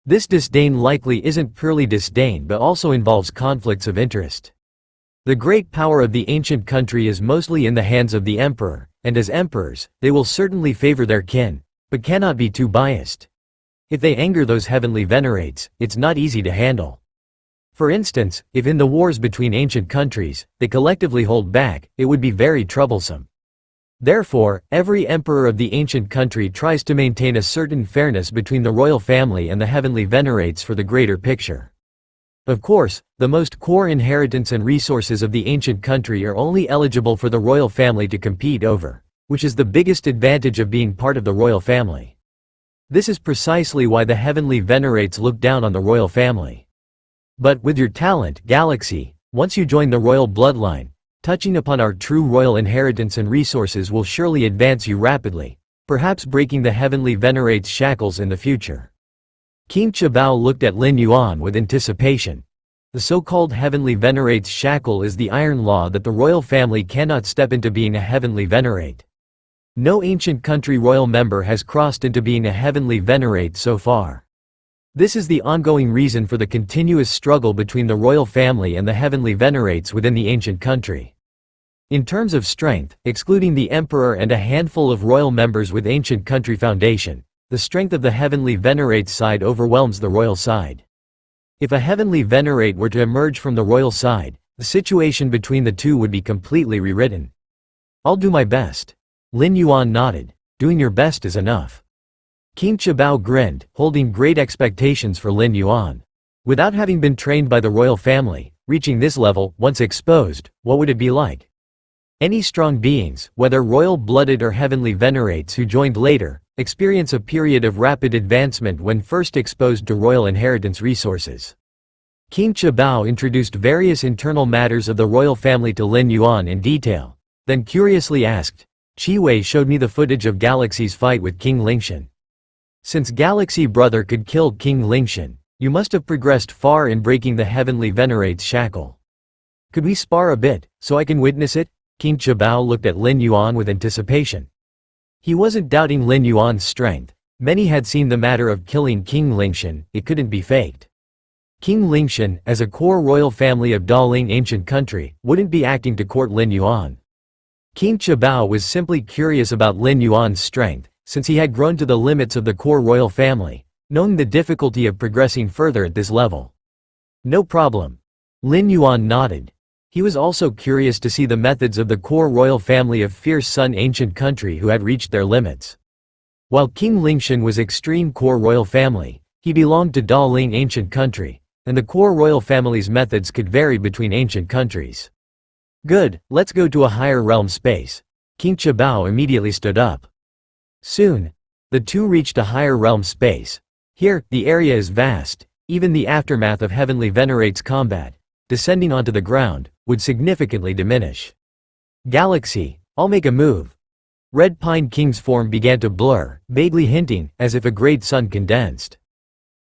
This disdain likely isn't purely disdain but also involves conflicts of interest. The great power of the ancient country is mostly in the hands of the emperor, and as emperors, they will certainly favor their kin, but cannot be too biased. If they anger those heavenly venerates, it's not easy to handle. For instance, if in the wars between ancient countries, they collectively hold back, it would be very troublesome. Therefore, every emperor of the ancient country tries to maintain a certain fairness between the royal family and the heavenly venerates for the greater picture. Of course, the most core inheritance and resources of the ancient country are only eligible for the royal family to compete over, which is the biggest advantage of being part of the royal family. This is precisely why the heavenly venerates look down on the royal family. But with your talent, Galaxy, once you join the royal bloodline, touching upon our true royal inheritance and resources will surely advance you rapidly, perhaps breaking the heavenly venerates' shackles in the future. King Chabao looked at Lin Yuan with anticipation. The so-called heavenly venerates' shackle is the iron law that the royal family cannot step into being a heavenly venerate. No ancient country royal member has crossed into being a heavenly venerate so far. This is the ongoing reason for the continuous struggle between the royal family and the heavenly venerates within the ancient country. In terms of strength, excluding the emperor and a handful of royal members with ancient country foundation, the strength of the heavenly venerates side overwhelms the royal side. If a heavenly venerate were to emerge from the royal side, the situation between the two would be completely rewritten. I'll do my best. Lin Yuan nodded. Doing your best is enough. King Chabao grinned, holding great expectations for Lin Yuan. Without having been trained by the royal family, reaching this level, once exposed, what would it be like? Any strong beings, whether royal-blooded or heavenly venerates who joined later, experience a period of rapid advancement when first exposed to royal inheritance resources. King Chabao introduced various internal matters of the royal family to Lin Yuan in detail, then curiously asked, "Qi Wei showed me the footage of Galaxy's fight with King Lingshan. Since Galaxy brother could kill King Lingshan, you must have progressed far in breaking the heavenly venerate's shackle. Could we spar a bit, so I can witness it?" King Chabao looked at Lin Yuan with anticipation. He wasn't doubting Lin Yuan's strength. Many had seen the matter of killing King Lingshan, it couldn't be faked. King Lingshan, as a core royal family of Daling ancient country, wouldn't be acting to court Lin Yuan. King Chabao was simply curious about Lin Yuan's strength, since he had grown to the limits of the core royal family, knowing the difficulty of progressing further at this level. No problem. Lin Yuan nodded. He was also curious to see the methods of the core royal family of Fierce Sun ancient country who had reached their limits. While King Lingshan was extreme core royal family, he belonged to Daling ancient country, and the core royal family's methods could vary between ancient countries. Good, let's go to a higher realm space. King Chabao immediately stood up. Soon, the two reached a higher realm space. Here, the area is vast, even the aftermath of heavenly venerates combat, descending onto the ground, would significantly diminish. Galaxy, I'll make a move. Red Pine King's form began to blur, vaguely hinting, as if a great sun condensed.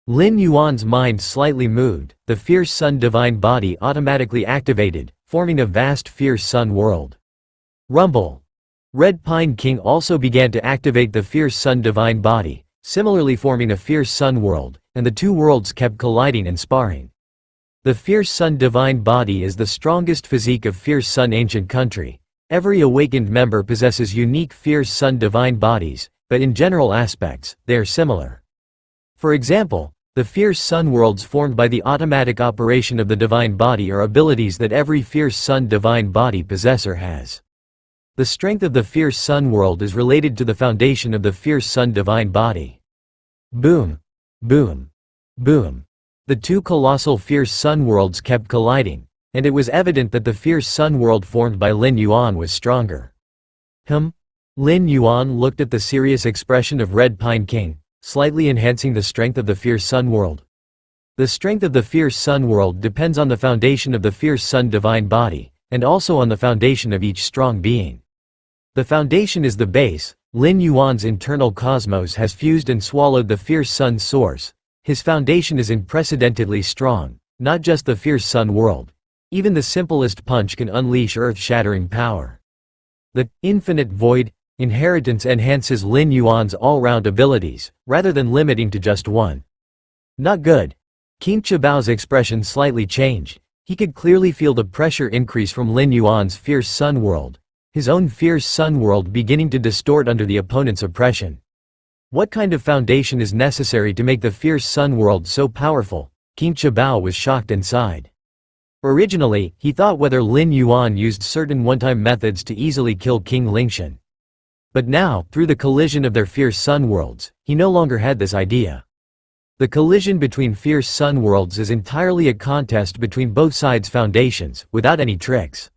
Lin Yuan's mind slightly moved, the Fierce Sun divine body automatically activated, forming a vast Fierce Sun world. Rumble. Red Pine King also began to activate the Fierce Sun divine body, similarly forming a Fierce Sun world, and the two worlds kept colliding and sparring. The Fierce Sun divine body is the strongest physique of Fierce Sun ancient country. Every awakened member possesses unique Fierce Sun divine bodies, but in general aspects, they are similar. For example, the Fierce Sun worlds formed by the automatic operation of the divine body are abilities that every Fierce Sun divine body possessor has. The strength of the Fierce Sun world is related to the foundation of the Fierce Sun divine body. Boom. Boom. Boom. The two colossal Fierce Sun worlds kept colliding, and it was evident that the Fierce Sun world formed by Lin Yuan was stronger. Lin Yuan looked at the serious expression of Red Pine King, slightly enhancing the strength of the Fierce Sun world. The strength of the Fierce Sun world depends on the foundation of the Fierce Sun divine body, and also on the foundation of each strong being. The foundation is the base. Lin Yuan's internal cosmos has fused and swallowed the Fierce Sun source. His foundation is unprecedentedly strong, not just the Fierce Sun world. Even the simplest punch can unleash earth-shattering power. The infinite void inheritance enhances Lin Yuan's all-round abilities, rather than limiting to just one. Not good. King Chabao's expression slightly changed. He could clearly feel the pressure increase from Lin Yuan's Fierce Sun world, his own Fierce Sun world beginning to distort under the opponent's oppression. What kind of foundation is necessary to make the Fierce Sun world so powerful? King Chabao was shocked inside. Originally, he thought whether Lin Yuan used certain one-time methods to easily kill King Lingshan. But now, through the collision of their Fierce Sun worlds, he no longer had this idea. The collision between Fierce Sun worlds is entirely a contest between both sides' foundations, without any tricks.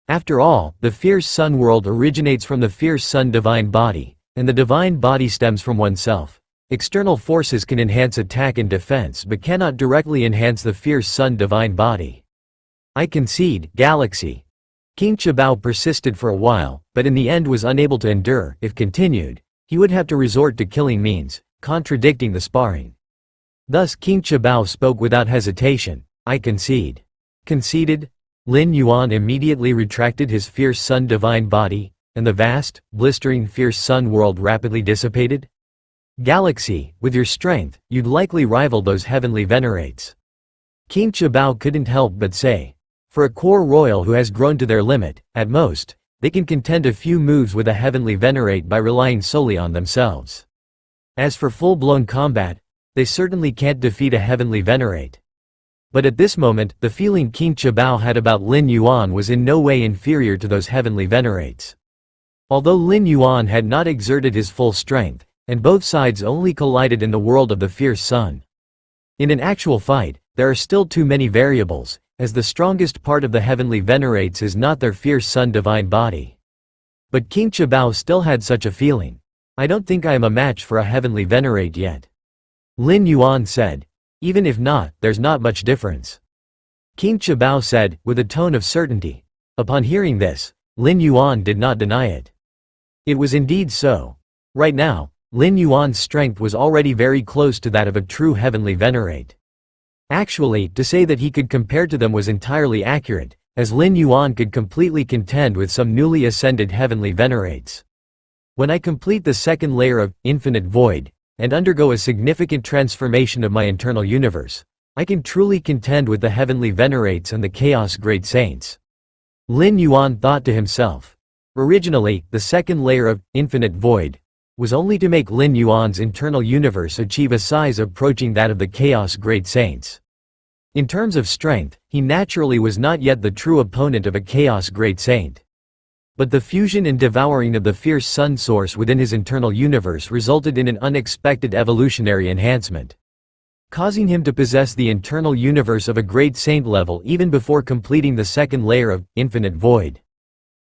After all, the Fierce Sun world originates from the Fierce Sun divine body, and the divine body stems from oneself. External forces can enhance attack and defense but cannot directly enhance the Fierce Sun divine body. I concede, Galaxy. King Chabao persisted for a while, but in the end was unable to endure. If continued, he would have to resort to killing means, contradicting the sparring. Thus King Chabao spoke without hesitation. I concede. Conceded? Lin Yuan immediately retracted his Fierce Sun divine body, and the vast, blistering Fierce Sun world rapidly dissipated? Galaxy, with your strength, you'd likely rival those heavenly venerates. King Chabao couldn't help but say. For a core royal who has grown to their limit, at most, they can contend a few moves with a heavenly venerate by relying solely on themselves. As for full-blown combat, they certainly can't defeat a heavenly venerate. But at this moment, the feeling King Chabao had about Lin Yuan was in no way inferior to those heavenly venerates. Although Lin Yuan had not exerted his full strength, and both sides only collided in the world of the fierce sun. In an actual fight, there are still too many variables, as the strongest part of the heavenly venerates is not their fierce sun divine body. But King Chabao still had such a feeling. I don't think I am a match for a heavenly venerate yet. Lin Yuan said. Even if not, there's not much difference. King Chabao said, with a tone of certainty. Upon hearing this, Lin Yuan did not deny it. It was indeed so. Right now, Lin Yuan's strength was already very close to that of a true heavenly venerate. Actually, to say that he could compare to them was entirely accurate, as Lin Yuan could completely contend with some newly ascended heavenly venerates. When I complete the second layer of infinite void, and undergo a significant transformation of my internal universe, I can truly contend with the heavenly venerates and the chaos great saints. Lin Yuan thought to himself. Originally, the second layer of infinite void was only to make Lin Yuan's internal universe achieve a size approaching that of the chaos great saints. In terms of strength, he naturally was not yet the true opponent of a chaos great saint. But the fusion and devouring of the fierce sun source within his internal universe resulted in an unexpected evolutionary enhancement, causing him to possess the internal universe of a great saint level even before completing the second layer of infinite void.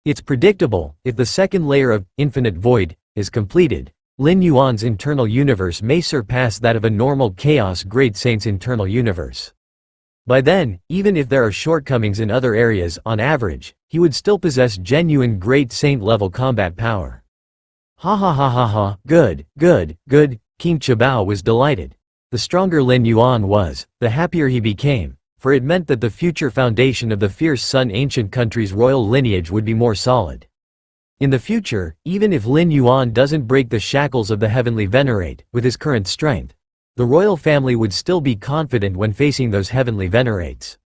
It's predictable, if the second layer of infinite void is completed, Lin Yuan's internal universe may surpass that of a normal chaos great saint's internal universe. By then, even if there are shortcomings in other areas, on average, he would still possess genuine great saint-level combat power. Ha ha ha ha ha, good, good, good, King Chabao was delighted. The stronger Lin Yuan was, the happier he became, for it meant that the future foundation of the fierce Sun ancient country's royal lineage would be more solid. In the future, even if Lin Yuan doesn't break the shackles of the heavenly venerate, with his current strength, the royal family would still be confident when facing those heavenly venerates.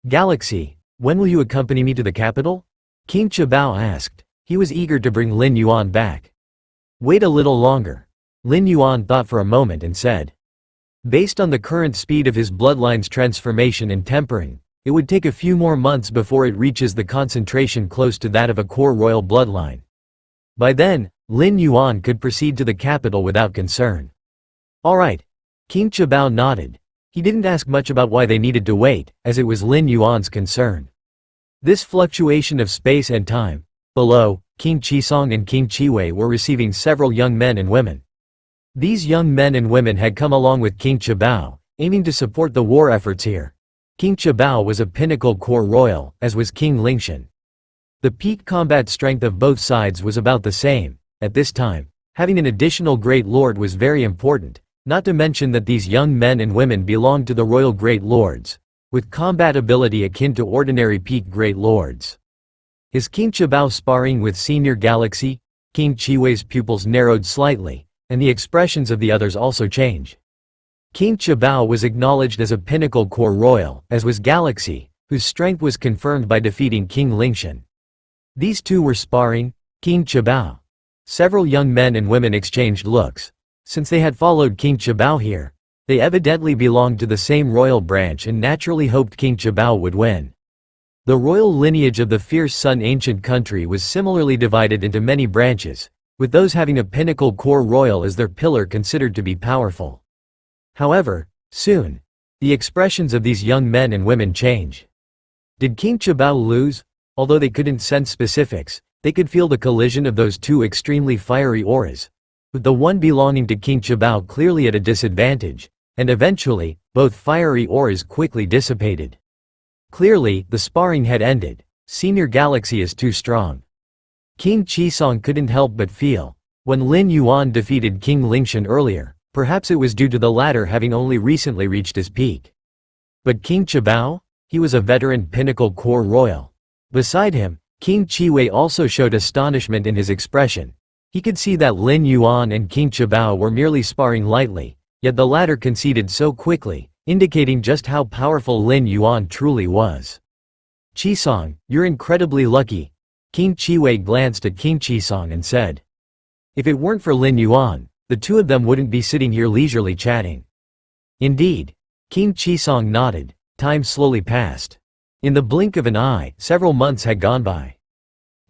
Galaxy, when will you accompany me to the capital? King Chabao asked. He was eager to bring Lin Yuan back. Wait a little longer. Lin Yuan thought for a moment and said. Based on the current speed of his bloodline's transformation and tempering, it would take a few more months before it reaches the concentration close to that of a core royal bloodline. By then, Lin Yuan could proceed to the capital without concern. All right. King Chabao nodded. He didn't ask much about why they needed to wait, as it was Lin Yuan's concern. This fluctuation of space and time. Below, King Qisong and King Qiwei were receiving several young men and women. These young men and women had come along with King Chabao, aiming to support the war efforts here. King Chabao was a pinnacle core royal, as was King Lingshan. The peak combat strength of both sides was about the same. At this time, having an additional great lord was very important. Not to mention that these young men and women belonged to the royal great lords, with combat ability akin to ordinary peak great lords. His King Chabao sparring with senior Galaxy, King Qiwei's pupils narrowed slightly, and the expressions of the others also change. King Chabao was acknowledged as a pinnacle core royal, as was Galaxy, whose strength was confirmed by defeating King Lingshan. These two were sparring, King Chabao. Several young men and women exchanged looks. Since they had followed King Chabao here, they evidently belonged to the same royal branch and naturally hoped King Chabao would win. The royal lineage of the fierce Sun ancient country was similarly divided into many branches, with those having a pinnacle core royal as their pillar considered to be powerful. However, soon, the expressions of these young men and women change. Did King Chabao lose? Although they couldn't sense specifics, they could feel the collision of those two extremely fiery auras, with the one belonging to King Chabao clearly at a disadvantage, and eventually, both fiery auras quickly dissipated. Clearly, the sparring had ended. Senior Galaxy is too strong. King Qisong couldn't help but feel. When Lin Yuan defeated King Lingshan earlier, perhaps it was due to the latter having only recently reached his peak. But King Chabao? He was a veteran pinnacle core royal. Beside him, King Qiwei also showed astonishment in his expression. He could see that Lin Yuan and King Chabao were merely sparring lightly, yet the latter conceded so quickly, indicating just how powerful Lin Yuan truly was. Qisong, you're incredibly lucky. King Qiwei glanced at King Qisong and said. If it weren't for Lin Yuan, the two of them wouldn't be sitting here leisurely chatting. Indeed. King Qisong nodded. Time slowly passed. In the blink of an eye, several months had gone by.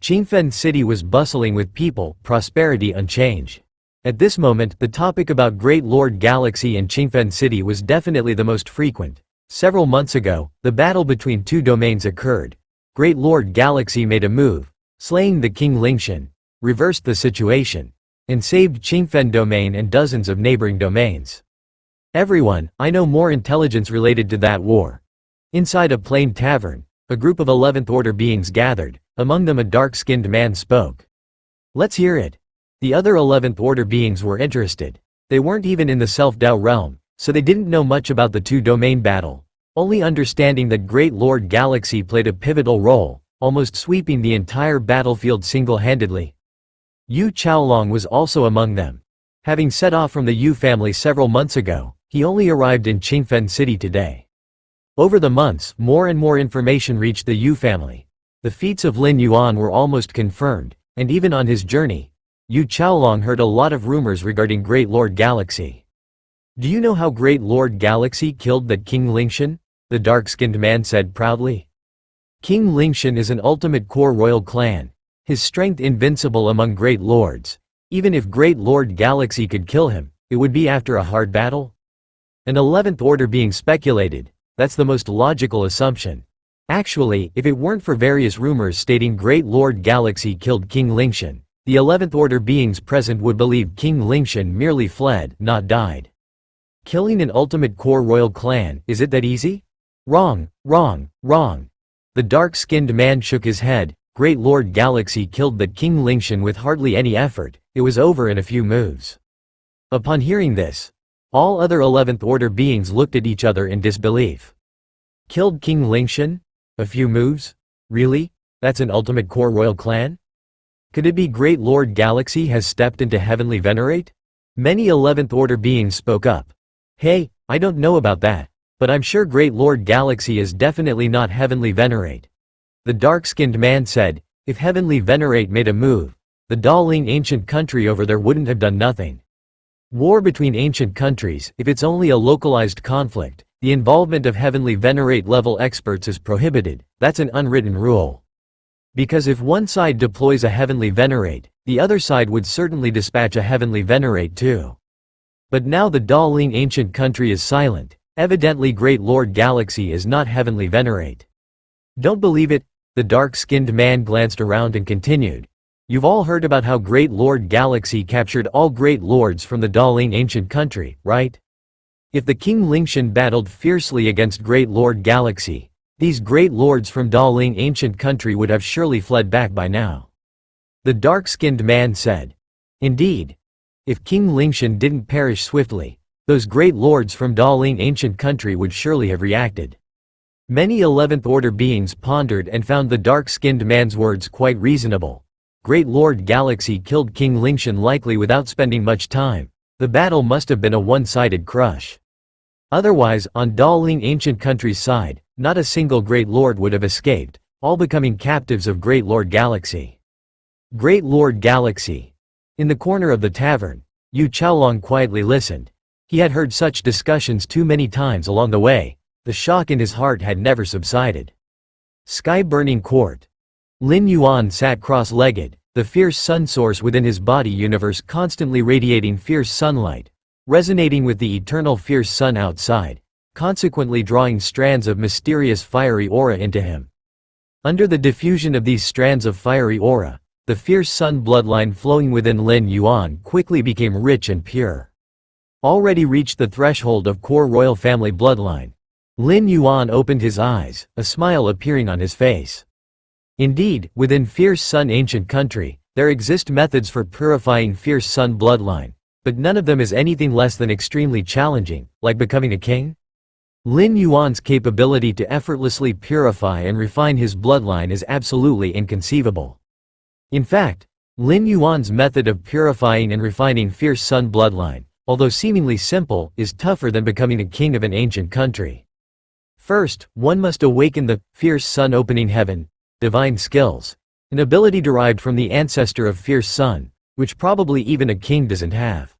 Qingfen City was bustling with people, prosperity unchanged. At this moment, the topic about Great Lord Galaxy and Qingfen City was definitely the most frequent. Several months ago, the battle between two domains occurred. Great Lord Galaxy made a move, slaying the King Lingshan, reversed the situation, and saved Qingfen domain and dozens of neighboring domains. Everyone, I know more intelligence related to that war. Inside a plain tavern, a group of 11th Order beings gathered, among them a dark-skinned man spoke. Let's hear it. The other 11th Order beings were interested. They weren't even in the Self-Tao realm, so they didn't know much about the two-domain battle, only understanding that Great Lord Galaxy played a pivotal role, almost sweeping the entire battlefield single-handedly. Yu Chaolong was also among them. Having set off from the Yu family several months ago, he only arrived in Qingfen City today. Over the months, more and more information reached the Yu family. The feats of Lin Yuan were almost confirmed, and even on his journey, Yu Chaolong heard a lot of rumors regarding Great Lord Galaxy. Do you know how Great Lord Galaxy killed that King Lingshan? The dark-skinned man said proudly. King Lingshan is an ultimate core royal clan. His strength invincible among great lords. Even if Great Lord Galaxy could kill him, it would be after a hard battle? An 11th Order being speculated. That's the most logical assumption. Actually, if it weren't for various rumors stating Great Lord Galaxy killed King Lingshan, the 11th Order beings present would believe King Lingshan merely fled, not died. Killing an ultimate core royal clan, is it that easy? Wrong, wrong, wrong. The dark-skinned man shook his head. Great Lord Galaxy killed that King Lingshan with hardly any effort. It was over in a few moves. Upon hearing this, all other 11th Order beings looked at each other in disbelief. Killed King Lingshan? A few moves? Really? That's an ultimate core royal clan? Could it be Great Lord Galaxy has stepped into Heavenly Venerate? Many 11th Order beings spoke up. Hey, I don't know about that, but I'm sure Great Lord Galaxy is definitely not Heavenly Venerate. The dark-skinned man said, if Heavenly Venerate made a move, the Daling ancient country over there wouldn't have done nothing. War between ancient countries, if it's only a localized conflict, the involvement of Heavenly Venerate level experts is prohibited. That's an unwritten rule. Because if one side deploys a Heavenly Venerate, the other side would certainly dispatch a Heavenly Venerate too. But now the Daling ancient country is silent. Evidently Great Lord Galaxy is not Heavenly Venerate. Don't believe it? The dark-skinned man glanced around and continued. You've all heard about how Great Lord Galaxy captured all great lords from the Daling ancient country, right? If the King Lingshan battled fiercely against Great Lord Galaxy, these great lords from Daling ancient country would have surely fled back by now. The dark-skinned man said. Indeed. If King Lingshan didn't perish swiftly, those great lords from Daling ancient country would surely have reacted. Many 11th Order beings pondered and found the dark-skinned man's words quite reasonable. Great Lord Galaxy killed King Lingshan likely without spending much time. The battle must have been a one-sided crush. Otherwise, on Daling ancient country's side, not a single Great Lord would have escaped, all becoming captives of Great Lord Galaxy. Great Lord Galaxy. In the corner of the tavern, Yu Chaolong quietly listened. He had heard such discussions too many times along the way. The shock in his heart had never subsided. Sky-burning court. Lin Yuan sat cross-legged, the fierce sun source within his body universe constantly radiating fierce sunlight, resonating with the eternal fierce sun outside, consequently drawing strands of mysterious fiery aura into him. Under the diffusion of these strands of fiery aura, the fierce sun bloodline flowing within Lin Yuan quickly became rich and pure. Already reached the threshold of core royal family bloodline. Lin Yuan opened his eyes, a smile appearing on his face. Indeed, within fierce sun ancient country, there exist methods for purifying fierce sun bloodline, but none of them is anything less than extremely challenging, like becoming a king. Lin Yuan's capability to effortlessly purify and refine his bloodline is absolutely inconceivable. In fact, Lin Yuan's method of purifying and refining fierce sun bloodline, although seemingly simple, is tougher than becoming a king of an ancient country. First, one must awaken the fierce sun opening heaven, divine skills, an ability derived from the ancestor of fierce sun, which probably even a king doesn't have.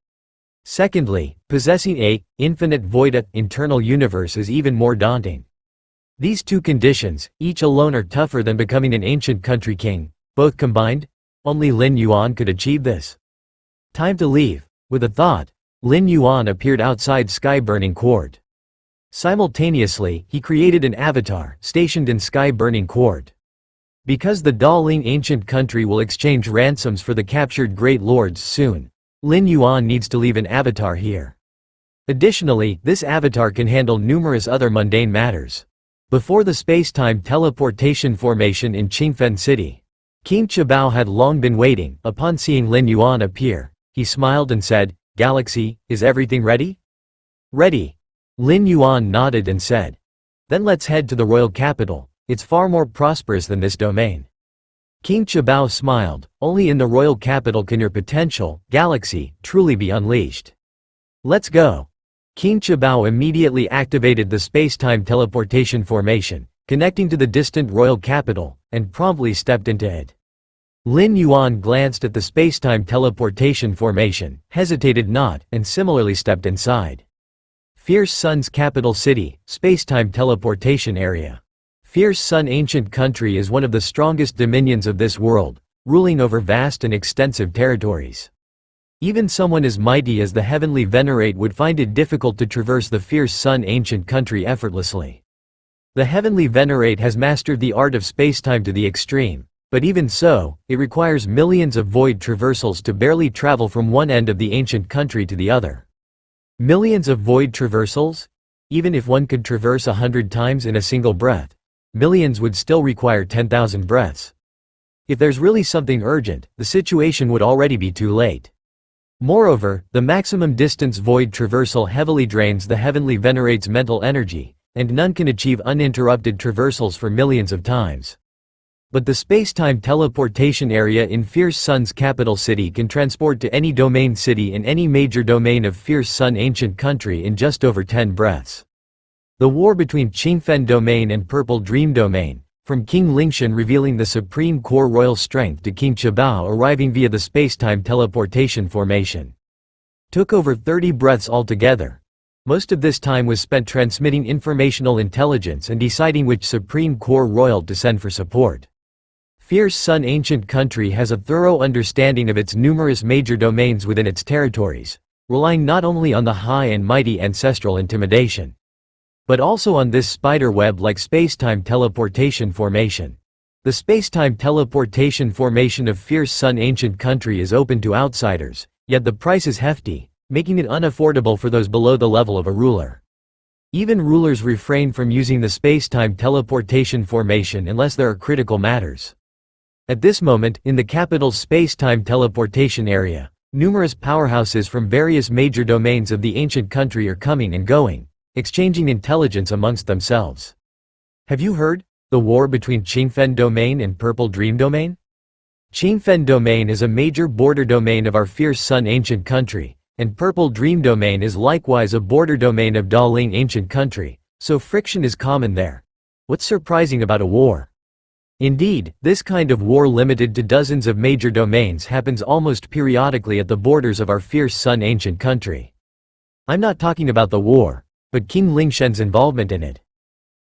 Secondly, possessing a infinite void internal universe is even more daunting. These two conditions, each alone, are tougher than becoming an ancient country king. Both combined, only Lin Yuan could achieve this. Time to leave. With a thought, Lin Yuan appeared outside Sky Burning Court. Simultaneously, he created an avatar, stationed in Sky Burning Court. Because the Daling ancient country will exchange ransoms for the captured great lords soon, Lin Yuan needs to leave an avatar here. Additionally, this avatar can handle numerous other mundane matters. Before the space-time teleportation formation in Qingfen City, King Chabao had long been waiting. Upon seeing Lin Yuan appear, he smiled and said, "Galaxy, is everything ready?" "Ready." Lin Yuan nodded and said, "Then let's head to the royal capital. It's far more prosperous than this domain." King Chabao smiled. "Only in the royal capital can your potential, Galaxy, truly be unleashed. Let's go." King Chabao immediately activated the space-time teleportation formation, connecting to the distant royal capital, and promptly stepped into it. Lin Yuan glanced at the space-time teleportation formation, hesitated not, and similarly stepped inside. Fierce Sun's capital city, space-time teleportation area. Fierce Sun ancient country is one of the strongest dominions of this world, ruling over vast and extensive territories. Even someone as mighty as the Heavenly Venerate would find it difficult to traverse the Fierce Sun ancient country effortlessly. The Heavenly Venerate has mastered the art of spacetime to the extreme, but even so, it requires millions of void traversals to barely travel from one end of the ancient country to the other. Millions of void traversals? Even if one could traverse 100 times in a single breath, millions would still require 10,000 breaths. If there's really something urgent, the situation would already be too late. Moreover, the maximum distance void traversal heavily drains the Heavenly Venerate's mental energy, and none can achieve uninterrupted traversals for millions of times. But the space-time teleportation area in Fierce Sun's capital city can transport to any domain city in any major domain of Fierce Sun ancient country in just over 10 breaths. The war between Qingfen Domain and Purple Dream Domain, from King Lingshan revealing the supreme core royal strength to King Chabao arriving via the space-time teleportation formation, took over 30 breaths altogether. Most of this time was spent transmitting informational intelligence and deciding which supreme core royal to send for support. Fierce Sun ancient country has a thorough understanding of its numerous major domains within its territories, relying not only on the high and mighty ancestral intimidation, but also on this spider web-like space-time teleportation formation. The space-time teleportation formation of Fierce Sun ancient country is open to outsiders, yet the price is hefty, making it unaffordable for those below the level of a ruler. Even rulers refrain from using the space-time teleportation formation unless there are critical matters. At this moment, in the capital's space-time teleportation area, numerous powerhouses from various major domains of the ancient country are coming and going, exchanging intelligence amongst themselves. Have you heard? The war between Qingfen Domain and Purple Dream Domain? Qingfen Domain is a major border domain of our Fierce Sun ancient country, and Purple Dream Domain is likewise a border domain of Daling ancient country, so friction is common there. What's surprising about a war? Indeed, this kind of war limited to dozens of major domains happens almost periodically at the borders of our Fierce Sun ancient country. I'm not talking about the war, but King Lingshan's involvement in it.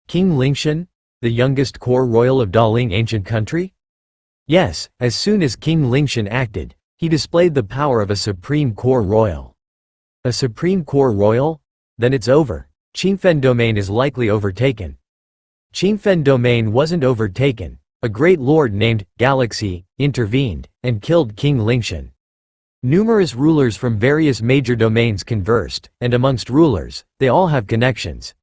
King Lingshan, the youngest core royal of Daling ancient country? Yes, as soon as King Lingshan acted, he displayed the power of a supreme core royal. A supreme core royal? Then it's over. Qingfen Domain is likely overtaken. Qingfen Domain wasn't overtaken. A great lord named Galaxy intervened and killed King Lingshan. Numerous rulers from various major domains conversed, and amongst rulers, they all have connections.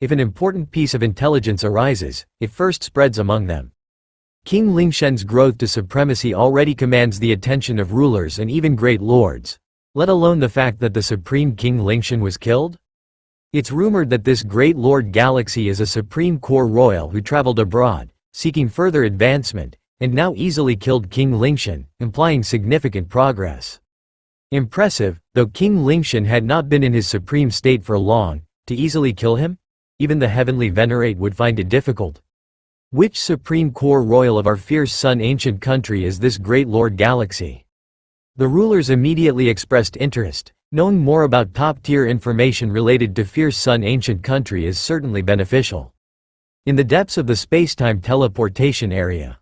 If an important piece of intelligence arises, it first spreads among them. King Lingshan's growth to supremacy already commands the attention of rulers and even great lords, let alone the fact that the supreme King Lingshan was killed? It's rumored that this great lord Galaxy is a supreme core royal who traveled abroad, seeking further advancement, and now easily killed King Lingshan, implying significant progress. Impressive, though King Lingshan had not been in his supreme state for long, to easily kill him? Even the Heavenly Venerate would find it difficult. Which supreme core royal of our Fierce Sun ancient country is this great Lord Galaxy? The rulers immediately expressed interest. Knowing more about top-tier information related to Fierce Sun ancient country is certainly beneficial. In the depths of the space-time teleportation area,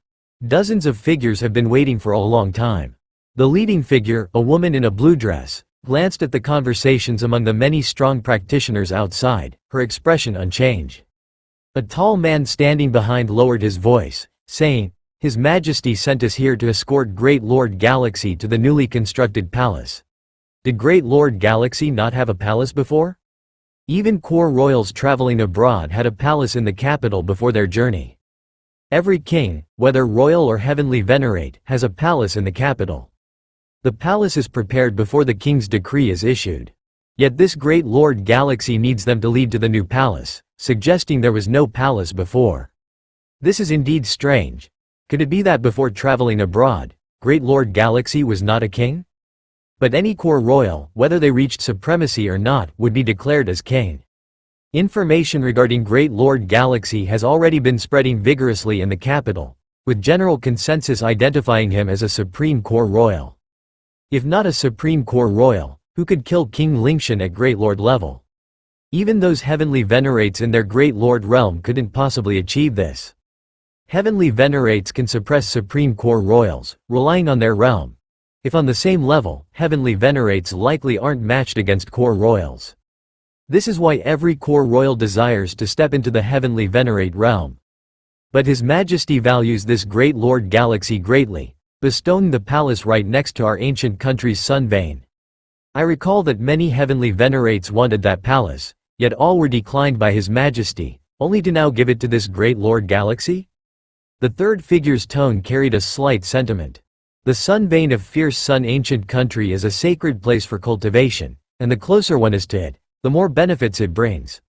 dozens of figures have been waiting for a long time. The leading figure, a woman in a blue dress, glanced at the conversations among the many strong practitioners outside, her expression unchanged. A tall man standing behind lowered his voice, saying, "His Majesty sent us here to escort Great Lord Galaxy to the newly constructed palace." Did Great Lord Galaxy not have a palace before? Even core royals traveling abroad had a palace in the capital before their journey. Every king, whether royal or heavenly venerate, has a palace in the capital. The palace is prepared before the king's decree is issued. Yet this Great Lord Galaxy needs them to lead to the new palace, suggesting there was no palace before. This is indeed strange. Could it be that before traveling abroad, Great Lord Galaxy was not a king? But any core royal, whether they reached supremacy or not, would be declared as king. Information regarding Great Lord Galaxy has already been spreading vigorously in the capital, with general consensus identifying him as a supreme core royal. If not a supreme core royal, who could kill King Lingshan at Great Lord level? Even those heavenly venerates in their Great Lord realm couldn't possibly achieve this. Heavenly venerates can suppress supreme core royals, relying on their realm. If on the same level, heavenly venerates likely aren't matched against core royals. This is why every core royal desires to step into the heavenly venerate realm. But His Majesty values this Great Lord Galaxy greatly, bestowing the palace right next to our ancient country's sun vein. I recall that many heavenly venerates wanted that palace, yet all were declined by His Majesty, only to now give it to this Great Lord Galaxy? The third figure's tone carried a slight sentiment. The sun vein of fierce sun ancient country is a sacred place for cultivation, and the closer one is to it, the more benefits it brings.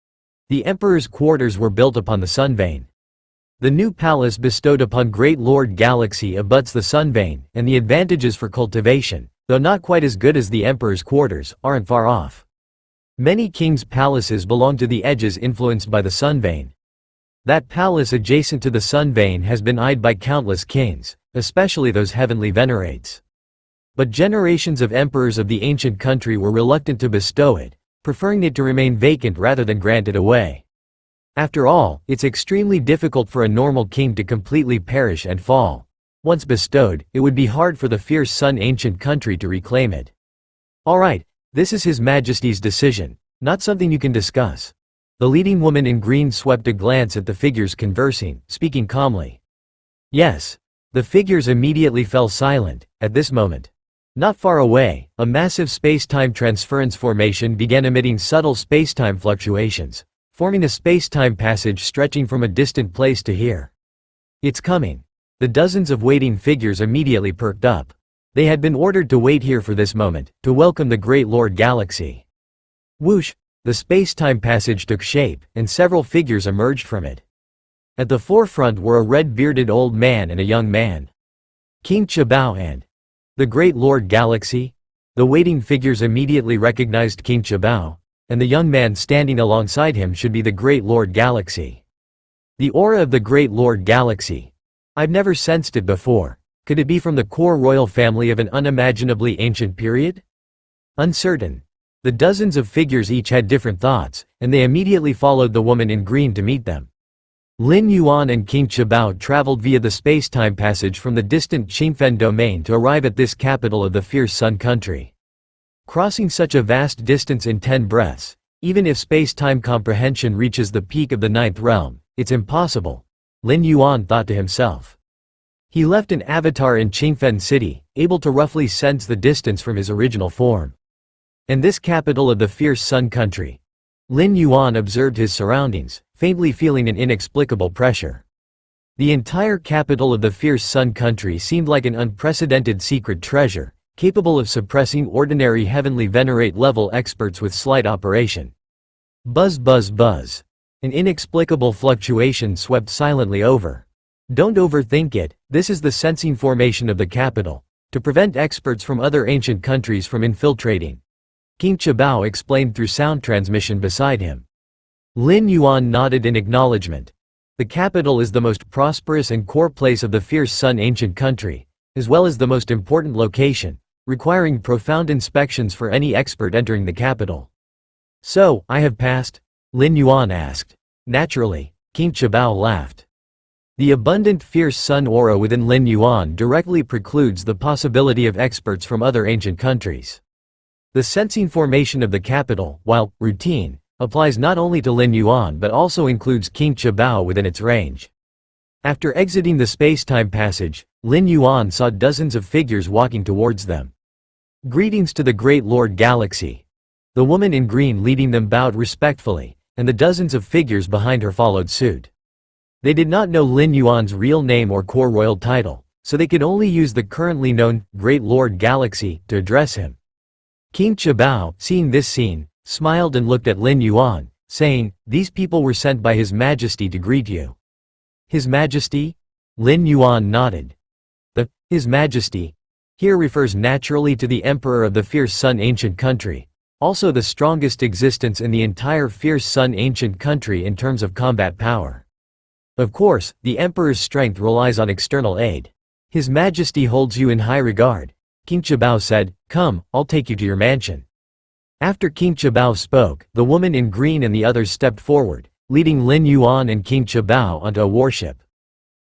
The emperor's quarters were built upon the sun vein. The new palace bestowed upon Great Lord Galaxy abuts the sun vein, and the advantages for cultivation, though not quite as good as the emperor's quarters, aren't far off. Many kings' palaces belong to the edges influenced by the sun vein. That palace adjacent to the sun vein has been eyed by countless kings, especially those heavenly venerates. But generations of emperors of the ancient country were reluctant to bestow it, preferring it to remain vacant rather than grant it away. After all, it's extremely difficult for a normal king to completely perish and fall. Once bestowed, it would be hard for the fierce sun ancient country to reclaim it. Alright, this is His Majesty's decision, not something you can discuss. The leading woman in green swept a glance at the figures conversing, speaking calmly. Yes. The figures immediately fell silent, at this moment. Not far away, a massive space-time transference formation began emitting subtle space-time fluctuations, forming a space-time passage stretching from a distant place to here. It's coming. The dozens of waiting figures immediately perked up. They had been ordered to wait here for this moment, to welcome the Great Lord Galaxy. Whoosh! The space-time passage took shape, and several figures emerged from it. At the forefront were a red-bearded old man and a young man. King Chabao and the Great Lord Galaxy. The waiting figures immediately recognized King Chabao, and the young man standing alongside him should be the Great Lord Galaxy. The aura of the Great Lord Galaxy. I've never sensed it before. Could it be from the core royal family of an unimaginably ancient period? Uncertain. The dozens of figures each had different thoughts, and they immediately followed the woman in green to meet them. Lin Yuan and King Chabao traveled via the space-time passage from the distant Qingfen domain to arrive at this capital of the fierce sun country. Crossing such a vast distance in 10 breaths, even if space-time comprehension reaches the peak of the 9th realm, it's impossible, Lin Yuan thought to himself. He left an avatar in Qingfen City, able to roughly sense the distance from his original form. And this capital of the fierce sun country. Lin Yuan observed his surroundings, faintly feeling an inexplicable pressure. The entire capital of the fierce sun country seemed like an unprecedented secret treasure, capable of suppressing ordinary heavenly venerate level experts with slight operation. Buzz buzz buzz. An inexplicable fluctuation swept silently over. Don't overthink it, this is the sensing formation of the capital, to prevent experts from other ancient countries from infiltrating. King Chabao explained through sound transmission beside him. Lin Yuan nodded in acknowledgement. The capital is the most prosperous and core place of the fierce sun ancient country, as well as the most important location, requiring profound inspections for any expert entering the capital. So, I have passed? Lin Yuan asked. Naturally, King Chabao laughed. The abundant fierce sun aura within Lin Yuan directly precludes the possibility of experts from other ancient countries. The sensing formation of the capital, while routine, applies not only to Lin Yuan but also includes King Chabao within its range. After exiting the space-time passage, Lin Yuan saw dozens of figures walking towards them. Greetings to the Great Lord Galaxy. The woman in green leading them bowed respectfully, and the dozens of figures behind her followed suit. They did not know Lin Yuan's real name or core royal title, so they could only use the currently known Great Lord Galaxy to address him. King Chabao, seeing this scene, smiled and looked at Lin Yuan, saying, "These people were sent by His Majesty to greet you." His Majesty? Lin Yuan nodded. The His Majesty here refers naturally to the Emperor of the Fierce Sun ancient country, also the strongest existence in the entire Fierce Sun ancient country in terms of combat power. Of course, the Emperor's strength relies on external aid. His Majesty holds you in high regard. King Chabao said, "Come, I'll take you to your mansion." After King Chabao spoke, the woman in green and the others stepped forward, leading Lin Yuan and King Chabao onto a warship.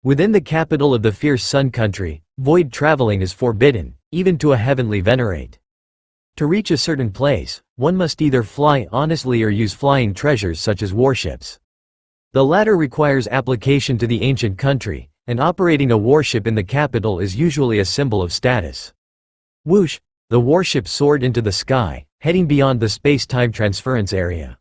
Within the capital of the Fierce Sun country, void traveling is forbidden, even to a heavenly venerate. To reach a certain place, one must either fly honestly or use flying treasures such as warships. The latter requires application to the ancient country, and operating a warship in the capital is usually a symbol of status. Whoosh! The warship soared into the sky, heading beyond the space-time transference area.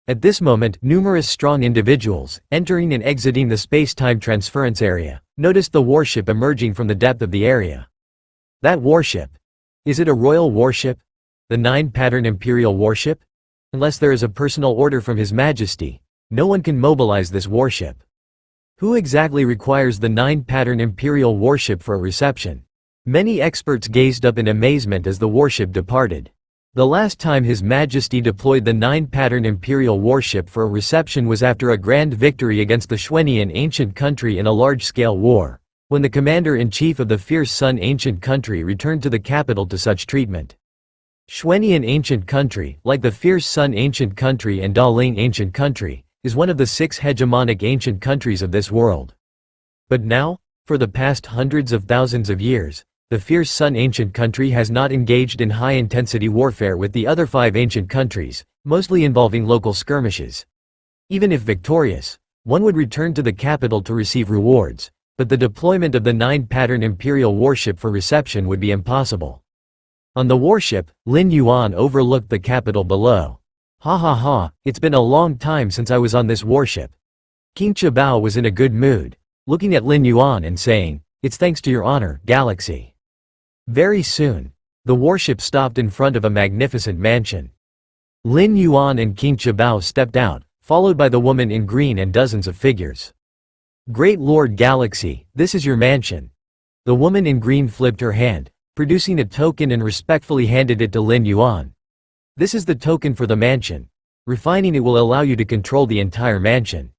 At this moment, numerous strong individuals, entering and exiting the space-time transference area, noticed the warship emerging from the depth of the area. That warship. Is it a royal warship? The 9-pattern Imperial warship? Unless there is a personal order from His Majesty, no one can mobilize this warship. Who exactly requires the 9-pattern Imperial warship for a reception? Many experts gazed up in amazement as the warship departed. The last time His Majesty deployed the 9-pattern Imperial warship for a reception was after a grand victory against the Xuanian ancient country in a large-scale war, when the commander-in-chief of the Fierce Sun ancient country returned to the capital to such treatment. Xuanian ancient country, like the Fierce Sun ancient country and Daling ancient country, is one of the 6 hegemonic ancient countries of this world. But now, for the past hundreds of thousands of years, the Fierce Sun ancient country has not engaged in high-intensity warfare with the other 5 ancient countries, mostly involving local skirmishes. Even if victorious, one would return to the capital to receive rewards, but the deployment of the 9-pattern Imperial warship for reception would be impossible. On the warship, Lin Yuan overlooked the capital below. "Ha ha ha, it's been a long time since I was on this warship." King Chabao was in a good mood, looking at Lin Yuan and saying, "It's thanks to your honor, Galaxy." Very soon, the warship stopped in front of a magnificent mansion. Lin Yuan and King Chabao stepped out, followed by the woman in green and dozens of figures. "Great Lord Galaxy, this is your mansion." The woman in green flipped her hand, producing a token and respectfully handed it to Lin Yuan. "This is the token for the mansion. Refining it will allow you to control the entire mansion."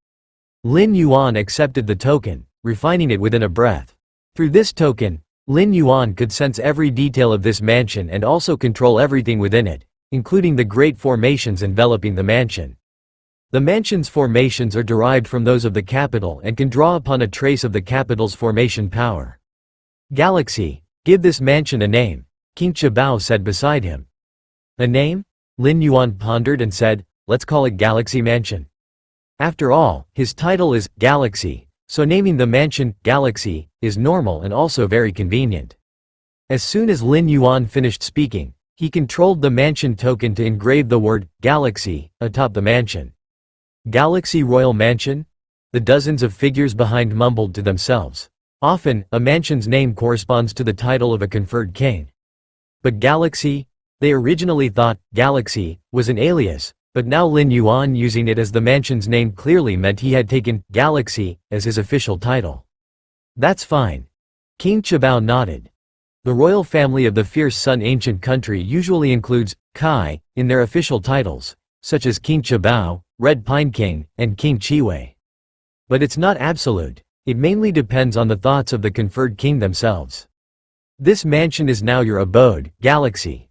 Lin Yuan accepted the token, refining it within a breath. Through this token, Lin Yuan could sense every detail of this mansion and also control everything within it, including the great formations enveloping the mansion. The mansion's formations are derived from those of the capital and can draw upon a trace of the capital's formation power. "Galaxy, give this mansion a name," King Chabao said beside him. "A name?" Lin Yuan pondered and said, "Let's call it Galaxy Mansion." After all, his title is Galaxy, so naming the mansion Galaxy is normal and also very convenient. As soon as Lin Yuan finished speaking, he controlled the mansion token to engrave the word Galaxy atop the mansion. Galaxy Royal Mansion? The dozens of figures behind mumbled to themselves. Often, a mansion's name corresponds to the title of a conferred king. But Galaxy? They originally thought Galaxy was an alias, but now Lin Yuan using it as the mansion's name clearly meant he had taken Galaxy as his official title. "That's fine." King Chabao nodded. The royal family of the Fierce Sun ancient country usually includes Kai in their official titles, such as King Chabao, Red Pine King, and King Chiwei. But it's not absolute, it mainly depends on the thoughts of the conferred king themselves. "This mansion is now your abode, Galaxy.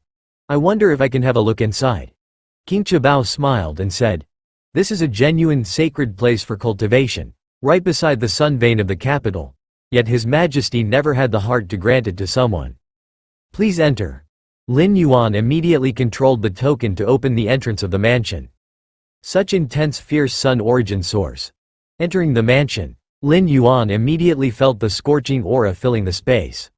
I wonder if I can have a look inside." King Chabao smiled and said, This is a genuine sacred place for cultivation, right beside the sun vein of the capital, yet His Majesty never had the heart to grant it to someone. Please enter. Lin Yuan immediately controlled the token to open the entrance of the mansion. Such intense fierce sun origin source. Entering the mansion, Lin Yuan immediately felt the scorching aura filling the space.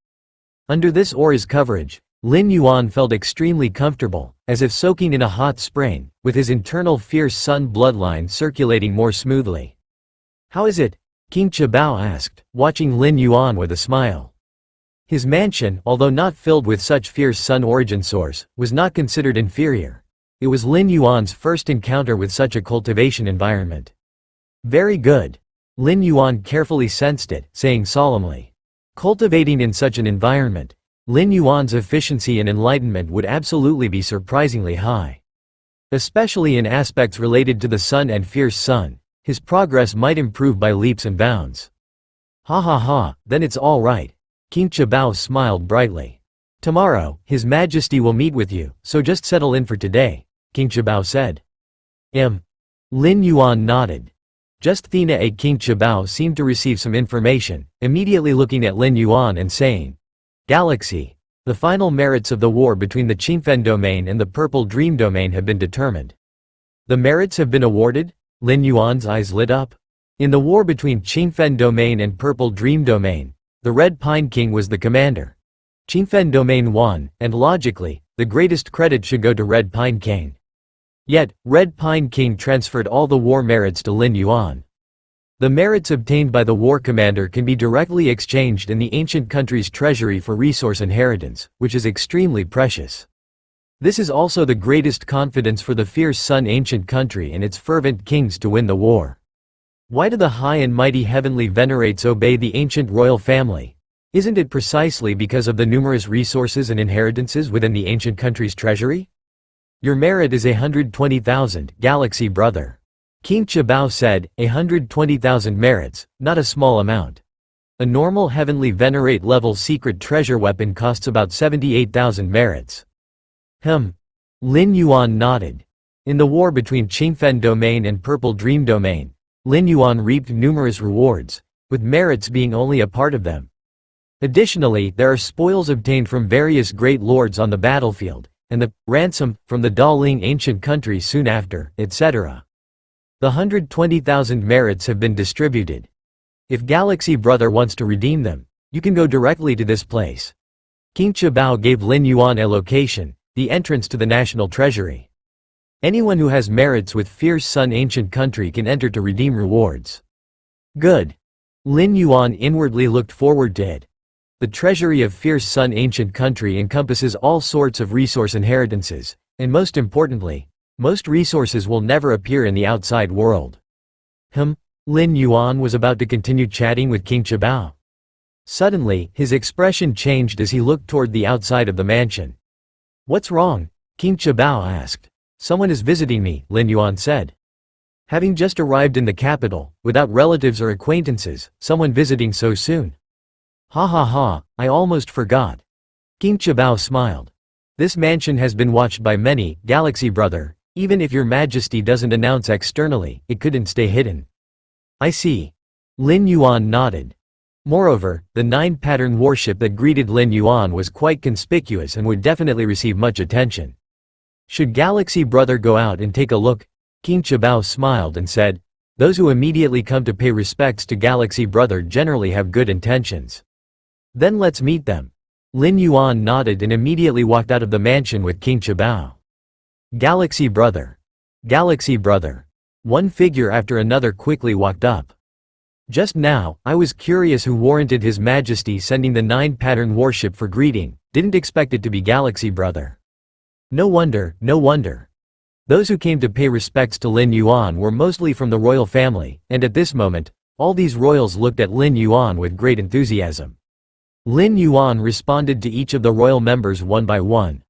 Under this aura's coverage, Lin Yuan felt extremely comfortable, as if soaking in a hot spring, with his internal fierce sun bloodline circulating more smoothly. How is it? King Chabao asked, watching Lin Yuan with a smile. His mansion, although not filled with such fierce sun origin source, was not considered inferior. It was Lin Yuan's first encounter with such a cultivation environment. Very good. Lin Yuan carefully sensed it, saying solemnly. Cultivating in such an environment, Lin Yuan's efficiency and enlightenment would absolutely be surprisingly high. Especially in aspects related to the sun and fierce sun, his progress might improve by leaps and bounds. Ha ha ha, then it's all right. King Chabao smiled brightly. Tomorrow, His Majesty will meet with you, so just settle in for today, King Chabao said. Lin Yuan nodded. Just then King Chabao seemed to receive some information, immediately looking at Lin Yuan and saying, Galaxy. The final merits of the war between the Qingfen domain and the Purple Dream domain have been determined. The merits have been awarded? Lin Yuan's eyes lit up. In the war between Qingfen domain and Purple Dream domain, the Red Pine King was the commander. Qingfen domain won, and logically, the greatest credit should go to Red Pine King. Yet, Red Pine King transferred all the war merits to Lin Yuan. The merits obtained by the war commander can be directly exchanged in the ancient country's treasury for resource inheritance, which is extremely precious. This is also the greatest confidence for the fierce sun ancient country and its fervent kings to win the war. Why do the high and mighty heavenly venerates obey the ancient royal family? Isn't it precisely because of the numerous resources and inheritances within the ancient country's treasury? Your merit is 120,000, Galaxy brother. King Chabao said, 120,000 merits, not a small amount. A normal heavenly venerate level secret treasure weapon costs about 78,000 merits. Lin Yuan nodded. In the war between Qingfen domain and Purple Dream domain, Lin Yuan reaped numerous rewards, with merits being only a part of them. Additionally, there are spoils obtained from various great lords on the battlefield, and the ransom from the Daling ancient country soon after, etc. The 120,000 merits have been distributed. If Galaxy brother wants to redeem them, you can go directly to this place. King Chabao gave Lin Yuan a location, the entrance to the national treasury. Anyone who has merits with fierce sun ancient country can enter to redeem rewards. Good. Lin Yuan inwardly looked forward to it. The treasury of fierce sun ancient country encompasses all sorts of resource inheritances, and most importantly, most resources will never appear in the outside world. Lin Yuan was about to continue chatting with King Chabao. Suddenly, his expression changed as he looked toward the outside of the mansion. What's wrong? King Chabao asked. Someone is visiting me, Lin Yuan said. Having just arrived in the capital, without relatives or acquaintances, someone visiting so soon. Ha ha ha, I almost forgot. King Chabao smiled. This mansion has been watched by many, Galaxy brother. Even if your majesty doesn't announce externally, it couldn't stay hidden. I see. Lin Yuan nodded. Moreover, the 9-pattern warship that greeted Lin Yuan was quite conspicuous and would definitely receive much attention. Should Galaxy brother go out and take a look? King Chabao smiled and said, those who immediately come to pay respects to Galaxy brother generally have good intentions. Then let's meet them. Lin Yuan nodded and immediately walked out of the mansion with King Chabao. Galaxy brother. Galaxy brother. One figure after another quickly walked up. Just now, I was curious who warranted His Majesty sending the 9-pattern warship for greeting, didn't expect it to be Galaxy brother. No wonder, no wonder. Those who came to pay respects to Lin Yuan were mostly from the royal family, and at this moment, all these royals looked at Lin Yuan with great enthusiasm. Lin Yuan responded to each of the royal members one by one.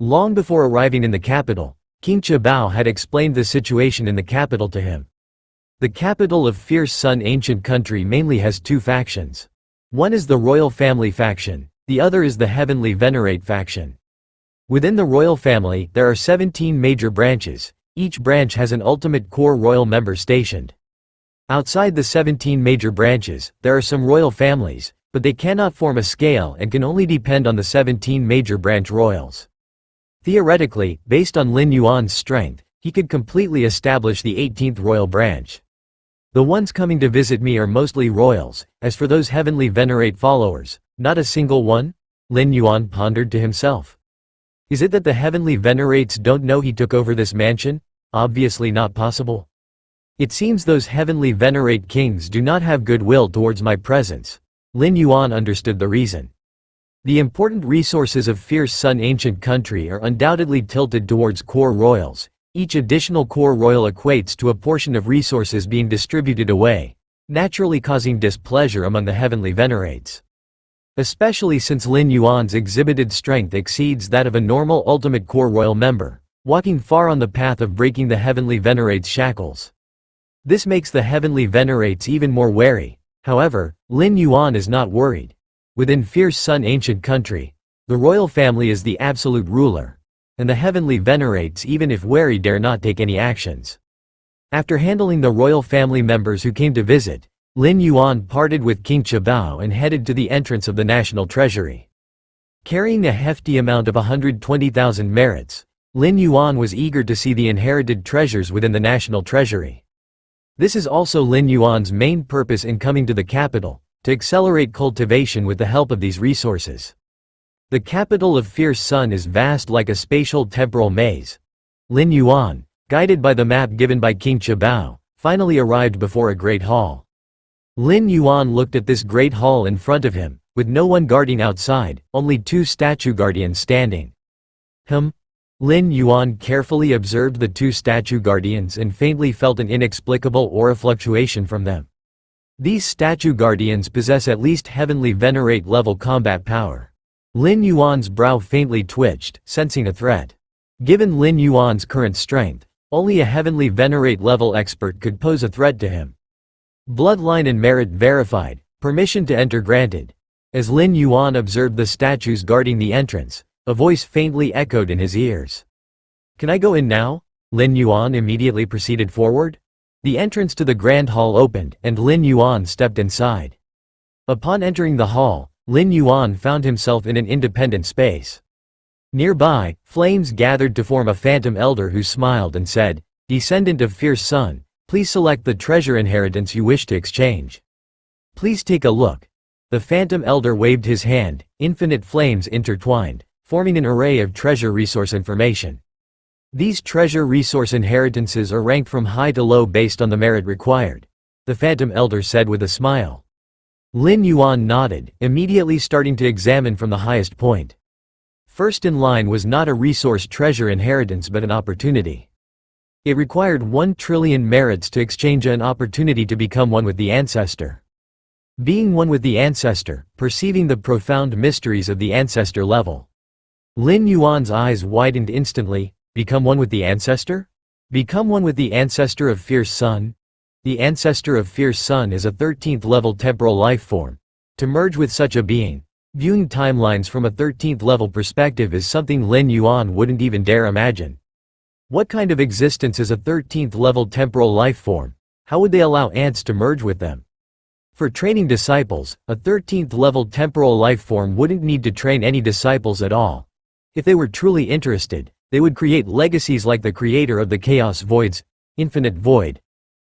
Long before arriving in the capital, King Chabao had explained the situation in the capital to him. The capital of fierce sun ancient country mainly has two factions. One is the royal family faction, the other is the heavenly venerate faction. Within the royal family, there are 17 major branches, each branch has an ultimate core royal member stationed. Outside the 17 major branches, there are some royal families, but they cannot form a scale and can only depend on the 17 major branch royals. Theoretically, based on Lin Yuan's strength, he could completely establish the 18th royal branch. The ones coming to visit me are mostly royals. As for those heavenly venerate followers, not a single one? Lin Yuan pondered to himself. Is it that the heavenly venerates don't know he took over this mansion? Obviously not possible. It seems those heavenly venerate kings do not have goodwill towards my presence. Lin Yuan understood the reason. The important resources of Fierce Sun ancient country are undoubtedly tilted towards core royals. Each additional core royal equates to a portion of resources being distributed away, naturally causing displeasure among the heavenly venerates. Especially since Lin Yuan's exhibited strength exceeds that of a normal ultimate core royal member, walking far on the path of breaking the heavenly venerates' shackles. This makes the heavenly venerates even more wary. However, Lin Yuan is not worried. Within Fierce Sun ancient country, the royal family is the absolute ruler, and the heavenly venerates, even if wary, dare not take any actions. After handling the royal family members who came to visit, Lin Yuan parted with King Chabao and headed to the entrance of the national treasury. Carrying a hefty amount of 120,000 merits, Lin Yuan was eager to see the inherited treasures within the national treasury. This is also Lin Yuan's main purpose in coming to the capital, to accelerate cultivation with the help of these resources. The capital of Fierce Sun is vast like a spatial temporal maze. Lin Yuan, guided by the map given by King Chabao, finally arrived before a great hall. Lin Yuan looked at this great hall in front of him, with no one guarding outside, only 2 statue guardians standing. Lin Yuan carefully observed the 2 statue guardians and faintly felt an inexplicable aura fluctuation from them. These statue guardians possess at least heavenly venerate level combat power. Lin Yuan's brow faintly twitched, sensing a threat. Given Lin Yuan's current strength, only a heavenly venerate level expert could pose a threat to him. Bloodline and merit verified, permission to enter granted. As Lin Yuan observed the statues guarding the entrance, a voice faintly echoed in his ears. "Can I go in now?" Lin Yuan immediately proceeded forward. The entrance to the grand hall opened, and Lin Yuan stepped inside. Upon entering the hall, Lin Yuan found himself in an independent space. Nearby, flames gathered to form a phantom elder who smiled and said, "Descendant of Fierce Sun, please select the treasure inheritance you wish to exchange. Please take a look." The phantom elder waved his hand, infinite flames intertwined, forming an array of treasure resource information. These treasure resource inheritances are ranked from high to low based on the merit required, the phantom elder said with a smile. Lin Yuan nodded, immediately starting to examine from the highest point. First in line was not a resource treasure inheritance but an opportunity. It required 1 trillion merits to exchange an opportunity to become one with the ancestor. Being one with the ancestor, perceiving the profound mysteries of the ancestor level. Lin Yuan's eyes widened instantly. Become one with the ancestor? Become one with the ancestor of Fierce Sun? The ancestor of Fierce Sun is a 13th level temporal life form. To merge with such a being, viewing timelines from a 13th level perspective is something Lin Yuan wouldn't even dare imagine. What kind of existence is a 13th level temporal life form? How would they allow ants to merge with them? For training disciples, a 13th level temporal life form wouldn't need to train any disciples at all. If they were truly interested, they would create legacies like the creator of the Chaos Voids, Infinite Void,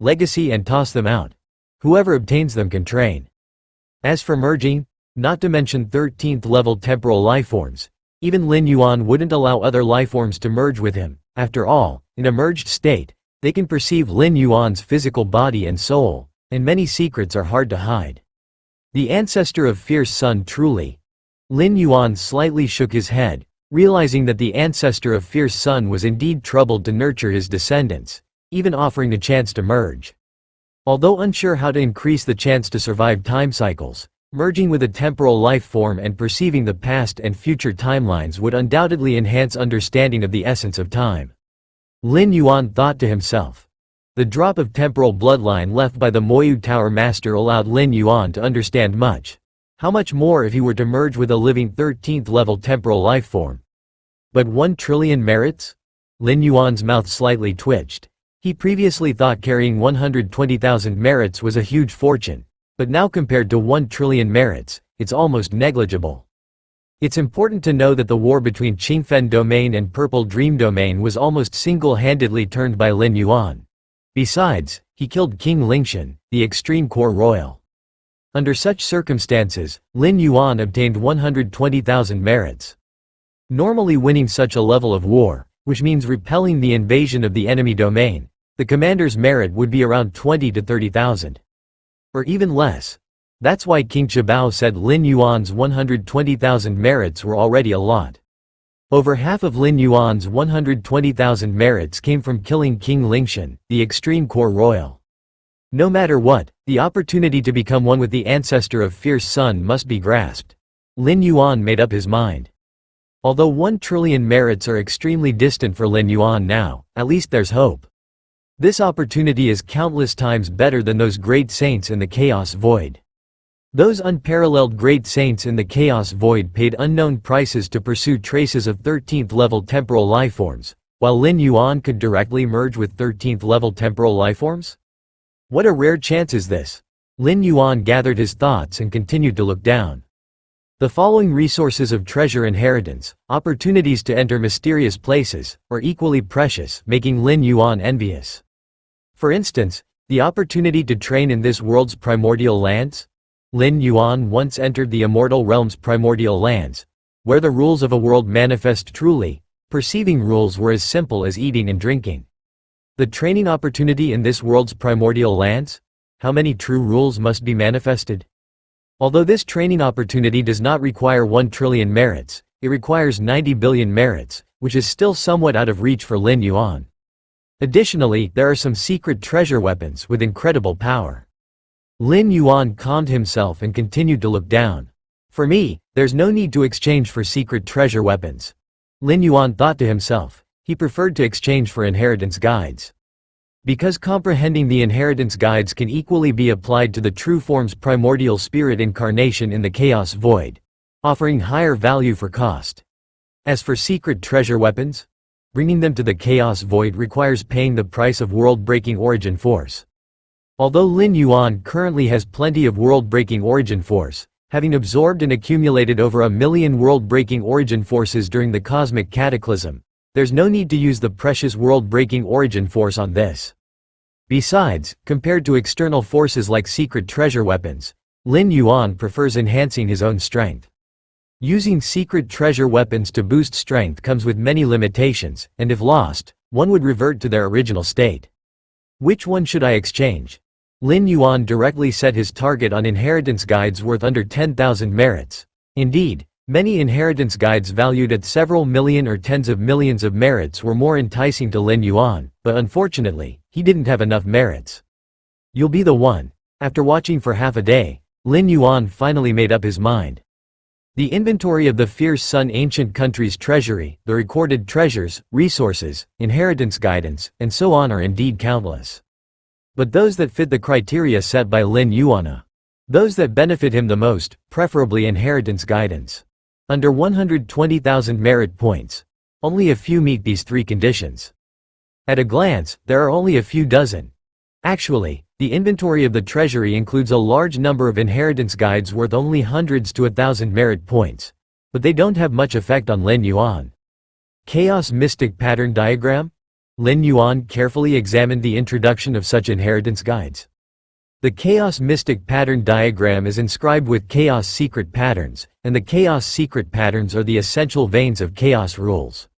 legacy, and toss them out. Whoever obtains them can train. As for merging, not to mention 13th level temporal lifeforms, even Lin Yuan wouldn't allow other lifeforms to merge with him. After all, in a merged state, they can perceive Lin Yuan's physical body and soul, and many secrets are hard to hide. The ancestor of Fierce Sun truly. Lin Yuan slightly shook his head, realizing that the ancestor of Fierce Sun was indeed troubled to nurture his descendants, even offering a chance to merge. Although unsure how to increase the chance to survive time cycles, merging with a temporal life form and perceiving the past and future timelines would undoubtedly enhance understanding of the essence of time. Lin Yuan thought to himself. The drop of temporal bloodline left by the Moyu Tower Master allowed Lin Yuan to understand much. How much more if he were to merge with a living 13th level temporal life form? But 1 trillion merits? Lin Yuan's mouth slightly twitched. He previously thought carrying 120,000 merits was a huge fortune, but now compared to 1 trillion merits, it's almost negligible. It's important to know that the war between Qingfen Domain and Purple Dream Domain was almost single-handedly turned by Lin Yuan. Besides, he killed King Lingshan, the extreme core royal. Under such circumstances, Lin Yuan obtained 120,000 merits. Normally winning such a level of war, which means repelling the invasion of the enemy domain, the commander's merit would be around 20 to 30,000. Or even less. That's why King Chabao said Lin Yuan's 120,000 merits were already a lot. Over half of Lin Yuan's 120,000 merits came from killing King Lingshan, the extreme core royal. No matter what, the opportunity to become one with the ancestor of Fierce Sun must be grasped. Lin Yuan made up his mind. Although 1 trillion merits are extremely distant for Lin Yuan now, at least there's hope. This opportunity is countless times better than those great saints in the Chaos Void. Those unparalleled great saints in the Chaos Void paid unknown prices to pursue traces of 13th-level temporal lifeforms, while Lin Yuan could directly merge with 13th-level temporal lifeforms? What a rare chance is this! Lin Yuan gathered his thoughts and continued to look down. The following resources of treasure inheritance, opportunities to enter mysterious places, are equally precious, making Lin Yuan envious. For instance, the opportunity to train in this world's primordial lands? Lin Yuan once entered the immortal realm's primordial lands, where the rules of a world manifest truly. Perceiving rules were as simple as eating and drinking. The training opportunity in this world's primordial lands? How many true rules must be manifested? Although this training opportunity does not require 1 trillion merits, it requires 90 billion merits, which is still somewhat out of reach for Lin Yuan. Additionally, there are some secret treasure weapons with incredible power. Lin Yuan calmed himself and continued to look down. For me, there's no need to exchange for secret treasure weapons. Lin Yuan thought to himself. He preferred to exchange for inheritance guides. Because comprehending the inheritance guides can equally be applied to the true form's primordial spirit incarnation in the Chaos Void, offering higher value for cost. As for secret treasure weapons, bringing them to the Chaos Void requires paying the price of world-breaking origin force. Although Lin Yuan currently has plenty of world-breaking origin force, having absorbed and accumulated over 1 million world-breaking origin forces during the cosmic cataclysm, there's no need to use the precious world-breaking origin force on this. Besides, compared to external forces like secret treasure weapons, Lin Yuan prefers enhancing his own strength. Using secret treasure weapons to boost strength comes with many limitations, and if lost, one would revert to their original state. Which one should I exchange? Lin Yuan directly set his target on inheritance guides worth under 10,000 merits. Indeed, many inheritance guides valued at several million or tens of millions of merits were more enticing to Lin Yuan, but unfortunately, he didn't have enough merits. You'll be the one. After watching for half a day, Lin Yuan finally made up his mind. The inventory of the Fierce Sun ancient country's treasury, the recorded treasures, resources, inheritance guidance, and so on are indeed countless. But those that fit the criteria set by Lin Yuan, those that benefit him the most, preferably inheritance guidance. Under 120,000 merit points, only a few meet these 3 conditions. At a glance, there are only a few dozen. Actually, the inventory of the treasury includes a large number of inheritance guides worth only hundreds to 1,000 merit points, but they don't have much effect on Lin Yuan. Chaos Mystic Pattern Diagram? Lin Yuan carefully examined the introduction of such inheritance guides. The Chaos Mystic Pattern Diagram is inscribed with Chaos Secret Patterns, and the Chaos Secret Patterns are the essential veins of Chaos rules.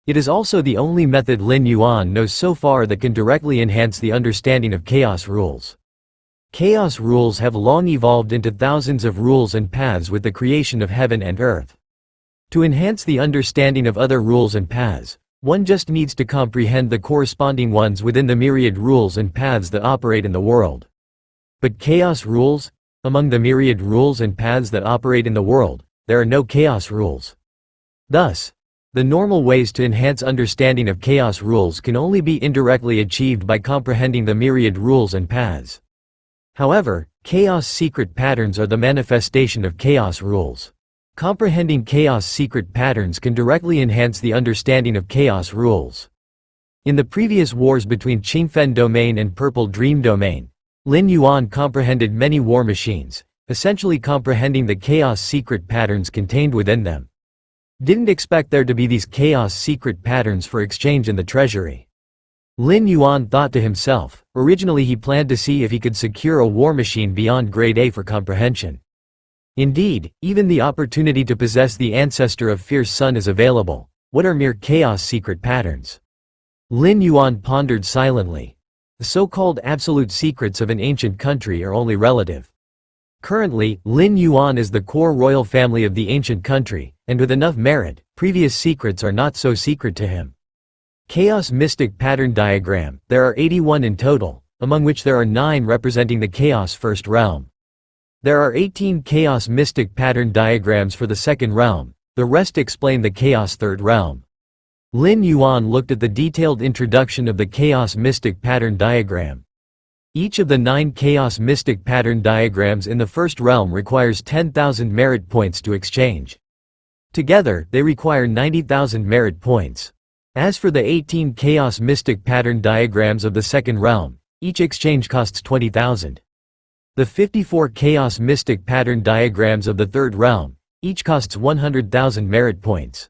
It is also the only method Lin Yuan knows so far that can directly enhance the understanding of Chaos rules. Chaos rules have long evolved into thousands of rules and paths with the creation of heaven and earth. To enhance the understanding of other rules and paths, one just needs to comprehend the corresponding ones within the myriad rules and paths that operate in the world. But Chaos rules? Among the myriad rules and paths that operate in the world, there are no Chaos rules. Thus, the normal ways to enhance understanding of Chaos rules can only be indirectly achieved by comprehending the myriad rules and paths. However, Chaos Secret Patterns are the manifestation of Chaos rules. Comprehending Chaos Secret Patterns can directly enhance the understanding of Chaos rules. In the previous wars between Qingfen Domain and Purple Dream Domain, Lin Yuan comprehended many war machines, essentially comprehending the chaos secret patterns contained within them. Didn't expect there to be these chaos secret patterns for exchange in the treasury. Lin Yuan thought to himself, originally he planned to see if he could secure a war machine beyond grade A for comprehension. Indeed, even the opportunity to possess the ancestor of Fierce Sun is available. What are mere chaos secret patterns? Lin Yuan pondered silently. The so-called absolute secrets of an ancient country are only relative. Currently, Lin Yuan is the core royal family of the ancient country, and with enough merit, previous secrets are not so secret to him. Chaos Mystic Pattern Diagram. There are 81 in total, among which there are 9 representing the Chaos First Realm. There are 18 Chaos Mystic Pattern Diagrams for the Second Realm, the rest explain the Chaos Third Realm. Lin Yuan looked at the detailed introduction of the Chaos Mystic Pattern Diagram. Each of the 9 Chaos Mystic Pattern Diagrams in the First Realm requires 10,000 merit points to exchange. Together, they require 90,000 merit points. As for the 18 Chaos Mystic Pattern Diagrams of the Second Realm, each exchange costs 20,000. The 54 Chaos Mystic Pattern Diagrams of the Third Realm, each costs 100,000 merit points.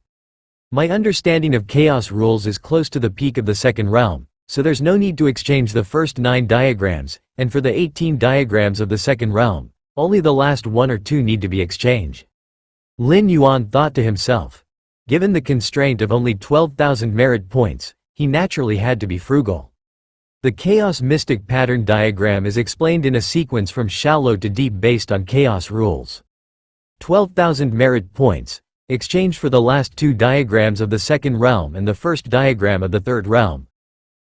My understanding of chaos rules is close to the peak of the Second Realm, so there's no need to exchange the first 9 diagrams, and for the 18 diagrams of the Second Realm, only the last 1 or 2 need to be exchanged. Lin Yuan thought to himself. Given the constraint of only 12,000 merit points, he naturally had to be frugal. The Chaos Mystic Pattern Diagram is explained in a sequence from shallow to deep based on chaos rules. 12,000 merit points, exchange for the last 2 diagrams of the Second Realm and the first diagram of the Third Realm.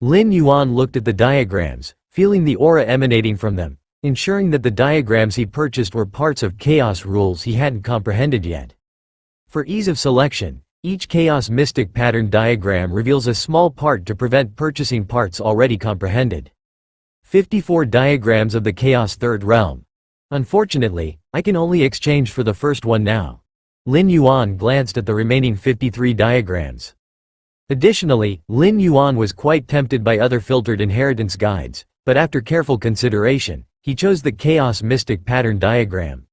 Lin Yuan looked at the diagrams, feeling the aura emanating from them, ensuring that the diagrams he purchased were parts of chaos rules he hadn't comprehended yet. For ease of selection, each Chaos Mystic Pattern Diagram reveals a small part to prevent purchasing parts already comprehended. 54 diagrams of the Chaos Third Realm. Unfortunately, I can only exchange for the first one now. Lin Yuan glanced at the remaining 53 diagrams. Additionally, Lin Yuan was quite tempted by other filtered inheritance guides, but after careful consideration, he chose the Chaos Mystic Pattern Diagram.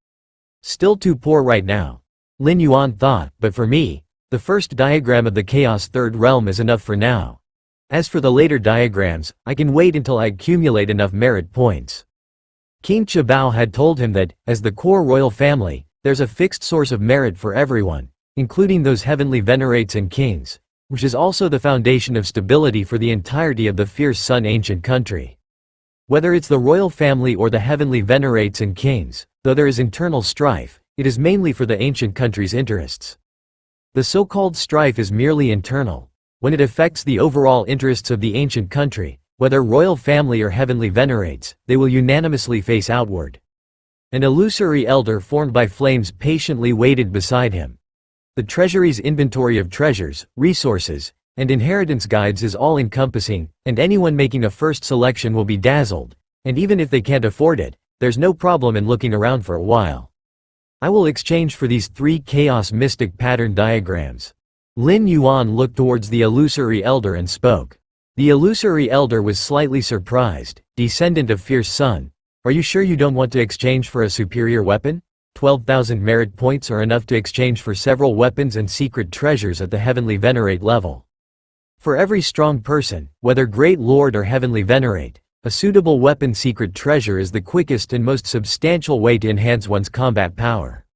Still too poor right now, Lin Yuan thought, but for me, the first diagram of the Chaos Third Realm is enough for now. As for the later diagrams, I can wait until I accumulate enough merit points. King Chabao had told him that, as the core royal family, there's a fixed source of merit for everyone, including those heavenly venerates and kings, which is also the foundation of stability for the entirety of the Fierce Sun ancient country. Whether it's the royal family or the heavenly venerates and kings, though there is internal strife, it is mainly for the ancient country's interests. The so-called strife is merely internal. When it affects the overall interests of the ancient country, whether royal family or heavenly venerates, they will unanimously face outward. An illusory elder formed by flames patiently waited beside him. The treasury's inventory of treasures, resources, and inheritance guides is all-encompassing, and anyone making a first selection will be dazzled, and even if they can't afford it, there's no problem in looking around for a while. I will exchange for these 3 Chaos Mystic Pattern Diagrams. Lin Yuan looked towards the illusory elder and spoke. The illusory elder was slightly surprised. Descendant of Fierce Sun, are you sure you don't want to exchange for a superior weapon? 12,000 merit points are enough to exchange for several weapons and secret treasures at the heavenly venerate level. For every strong person, whether great lord or heavenly venerate, a suitable weapon secret treasure is the quickest and most substantial way to enhance one's combat power.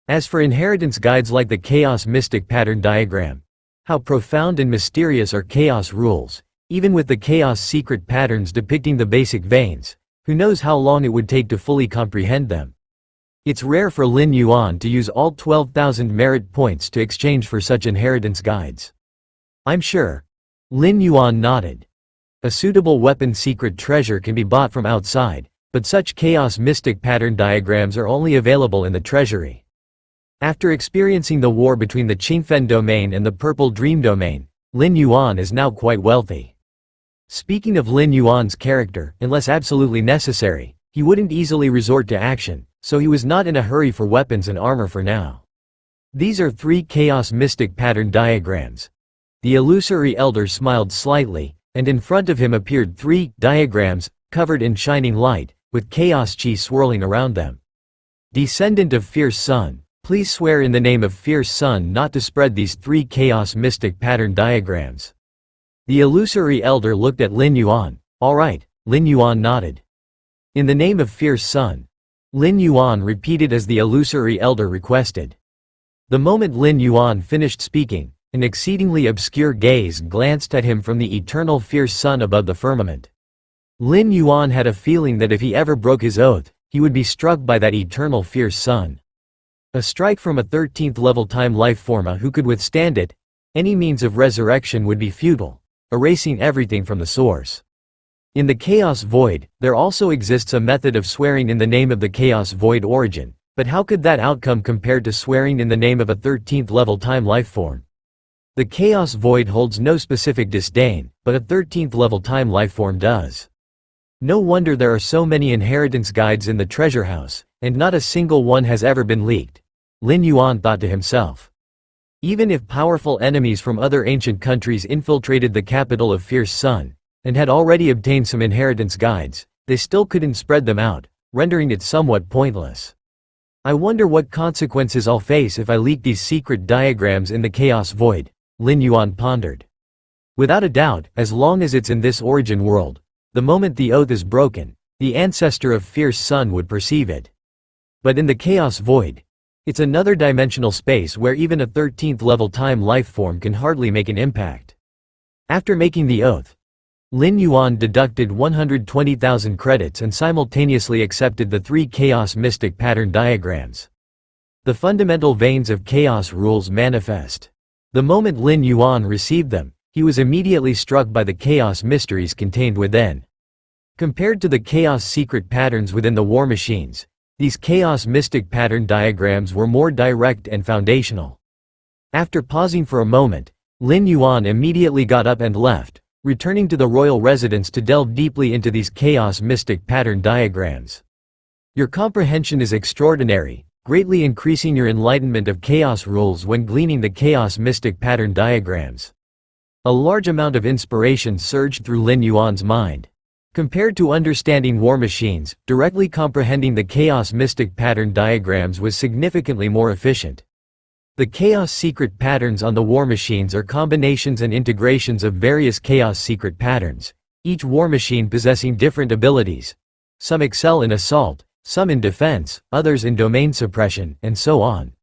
As for inheritance guides like the Chaos Mystic Pattern Diagram, how profound and mysterious are chaos rules, even with the chaos secret patterns depicting the basic veins. Who knows how long it would take to fully comprehend them. It's rare for Lin Yuan to use all 12,000 merit points to exchange for such inheritance guides. I'm sure. Lin Yuan nodded. A suitable weapon secret treasure can be bought from outside, but such chaos mystic pattern diagrams are only available in the treasury. After experiencing the war between the Qingfen domain and the Purple Dream domain, Lin Yuan is now quite wealthy. Speaking of Lin Yuan's character, unless absolutely necessary, he wouldn't easily resort to action, so he was not in a hurry for weapons and armor for now. These are 3 Chaos Mystic Pattern Diagrams. The illusory elder smiled slightly, and in front of him appeared 3 diagrams, covered in shining light, with chaos chi swirling around them. Descendant of Fierce Sun, please swear in the name of Fierce Sun not to spread these 3 chaos mystic pattern diagrams. The illusory elder looked at Lin Yuan. All right, Lin Yuan nodded. In the name of Fierce Sun, Lin Yuan repeated as the illusory elder requested. The moment Lin Yuan finished speaking, an exceedingly obscure gaze glanced at him from the eternal fierce sun above the firmament. Lin Yuan had a feeling that if he ever broke his oath, he would be struck by that eternal fierce sun. A strike from a 13th level time life form who could withstand it, any means of resurrection would be futile, erasing everything from the source. In the Chaos Void, there also exists a method of swearing in the name of the Chaos Void origin, but how could that outcome compare to swearing in the name of a 13th level time life form? The Chaos Void holds no specific disdain, but a 13th level time life form does. No wonder there are so many inheritance guides in the treasure house, and not a single one has ever been leaked, Lin Yuan thought to himself. Even if powerful enemies from other ancient countries infiltrated the capital of Fierce Sun, and had already obtained some inheritance guides, they still couldn't spread them out, rendering it somewhat pointless. I wonder what consequences I'll face if I leak these secret diagrams in the Chaos Void, Lin Yuan pondered. Without a doubt, as long as it's in this origin world, the moment the oath is broken, the ancestor of Fierce Sun would perceive it. But in the Chaos Void, it's another dimensional space where even a 13th level time life form can hardly make an impact. After making the oath, Lin Yuan deducted 120,000 credits and simultaneously accepted the 3 chaos mystic pattern diagrams. The fundamental veins of chaos rules manifest. The moment Lin Yuan received them, he was immediately struck by the chaos mysteries contained within. Compared to the chaos secret patterns within the war machines, these chaos mystic pattern diagrams were more direct and foundational. After pausing for a moment, Lin Yuan immediately got up and left, returning to the royal residence to delve deeply into these chaos mystic pattern diagrams. Your comprehension is extraordinary, greatly increasing your enlightenment of chaos rules when gleaning the chaos mystic pattern diagrams. A large amount of inspiration surged through Lin Yuan's mind. Compared to understanding war machines, directly comprehending the chaos mystic pattern diagrams was significantly more efficient. The chaos secret patterns on the war machines are combinations and integrations of various chaos secret patterns, each war machine possessing different abilities. Some excel in assault, some in defense, others in domain suppression, and so on.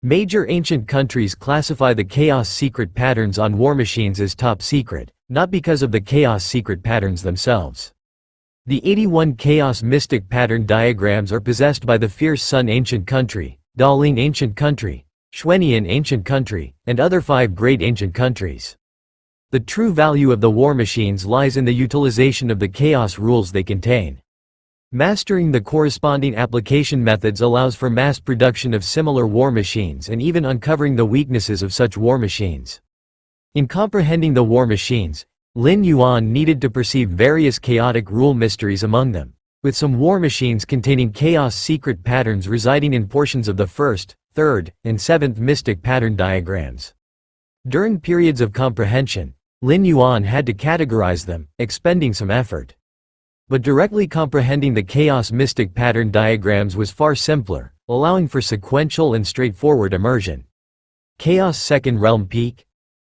Major ancient countries classify the chaos secret patterns on war machines as top secret, not because of the chaos secret patterns themselves. The 81 chaos mystic pattern diagrams are possessed by the Fierce Sun ancient country, Daling ancient country, Xuanian ancient country, and other 5 great ancient countries. The true value of the war machines lies in the utilization of the chaos rules they contain. Mastering the corresponding application methods allows for mass production of similar war machines and even uncovering the weaknesses of such war machines. In comprehending the war machines, Lin Yuan needed to perceive various chaotic rule mysteries among them, with some war machines containing chaos secret patterns residing in portions of the 1st, 3rd, and 7th mystic pattern diagrams. During periods of comprehension, Lin Yuan had to categorize them, expending some effort. But directly comprehending the chaos mystic pattern diagrams was far simpler, allowing for sequential and straightforward immersion. Chaos Second Realm Peak?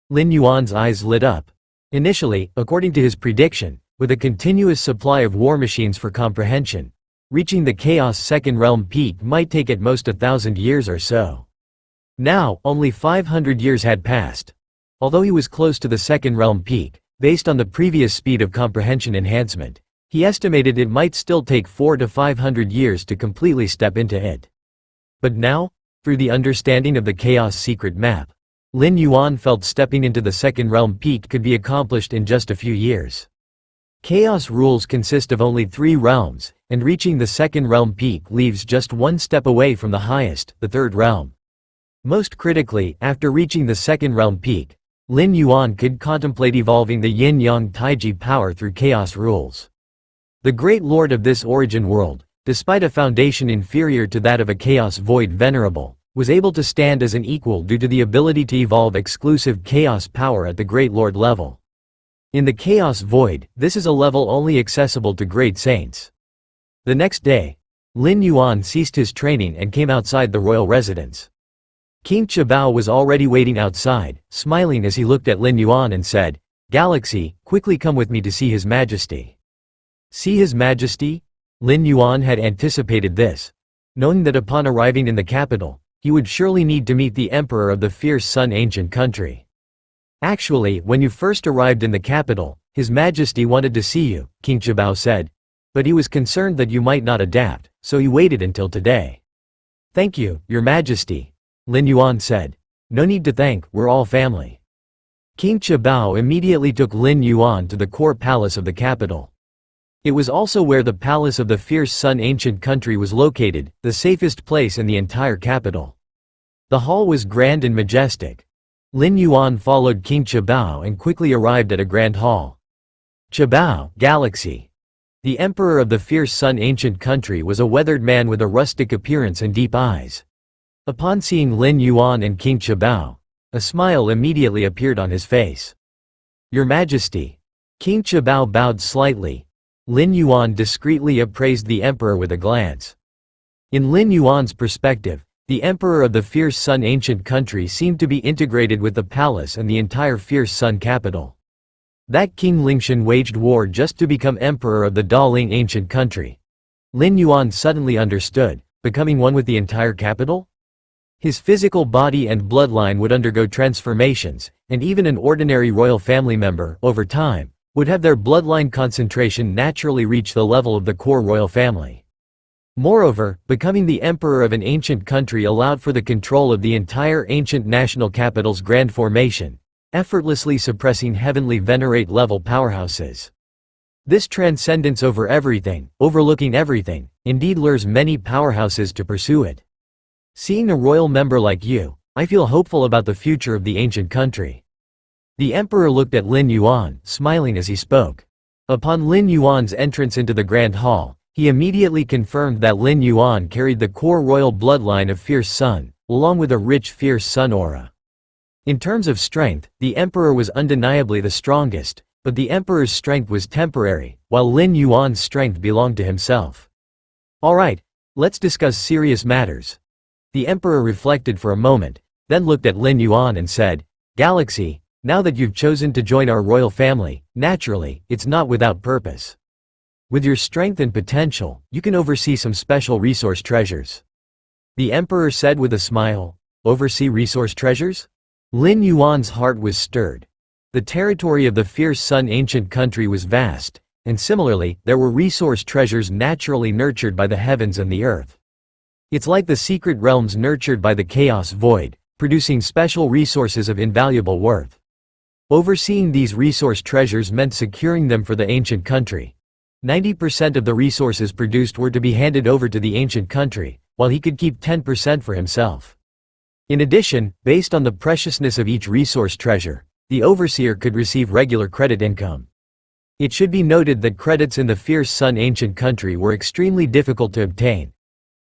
Lin Yuan's eyes lit up. Initially, according to his prediction, with a continuous supply of war machines for comprehension, reaching the Chaos Second Realm Peak might take at most 1,000 years or so. Now, only 500 years had passed. Although he was close to the Second Realm Peak, based on the previous speed of comprehension enhancement, he estimated it might still take 400 to 500 years to completely step into it. But now, through the understanding of the Chaos Secret Map, Lin Yuan felt stepping into the Second Realm Peak could be accomplished in just a few years. Chaos rules consist of only 3 realms, and reaching the Second Realm Peak leaves just one step away from the highest, the 3rd realm. Most critically, after reaching the Second Realm Peak, Lin Yuan could contemplate evolving the Yin-Yang Taiji power through chaos rules. The Great Lord of this origin world, despite a foundation inferior to that of a Chaos Void Venerable, was able to stand as an equal due to the ability to evolve exclusive chaos power at the Great Lord level. In the Chaos Void, this is a level only accessible to great saints. The next day, Lin Yuan ceased his training and came outside the royal residence. King Chabao was already waiting outside, smiling as he looked at Lin Yuan and said, "Galaxy, quickly come with me to see His Majesty." See His Majesty? Lin Yuan had anticipated this, knowing that upon arriving in the capital, he would surely need to meet the Emperor of the Fierce Sun Ancient Country. Actually, when you first arrived in the capital, His Majesty wanted to see you, King Chabao said. But he was concerned that you might not adapt, so he waited until today. Thank you, Your Majesty, Lin Yuan said. No need to thank, we're all family. King Chabao immediately took Lin Yuan to the core palace of the capital. It was also where the palace of the Fierce Sun Ancient Country was located, the safest place in the entire capital. The hall was grand and majestic. Lin Yuan followed King Chabao and quickly arrived at a grand hall. Chabao, Galaxy. The Emperor of the Fierce Sun Ancient Country was a weathered man with a rustic appearance and deep eyes. Upon seeing Lin Yuan and King Chabao, a smile immediately appeared on his face. Your Majesty. King Chabao bowed slightly. Lin Yuan discreetly appraised the emperor with a glance. In Lin Yuan's perspective, the Emperor of the Fierce Sun Ancient Country seemed to be integrated with the palace and the entire Fierce Sun capital. That King Lingshan waged war just to become Emperor of the Daling Ancient Country. Lin Yuan suddenly understood, becoming one with the entire capital? His physical body and bloodline would undergo transformations, and even an ordinary royal family member, over time, would have their bloodline concentration naturally reach the level of the core royal family. Moreover, becoming the emperor of an ancient country allowed for the control of the entire ancient national capital's grand formation, effortlessly suppressing heavenly venerate-level powerhouses. This transcendence over everything, overlooking everything, indeed lures many powerhouses to pursue it. Seeing a royal member like you, I feel hopeful about the future of the ancient country. The emperor looked at Lin Yuan, smiling as he spoke. Upon Lin Yuan's entrance into the grand hall, he immediately confirmed that Lin Yuan carried the core royal bloodline of Fierce Sun, along with a rich Fierce Sun aura. In terms of strength, the emperor was undeniably the strongest, but the emperor's strength was temporary, while Lin Yuan's strength belonged to himself. Alright, let's discuss serious matters. The emperor reflected for a moment, then looked at Lin Yuan and said, Galaxy, now that you've chosen to join our royal family, naturally, it's not without purpose. With your strength and potential, you can oversee some special resource treasures. The emperor said with a smile, oversee resource treasures? Lin Yuan's heart was stirred. The territory of the Fierce Sun Ancient Country was vast, and similarly, there were resource treasures naturally nurtured by the heavens and the earth. It's like the secret realms nurtured by the Chaos Void, producing special resources of invaluable worth. Overseeing these resource treasures meant securing them for the ancient country. 90% of the resources produced were to be handed over to the ancient country, while he could keep 10% for himself. In addition, based on the preciousness of each resource treasure, the overseer could receive regular credit income. It should be noted that credits in the Fierce Sun Ancient Country were extremely difficult to obtain.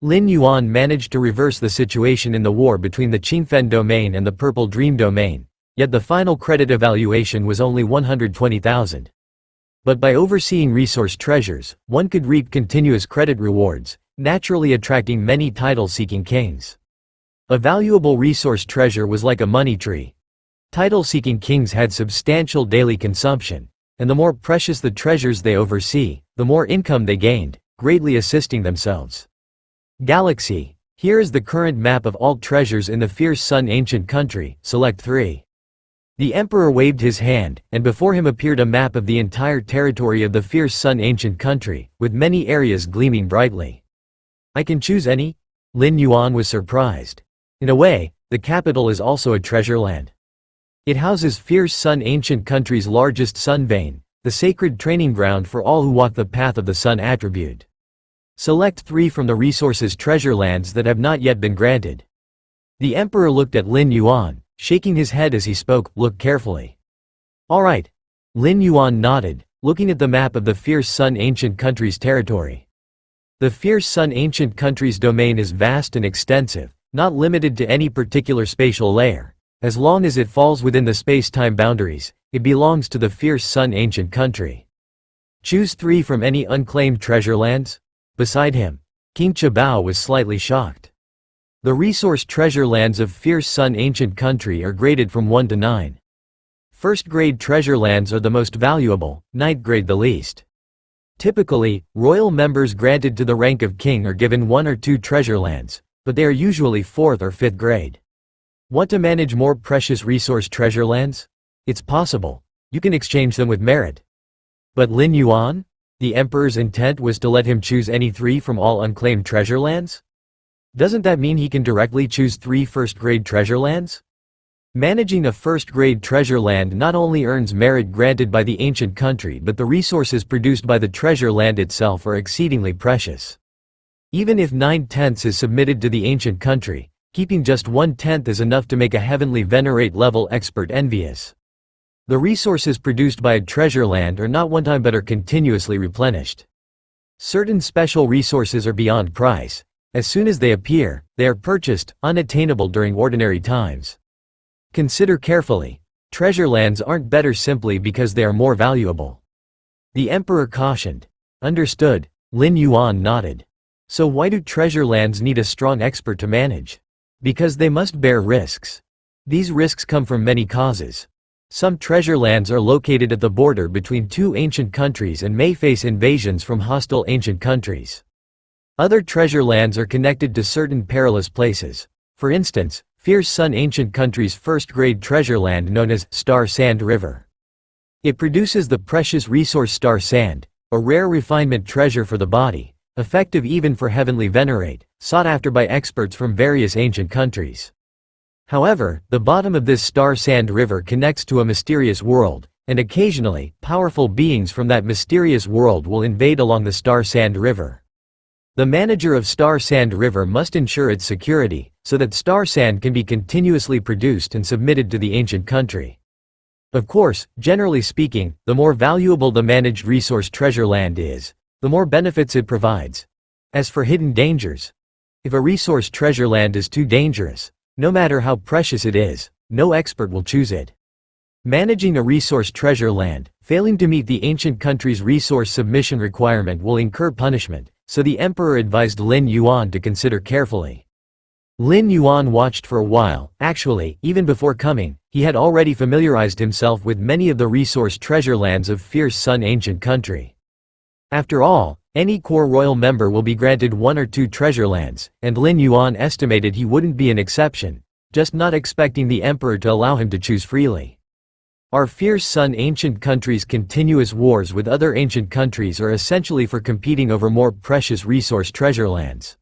Lin Yuan managed to reverse the situation in the war between the Qingfen domain and the Purple Dream domain, yet the final credit evaluation was only 120,000. But by overseeing resource treasures, one could reap continuous credit rewards, naturally attracting many title-seeking kings. A valuable resource treasure was like a money tree. Title-seeking kings had substantial daily consumption, and the more precious the treasures they oversee, the more income they gained, greatly assisting themselves. Galaxy, here is the current map of all treasures in the Fierce Sun Ancient Country, select 3. The emperor waved his hand, and before him appeared a map of the entire territory of the Fierce Sun Ancient Country, with many areas gleaming brightly. I can choose any? Lin Yuan was surprised. In a way, the capital is also a treasure land. It houses Fierce Sun Ancient Country's largest sun vein, the sacred training ground for all who walk the path of the sun attribute. Select 3 from the resources treasure lands that have not yet been granted. The emperor looked at Lin Yuan, shaking his head as he spoke, look carefully. Alright. Lin Yuan nodded, looking at the map of the Fierce Sun Ancient Country's territory. The Fierce Sun Ancient Country's domain is vast and extensive, not limited to any particular spatial layer. As long as it falls within the space-time boundaries, it belongs to the fierce Sun ancient country. Choose 3 from any unclaimed treasure lands? Beside him, King Chabao was slightly shocked. The resource treasure lands of fierce Sun ancient country are graded from 1 to 9. First-grade treasure lands are the most valuable, 9th grade the least. Typically, royal members granted to the rank of king are given 1 or 2 treasure lands, but they are usually 4th or 5th grade. Want to manage more precious resource treasure lands? It's possible. You can exchange them with merit. But Lin Yuan? The emperor's intent was to let him choose any 3 from all unclaimed treasure lands? Doesn't that mean he can directly choose 3 first-grade treasure lands? Managing a first-grade treasure land not only earns merit granted by the ancient country, but the resources produced by the treasure land itself are exceedingly precious. Even if 9/10 is submitted to the ancient country, keeping just 1/10 is enough to make a heavenly venerate level expert envious. The resources produced by a treasure land are not one-time but are continuously replenished. Certain special resources are beyond price. As soon as they appear, they are purchased, unattainable during ordinary times. Consider carefully. Treasure lands aren't better simply because they are more valuable. The emperor cautioned. Understood, Lin Yuan nodded. So why do treasure lands need a strong expert to manage? Because they must bear risks. These risks come from many causes. Some treasure lands are located at the border between 2 ancient countries and may face invasions from hostile ancient countries. Other treasure lands are connected to certain perilous places. For instance, fierce Sun ancient country's first-grade treasure land known as Star Sand River. It produces the precious resource star sand, a rare refinement treasure for the body, effective even for heavenly venerate, sought after by experts from various ancient countries. However, the bottom of this Star Sand River connects to a mysterious world, and occasionally, powerful beings from that mysterious world will invade along the Star Sand River. The manager of Star Sand River must ensure its security, so that star sand can be continuously produced and submitted to the ancient country. Of course, generally speaking, the more valuable the managed resource treasure land is, the more benefits it provides. As for hidden dangers, if a resource treasure land is too dangerous, no matter how precious it is, no expert will choose it. Managing a resource treasure land, failing to meet the ancient country's resource submission requirement will incur punishment, so the emperor advised Lin Yuan to consider carefully. Lin Yuan watched for a while. Actually, even before coming, he had already familiarized himself with many of the resource treasure lands of fierce Sun ancient country. After all, any core royal member will be granted 1 or 2 treasure lands, and Lin Yuan estimated he wouldn't be an exception, just not expecting the emperor to allow him to choose freely. Our fierce Sun ancient country's continuous wars with other ancient countries are essentially for competing over more precious resource treasure lands.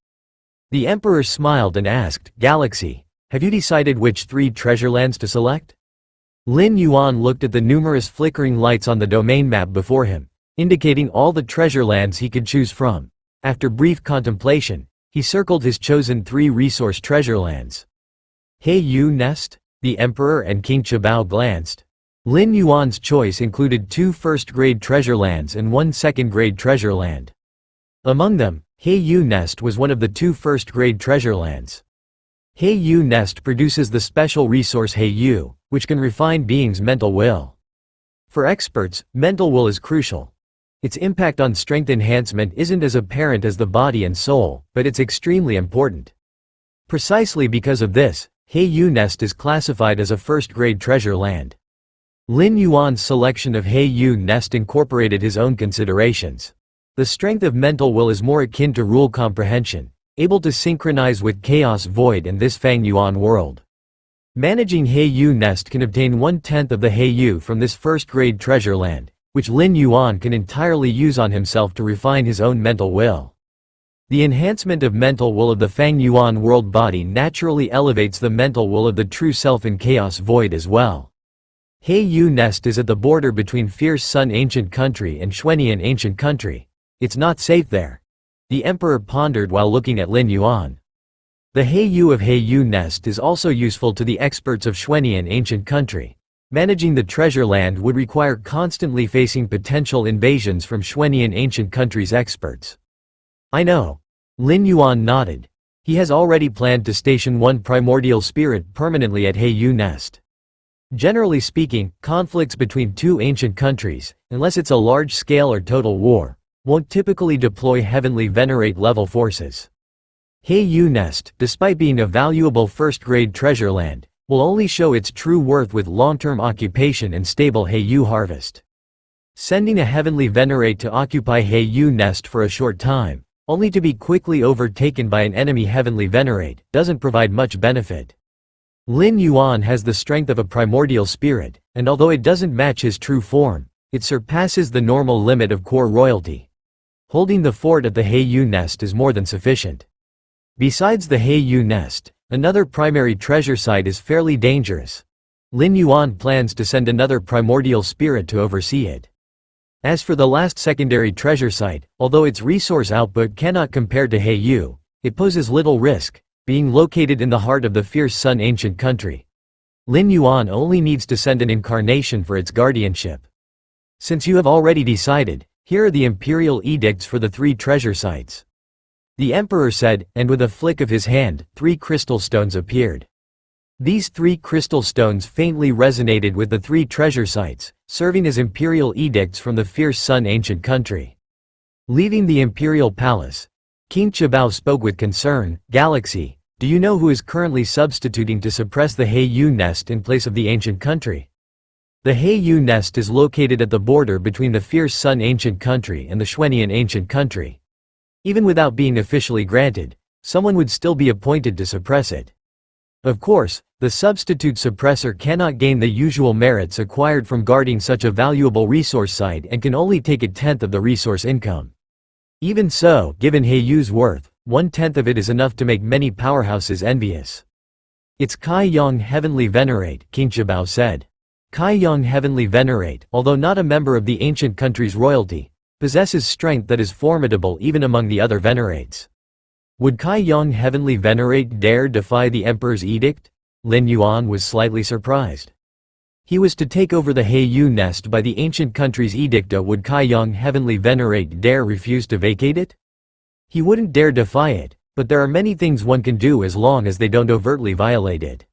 The emperor smiled and asked, Galaxy, have you decided which 3 treasure lands to select? Lin Yuan looked at the numerous flickering lights on the domain map before him, indicating all the treasure lands he could choose from. After brief contemplation, he circled his chosen 3 resource treasure lands. Heiyu Nest? The emperor and King Chabao glanced. Lin Yuan's choice included 2 first-grade treasure lands and 1 second-grade treasure land. Among them, Heiyu Nest was one of the 2 first-grade treasure lands. Heiyu Nest produces the special resource Heiyu, which can refine beings' mental will. For experts, mental will is crucial. Its impact on strength enhancement isn't as apparent as the body and soul, but it's extremely important. Precisely because of this, Heiyu Nest is classified as a first-grade treasure land. Lin Yuan's selection of Heiyu Nest incorporated his own considerations. The strength of mental will is more akin to rule comprehension, able to synchronize with chaos void and this Fang Yuan world. Managing Heiyu Nest can obtain 1/10 of the Heiyu from this first-grade treasure land, which Lin Yuan can entirely use on himself to refine his own mental will. The enhancement of mental will of the Fang Yuan world body naturally elevates the mental will of the true self in chaos void as well. Heiyu Nest is at the border between fierce Sun ancient country and Xuanian ancient country. It's not safe there. The emperor pondered while looking at Lin Yuan. The Heiyu of Heiyu Nest is also useful to the experts of Xuanian ancient country. Managing the treasure land would require constantly facing potential invasions from Xuanian ancient country's experts. I know. Lin Yuan nodded. He has already planned to station one primordial spirit permanently at Heiyu Nest. Generally speaking, conflicts between two ancient countries, unless it's a large-scale or total war, won't typically deploy heavenly venerate level forces. Heiyu Nest, despite being a valuable first-grade treasure land, will only show its true worth with long-term occupation and stable Heiyu harvest. Sending a heavenly venerate to occupy Heiyu Nest for a short time, only to be quickly overtaken by an enemy heavenly venerate, doesn't provide much benefit. Lin Yuan has the strength of a primordial spirit, and although it doesn't match his true form, it surpasses the normal limit of core royalty. Holding the fort at the Heiyu Nest is more than sufficient. Besides the Heiyu Nest, another primary treasure site is fairly dangerous. Lin Yuan plans to send another primordial spirit to oversee it. As for the last secondary treasure site, although its resource output cannot compare to Heiyu, it poses little risk, being located in the heart of the fierce Sun ancient country. Lin Yuan only needs to send an incarnation for its guardianship. Since you have already decided, here are the imperial edicts for the 3 treasure sites. The emperor said, and with a flick of his hand, 3 crystal stones appeared. These 3 crystal stones faintly resonated with the 3 treasure sites, serving as imperial edicts from the fierce Sun ancient country. Leaving the imperial palace, King Chabao spoke with concern. "Galaxy, do you know who is currently substituting to suppress the Heiyu Nest in place of the ancient country?" The Heiyu Nest is located at the border between the fierce Sun ancient country and the Xuanian ancient country. Even without being officially granted, someone would still be appointed to suppress it. Of course, the substitute suppressor cannot gain the usual merits acquired from guarding such a valuable resource site and can only take a tenth of the resource income. Even so, given Heiyu's worth, 1/10 of it is enough to make many powerhouses envious. "It's Kai Yang Heavenly Venerate," King Chabao said. Kai Yang Heavenly Venerate, although not a member of the ancient country's royalty, possesses strength that is formidable even among the other venerates. Would Kai Yang Heavenly Venerate dare defy the emperor's edict? Lin Yuan was slightly surprised. He was to take over the Heiyu Nest by the ancient country's edict. Would Kai Yang Heavenly Venerate dare refuse to vacate it? He wouldn't dare defy it, but there are many things one can do as long as they don't overtly violate it.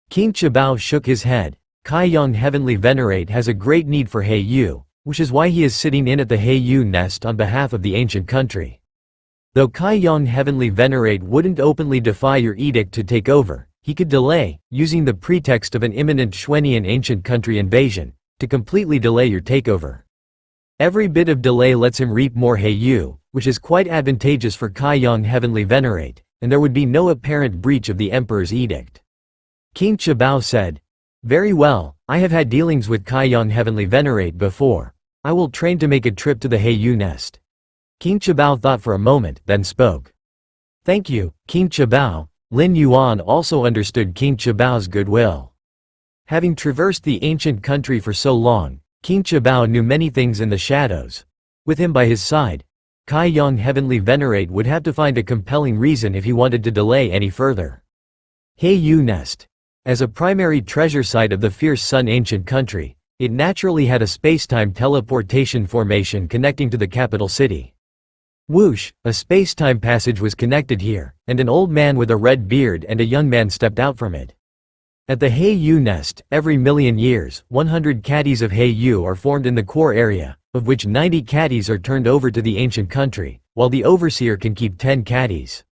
King Chabao shook his head. Kai Yang Heavenly Venerate has a great need for Heiyu, which is why he is sitting in at the Heiyu Nest on behalf of the ancient country. Though Kai Yang Heavenly Venerate wouldn't openly defy your edict to take over, he could delay, using the pretext of an imminent Xuanian ancient country invasion, to completely delay your takeover. Every bit of delay lets him reap more Heiyu, which is quite advantageous for Kai Yang Heavenly Venerate, and there would be no apparent breach of the emperor's edict. King Chabao said, "Very well, I have had dealings with Kai Yang Heavenly Venerate before. I will train to make a trip to the Heiyu Nest." King Chabao thought for a moment, then spoke. "Thank you, King Chabao." Lin Yuan also understood King Chabao's goodwill. Having traversed the ancient country for so long, King Chabao knew many things in the shadows. With him by his side, Kai Yang Heavenly Venerate would have to find a compelling reason if he wanted to delay any further. Heiyu Nest. As a primary treasure site of the fierce Sun ancient country, it naturally had a space-time teleportation formation connecting to the capital city. Whoosh, a space-time passage was connected here, and an old man with a red beard and a young man stepped out from it. At the Heiyu Nest, every million years, 100 caddies of Heiyu are formed in the core area, of which 90 caddies are turned over to the ancient country, while the overseer can keep 10 caddies.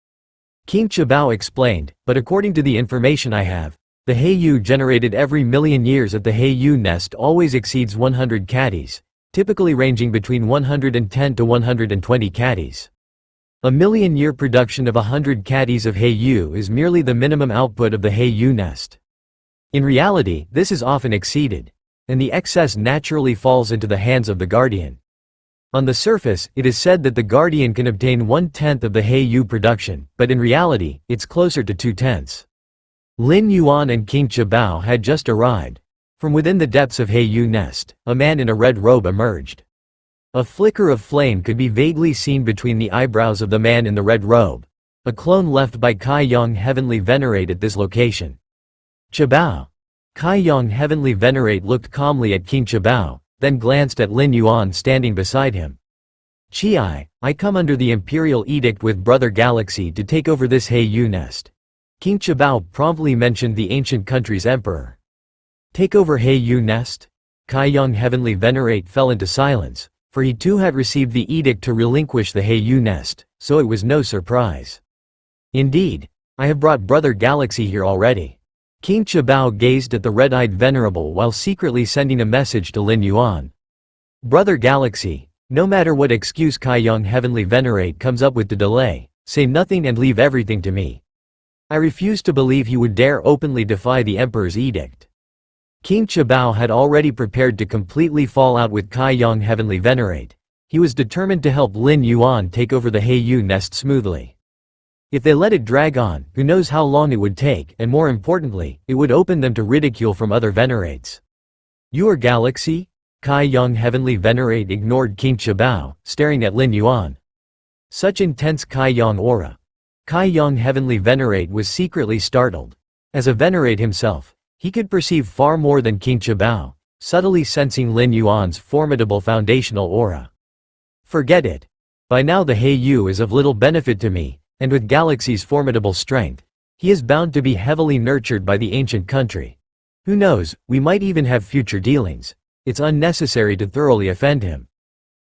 King Chabao explained, but according to the information I have, the Heiyu generated every million years at the Heiyu Nest always exceeds 100 caddies, typically ranging between 110 to 120 caddies. A million-year production of 100 caddies of Heiyu is merely the minimum output of the Heiyu Nest. In reality, this is often exceeded, and the excess naturally falls into the hands of the guardian. On the surface, it is said that the guardian can obtain 1/10 of the Heiyu production, but in reality, it's closer to 2/10. Lin Yuan and King Chabao had just arrived. From within the depths of Heiyu Nest, a man in a red robe emerged. A flicker of flame could be vaguely seen between the eyebrows of the man in the red robe, a clone left by Kai Yang Heavenly Venerate at this location. Chabao. Kai Yang Heavenly Venerate looked calmly at King Chabao, then glanced at Lin Yuan standing beside him. Chi, I come under the imperial edict with Brother Galaxy to take over this Heiyu nest. King Chabao promptly mentioned the ancient country's emperor. Take over Heiyu nest? Kai Yang Heavenly Venerate fell into silence, for he too had received the edict to relinquish the Heiyu nest, so it was no surprise. Indeed, I have brought Brother Galaxy here already. King Chabao gazed at the red-eyed venerable while secretly sending a message to Lin Yuan. Brother Galaxy, no matter what excuse Kai Yang Heavenly Venerate comes up with to delay, say nothing and leave everything to me. I refuse to believe he would dare openly defy the emperor's edict. King Chabao had already prepared to completely fall out with Kai Yang Heavenly Venerate. He was determined to help Lin Yuan take over the Heiyu nest smoothly. If they let it drag on, who knows how long it would take, and more importantly, it would open them to ridicule from other venerates. Your Galaxy? Kai Yang Heavenly Venerate ignored King Chabao, staring at Lin Yuan. Such intense Kai Yang aura. Kai Yang Heavenly Venerate was secretly startled. As a venerate himself, he could perceive far more than King Chabao, subtly sensing Lin Yuan's formidable foundational aura. Forget it. By now the Heiyu is of little benefit to me, and with Galaxy's formidable strength, he is bound to be heavily nurtured by the ancient country. Who knows, we might even have future dealings. It's unnecessary to thoroughly offend him.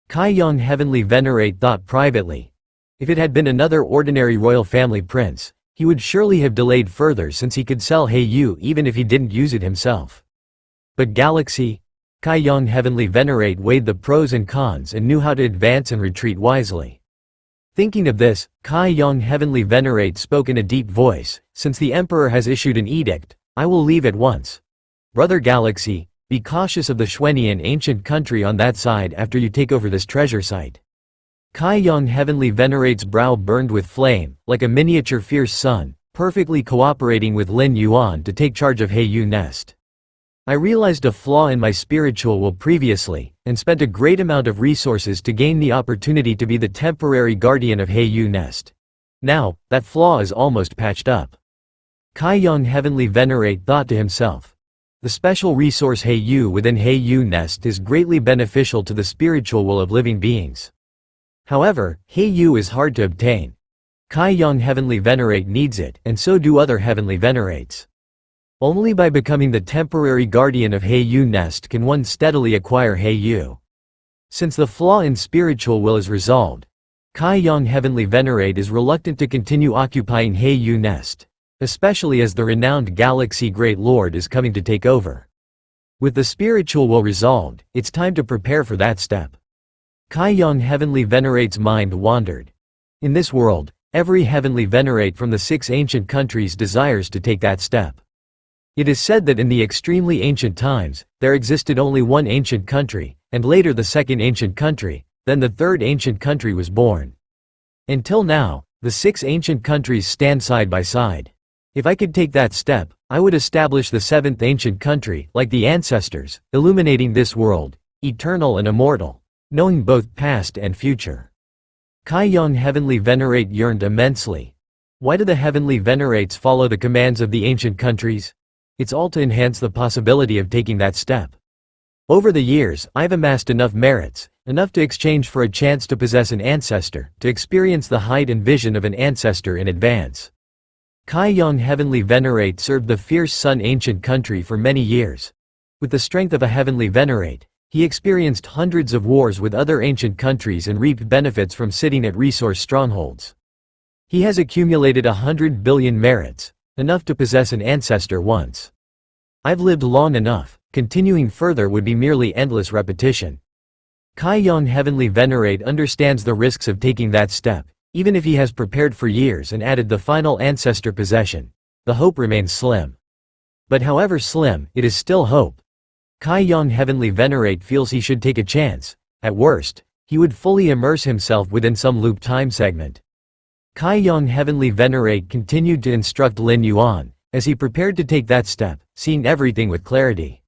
Kai Yang Heavenly Venerate thought privately. If it had been another ordinary royal family prince, he would surely have delayed further since he could sell Heiyu even if he didn't use it himself. But Galaxy? Kai Yang Heavenly Venerate weighed the pros and cons and knew how to advance and retreat wisely. Thinking of this, Kai Yang Heavenly Venerate spoke in a deep voice, since the emperor has issued an edict, I will leave at once. Brother Galaxy, be cautious of the Xuanian ancient country on that side after you take over this treasure site. Kai Yang Heavenly Venerate's brow burned with flame, like a miniature fierce sun, perfectly cooperating with Lin Yuan to take charge of Heiyu nest. I realized a flaw in my spiritual will previously, and spent a great amount of resources to gain the opportunity to be the temporary guardian of Heiyu nest. Now, that flaw is almost patched up. Kai Yang Heavenly Venerate thought to himself. The special resource Heiyu within Heiyu nest is greatly beneficial to the spiritual will of living beings. However, Heiyu is hard to obtain. Kai Yang Heavenly Venerate needs it, and so do other heavenly venerates. Only by becoming the temporary guardian of Heiyu nest can one steadily acquire Heiyu. Since the flaw in spiritual will is resolved, Kai Yang Heavenly Venerate is reluctant to continue occupying Heiyu nest, especially as the renowned Galaxy Great Lord is coming to take over. With the spiritual will resolved, it's time to prepare for that step. Kai Yang Heavenly Venerate's mind wandered. In this world, every heavenly venerate from the 6 ancient countries desires to take that step. It is said that in the extremely ancient times, there existed only one ancient country, and later the second ancient country, then the third ancient country was born. Until now, the 6 ancient countries stand side by side. If I could take that step, I would establish the 7th ancient country, like the ancestors, illuminating this world, eternal and immortal, knowing both past and future. Kai Yang Heavenly Venerate yearned immensely. Why do the heavenly venerates follow the commands of the ancient countries? It's all to enhance the possibility of taking that step. Over the years, I've amassed enough merits, enough to exchange for a chance to possess an ancestor, to experience the height and vision of an ancestor in advance. Kai Yang Heavenly Venerate served the fierce Sun ancient country for many years. With the strength of a heavenly venerate, he experienced hundreds of wars with other ancient countries and reaped benefits from sitting at resource strongholds. He has accumulated 100 billion merits, enough to possess an ancestor once. I've lived long enough, continuing further would be merely endless repetition. Kai Yang Heavenly Venerate understands the risks of taking that step. Even if he has prepared for years and added the final ancestor possession, the hope remains slim. But however slim, it is still hope. Kai Yang Heavenly Venerate feels he should take a chance. At worst, he would fully immerse himself within some loop time segment. Kai Yang Heavenly Venerate continued to instruct Lin Yuan, as he prepared to take that step, seeing everything with clarity.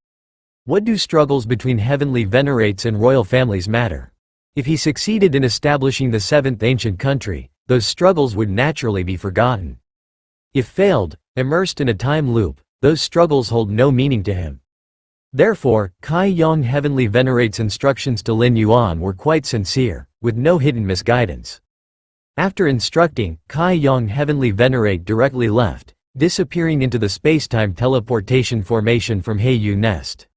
What do struggles between heavenly venerates and royal families matter? If he succeeded in establishing the 7th ancient country, those struggles would naturally be forgotten. If failed, immersed in a time loop, those struggles hold no meaning to him. Therefore, Kai Yang Heavenly Venerate's instructions to Lin Yuan were quite sincere, with no hidden misguidance. After instructing, Kai Yang Heavenly Venerate directly left, disappearing into the space-time teleportation formation from Heiyu Nest.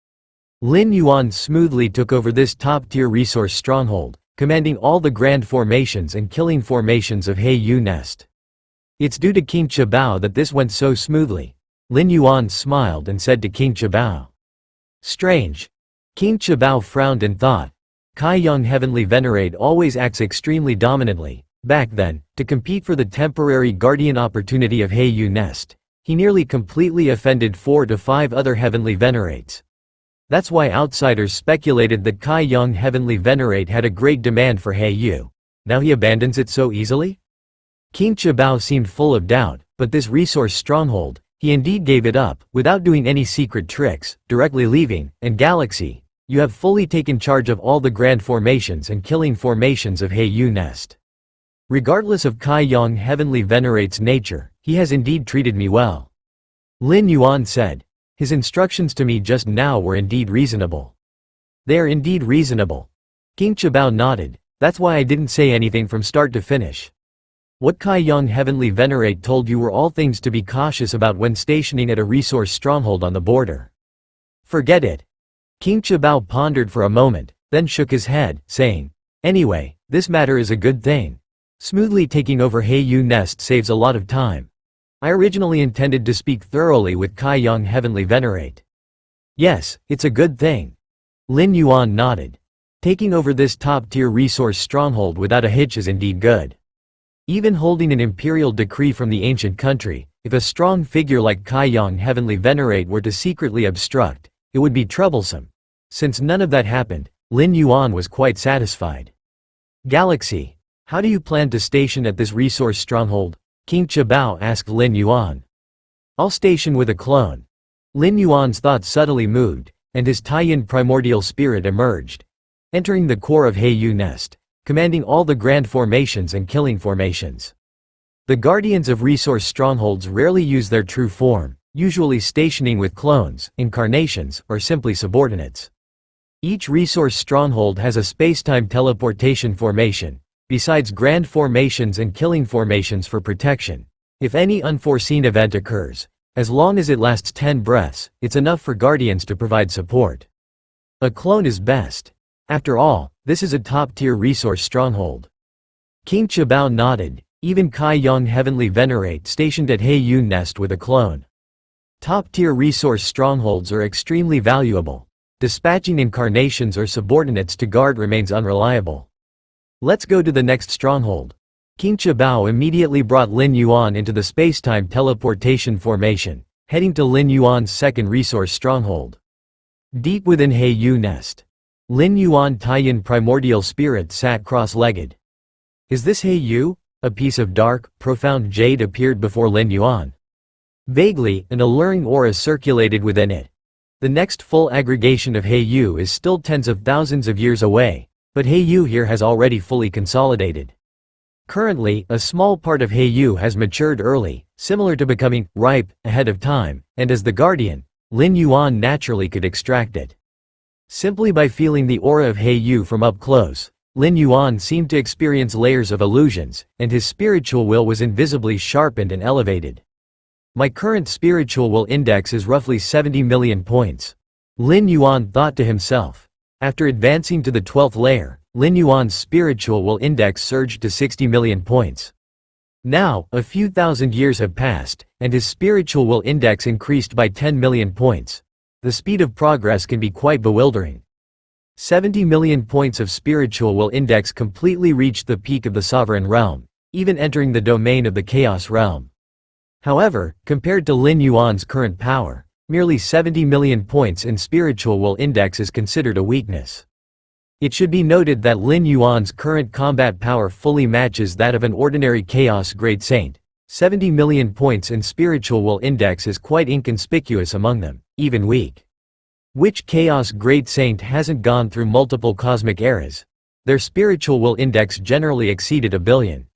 Lin Yuan smoothly took over this top-tier resource stronghold, commanding all the grand formations and killing formations of Heiyu Nest. It's due to King Chabao that this went so smoothly. Lin Yuan smiled and said to King Chabao. Strange. King Chabao frowned and thought. Kai Yang Heavenly Venerate always acts extremely dominantly. Back then, to compete for the temporary guardian opportunity of Heiyu Nest, he nearly completely offended 4 to 5 other Heavenly Venerates. That's why outsiders speculated that Kai Yang Heavenly Venerate had a great demand for Heiyu. Now he abandons it so easily? King Chabao seemed full of doubt, but this resource stronghold, he indeed gave it up, without doing any secret tricks, directly leaving, and Galaxy, you have fully taken charge of all the grand formations and killing formations of Heiyu Nest. Regardless of Kai Yang Heavenly Venerate's nature, he has indeed treated me well. Lin Yuan said. His instructions to me just now were indeed reasonable. They are indeed reasonable. King Chabao nodded. That's why I didn't say anything from start to finish. What Kai Yang Heavenly Venerate told you were all things to be cautious about when stationing at a resource stronghold on the border. Forget it. King Chabao pondered for a moment, then shook his head, saying, Anyway, this matter is a good thing. Smoothly taking over Heiyu Nest saves a lot of time. I originally intended to speak thoroughly with Kai Yang Heavenly Venerate. Yes, it's a good thing. Lin Yuan nodded. Taking over this top-tier resource stronghold without a hitch is indeed good. Even holding an imperial decree from the ancient country, if a strong figure like Kai Yang Heavenly Venerate were to secretly obstruct, it would be troublesome. Since none of that happened, Lin Yuan was quite satisfied. Galaxy, how do you plan to station at this resource stronghold? King Chabao asked Lin Yuan. I'll station with a clone. Lin Yuan's thoughts subtly moved, and his Taiyan primordial spirit emerged, entering the core of Heiyu Nest, commanding all the grand formations and killing formations. The guardians of resource strongholds rarely use their true form, usually stationing with clones, incarnations, or simply subordinates. Each resource stronghold has a space-time teleportation formation, besides grand formations and killing formations for protection. If any unforeseen event occurs, as long as it lasts 10 breaths, it's enough for guardians to provide support. A clone is best. After all, this is a top-tier resource stronghold. King Chabao nodded. Even Kai Yang Heavenly Venerate stationed at Heiyu Nest with a clone. Top-tier resource strongholds are extremely valuable. Dispatching incarnations or subordinates to guard remains unreliable. Let's go to the next stronghold. King Chabao immediately brought Lin Yuan into the space-time teleportation formation, heading to Lin Yuan's second resource stronghold. Deep within Heiyu Nest, Lin Yuan Taiyan primordial spirit sat cross-legged. Is this Heiyu? A piece of dark, profound jade appeared before Lin Yuan. Vaguely, an alluring aura circulated within it. The next full aggregation of Heiyu is still tens of thousands of years away, but Heiyu here has already fully consolidated. Currently, a small part of Heiyu has matured early, similar to becoming ripe ahead of time, and as the guardian, Lin Yuan naturally could extract it. Simply by feeling the aura of Heiyu from up close, Lin Yuan seemed to experience layers of illusions, and his spiritual will was invisibly sharpened and elevated. My current spiritual will index is roughly 70 million points. Lin Yuan thought to himself. After advancing to the 12th layer, Lin Yuan's spiritual will index surged to 60 million points. Now, a few thousand years have passed, and his spiritual will index increased by 10 million points. The speed of progress can be quite bewildering. 70 million points of spiritual will index completely reached the peak of the sovereign realm, even entering the domain of the chaos realm. However, compared to Lin Yuan's current power, merely 70 million points in spiritual will index is considered a weakness. It should be noted that Lin Yuan's current combat power fully matches that of an ordinary Chaos Great Saint. 70 million points in spiritual will index is quite inconspicuous among them, even weak. Which Chaos Great Saint hasn't gone through multiple cosmic eras? Their spiritual will index generally exceeded a billion.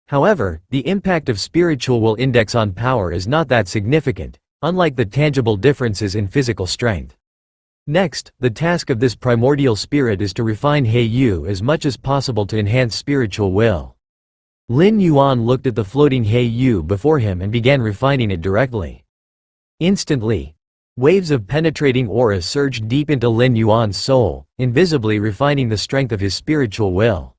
However, the impact of spiritual will index on power is not that significant, unlike the tangible differences in physical strength. Next, the task of this primordial spirit is to refine Heiyu as much as possible to enhance spiritual will. Lin Yuan looked at the floating Heiyu before him and began refining it directly. Instantly, waves of penetrating aura surged deep into Lin Yuan's soul, invisibly refining the strength of his spiritual will.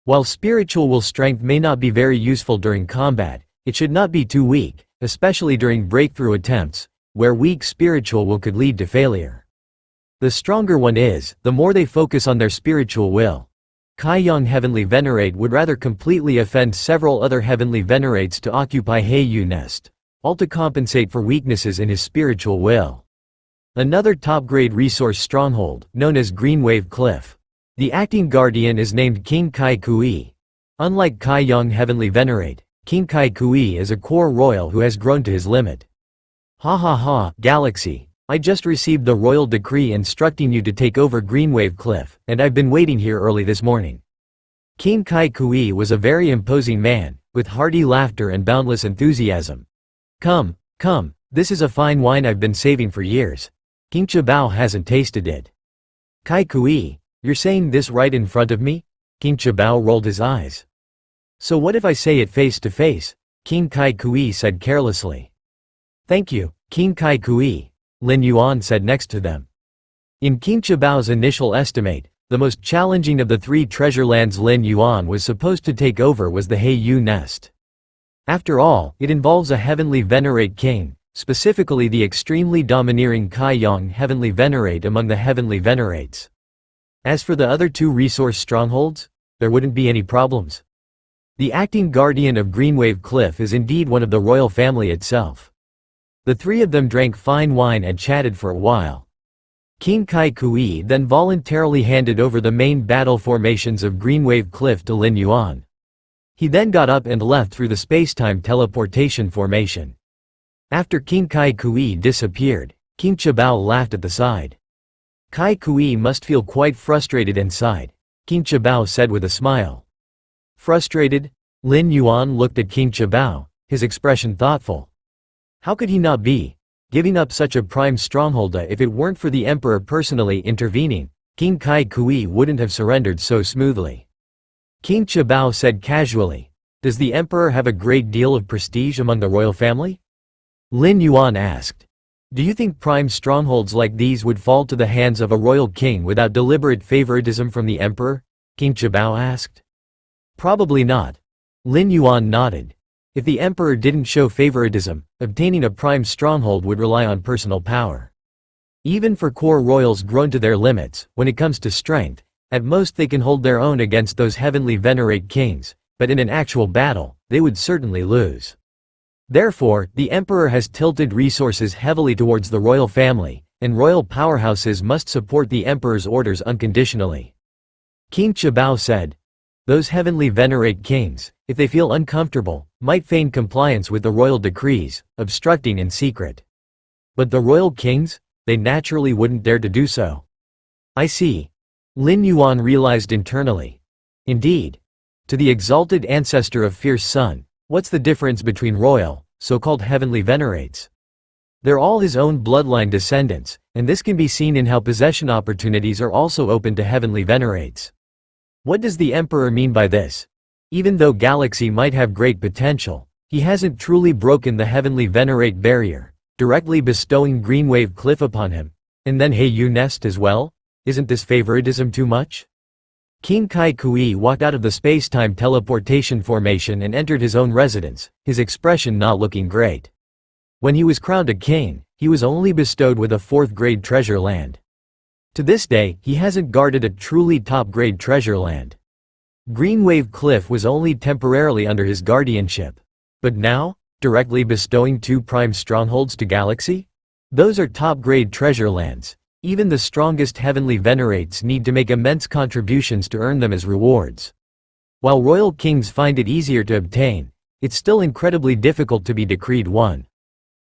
While spiritual will strength may not be very useful during combat, it should not be too weak, especially during breakthrough attempts, where weak spiritual will could lead to failure. The stronger one is, the more they focus on their spiritual will. Kai Yang Heavenly Venerate would rather completely offend several other Heavenly Venerates to occupy Heiyu nest, all to compensate for weaknesses in his spiritual will. Another top-grade resource stronghold, known as Greenwave Cliff. The acting guardian is named King Kai Kui. Unlike Kai Yang Heavenly Venerate, King Kai Kui is a core royal who has grown to his limit. Ha ha ha, Galaxy. I just received the royal decree instructing you to take over Greenwave Cliff, and I've been waiting here early this morning. King Kai Kui was a very imposing man, with hearty laughter and boundless enthusiasm. Come, come, this is a fine wine I've been saving for years. King Chabao hasn't tasted it. Kai Kui, you're saying this right in front of me? King Chabao rolled his eyes. So what if I say it face to face? King Kai Kui said carelessly. Thank you, King Kai Kui, Lin Yuan said next to them. In King Chabao's initial estimate, the most challenging of the three treasure lands Lin Yuan was supposed to take over was the Heiyu nest. After all, it involves a Heavenly Venerate king, specifically the extremely domineering Kai Yang Heavenly Venerate among the Heavenly Venerates. As for the other two resource strongholds, there wouldn't be any problems. The acting guardian of Greenwave Cliff is indeed one of the royal family itself. The three of them drank fine wine and chatted for a while. King Kai Kui then voluntarily handed over the main battle formations of Greenwave Cliff to Lin Yuan. He then got up and left through the space-time teleportation formation. After King Kai Kui disappeared, King Chabao laughed at the side. Kai Kui must feel quite frustrated inside, King Chabao said with a smile. Frustrated? Lin Yuan looked at King Chabao, his expression thoughtful. How could he not be? Giving up such a prime stronghold, if it weren't for the emperor personally intervening, King Kai Kui wouldn't have surrendered so smoothly. King Chabao said casually, does the emperor have a great deal of prestige among the royal family? Lin Yuan asked. Do you think prime strongholds like these would fall to the hands of a royal king without deliberate favoritism from the emperor? King Chabao asked. Probably not. Lin Yuan nodded. If the emperor didn't show favoritism, obtaining a prime stronghold would rely on personal power. Even for core royals grown to their limits, when it comes to strength, at most they can hold their own against those Heavenly Venerate kings, but in an actual battle, they would certainly lose. Therefore, the emperor has tilted resources heavily towards the royal family, and royal powerhouses must support the emperor's orders unconditionally. King Chabao said, those Heavenly Venerate kings, if they feel uncomfortable, might feign compliance with the royal decrees, obstructing in secret. But the royal kings? They naturally wouldn't dare to do so. I see. Lin Yuan realized internally. Indeed. To the exalted ancestor of Fierce Sun, what's the difference between royal, so-called Heavenly Venerates? They're all his own bloodline descendants, and this can be seen in how possession opportunities are also open to Heavenly Venerates. What does the emperor mean by this? Even though Galaxy might have great potential, he hasn't truly broken the Heavenly Venerate barrier, directly bestowing Greenwave Cliff upon him, and then Heiyu Nest as well? Isn't this favoritism too much? King Kai Kui walked out of the space-time teleportation formation and entered his own residence, his expression not looking great. When he was crowned a king, he was only bestowed with a 4th-grade treasure land. To this day, he hasn't guarded a truly top-grade treasure land. Greenwave Cliff was only temporarily under his guardianship. But now, directly bestowing 2 prime strongholds to Galaxy? Those are top-grade treasure lands. Even the strongest Heavenly Venerates need to make immense contributions to earn them as rewards. While royal kings find it easier to obtain, it's still incredibly difficult to be decreed one.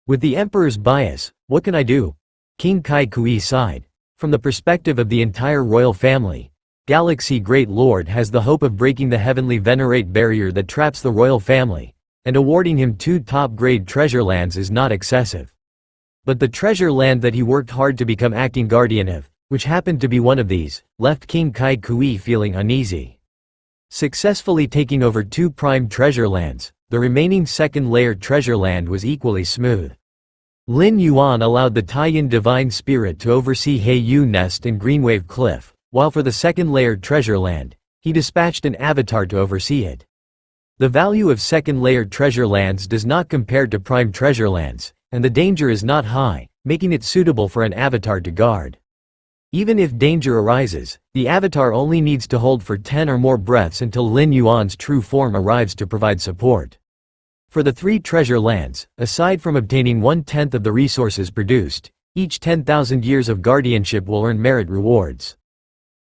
With the emperor's bias, what can I do? King Kai Kui sighed. From the perspective of the entire royal family, Galaxy Great Lord has the hope of breaking the Heavenly Venerate barrier that traps the royal family, and awarding him 2 top-grade treasure lands is not excessive. But the treasure land that he worked hard to become acting guardian of, which happened to be one of these, left King Kai Kui feeling uneasy. Successfully taking over 2 prime treasure lands, the remaining second-layer treasure land was equally smooth. Lin Yuan allowed the Taiyin divine spirit to oversee Heiyu Nest and Greenwave Cliff, while for the second-layer treasure land, he dispatched an avatar to oversee it. The value of second-layer treasure lands does not compare to prime treasure lands, and the danger is not high, making it suitable for an avatar to guard. Even if danger arises, the avatar only needs to hold for 10 or more breaths until Lin Yuan's true form arrives to provide support. For the 3 treasure lands, aside from obtaining 1/10 of the resources produced, each 10,000 years of guardianship will earn merit rewards.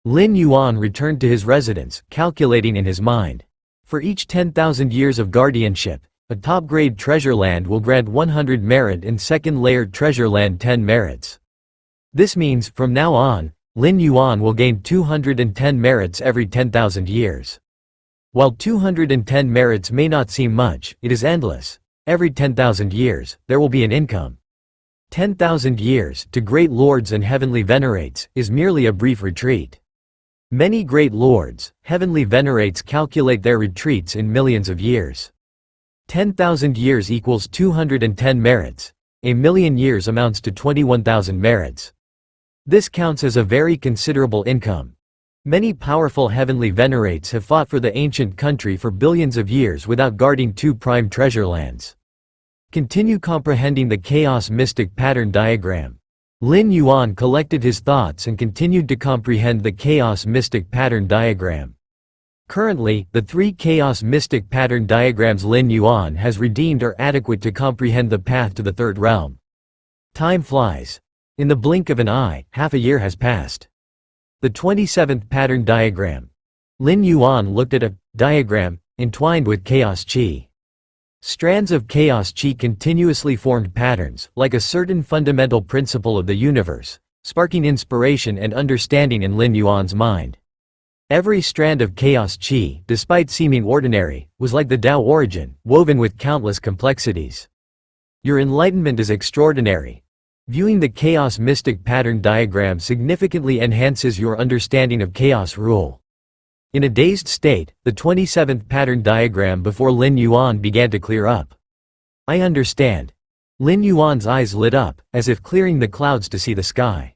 Lin Yuan returned to his residence, calculating in his mind. For each 10,000 years of guardianship, a top-grade treasure land will grant 100 merit and second-layer treasure land 10 merits. This means, from now on, Lin Yuan will gain 210 merits every 10,000 years. While 210 merits may not seem much, it is endless. Every 10,000 years, there will be an income. 10,000 years, to great lords and heavenly venerates, is merely a brief retreat. Many great lords, heavenly venerates calculate their retreats in millions of years. 10,000 years equals 210 merits. A million years amounts to 21,000 merits. This counts as a very considerable income. Many powerful heavenly venerates have fought for the ancient country for billions of years without guarding 2 prime treasure lands. Continue comprehending the chaos mystic pattern diagram. Lin Yuan collected his thoughts and continued to comprehend the chaos mystic pattern diagram. Currently, the 3 chaos mystic pattern diagrams Lin Yuan has redeemed are adequate to comprehend the path to the 3rd realm. Time flies. In the blink of an eye, half a year has passed. The 27th pattern diagram. Lin Yuan looked at a diagram entwined with chaos qi. Strands of chaos qi continuously formed patterns, like a certain fundamental principle of the universe, sparking inspiration and understanding in Lin Yuan's mind. Every strand of chaos qi, despite seeming ordinary, was like the Tao origin, woven with countless complexities. Your enlightenment is extraordinary. Viewing the chaos mystic pattern diagram significantly enhances your understanding of chaos rule. In a dazed state, the 27th pattern diagram before Lin Yuan began to clear up. I understand. Lin Yuan's eyes lit up, as if clearing the clouds to see the sky.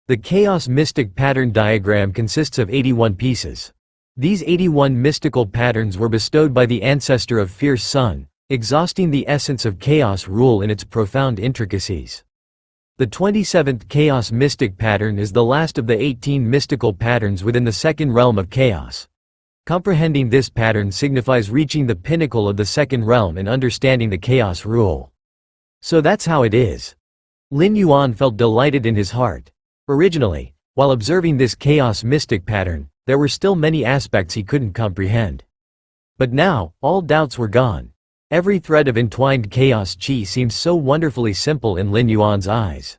The chaos mystic pattern diagram consists of 81 pieces. These 81 mystical patterns were bestowed by the ancestor of Fierce Sun, exhausting the essence of chaos rule in its profound intricacies. The 27th chaos mystic pattern is the last of the 18 mystical patterns within the 2nd realm of chaos. Comprehending this pattern signifies reaching the pinnacle of the 2nd realm and understanding the chaos rule. So that's how it is. Lin Yuan felt delighted in his heart. Originally, while observing this chaos mystic pattern, there were still many aspects he couldn't comprehend. But now, all doubts were gone. Every thread of entwined chaos qi seems so wonderfully simple in Lin Yuan's eyes.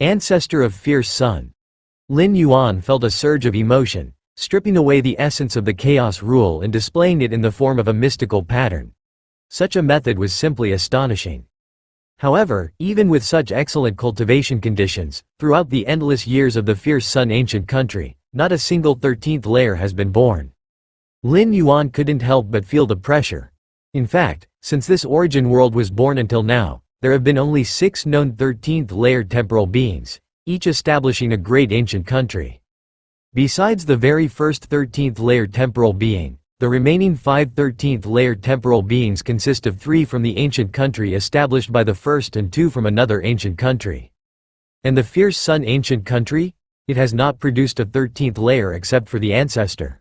Ancestor of Fierce Sun. Lin Yuan felt a surge of emotion, stripping away the essence of the chaos rule and displaying it in the form of a mystical pattern. Such a method was simply astonishing. However, even with such excellent cultivation conditions, throughout the endless years of the Fierce Sun ancient country, not a single 13th layer has been born. Lin Yuan couldn't help but feel the pressure. In fact, since this origin world was born until now, there have been only 6 known 13th layer temporal beings, each establishing a great ancient country. Besides the very first 13th layer temporal being, the remaining 5 13th layer temporal beings consist of 3 from the ancient country established by the first and 2 from another ancient country. And the Fierce Sun ancient country? It has not produced a 13th layer except for the ancestor.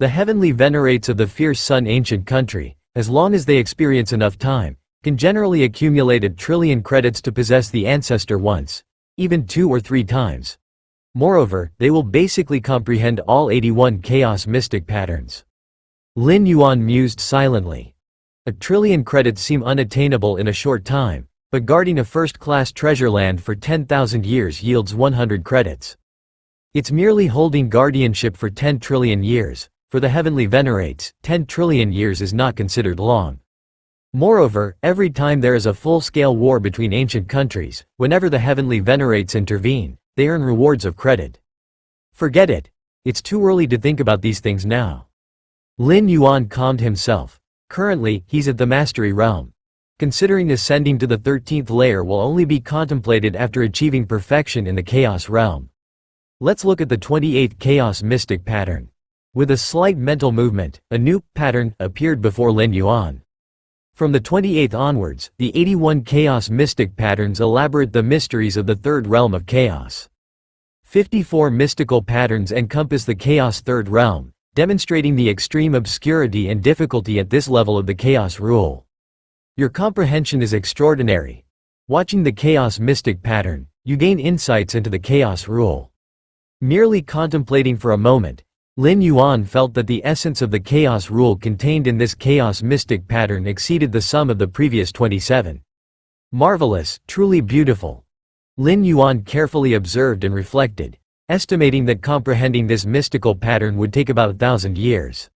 The heavenly venerates of the Fierce Sun ancient country, as long as they experience enough time, can generally accumulate a trillion credits to possess the ancestor once, even 2 or 3 times. Moreover, they will basically comprehend all 81 chaos mystic patterns. Lin Yuan mused silently. A trillion credits seem unattainable in a short time, but guarding a first-class treasure land for 10,000 years yields 100 credits. It's merely holding guardianship for 10 trillion years. For the heavenly venerates, 10 trillion years is not considered long. Moreover, every time there is a full-scale war between ancient countries, whenever the heavenly venerates intervene, they earn rewards of credit. Forget it. It's too early to think about these things now. Lin Yuan calmed himself. Currently, he's at the mastery realm. Considering ascending to the 13th layer will only be contemplated after achieving perfection in the chaos realm. Let's look at the 28th chaos mystic pattern. With a slight mental movement, a new pattern appeared before Lin Yuan. From the 28th onwards, the 81 chaos mystic patterns elaborate the mysteries of the third realm of chaos. 54 mystical patterns encompass the chaos third realm, demonstrating the extreme obscurity and difficulty at this level of the chaos rule. Your comprehension is extraordinary. Watching the chaos mystic pattern, you gain insights into the chaos rule. Merely contemplating for a moment, Lin Yuan felt that the essence of the chaos rule contained in this chaos mystic pattern exceeded the sum of the previous 27. Marvelous, truly beautiful. Lin Yuan carefully observed and reflected, estimating that comprehending this mystical pattern would take about 1,000 years.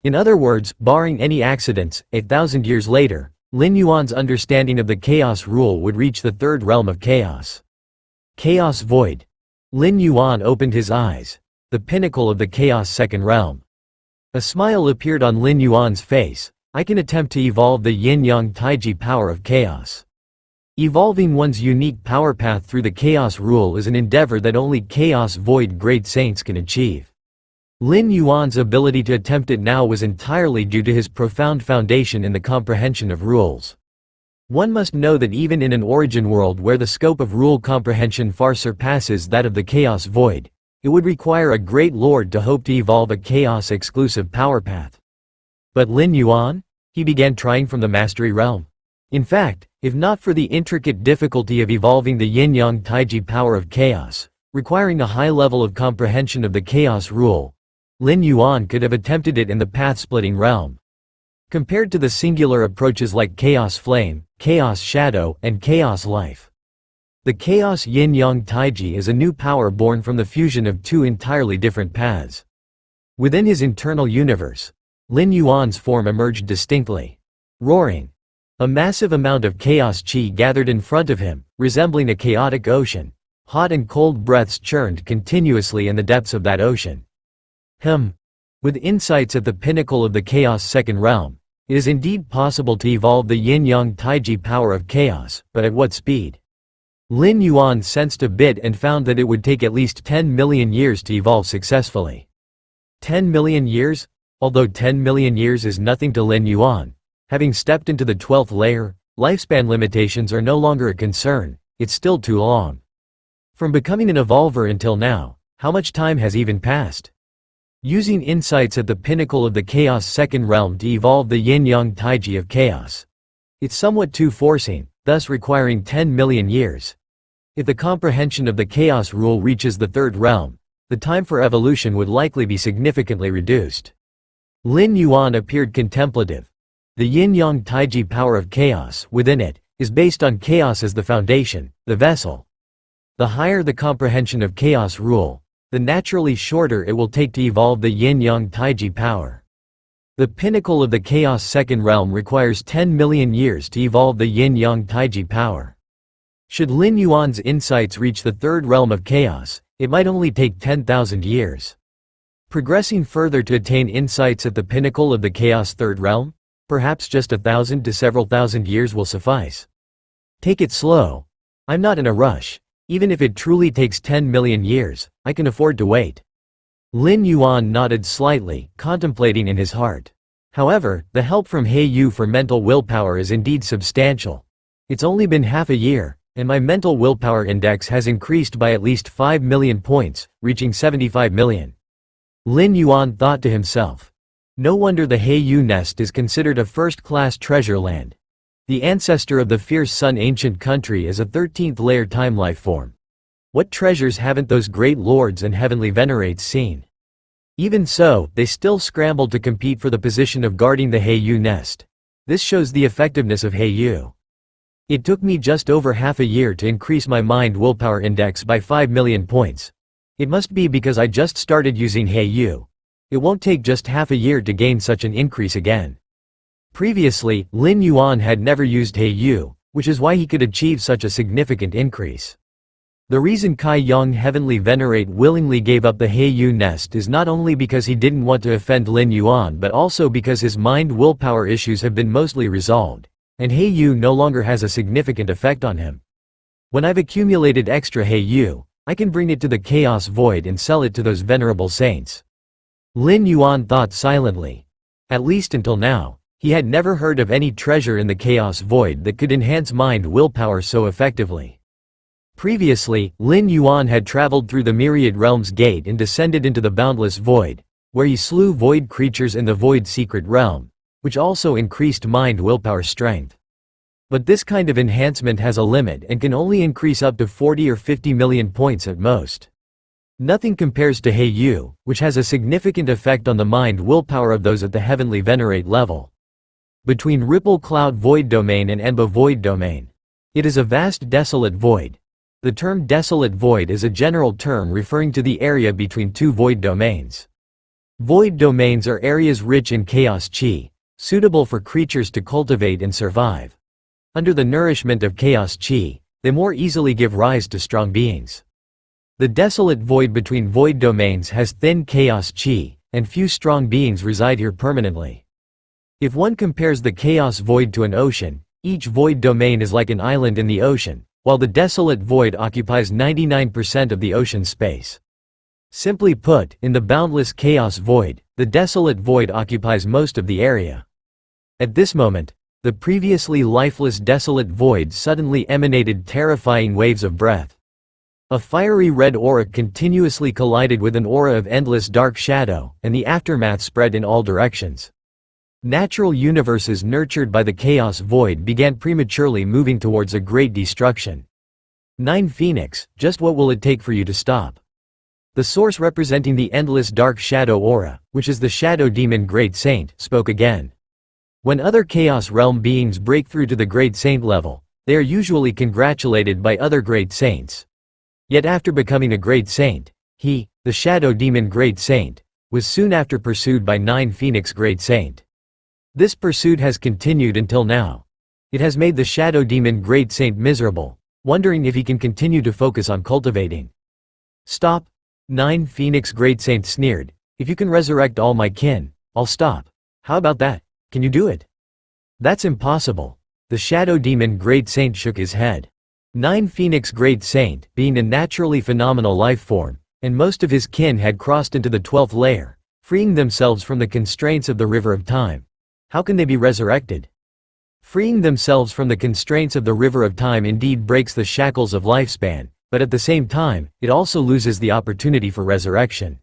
In other words, barring any accidents, 1,000 years later, Lin Yuan's understanding of the chaos rule would reach the third realm of chaos. Chaos void. Lin Yuan opened his eyes. The pinnacle of the chaos second realm. A smile appeared on Lin Yuan's face. I can attempt to evolve the yin-yang taiji power of chaos. Evolving one's unique power path through the chaos rule is an endeavor that only chaos void great saints can achieve. Lin Yuan's ability to attempt it now was entirely due to his profound foundation in the comprehension of rules. One must know that even in an origin world where the scope of rule comprehension far surpasses that of the chaos void, it would require a great lord to hope to evolve a chaos-exclusive power path. But Lin Yuan? He began trying from the mastery realm. In fact, if not for the intricate difficulty of evolving the yin-yang taiji power of chaos, requiring a high level of comprehension of the chaos rule, Lin Yuan could have attempted it in the path-splitting realm. Compared to the singular approaches like chaos flame, chaos shadow, and chaos life, the chaos yin-yang taiji is a new power born from the fusion of two entirely different paths. Within his internal universe, Lin Yuan's form emerged distinctly. Roaring. A massive amount of chaos chi gathered in front of him, resembling a chaotic ocean. Hot and cold breaths churned continuously in the depths of that ocean. With insights at the pinnacle of the chaos second realm, it is indeed possible to evolve the yin-yang taiji power of chaos, but at what speed? Lin Yuan sensed a bit and found that it would take at least 10 million years to evolve successfully. 10 million years? Although 10 million years is nothing to Lin Yuan, having stepped into the 12th layer, lifespan limitations are no longer a concern. It's still too long. From becoming an evolver until now, how much time has even passed? Using insights at the pinnacle of the chaos second realm to evolve the yin-yang taiji of chaos. It's somewhat too forcing, thus requiring 10 million years. If the comprehension of the chaos rule reaches the third realm, the time for evolution would likely be significantly reduced. Lin Yuan appeared contemplative. The yin-yang taiji power of chaos, within it, is based on chaos as the foundation, the vessel. The higher the comprehension of chaos rule, the naturally shorter it will take to evolve the yin-yang taiji power. The pinnacle of the chaos second realm requires 10 million years to evolve the yin-yang taiji power. Should Lin Yuan's insights reach the third realm of chaos, it might only take 10,000 years. Progressing further to attain insights at the pinnacle of the chaos third realm, perhaps just 1,000 to several thousand years will suffice. Take it slow. I'm not in a rush. Even if it truly takes 10 million years, I can afford to wait. Lin Yuan nodded slightly, contemplating in his heart. However, the help from He Yu for mental willpower is indeed substantial. It's only been half a year, and my mental willpower index has increased by at least 5 million points, reaching 75 million. Lin Yuan thought to himself. No wonder the He Yu nest is considered a first-class treasure land. The ancestor of the fierce sun ancient country is a 13th layer time life form. What treasures haven't those great lords and heavenly venerates seen? Even so, they still scrambled to compete for the position of guarding the He Yu nest. This shows the effectiveness of He Yu. It took me just over half a year to increase my mind willpower index by 5 million points. It must be because I just started using He Yu. It won't take just half a year to gain such an increase again. Previously, Lin Yuan had never used He Yu, which is why he could achieve such a significant increase. The reason Kai Yang Heavenly Venerate willingly gave up the He Yu nest is not only because he didn't want to offend Lin Yuan but also because his mind willpower issues have been mostly resolved, and He Yu no longer has a significant effect on him. When I've accumulated extra He Yu, I can bring it to the Chaos Void and sell it to those venerable saints. Lin Yuan thought silently. At least until now, he had never heard of any treasure in the Chaos Void that could enhance mind willpower so effectively. Previously, Lin Yuan had traveled through the Myriad Realms Gate and descended into the Boundless Void, where he slew void creatures in the Void Secret Realm, which also increased mind willpower strength. But this kind of enhancement has a limit and can only increase up to 40 or 50 million points at most. Nothing compares to He Yu, which has a significant effect on the mind willpower of those at the Heavenly Venerate level. Between Ripple Cloud Void Domain and Enba Void Domain, it is a vast desolate void. The term desolate void is a general term referring to the area between two void domains. Void domains are areas rich in chaos chi, suitable for creatures to cultivate and survive. Under the nourishment of chaos chi, they more easily give rise to strong beings. The desolate void between void domains has thin chaos chi, and few strong beings reside here permanently. If one compares the chaos void to an ocean, each void domain is like an island in the ocean, while the desolate void occupies 99% of the ocean space. Simply put, in the boundless chaos void, the desolate void occupies most of the area. At this moment, the previously lifeless desolate void suddenly emanated terrifying waves of breath. A fiery red aura continuously collided with an aura of endless dark shadow, and the aftermath spread in all directions. Natural universes nurtured by the chaos void began prematurely moving towards a great destruction. 9 Phoenix, just what will it take for you to stop? The source representing the endless dark shadow aura, which is the shadow demon Great Saint, spoke again. When other chaos realm beings break through to the Great Saint level, they are usually congratulated by other Great Saints. Yet after becoming a Great Saint, he, the shadow demon Great Saint, was soon after pursued by 9 Phoenix Great Saint. This pursuit has continued until now. It has made the shadow demon Great Saint miserable, wondering if he can continue to focus on cultivating. Stop. 9 Phoenix Great Saint sneered. If you can resurrect all my kin, I'll stop. How about that? Can you do it? That's impossible. The shadow demon Great Saint shook his head. 9 Phoenix Great Saint, being a naturally phenomenal life form, and most of his kin had crossed into the 12th layer, freeing themselves from the constraints of the river of time. How can they be resurrected? Freeing themselves from the constraints of the river of time indeed breaks the shackles of lifespan, but at the same time, it also loses the opportunity for resurrection.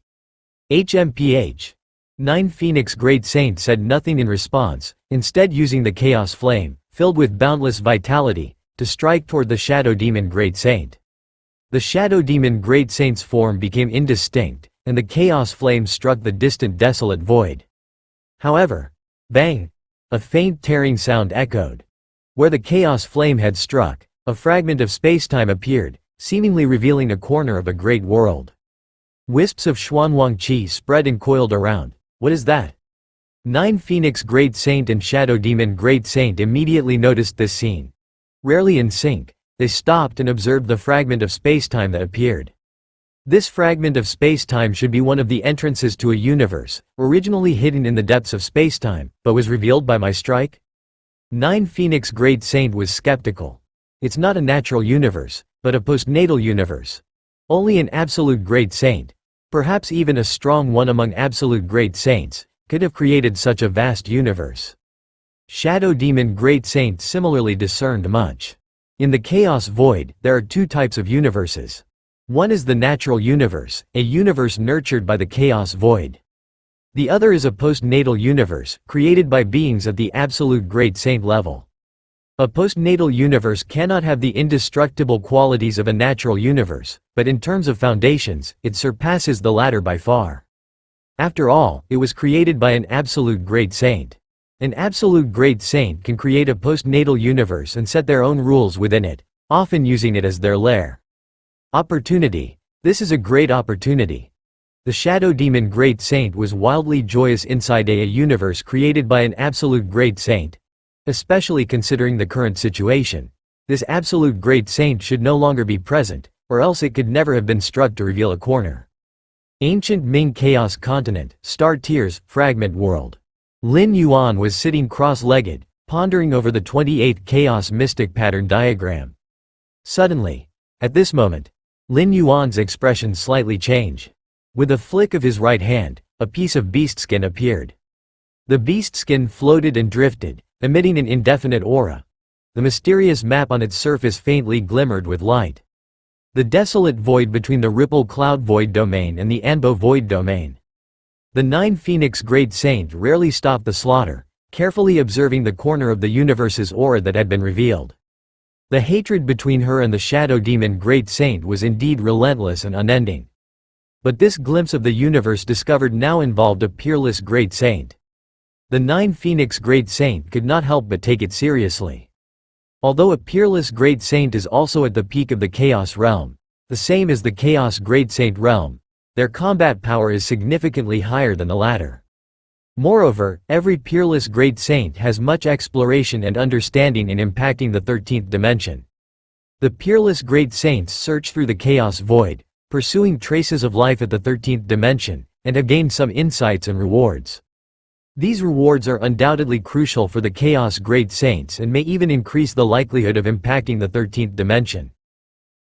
HMPH. 9 Phoenix Great Saint said nothing in response, instead using the chaos flame, filled with boundless vitality, to strike toward the shadow demon Great Saint. The shadow demon Great Saint's form became indistinct, and the chaos flame struck the distant desolate void. However, bang! A faint tearing sound echoed. Where the chaos flame had struck, a fragment of spacetime appeared, seemingly revealing a corner of a great world. Wisps of Xuanwang Qi spread and coiled around. What is that? 9 Phoenix Great Saint and Shadow Demon Great Saint immediately noticed this scene. Rarely in sync, they stopped and observed the fragment of spacetime that appeared. This fragment of spacetime should be one of the entrances to a universe, originally hidden in the depths of spacetime, but was revealed by my strike? 9 Phoenix Great Saint was skeptical. It's not a natural universe, but a postnatal universe. Only an absolute Great Saint, perhaps even a strong one among absolute Great Saints, could have created such a vast universe. Shadow Demon Great Saint similarly discerned much. In the Chaos Void, there are 2 types of universes. One is the natural universe, a universe nurtured by the Chaos Void. The other is a postnatal universe, created by beings at the absolute Great Saint level. A postnatal universe cannot have the indestructible qualities of a natural universe, but in terms of foundations, it surpasses the latter by far. After all, it was created by an absolute Great Saint. An absolute Great Saint can create a postnatal universe and set their own rules within it, often using it as their lair. Opportunity. This is a great opportunity. The shadow demon great saint was wildly joyous inside a universe created by an absolute great saint. Especially considering the current situation. This absolute great saint should no longer be present, or else it could never have been struck to reveal a corner. Ancient Ming Chaos Continent, Star Tears, Fragment World. Lin Yuan was sitting cross-legged, pondering over the 28th Chaos Mystic Pattern Diagram. Suddenly, at this moment, Lin Yuan's expression slightly changed. With a flick of his right hand, a piece of beast skin appeared. The beast skin floated and drifted, emitting an indefinite aura. The mysterious map on its surface faintly glimmered with light. The desolate void between the Ripple Cloud Void Domain and the Anbo Void Domain. The Nine Phoenix Great Saint rarely stopped the slaughter, carefully observing the corner of the universe's aura that had been revealed. The hatred between her and the Shadow Demon Great Saint was indeed relentless and unending. But this glimpse of the universe discovered now involved a peerless Great Saint. The Nine Phoenix Great Saint could not help but take it seriously. Although a peerless Great Saint is also at the peak of the Chaos Realm, the same as the Chaos Great Saint Realm, their combat power is significantly higher than the latter. Moreover, every peerless Great Saint has much exploration and understanding in impacting the 13th dimension. The peerless Great Saints search through the Chaos Void, pursuing traces of life at the 13th dimension, and have gained some insights and rewards. These rewards are undoubtedly crucial for the Chaos Great Saints and may even increase the likelihood of impacting the 13th dimension.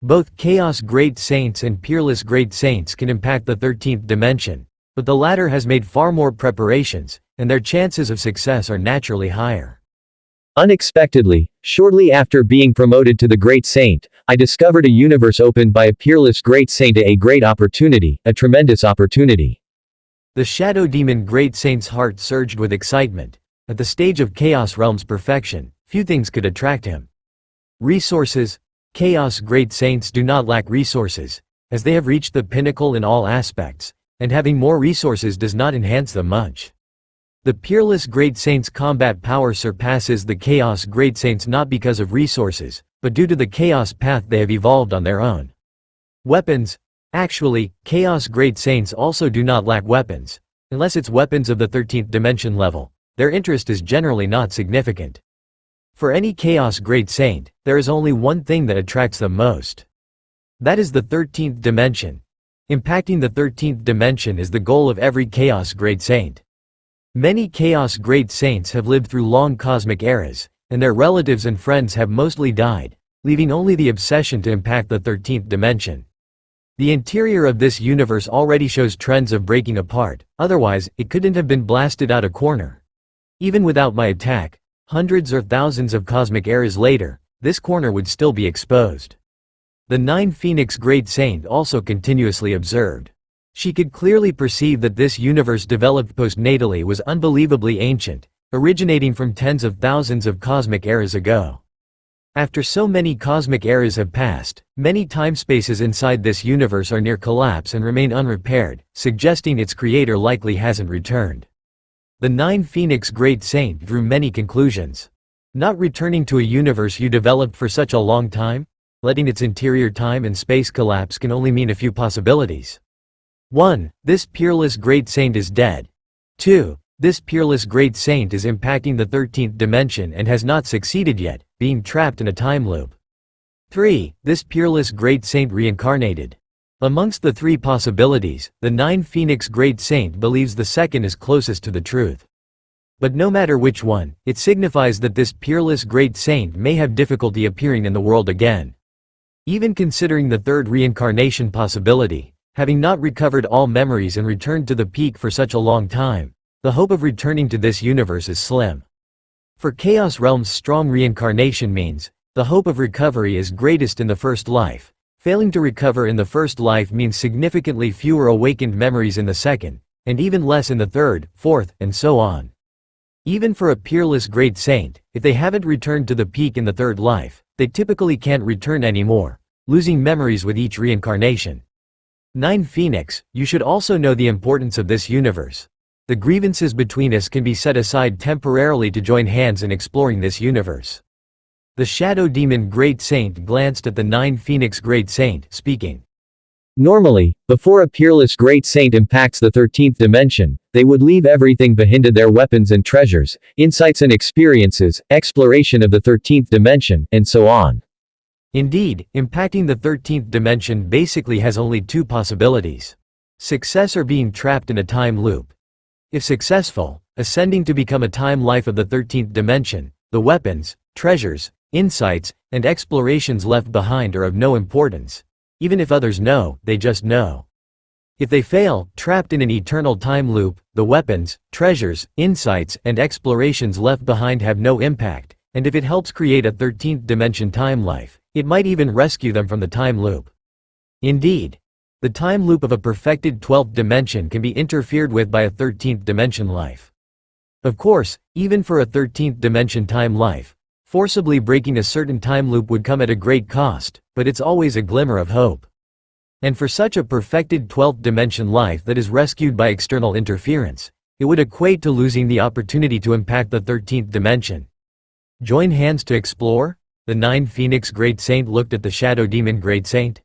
Both Chaos Great Saints and Peerless Great Saints can impact the 13th dimension, but the latter has made far more preparations, and their chances of success are naturally higher. Unexpectedly, shortly after being promoted to the Great Saint, I discovered a universe opened by a Peerless Great Saint, a great opportunity, a tremendous opportunity. The Shadow Demon Great Saint's heart surged with excitement. At the stage of Chaos Realm's perfection, few things could attract him. Resources. Chaos Great Saints do not lack resources, as they have reached the pinnacle in all aspects, and having more resources does not enhance them much. The Peerless Great Saint's combat power surpasses the Chaos Great Saints not because of resources, but due to the Chaos path they have evolved on their own. Weapons. Actually, Chaos Great Saints also do not lack weapons. Unless it's weapons of the 13th dimension level, their interest is generally not significant. For any Chaos Great Saint, there is only one thing that attracts them most. That is the 13th dimension. Impacting the 13th dimension is the goal of every Chaos Great Saint. Many Chaos Great Saints have lived through long cosmic eras, and their relatives and friends have mostly died, leaving only the obsession to impact the 13th dimension. The interior of this universe already shows trends of breaking apart, otherwise, it couldn't have been blasted out a corner. Even without my attack, hundreds or thousands of cosmic eras later, this corner would still be exposed. The Nine Phoenix Great Saint also continuously observed. She could clearly perceive that this universe developed postnatally was unbelievably ancient, originating from tens of thousands of cosmic eras ago. After so many cosmic eras have passed, many timespaces inside this universe are near collapse and remain unrepaired, suggesting its creator likely hasn't returned. The Nine Phoenix Great Saint drew many conclusions. Not returning to a universe you developed for such a long time? Letting its interior time and space collapse can only mean a few possibilities. 1. This peerless Great Saint is dead. 2. This peerless Great Saint is impacting the 13th dimension and has not succeeded yet, being trapped in a time loop. 3. This peerless Great Saint reincarnated. Amongst the three possibilities, the Nine Phoenix Great Saint believes the second is closest to the truth. But no matter which one, it signifies that this peerless Great Saint may have difficulty appearing in the world again. Even considering the third reincarnation possibility, having not recovered all memories and returned to the peak for such a long time, the hope of returning to this universe is slim. For Chaos Realm's strong reincarnation means, the hope of recovery is greatest in the first life. Failing to recover in the first life means significantly fewer awakened memories in the second, and even less in the third, fourth, and so on. Even for a peerless Great Saint, if they haven't returned to the peak in the third life, they typically can't return anymore, losing memories with each reincarnation. Nine Phoenix, you should also know the importance of this universe. The grievances between us can be set aside temporarily to join hands in exploring this universe. The Shadow Demon Great Saint glanced at the Nine Phoenix Great Saint, speaking. Normally, before a peerless great saint impacts the 13th dimension, they would leave everything behind, their weapons and treasures, insights and experiences, exploration of the 13th dimension, and so on. Indeed, impacting the 13th dimension basically has only two possibilities: success or being trapped in a time loop. If successful, ascending to become a time life of the 13th dimension, the weapons, treasures, insights, and explorations left behind are of no importance. Even if others know, they just know. If they fail, trapped in an eternal time loop, the weapons, treasures, insights, and explorations left behind have no impact, and if it helps create a 13th dimension time life, it might even rescue them from the time loop. Indeed, the time loop of a perfected 12th dimension can be interfered with by a 13th dimension life. Of course, even for a 13th dimension time life, forcibly breaking a certain time loop would come at a great cost, but it's always a glimmer of hope. And for such a perfected 12th dimension life that is rescued by external interference, it would equate to losing the opportunity to impact the 13th dimension. Join hands to explore? The 9 Phoenix Great Saint looked at the Shadow Demon Great Saint.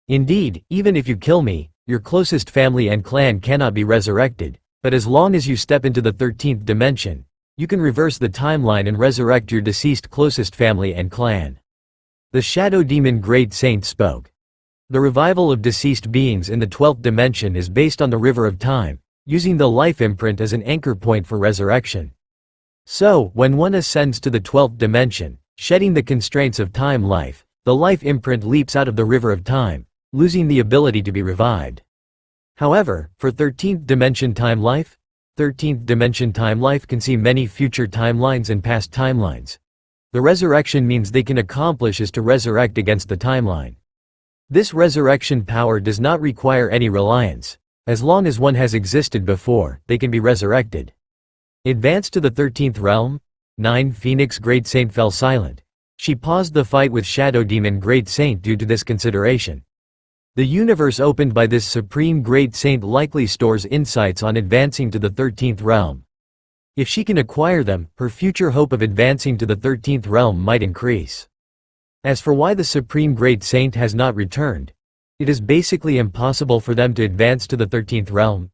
Indeed, even if you kill me, your closest family and clan cannot be resurrected, but as long as you step into the 13th dimension, you can reverse the timeline and resurrect your deceased closest family and clan. The Shadow Demon Great Saint spoke. The revival of deceased beings in the 12th dimension is based on the river of time, using the life imprint as an anchor point for resurrection. So, when one ascends to the 12th dimension, shedding the constraints of time life, the life imprint leaps out of the river of time, losing the ability to be revived. However, for 13th dimension time life, 13th dimension time life can see many future timelines and past timelines. The resurrection means they can accomplish is to resurrect against the timeline. This resurrection power does not require any reliance. As long as one has existed before, they can be resurrected. Advance to the 13th realm? 9 Phoenix Great Saint fell silent. She paused the fight with Shadow Demon Great Saint due to this consideration. The universe opened by this Supreme Great Saint likely stores insights on advancing to the 13th realm. If she can acquire them, her future hope of advancing to the 13th realm might increase. As for why the Supreme Great Saint has not returned, it is basically impossible for them to advance to the 13th realm.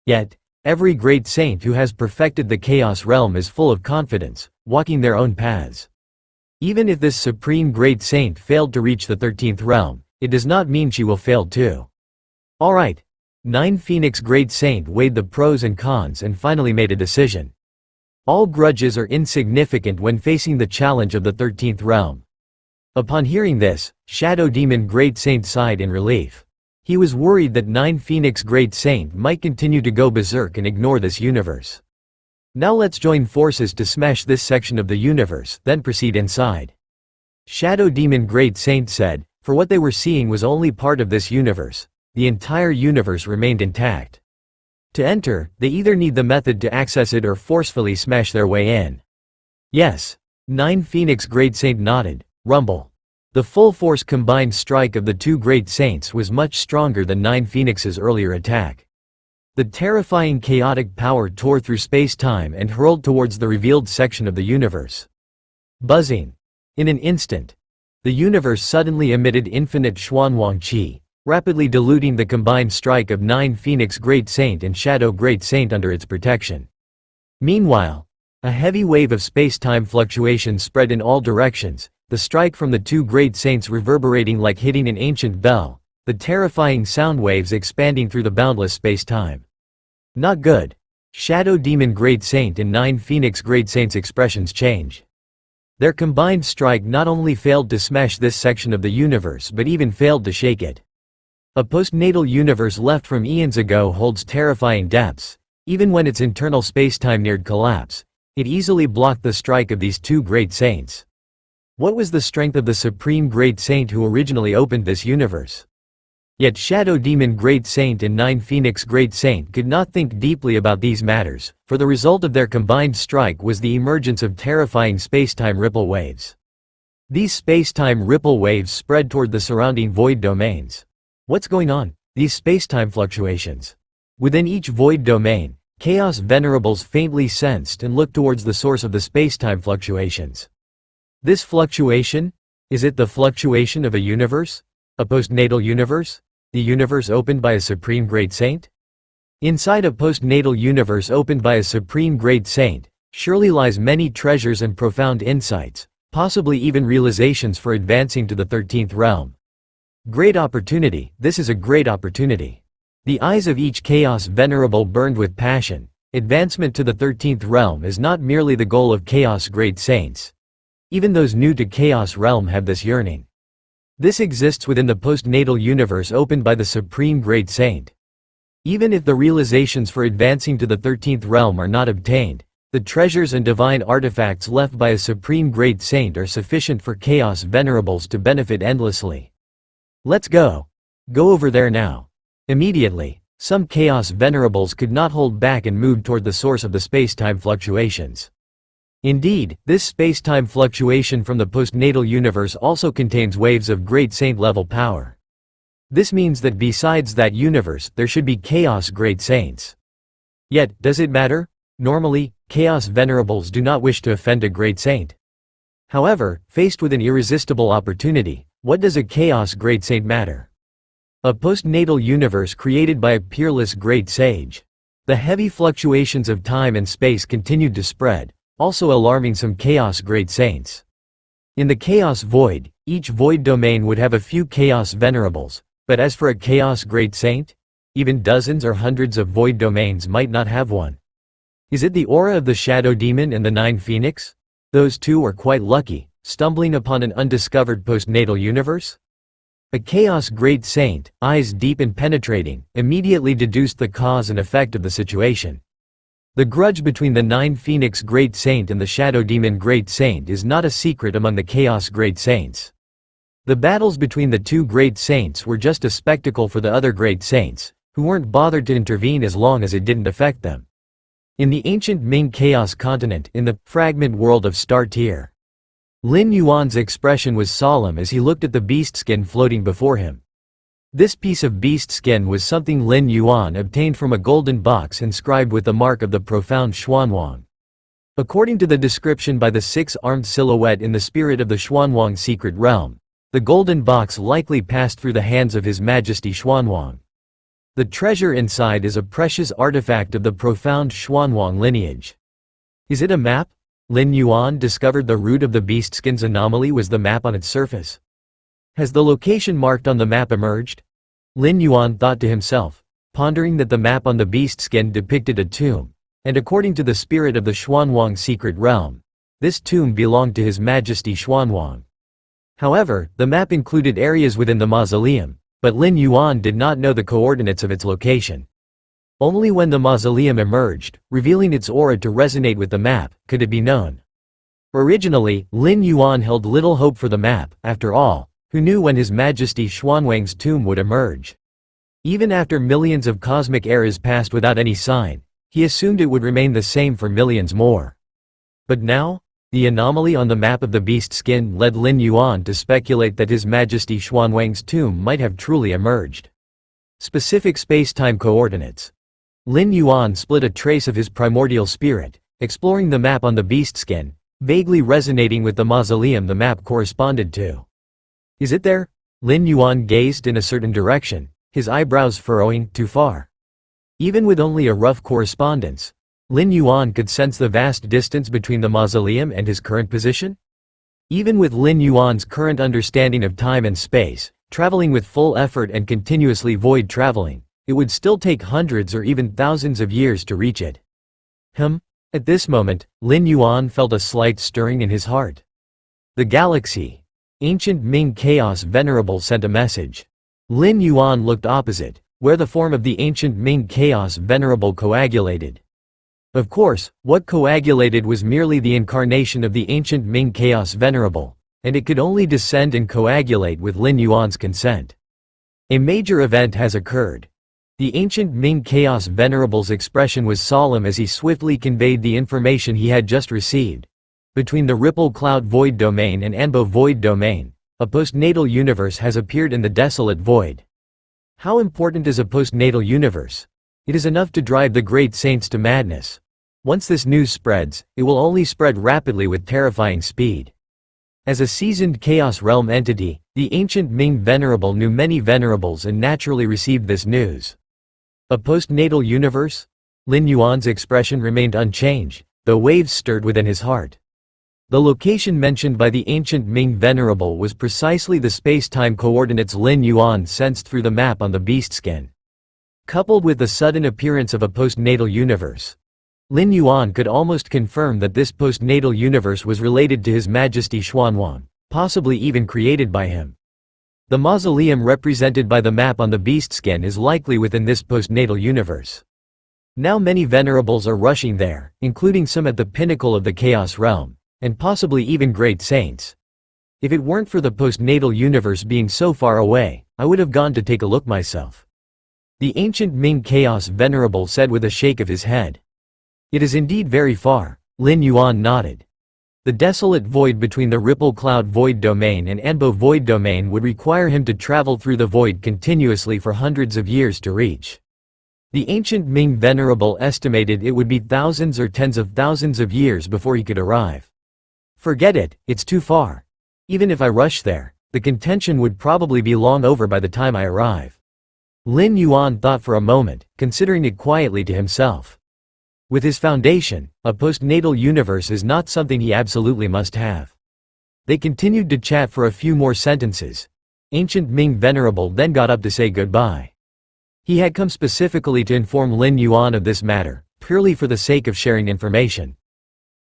Yet, every Great Saint who has perfected the Chaos Realm is full of confidence, walking their own paths. Even if this Supreme Great Saint failed to reach the 13th realm, it does not mean she will fail too. Alright. 9 Phoenix Great Saint weighed the pros and cons and finally made a decision. All grudges are insignificant when facing the challenge of the 13th realm. Upon hearing this, Shadow Demon Great Saint sighed in relief. He was worried that 9 Phoenix Great Saint might continue to go berserk and ignore this universe. Now let's join forces to smash this section of the universe, then proceed inside. Shadow Demon Great Saint said, for what they were seeing was only part of this universe. The entire universe remained intact. To enter, they either need the method to access it or forcefully smash their way in. Yes. 9 Phoenix Great Saint nodded. Rumble. The full force combined strike of the two Great Saints was much stronger than 9 Phoenix's earlier attack. The terrifying chaotic power tore through space-time and hurled towards the revealed section of the universe. Buzzing. In an instant, the universe suddenly emitted infinite Xuanwang Qi, rapidly diluting the combined strike of 9 Phoenix Great Saint and Shadow Great Saint under its protection. Meanwhile, a heavy wave of space-time fluctuations spread in all directions, the strike from the two Great Saints reverberating like hitting an ancient bell, the terrifying sound waves expanding through the boundless space-time. Not good. Shadow Demon Great Saint and 9 Phoenix Great Saint's expressions change. Their combined strike not only failed to smash this section of the universe but even failed to shake it. A postnatal universe left from eons ago holds terrifying depths. Even when its internal space-time neared collapse, it easily blocked the strike of these two Great Saints. What was the strength of the Supreme Great Saint who originally opened this universe? Yet Shadow Demon Great Saint and 9 Phoenix Great Saint could not think deeply about these matters, for the result of their combined strike was the emergence of terrifying space-time ripple waves. These space-time ripple waves spread toward the surrounding void domains. What's going on? These space-time fluctuations. Within each void domain, Chaos Venerables faintly sensed and looked towards the source of the space-time fluctuations. This fluctuation? Is it the fluctuation of a universe? A postnatal universe? The universe opened by a supreme great saint? Inside a postnatal universe opened by a supreme great saint, surely lies many treasures and profound insights, possibly even realizations for advancing to the 13th realm. Great opportunity, this is a great opportunity. The eyes of each chaos venerable burned with passion. Advancement to the 13th realm is not merely the goal of chaos great saints. Even those new to chaos realm have this yearning. This exists within the postnatal universe opened by the supreme great saint. Even if the realizations for advancing to the 13th realm are not obtained, the treasures and divine artifacts left by a supreme great saint are sufficient for chaos venerables to benefit endlessly. Let's go. Go over there now. Immediately, some chaos venerables could not hold back and moved toward the source of the space-time fluctuations. Indeed, this space-time fluctuation from the postnatal universe also contains waves of great saint-level power. This means that besides that universe, there should be chaos great saints. Yet, does it matter? Normally, chaos venerables do not wish to offend a great saint. However, faced with an irresistible opportunity, what does a chaos great saint matter? A postnatal universe created by a peerless great sage. The heavy fluctuations of time and space continued to spread, also alarming some chaos great saints. In the chaos void, each void domain would have a few chaos venerables. But as for a chaos great saint, even dozens or hundreds of void domains might not have one. Is it the aura of the shadow demon and the 9 phoenix? Those two are quite lucky, stumbling upon an undiscovered postnatal universe? A chaos great saint, eyes deep and penetrating, immediately deduced the cause and effect of the situation. The grudge between the 9 phoenix great saint and the shadow demon great saint is not a secret among the chaos great saints. The battles between the two great saints were just a spectacle for the other great saints, who weren't bothered to intervene as long as it didn't affect them. In the ancient Ming Chaos continent, in the fragment world of Star Tier, Lin Yuan's expression was solemn as he looked at the beast skin floating before him. This piece of beast skin was something Lin Yuan obtained from a golden box inscribed with the mark of the profound Xuanwang. According to the description by the 6-armed silhouette in the spirit of the Xuanwang secret realm, the golden box likely passed through the hands of His Majesty Xuanwang. The treasure inside is a precious artifact of the profound Xuanwang lineage. Is it a map? Lin Yuan discovered the root of the beastskin's anomaly was the map on its surface. Has the location marked on the map emerged? Lin Yuan thought to himself, pondering that the map on the beastskin depicted a tomb, and according to the spirit of the Xuanwang secret realm, this tomb belonged to His Majesty Xuanwang. However, the map included areas within the mausoleum, but Lin Yuan did not know the coordinates of its location. Only when the mausoleum emerged, revealing its aura to resonate with the map, could it be known. Originally, Lin Yuan held little hope for the map, after all, who knew when His Majesty Xuanwang's tomb would emerge? Even after millions of cosmic eras passed without any sign, he assumed it would remain the same for millions more. But now? The anomaly on the map of the beast skin led Lin Yuan to speculate that His Majesty Xuanwang's tomb might have truly emerged. Specific space-time coordinates. Lin Yuan split a trace of his primordial spirit, exploring the map on the beast skin, vaguely resonating with the mausoleum the map corresponded to. Is it there? Lin Yuan gazed in a certain direction, his eyebrows furrowing. Too far. Even with only a rough correspondence, Lin Yuan could sense the vast distance between the mausoleum and his current position? Even with Lin Yuan's current understanding of time and space, traveling with full effort and continuously void traveling, it would still take hundreds or even thousands of years to reach it. At this moment, Lin Yuan felt a slight stirring in his heart. The galaxy. Ancient Ming Chaos Venerable sent a message. Lin Yuan looked opposite, where the form of the ancient Ming Chaos Venerable coagulated. Of course, what coagulated was merely the incarnation of the ancient Ming Chaos Venerable, and it could only descend and coagulate with Lin Yuan's consent. A major event has occurred. The ancient Ming Chaos Venerable's expression was solemn as he swiftly conveyed the information he had just received. Between the Ripple Cloud Void Domain and Anbo Void Domain, a postnatal universe has appeared in the desolate void. How important is a postnatal universe? It is enough to drive the great saints to madness. Once this news spreads, it will only spread rapidly with terrifying speed. As a seasoned Chaos Realm entity, the ancient Ming Venerable knew many venerables and naturally received this news. A postnatal universe? Lin Yuan's expression remained unchanged, though waves stirred within his heart. The location mentioned by the ancient Ming Venerable was precisely the space-time coordinates Lin Yuan sensed through the map on the beast skin. Coupled with the sudden appearance of a postnatal universe, Lin Yuan could almost confirm that this postnatal universe was related to His Majesty Xuanwang, possibly even created by him. The mausoleum represented by the map on the beast skin is likely within this postnatal universe. Now many venerables are rushing there, including some at the pinnacle of the Chaos Realm, and possibly even great saints. If it weren't for the postnatal universe being so far away, I would have gone to take a look myself. The ancient Ming Chaos Venerable said with a shake of his head. It is indeed very far, Lin Yuan nodded. The desolate void between the Ripple Cloud Void Domain and Anbo Void Domain would require him to travel through the void continuously for hundreds of years to reach. The ancient Ming Venerable estimated it would be thousands or tens of thousands of years before he could arrive. Forget it, it's too far. Even if I rush there, the contention would probably be long over by the time I arrive. Lin Yuan thought for a moment, considering it quietly to himself. With his foundation, a postnatal universe is not something he absolutely must have. They continued to chat for a few more sentences. Ancient Ming Venerable then got up to say goodbye. He had come specifically to inform Lin Yuan of this matter, purely for the sake of sharing information.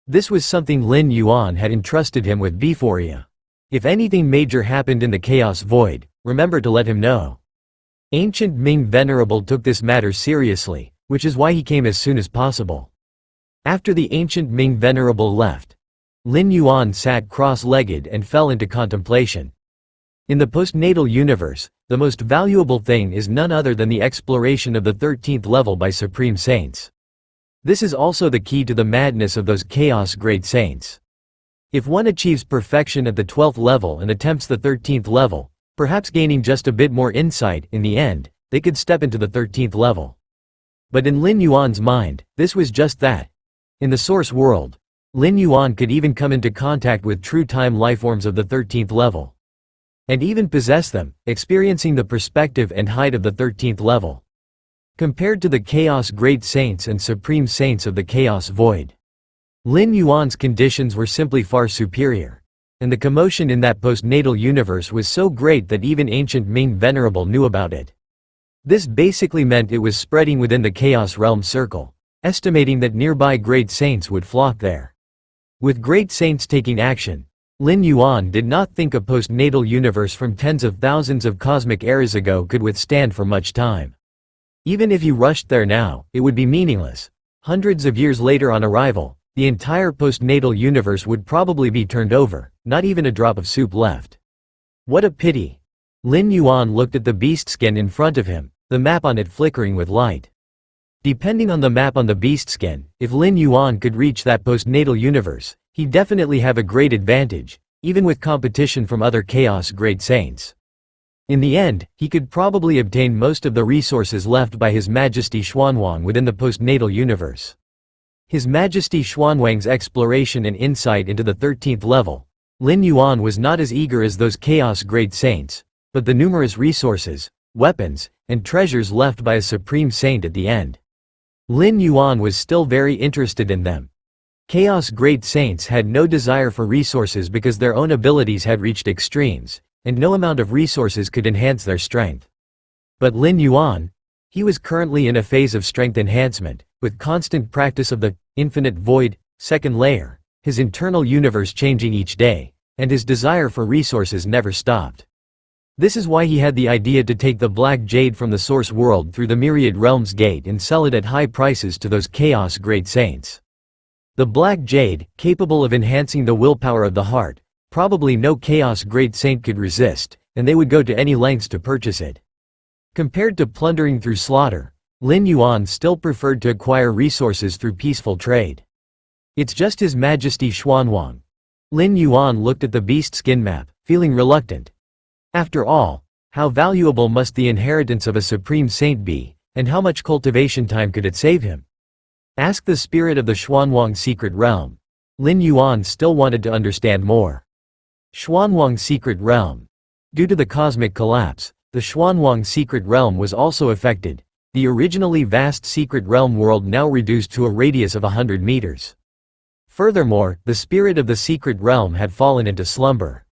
This was something Lin Yuan had entrusted him with before. If anything major happened in the Chaos Void, remember to let him know. Ancient Ming Venerable took this matter seriously, which is why he came as soon as possible. After the ancient Ming Venerable left, Lin Yuan sat cross-legged and fell into contemplation. In the postnatal universe, the most valuable thing is none other than the exploration of the 13th level by Supreme Saints. This is also the key to the madness of those Chaos Great Saints. If one achieves perfection at the 12th level and attempts the 13th level, perhaps gaining just a bit more insight, in the end, they could step into the 13th level. But in Lin Yuan's mind, this was just that. In the source world, Lin Yuan could even come into contact with true time lifeforms of the 13th level. And even possess them, experiencing the perspective and height of the 13th level. Compared to the Chaos Great Saints and Supreme Saints of the Chaos Void, Lin Yuan's conditions were simply far superior. And the commotion in that postnatal universe was so great that even ancient Ming Venerable knew about it. This basically meant it was spreading within the Chaos Realm circle, estimating that nearby great saints would flock there. With great saints taking action, Lin Yuan did not think a postnatal universe from tens of thousands of cosmic eras ago could withstand for much time. Even if he rushed there now, it would be meaningless. Hundreds of years later on arrival, the entire postnatal universe would probably be turned over, not even a drop of soup left. What a pity. Lin Yuan looked at the beast skin in front of him, the map on it flickering with light. Depending on the map on the beast skin, if Lin Yuan could reach that postnatal universe, he'd definitely have a great advantage, even with competition from other Chaos Great Saints. In the end, he could probably obtain most of the resources left by His Majesty Xuanwang within the postnatal universe. His Majesty Xuanwang's exploration and insight into the 13th level, Lin Yuan was not as eager as those Chaos Great Saints, but the numerous resources, weapons, and treasures left by a Supreme Saint at the end. Lin Yuan was still very interested in them. Chaos Great Saints had no desire for resources because their own abilities had reached extremes, and no amount of resources could enhance their strength. But Lin Yuan, he was currently in a phase of strength enhancement, with constant practice of the infinite void, second layer, his internal universe changing each day, and his desire for resources never stopped. This is why he had the idea to take the black jade from the source world through the Myriad Realms Gate and sell it at high prices to those Chaos Great Saints. The black jade, capable of enhancing the willpower of the heart, probably no Chaos Great Saint could resist, and they would go to any lengths to purchase it. Compared to plundering through slaughter, Lin Yuan still preferred to acquire resources through peaceful trade. It's just His Majesty Xuanwang. Lin Yuan looked at the beast skin map, feeling reluctant. After all, how valuable must the inheritance of a Supreme Saint be, and how much cultivation time could it save him? Ask the spirit of the Xuanwang secret realm. Lin Yuan still wanted to understand more. Xuanwang Secret Realm. Due to the cosmic collapse, the Xuanwang Secret Realm was also affected, the originally vast Secret Realm world now reduced to a radius of 100 meters. Furthermore, the spirit of the Secret Realm had fallen into slumber.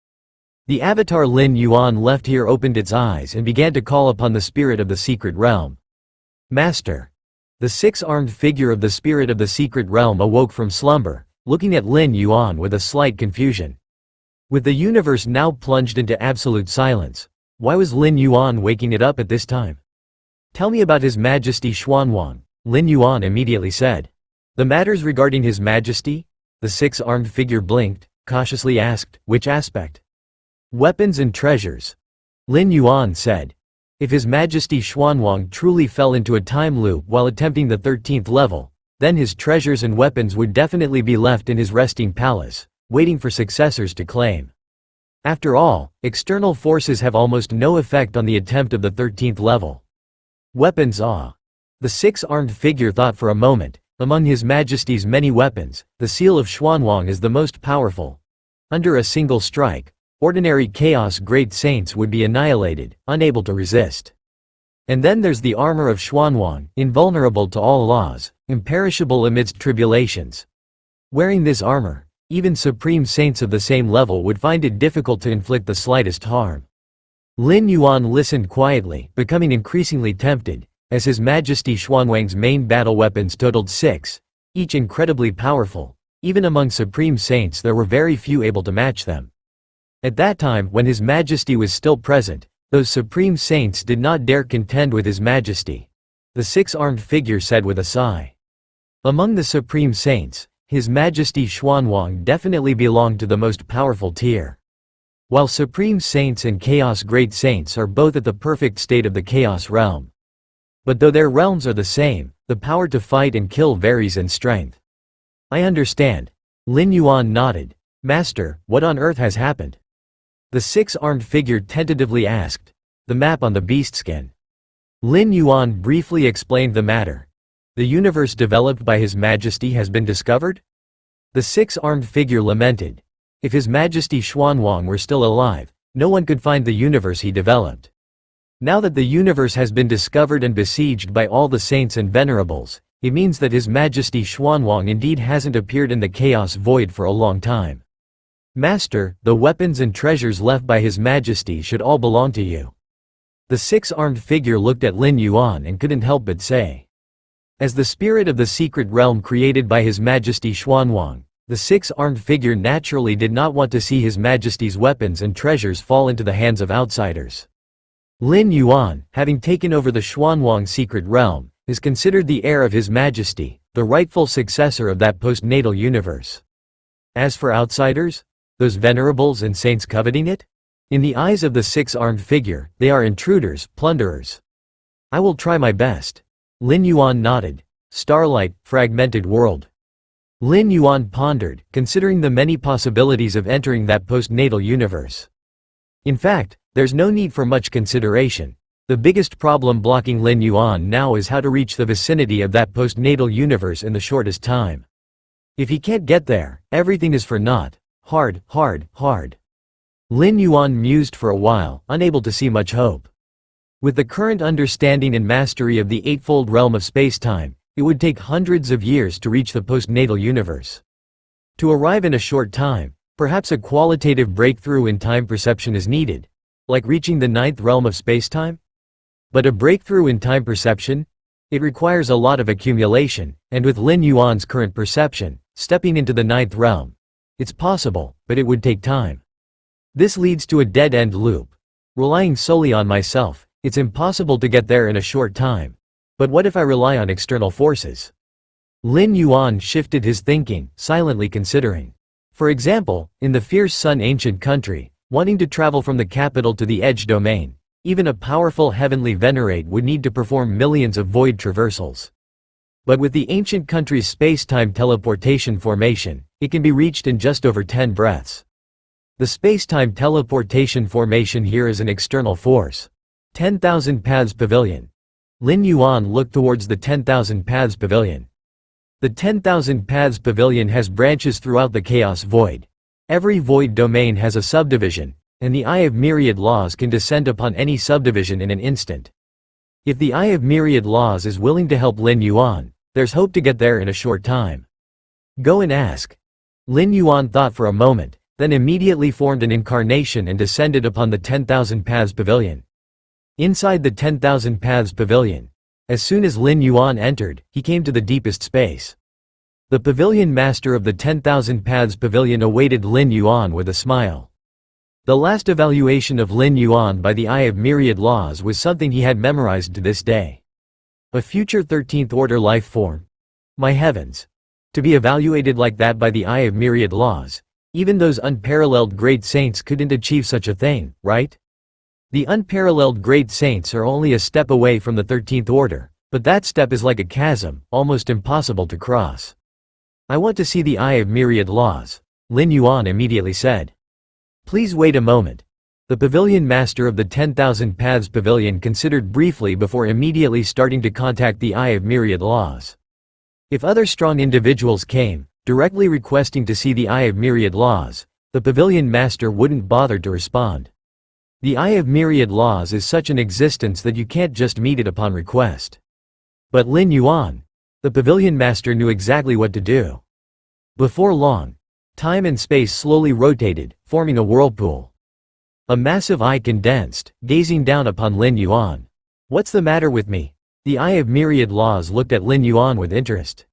The avatar Lin Yuan left here opened its eyes and began to call upon the spirit of the Secret Realm. Master. The six-armed figure of the spirit of the Secret Realm awoke from slumber, looking at Lin Yuan with a slight confusion. With the universe now plunged into absolute silence, why was Lin Yuan waking it up at this time? Tell me about His Majesty Xuanwang, Lin Yuan immediately said. The matters regarding His Majesty? The six-armed figure blinked, cautiously asked, which aspect? Weapons and treasures. Lin Yuan said. If His Majesty Xuanwang truly fell into a time loop while attempting the 13th level, then his treasures and weapons would definitely be left in his resting palace, waiting for successors to claim. After all, external forces have almost no effect on the attempt of the 13th level. Weapons. The six-armed figure thought for a moment. Among His Majesty's many weapons, the seal of Xuanwang is the most powerful. Under a single strike, ordinary chaos great saints would be annihilated, unable to resist. And then there's the armor of Xuanwang, invulnerable to all laws, imperishable amidst tribulations. Wearing this armor, even supreme saints of the same level would find it difficult to inflict the slightest harm. Lin Yuan listened quietly, becoming increasingly tempted, as His Majesty Xuanwang's main battle weapons totaled 6, each incredibly powerful. Even among supreme saints there were very few able to match them. At that time, when His Majesty was still present, those supreme saints did not dare contend with His Majesty. The six-armed figure said with a sigh. Among the supreme saints, His Majesty Xuanwang definitely belonged to the most powerful tier. While supreme saints and chaos great saints are both at the perfect state of the chaos realm. But though their realms are the same, the power to fight and kill varies in strength. I understand. Lin Yuan nodded. Master, what on earth has happened? The six-armed figure tentatively asked. The map on the beast skin. Lin Yuan briefly explained the matter. The universe developed by His Majesty has been discovered? The six-armed figure lamented. If His Majesty Xuanwang were still alive, no one could find the universe he developed. Now that the universe has been discovered and besieged by all the saints and venerables, it means that His Majesty Xuanwang indeed hasn't appeared in the chaos void for a long time. Master, the weapons and treasures left by His Majesty should all belong to you. The six-armed figure looked at Lin Yuan and couldn't help but say. As the spirit of the secret realm created by His Majesty Xuanwang, the six-armed figure naturally did not want to see His Majesty's weapons and treasures fall into the hands of outsiders. Lin Yuan, having taken over the Xuanwang secret realm, is considered the heir of His Majesty, the rightful successor of that postnatal universe. As for outsiders, those venerables and saints coveting it? In the eyes of the six-armed figure, they are intruders, plunderers. I will try my best. Lin Yuan nodded. Starlight, fragmented world. Lin Yuan pondered, considering the many possibilities of entering that postnatal universe. In fact, there's no need for much consideration. The biggest problem blocking Lin Yuan now is how to reach the vicinity of that postnatal universe in the shortest time. If he can't get there, everything is for naught. Hard. Lin Yuan mused for a while, unable to see much hope. With the current understanding and mastery of the eightfold realm of space-time, it would take hundreds of years to reach the postnatal universe. To arrive in a short time, perhaps a qualitative breakthrough in time perception is needed, like reaching the ninth realm of space-time? But a breakthrough in time perception? It requires a lot of accumulation, and with Lin Yuan's current perception, stepping into the ninth realm, it's possible, but it would take time. This leads to a dead-end loop. Relying solely on myself, it's impossible to get there in a short time. But what if I rely on external forces? Lin Yuan shifted his thinking, silently considering. For example, in the fierce Sun ancient country, wanting to travel from the capital to the edge domain, even a powerful heavenly venerate would need to perform millions of void traversals. But with the ancient country's space-time teleportation formation, it can be reached in just over 10 breaths. The space-time teleportation formation here is an external force. 10,000 Paths Pavilion. Lin Yuan looked towards the 10,000 Paths Pavilion. The 10,000 Paths Pavilion has branches throughout the chaos void. Every void domain has a subdivision, and the Eye of Myriad Laws can descend upon any subdivision in an instant. If the Eye of Myriad Laws is willing to help Lin Yuan, there's hope to get there in a short time. Go and ask. Lin Yuan thought for a moment, then immediately formed an incarnation and descended upon the 10,000 Paths Pavilion. Inside the 10,000 Paths Pavilion, as soon as Lin Yuan entered, he came to the deepest space. The pavilion master of the 10,000 Paths Pavilion awaited Lin Yuan with a smile. The last evaluation of Lin Yuan by the Eye of Myriad Laws was something he had memorized to this day. A future 13th order life form. My heavens! To be evaluated like that by the Eye of Myriad Laws. Even those unparalleled great saints couldn't achieve such a thing, right? The unparalleled great saints are only a step away from the 13th order, but that step is like a chasm, almost impossible to cross. I want to see the Eye of Myriad Laws, Lin Yuan immediately said. Please wait a moment. The pavilion master of the 10,000 Paths Pavilion considered briefly before immediately starting to contact the Eye of Myriad Laws. If other strong individuals came, directly requesting to see the Eye of Myriad Laws, the pavilion master wouldn't bother to respond. The Eye of Myriad Laws is such an existence that you can't just meet it upon request. But Lin Yuan, the pavilion master, knew exactly what to do. Before long, time and space slowly rotated, forming a whirlpool. A massive eye condensed, gazing down upon Lin Yuan. What's the matter with me? The Eye of Myriad Laws looked at Lin Yuan with interest.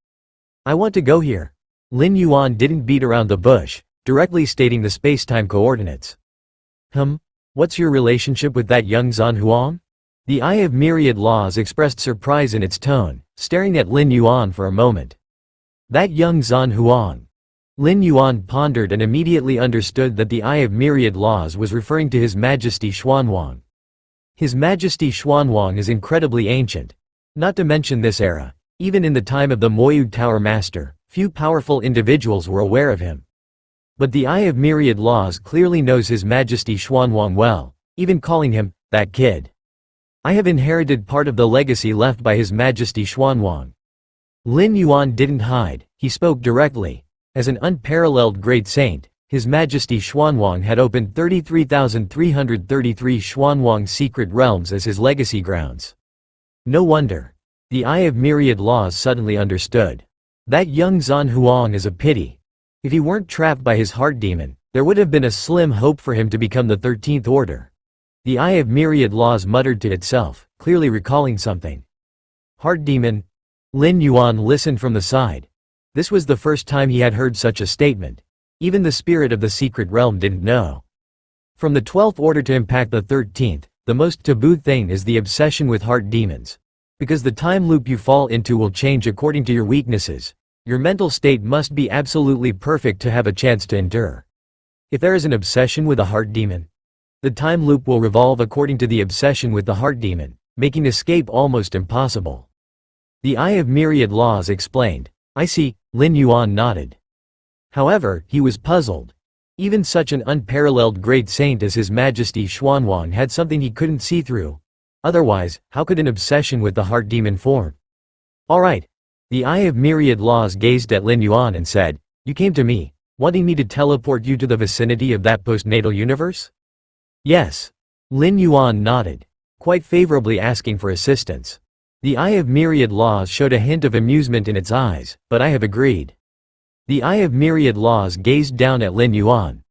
I want to go here. Lin Yuan didn't beat around the bush, directly stating the space-time coordinates. What's your relationship with that young Zhan Huang? The Eye of Myriad Laws expressed surprise in its tone, staring at Lin Yuan for a moment. That young Zhan Huang. Lin Yuan pondered and immediately understood that the Eye of Myriad Laws was referring to His Majesty Xuanwang. His Majesty Xuanwang is incredibly ancient. Not to mention this era, even in the time of the Moyud Tower Master, few powerful individuals were aware of him. But the Eye of Myriad Laws clearly knows His Majesty Xuanwang well, even calling him, that kid. I have inherited part of the legacy left by His Majesty Xuanwang. Lin Yuan didn't hide, he spoke directly. As an unparalleled great saint, His Majesty Xuanwang had opened 33,333 Xuanwang secret realms as his legacy grounds. No wonder. The Eye of Myriad Laws suddenly understood. That young Zhan Huang is a pity. If he weren't trapped by his heart demon, there would have been a slim hope for him to become the 13th order. The Eye of Myriad Laws muttered to itself, clearly recalling something. Heart demon? Lin Yuan listened from the side. This was the first time he had heard such a statement. Even the spirit of the secret realm didn't know. From the 12th order to impact the 13th, the most taboo thing is the obsession with heart demons. Because the time loop you fall into will change according to your weaknesses. Your mental state must be absolutely perfect to have a chance to endure. If there is an obsession with a heart demon, the time loop will revolve according to the obsession with the heart demon, making escape almost impossible. The Eye of Myriad Laws explained. I see, Lin Yuan nodded. However, he was puzzled. Even such an unparalleled great saint as His Majesty Xuanwang had something he couldn't see through. Otherwise, how could an obsession with the heart demon form? Alright. The Eye of Myriad Laws gazed at Lin Yuan and said, you came to me, wanting me to teleport you to the vicinity of that postnatal universe? Yes. Lin Yuan nodded, quite favorably, asking for assistance. The Eye of Myriad Laws showed a hint of amusement in its eyes, but I have agreed. The Eye of Myriad Laws gazed down at Lin Yuan.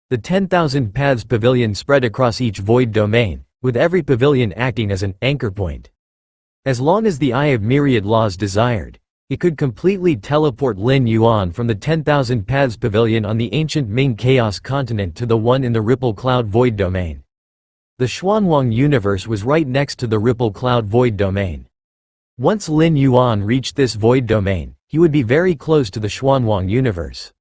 The 10,000 Paths Pavilion spread across each void domain, with every pavilion acting as an anchor point. As long as the Eye of Myriad Laws desired, it could completely teleport Lin Yuan from the 10,000 Paths Pavilion on the ancient Ming Chaos Continent to the one in the Ripple Cloud Void Domain. The Xuanwang universe was right next to the Ripple Cloud Void Domain. Once Lin Yuan reached this void domain, he would be very close to the Xuanwang universe.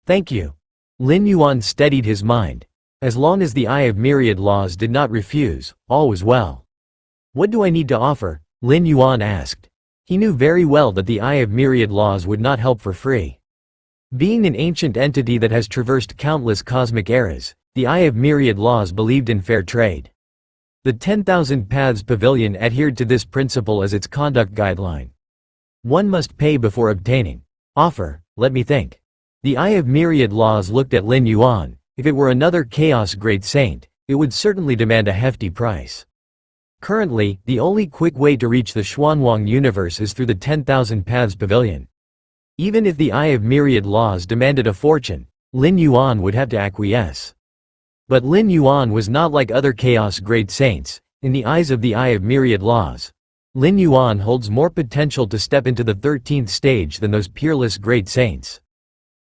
Thank you. Lin Yuan steadied his mind. As long as the Eye of Myriad Laws did not refuse, all was well. What do I need to offer? Lin Yuan asked. He knew very well that the Eye of Myriad Laws would not help for free. Being an ancient entity that has traversed countless cosmic eras, the Eye of Myriad Laws believed in fair trade. The 10,000 Paths Pavilion adhered to this principle as its conduct guideline. One must pay before obtaining. Offer, let me think. The Eye of Myriad Laws looked at Lin Yuan. If it were another Chaos Great Saint, it would certainly demand a hefty price. Currently, the only quick way to reach the Xuanwang universe is through the 10,000 Paths Pavilion. Even if the Eye of Myriad Laws demanded a fortune, Lin Yuan would have to acquiesce. But Lin Yuan was not like other Chaos Great Saints. In the eyes of the Eye of Myriad Laws, Lin Yuan holds more potential to step into the 13th stage than those peerless Great Saints.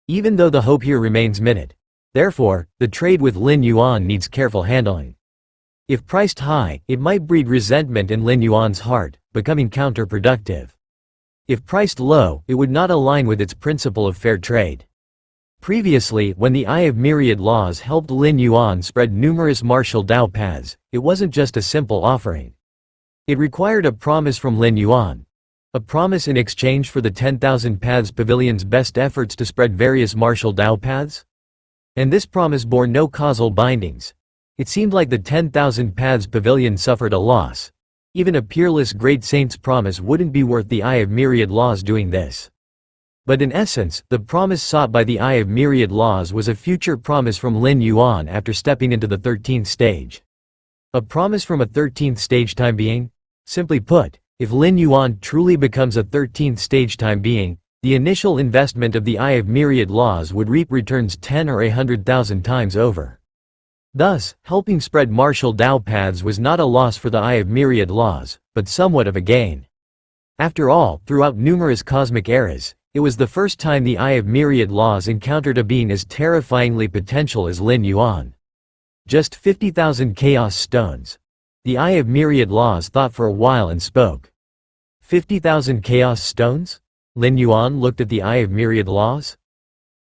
Even though the hope here remains minute. Therefore, the trade with Lin Yuan needs careful handling. If priced high, it might breed resentment in Lin Yuan's heart, becoming counterproductive. If priced low, it would not align with its principle of fair trade. Previously, when the Eye of Myriad Laws helped Lin Yuan spread numerous martial Dao paths, it wasn't just a simple offering. It required a promise from Lin Yuan. A promise in exchange for the 10,000 Paths Pavilion's best efforts to spread various martial Dao paths? And this promise bore no causal bindings. It seemed like the 10,000 Paths Pavilion suffered a loss. Even a peerless Great Saint's promise wouldn't be worth the Eye of Myriad Laws doing this. But in essence, the promise sought by the Eye of Myriad Laws was a future promise from Lin Yuan after stepping into the 13th stage. A promise from a 13th stage time being? Simply put, if Lin Yuan truly becomes a 13th stage time being, the initial investment of the Eye of Myriad Laws would reap returns 10 or 100,000 times over. Thus, helping spread martial Dao paths was not a loss for the Eye of Myriad Laws, but somewhat of a gain. After all, throughout numerous cosmic eras, it was the first time the Eye of Myriad Laws encountered a being as terrifyingly potential as Lin Yuan. Just 50,000 Chaos Stones. The Eye of Myriad Laws thought for a while and spoke. 50,000 Chaos Stones? Lin Yuan looked at the Eye of Myriad Laws.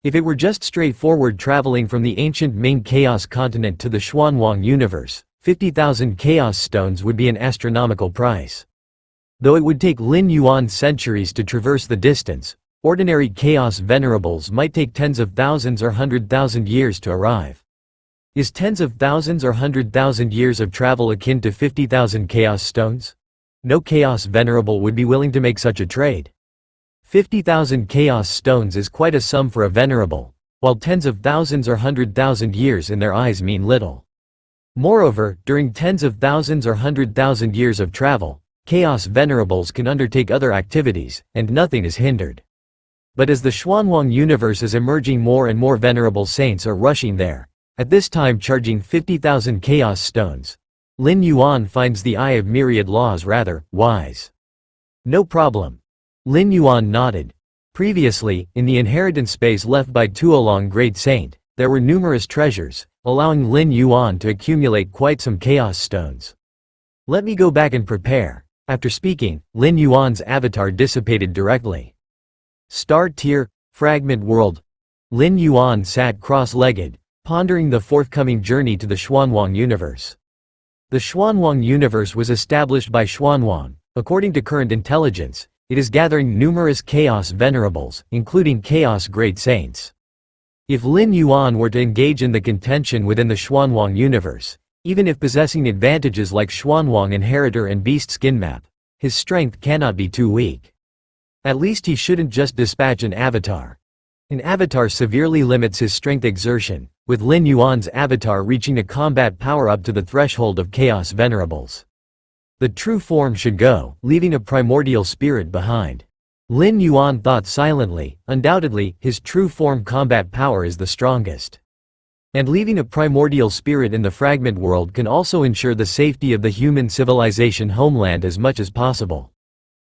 If it were just straightforward traveling from the ancient Ming Chaos continent to the Xuanwang universe, 50,000 Chaos Stones would be an astronomical price. Though it would take Lin Yuan centuries to traverse the distance, ordinary Chaos Venerables might take tens of thousands or 100,000 years to arrive. Is tens of thousands or 100,000 years of travel akin to 50,000 Chaos Stones? No Chaos Venerable would be willing to make such a trade. 50,000 Chaos Stones is quite a sum for a Venerable, while tens of thousands or 100,000 years in their eyes mean little. Moreover, during tens of thousands or 100,000 years of travel, Chaos Venerables can undertake other activities, and nothing is hindered. But as the Xuanwang universe is emerging, more and more Venerable Saints are rushing there, at this time charging 50,000 Chaos Stones. Lin Yuan finds the Eye of Myriad Laws rather wise. No problem. Lin Yuan nodded. Previously, in the inheritance space left by Tuolong Great Saint, there were numerous treasures, allowing Lin Yuan to accumulate quite some Chaos Stones. Let me go back and prepare. After speaking, Lin Yuan's avatar dissipated directly. Star Tier, Fragment World. Lin Yuan sat cross-legged, pondering the forthcoming journey to the Xuanwang universe. The Xuanwang universe was established by Xuanwang. According to current intelligence, it is gathering numerous Chaos Venerables, including Chaos Great Saints. If Lin Yuan were to engage in the contention within the Xuanwang universe, even if possessing advantages like Xuanwang Inheritor and Beast Skin Map, his strength cannot be too weak. At least he shouldn't just dispatch an avatar. An avatar severely limits his strength exertion, with Lin Yuan's avatar reaching a combat power up to the threshold of Chaos Venerables. The true form should go, leaving a primordial spirit behind. Lin Yuan thought silently. Undoubtedly, his true form combat power is the strongest. And leaving a primordial spirit in the fragment world can also ensure the safety of the human civilization homeland as much as possible.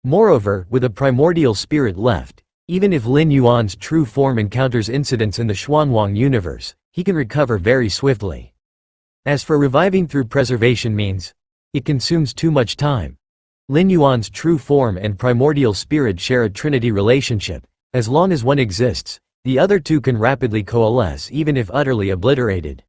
Moreover, with a primordial spirit left, even if Lin Yuan's true form encounters incidents in the Xuanwang universe, he can recover very swiftly. As for reviving through preservation means, it consumes too much time. Lin Yuan's true form and primordial spirit share a trinity relationship. As long as one exists, the other two can rapidly coalesce even if utterly obliterated.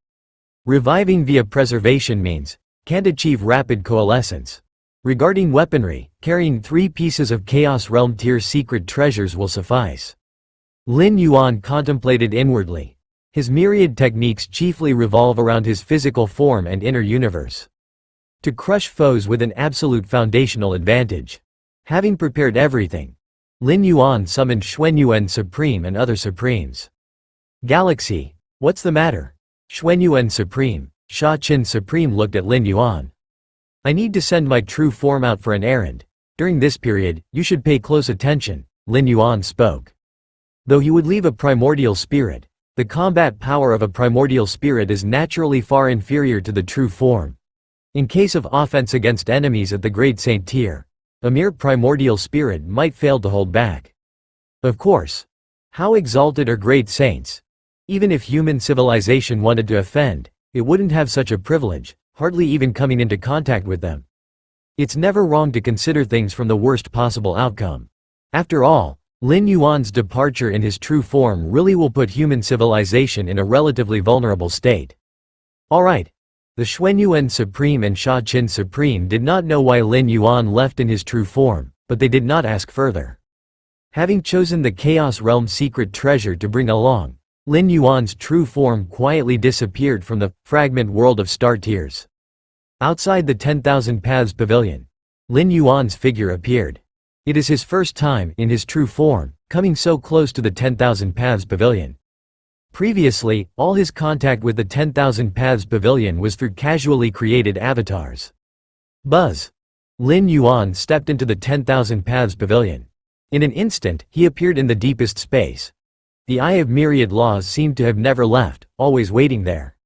Reviving via preservation means, can't achieve rapid coalescence. Regarding weaponry, carrying 3 pieces of Chaos Realm tier secret treasures will suffice. Lin Yuan contemplated inwardly. His myriad techniques chiefly revolve around his physical form and inner universe. To crush foes with an absolute foundational advantage. Having prepared everything, Lin Yuan summoned Xuanyuan Supreme and other Supremes. Galaxy. What's the matter? Xuanyuan Supreme, Sha Qin Supreme looked at Lin Yuan. I need to send my true form out for an errand. During this period, you should pay close attention, Lin Yuan spoke. Though he would leave a primordial spirit, the combat power of a primordial spirit is naturally far inferior to the true form. In case of offense against enemies at the Great Saint tier, a mere primordial spirit might fail to hold back. Of course. How exalted are great saints? Even if human civilization wanted to offend, it wouldn't have such a privilege, hardly even coming into contact with them. It's never wrong to consider things from the worst possible outcome. After all, Lin Yuan's departure in his true form really will put human civilization in a relatively vulnerable state. Alright. The Xuanyuan Supreme and Sha Qin Supreme did not know why Lin Yuan left in his true form, but they did not ask further. Having chosen the Chaos Realm secret treasure to bring along, Lin Yuan's true form quietly disappeared from the fragment world of star tiers. Outside the 10,000 Paths Pavilion, Lin Yuan's figure appeared. It is his first time, in his true form, coming so close to the 10,000 Paths Pavilion. Previously, all his contact with the 10,000 Paths Pavilion was through casually created avatars. Buzz. Lin Yuan stepped into the 10,000 Paths Pavilion. In an instant, he appeared in the deepest space. The Eye of Myriad Laws seemed to have never left, always waiting there.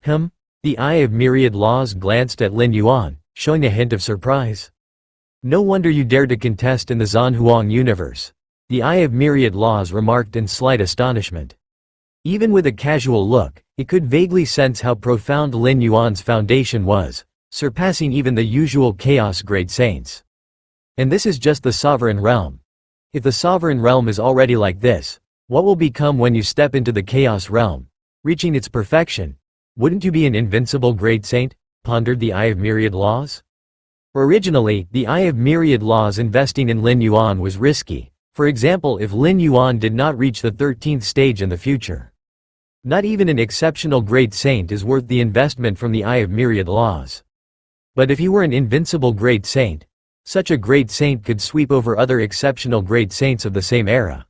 The Eye of Myriad Laws glanced at Lin Yuan, showing a hint of surprise. No wonder you dare to contest in the Zanhuang universe. The Eye of Myriad Laws remarked in slight astonishment. Even with a casual look, it could vaguely sense how profound Lin Yuan's foundation was, surpassing even the usual Chaos Great Saints. And this is just the Sovereign Realm. If the Sovereign Realm is already like this, what will become when you step into the Chaos Realm, reaching its perfection? Wouldn't you be an invincible Great Saint? Pondered the Eye of Myriad Laws. Originally, the Eye of Myriad Laws investing in Lin Yuan was risky, for example if Lin Yuan did not reach the 13th stage in the future. Not even an exceptional Great Saint is worth the investment from the Eye of Myriad Laws. But if he were an invincible Great Saint, such a Great Saint could sweep over other exceptional Great Saints of the same era.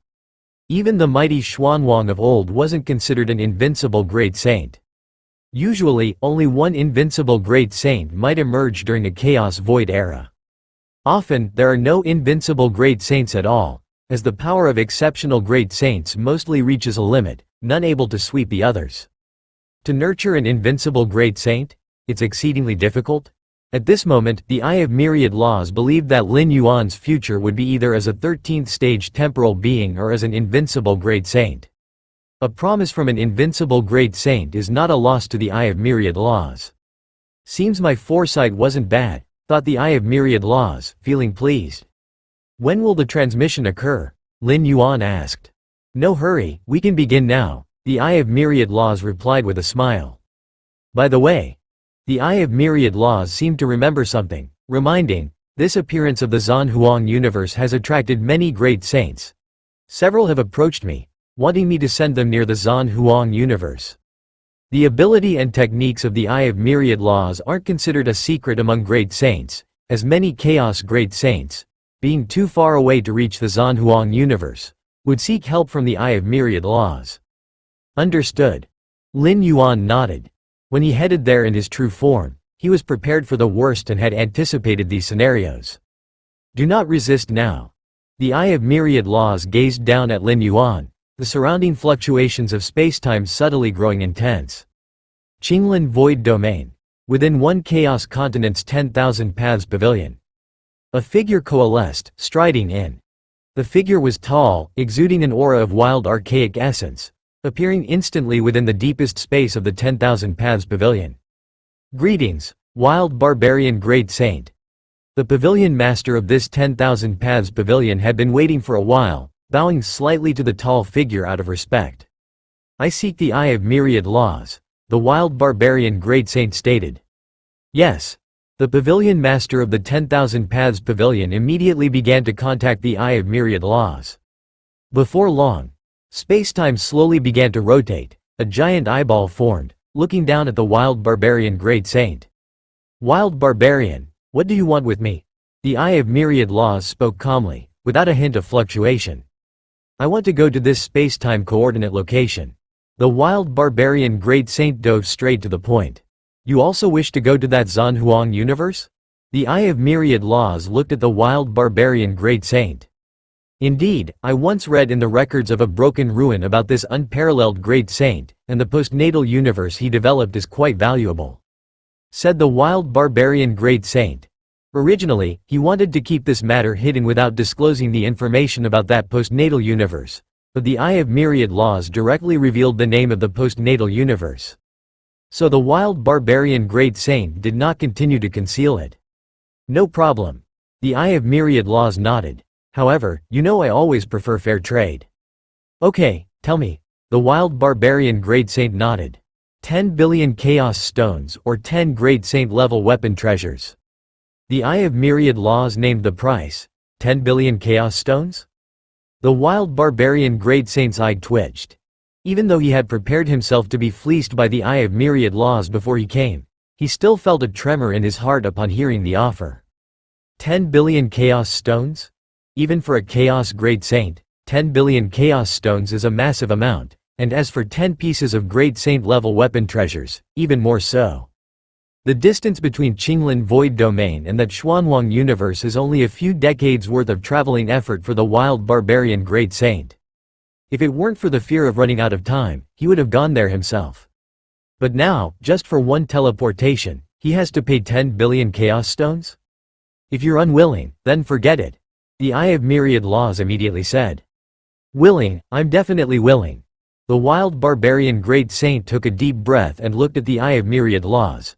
Even the mighty Xuanwang of old wasn't considered an invincible Great Saint. Usually, only one invincible Great Saint might emerge during a Chaos Void era. Often, there are no invincible Great Saints at all, as the power of exceptional Great Saints mostly reaches a limit, none able to sweep the others. To nurture an invincible Great Saint? It's exceedingly difficult. At this moment, the Eye of Myriad Laws believed that Lin Yuan's future would be either as a 13th stage temporal being or as an invincible Great Saint. A promise from an invincible Great Saint is not a loss to the Eye of Myriad Laws. Seems my foresight wasn't bad, thought the Eye of Myriad Laws, feeling pleased. When will the transmission occur? Lin Yuan asked. No hurry, we can begin now, the Eye of Myriad Laws replied with a smile. By the way, the Eye of Myriad Laws seemed to remember something, reminding, this appearance of the Zanhuang universe has attracted many great saints. Several have approached me, wanting me to send them near the Zanhuang universe. The ability and techniques of the Eye of Myriad Laws aren't considered a secret among great saints, as many Chaos Great Saints, being too far away to reach the Zanhuang universe, would seek help from the Eye of Myriad Laws. Understood. Lin Yuan nodded. When he headed there in his true form, he was prepared for the worst and had anticipated these scenarios. Do not resist now. The Eye of Myriad Laws gazed down at Lin Yuan, the surrounding fluctuations of spacetime subtly growing intense. Qinglan Void Domain. Within one Chaos Continent's 10,000 Paths Pavilion. A figure coalesced, striding in. The figure was tall, exuding an aura of wild archaic essence, appearing instantly within the deepest space of the 10,000 Paths Pavilion. Greetings, wild barbarian Great Saint. The pavilion master of this 10,000 Paths Pavilion had been waiting for a while, bowing slightly to the tall figure out of respect. I seek the Eye of Myriad Laws, the wild barbarian Great Saint stated. Yes. The pavilion master of the 10,000 Paths Pavilion immediately began to contact the Eye of Myriad Laws. Before long, spacetime slowly began to rotate, a giant eyeball formed, looking down at the wild barbarian Great Saint. Wild barbarian, what do you want with me? The Eye of Myriad Laws spoke calmly, without a hint of fluctuation. I want to go to this spacetime coordinate location. The wild barbarian great saint dove straight to the point. You also wish to go to that Zanhuang universe? The Eye of Myriad Laws looked at the wild barbarian great saint. Indeed, I once read in the records of a broken ruin about this unparalleled great saint, and the postnatal universe he developed is quite valuable. Said the wild barbarian great saint. Originally, he wanted to keep this matter hidden without disclosing the information about that postnatal universe, but the Eye of Myriad Laws directly revealed the name of the postnatal universe. So the wild barbarian great saint did not continue to conceal it. No problem. The Eye of Myriad Laws nodded. However, you know I always prefer fair trade. Okay, tell me. The wild barbarian great saint nodded. 10 billion chaos stones or 10 great saint level weapon treasures. The Eye of Myriad Laws named the price. 10 billion chaos stones? The wild barbarian great saint's eye twitched. Even though he had prepared himself to be fleeced by the Eye of Myriad Laws before he came, he still felt a tremor in his heart upon hearing the offer. 10 billion chaos stones? Even for a chaos great saint, 10 billion chaos stones is a massive amount, and as for 10 pieces of great saint level weapon treasures, even more so. The distance between Qinglin Void Domain and that Xuanwang universe is only a few decades worth of traveling effort for the wild barbarian great saint. If it weren't for the fear of running out of time, he would have gone there himself. But now, just for one teleportation, he has to pay 10 billion chaos stones? If you're unwilling, then forget it. The Eye of Myriad Laws immediately said. Willing, I'm definitely willing. The wild barbarian great saint took a deep breath and looked at the Eye of Myriad Laws.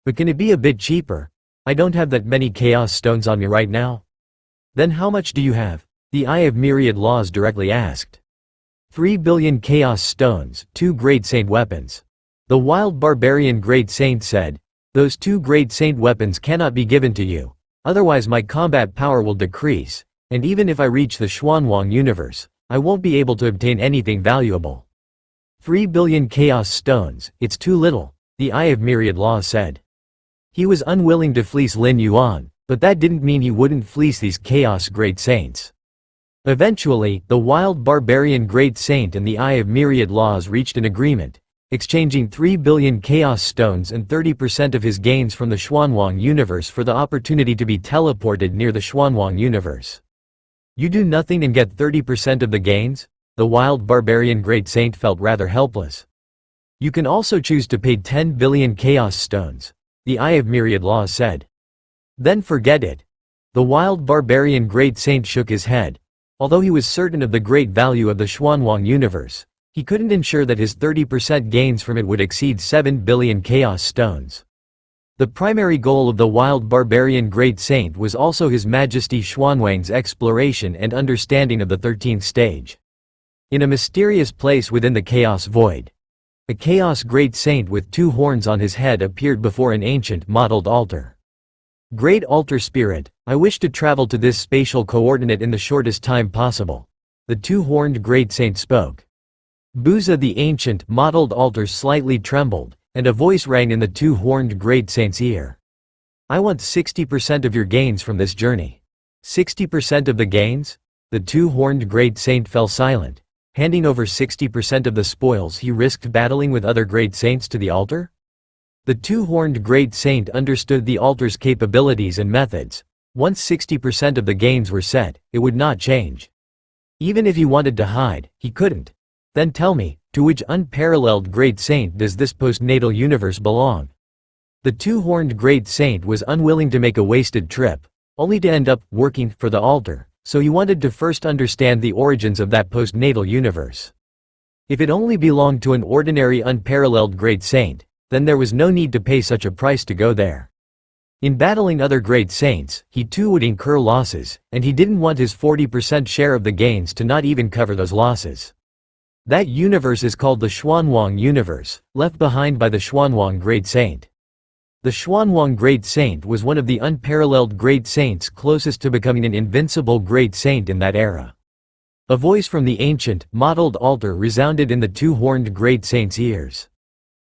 But can it be a bit cheaper? I don't have that many chaos stones on me right now. Then how much do you have? The Eye of Myriad Laws directly asked. 3 billion chaos stones, 2 great saint weapons. The wild barbarian great saint said, those 2 great saint weapons cannot be given to you. Otherwise my combat power will decrease, and even if I reach the Xuanwang universe, I won't be able to obtain anything valuable. 3 billion chaos stones, it's too little, the Eye of Myriad Laws said. He was unwilling to fleece Lin Yuan, but that didn't mean he wouldn't fleece these chaos great saints. Eventually, the wild barbarian great saint and the Eye of Myriad Laws reached an agreement, exchanging 3 billion chaos stones and 30% of his gains from the Xuanwang universe for the opportunity to be teleported near the Xuanwang universe. You do nothing and get 30% of the gains? The wild barbarian great saint felt rather helpless. You can also choose to pay 10 billion chaos stones, the Eye of Myriad Laws said. Then forget it. The wild barbarian great saint shook his head. Although he was certain of the great value of the Xuanwang universe, he couldn't ensure that his 30% gains from it would exceed 7 billion chaos stones. The primary goal of the wild barbarian great saint was also His Majesty Xuanwang's exploration and understanding of the 13th stage. In a mysterious place within the chaos void, a chaos great saint with 2 horns on his head appeared before an ancient modeled altar. Great altar spirit, I wish to travel to this spatial coordinate in the shortest time possible. The 2-horned great saint spoke. Buza the ancient modeled altar slightly trembled, and a voice rang in the 2-horned great saint's ear. I want 60% of your gains from this journey. 60% of the gains? The 2-horned great saint fell silent, handing over 60% of the spoils he risked battling with other great saints to the altar? The 2-horned great saint understood the altar's capabilities and methods. Once 60% of the gains were set, it would not change. Even if he wanted to hide, he couldn't. Then tell me, to which unparalleled great saint does this postnatal universe belong? The 2-horned great saint was unwilling to make a wasted trip, only to end up working for the altar, so he wanted to first understand the origins of that postnatal universe. If it only belonged to an ordinary unparalleled great saint, then there was no need to pay such a price to go there. In battling other great saints, he too would incur losses, and he didn't want his 40% share of the gains to not even cover those losses. That universe is called the Xuanwang universe, left behind by the Xuanwang great saint. The Xuanwang great saint was one of the unparalleled great saints closest to becoming an invincible great saint in that era. A voice from the ancient, modeled altar resounded in the 2-horned great saint's ears.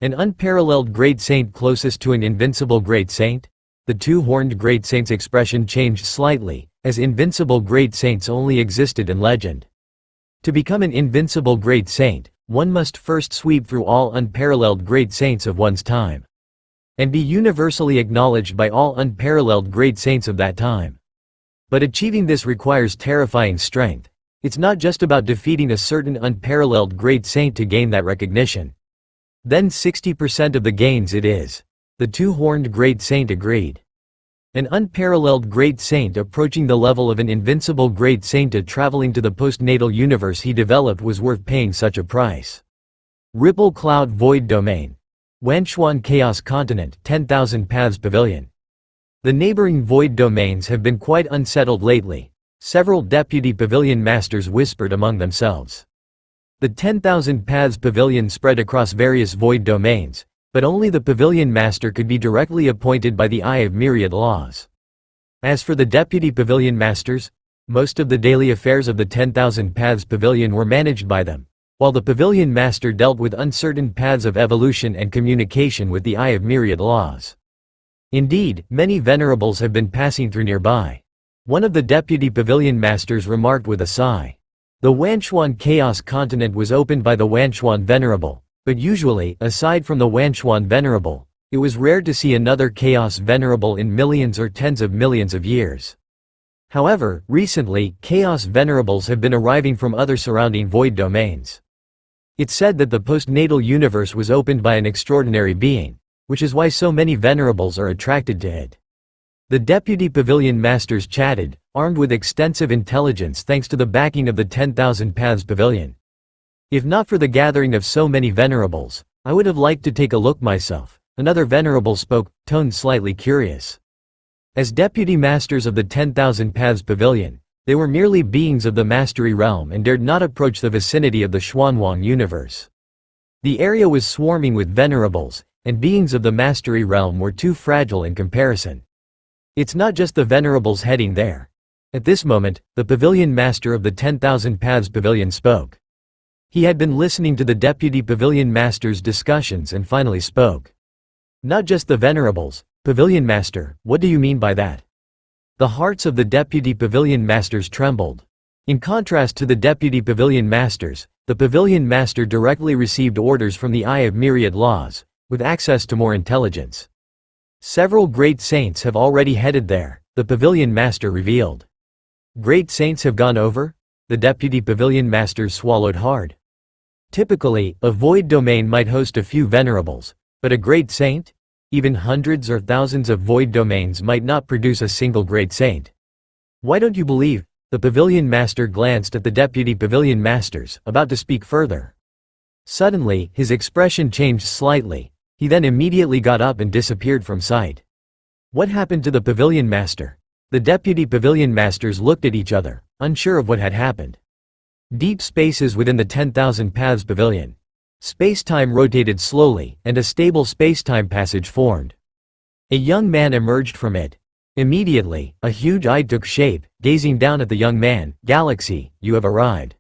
An unparalleled great saint closest to an invincible great saint? The 2-horned great saint's expression changed slightly, as invincible great saints only existed in legend. To become an invincible great saint, one must first sweep through all unparalleled great saints of one's time. And be universally acknowledged by all unparalleled great saints of that time. But achieving this requires terrifying strength. It's not just about defeating a certain unparalleled great saint to gain that recognition. Then 60% of the gains it is. The two-horned great saint agreed. An unparalleled great saint approaching the level of an invincible great saint traveling to the postnatal universe he developed was worth paying such a price. Ripple Cloud Void Domain. Wanchuan Chaos Continent, 10,000 Paths Pavilion. The neighboring void domains have been quite unsettled lately. Several deputy pavilion masters whispered among themselves. The 10,000 Paths Pavilion spread across various void domains, but only the pavilion master could be directly appointed by the Eye of Myriad Laws. As for the deputy pavilion masters, most of the daily affairs of the 10,000 Paths Pavilion were managed by them, while the pavilion master dealt with uncertain paths of evolution and communication with the Eye of Myriad Laws. Indeed, many venerables have been passing through nearby. One of the deputy pavilion masters remarked with a sigh. The Wanchuan Chaos Continent was opened by the Wanchuan Venerable, but usually, aside from the Wanchuan Venerable, it was rare to see another Chaos Venerable in millions or tens of millions of years. However, recently, Chaos Venerables have been arriving from other surrounding void domains. It's said that the postnatal universe was opened by an extraordinary being, which is why so many venerables are attracted to it. The deputy pavilion masters chatted, armed with extensive intelligence thanks to the backing of the 10,000 Paths Pavilion. If not for the gathering of so many venerables, I would have liked to take a look myself, another venerable spoke, tone slightly curious. As deputy masters of the 10,000 Paths Pavilion, they were merely beings of the mastery realm and dared not approach the vicinity of the Xuanwang universe. The area was swarming with venerables, and beings of the mastery realm were too fragile in comparison. It's not just the venerables heading there. At this moment, the pavilion master of the 10,000 Paths Pavilion spoke. He had been listening to the deputy pavilion master's discussions and finally spoke. Not just the venerables, pavilion master, what do you mean by that? The hearts of the deputy pavilion masters trembled. In contrast to the deputy pavilion masters, the pavilion master directly received orders from the Eye of Myriad Laws, with access to more intelligence. Several great saints have already headed there, the pavilion master revealed. Great saints have gone over? The deputy pavilion masters swallowed hard. Typically, a void domain might host a few venerables, but a great saint? Even hundreds or thousands of void domains might not produce a single great saint. Why don't you believe? The pavilion master glanced at the deputy pavilion masters, about to speak further. Suddenly, his expression changed slightly. He then immediately got up and disappeared from sight. What happened to the pavilion master? The deputy pavilion masters looked at each other, unsure of what had happened. Deep spaces within the 10,000 Paths Pavilion. Space-time rotated slowly, and a stable space-time passage formed. A young man emerged from it. Immediately, a huge eye took shape, gazing down at the young man. Galaxy, you have arrived.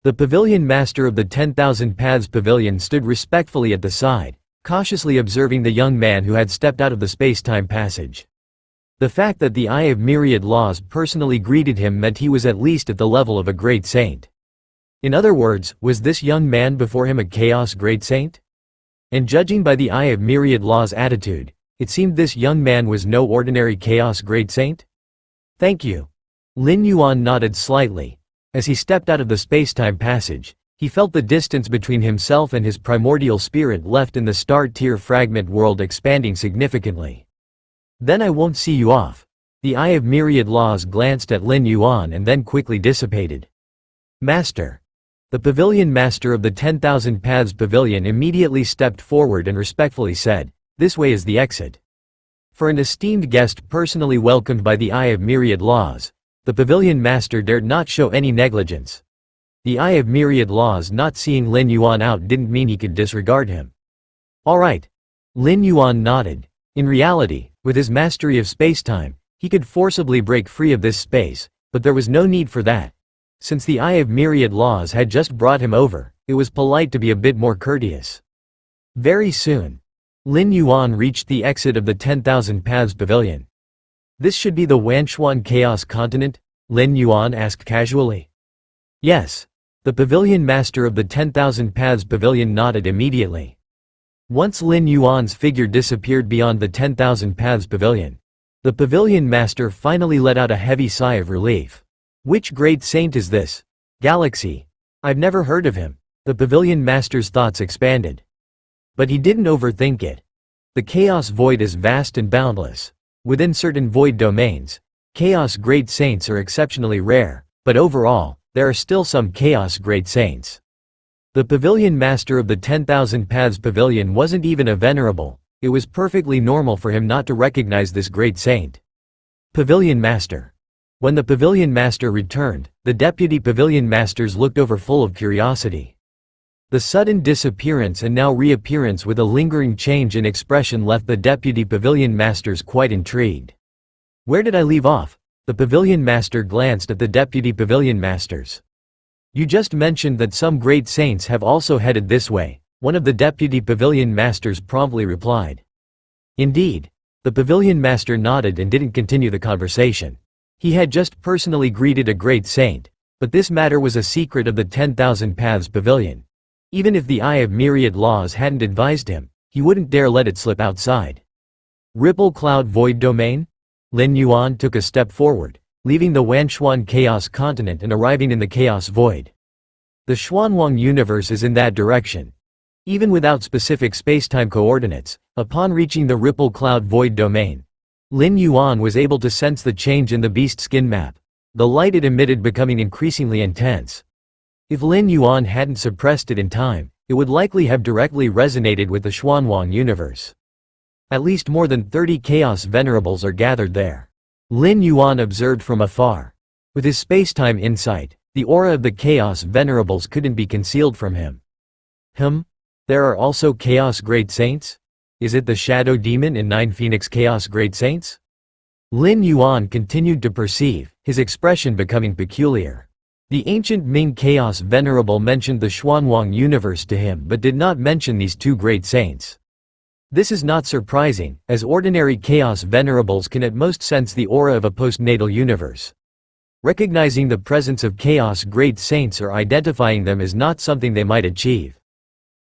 The pavilion master of the 10,000 Paths Pavilion stood respectfully at the side, cautiously observing the young man who had stepped out of the space-time passage. The fact that the Eye of Myriad Laws personally greeted him meant he was at least at the level of a great saint. In other words, was this young man before him a chaos great saint? And judging by the Eye of Myriad Laws' attitude, it seemed this young man was no ordinary chaos great saint? Thank you. Lin Yuan nodded slightly. As he stepped out of the space-time passage, he felt the distance between himself and his primordial spirit left in the star-tier fragment world expanding significantly. Then I won't see you off. The Eye of Myriad Laws glanced at Lin Yuan and then quickly dissipated. Master. The pavilion master of the 10,000 Paths Pavilion immediately stepped forward and respectfully said, "This way is the exit." For an esteemed guest personally welcomed by the Eye of Myriad Laws, the pavilion master dared not show any negligence. The Eye of Myriad Laws not seeing Lin Yuan out didn't mean he could disregard him. All right. Lin Yuan nodded. In reality, with his mastery of space-time, he could forcibly break free of this space, but there was no need for that. Since the Eye of Myriad Laws had just brought him over, it was polite to be a bit more courteous. Very soon, Lin Yuan reached the exit of the 10,000 Paths Pavilion. This should be the Wanchuan Chaos Continent? Lin Yuan asked casually. Yes. The pavilion master of the 10,000 Paths pavilion nodded immediately. Once Lin Yuan's figure disappeared beyond the 10,000 Paths pavilion, the pavilion master finally let out a heavy sigh of relief. Which great saint is this? Galaxy. I've never heard of him. The pavilion master's thoughts expanded. But he didn't overthink it. The chaos void is vast and boundless. Within certain void domains, chaos great saints are exceptionally rare, but overall, there are still some chaos great saints. The pavilion master of the 10,000 Paths pavilion wasn't even a venerable. It was perfectly normal for him not to recognize this great saint. Pavilion master. When the pavilion master returned, the deputy pavilion masters looked over full of curiosity. The sudden disappearance and now reappearance with a lingering change in expression left the deputy pavilion masters quite intrigued. Where did I leave off? The pavilion master glanced at the deputy pavilion masters. You just mentioned that some great saints have also headed this way, one of the deputy pavilion masters promptly replied. Indeed. The pavilion master nodded and didn't continue the conversation. He had just personally greeted a great saint, but this matter was a secret of the 10,000 Paths pavilion. Even if the Eye of Myriad Laws hadn't advised him, he wouldn't dare let it slip outside. Ripple Cloud Void Domain? Lin Yuan took a step forward, leaving the Wanxuan Chaos Continent and arriving in the Chaos Void. The Xuanwang universe is in that direction. Even without specific spacetime coordinates, upon reaching the Ripple Cloud Void Domain, Lin Yuan was able to sense the change in the beast skin map, the light it emitted becoming increasingly intense. If Lin Yuan hadn't suppressed it in time, it would likely have directly resonated with the Xuanwang universe. At least more than 30 Chaos Venerables are gathered there. Lin Yuan observed from afar. With his spacetime insight, the aura of the Chaos Venerables couldn't be concealed from him. There are also Chaos Great Saints? Is it the Shadow Demon and 9 Phoenix Chaos Great Saints? Lin Yuan continued to perceive, his expression becoming peculiar. The ancient Ming Chaos Venerable mentioned the Xuanwang universe to him but did not mention these two great saints. This is not surprising, as ordinary Chaos Venerables can at most sense the aura of a postnatal universe. Recognizing the presence of Chaos Great Saints or identifying them is not something they might achieve.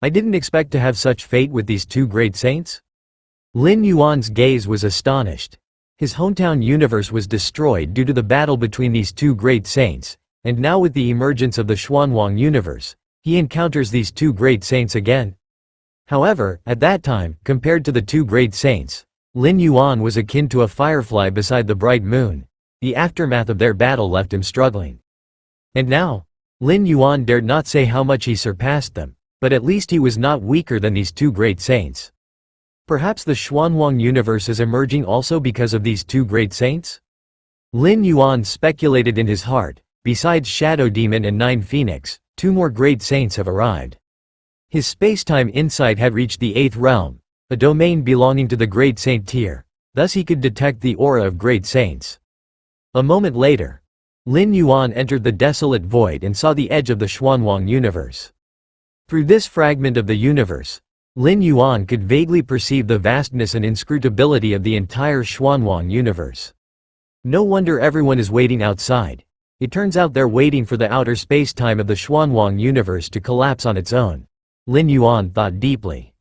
I didn't expect to have such fate with these two great saints. Lin Yuan's gaze was astonished. His hometown universe was destroyed due to the battle between these two great saints, and now with the emergence of the Xuanwang universe, he encounters these two great saints again. However, at that time, compared to the two great saints, Lin Yuan was akin to a firefly beside the bright moon. The aftermath of their battle left him struggling. And now, Lin Yuan dared not say how much he surpassed them, but at least he was not weaker than these two great saints. Perhaps the Xuanwang universe is emerging also because of these two great saints? Lin Yuan speculated in his heart, besides Shadow Demon and 9 Phoenix, 2 more great saints have arrived. His spacetime insight had reached the 8th realm, a domain belonging to the great saint tier, thus he could detect the aura of great saints. A moment later, Lin Yuan entered the desolate void and saw the edge of the Xuanwang universe. Through this fragment of the universe, Lin Yuan could vaguely perceive the vastness and inscrutability of the entire Xuanwang universe. No wonder everyone is waiting outside. It turns out they're waiting for the outer space-time of the Xuanwang universe to collapse on its own. Lin Yuan thought deeply.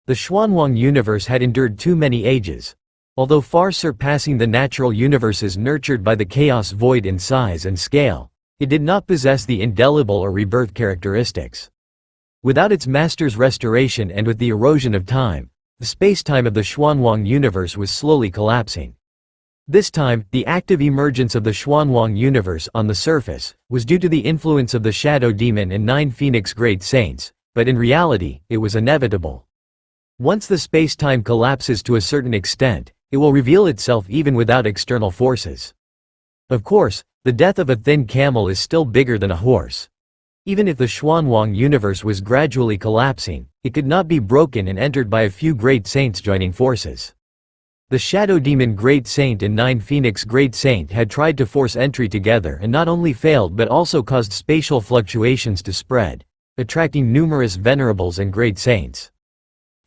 The Xuanwang universe had endured too many ages. Although far surpassing the natural universes nurtured by the Chaos Void in size and scale, it did not possess the indelible or rebirth characteristics. Without its master's restoration and with the erosion of time, the space-time of the Xuanwang universe was slowly collapsing. This time, the active emergence of the Xuanwang universe on the surface was due to the influence of the Shadow Demon and 9 Phoenix Great Saints, but in reality, it was inevitable. Once the space-time collapses to a certain extent, it will reveal itself even without external forces. Of course, the death of a thin camel is still bigger than a horse. Even if the Xuanwang universe was gradually collapsing, it could not be broken and entered by a few great saints joining forces. The Shadow Demon Great Saint and 9 Phoenix Great Saint had tried to force entry together and not only failed but also caused spatial fluctuations to spread, attracting numerous venerables and great saints.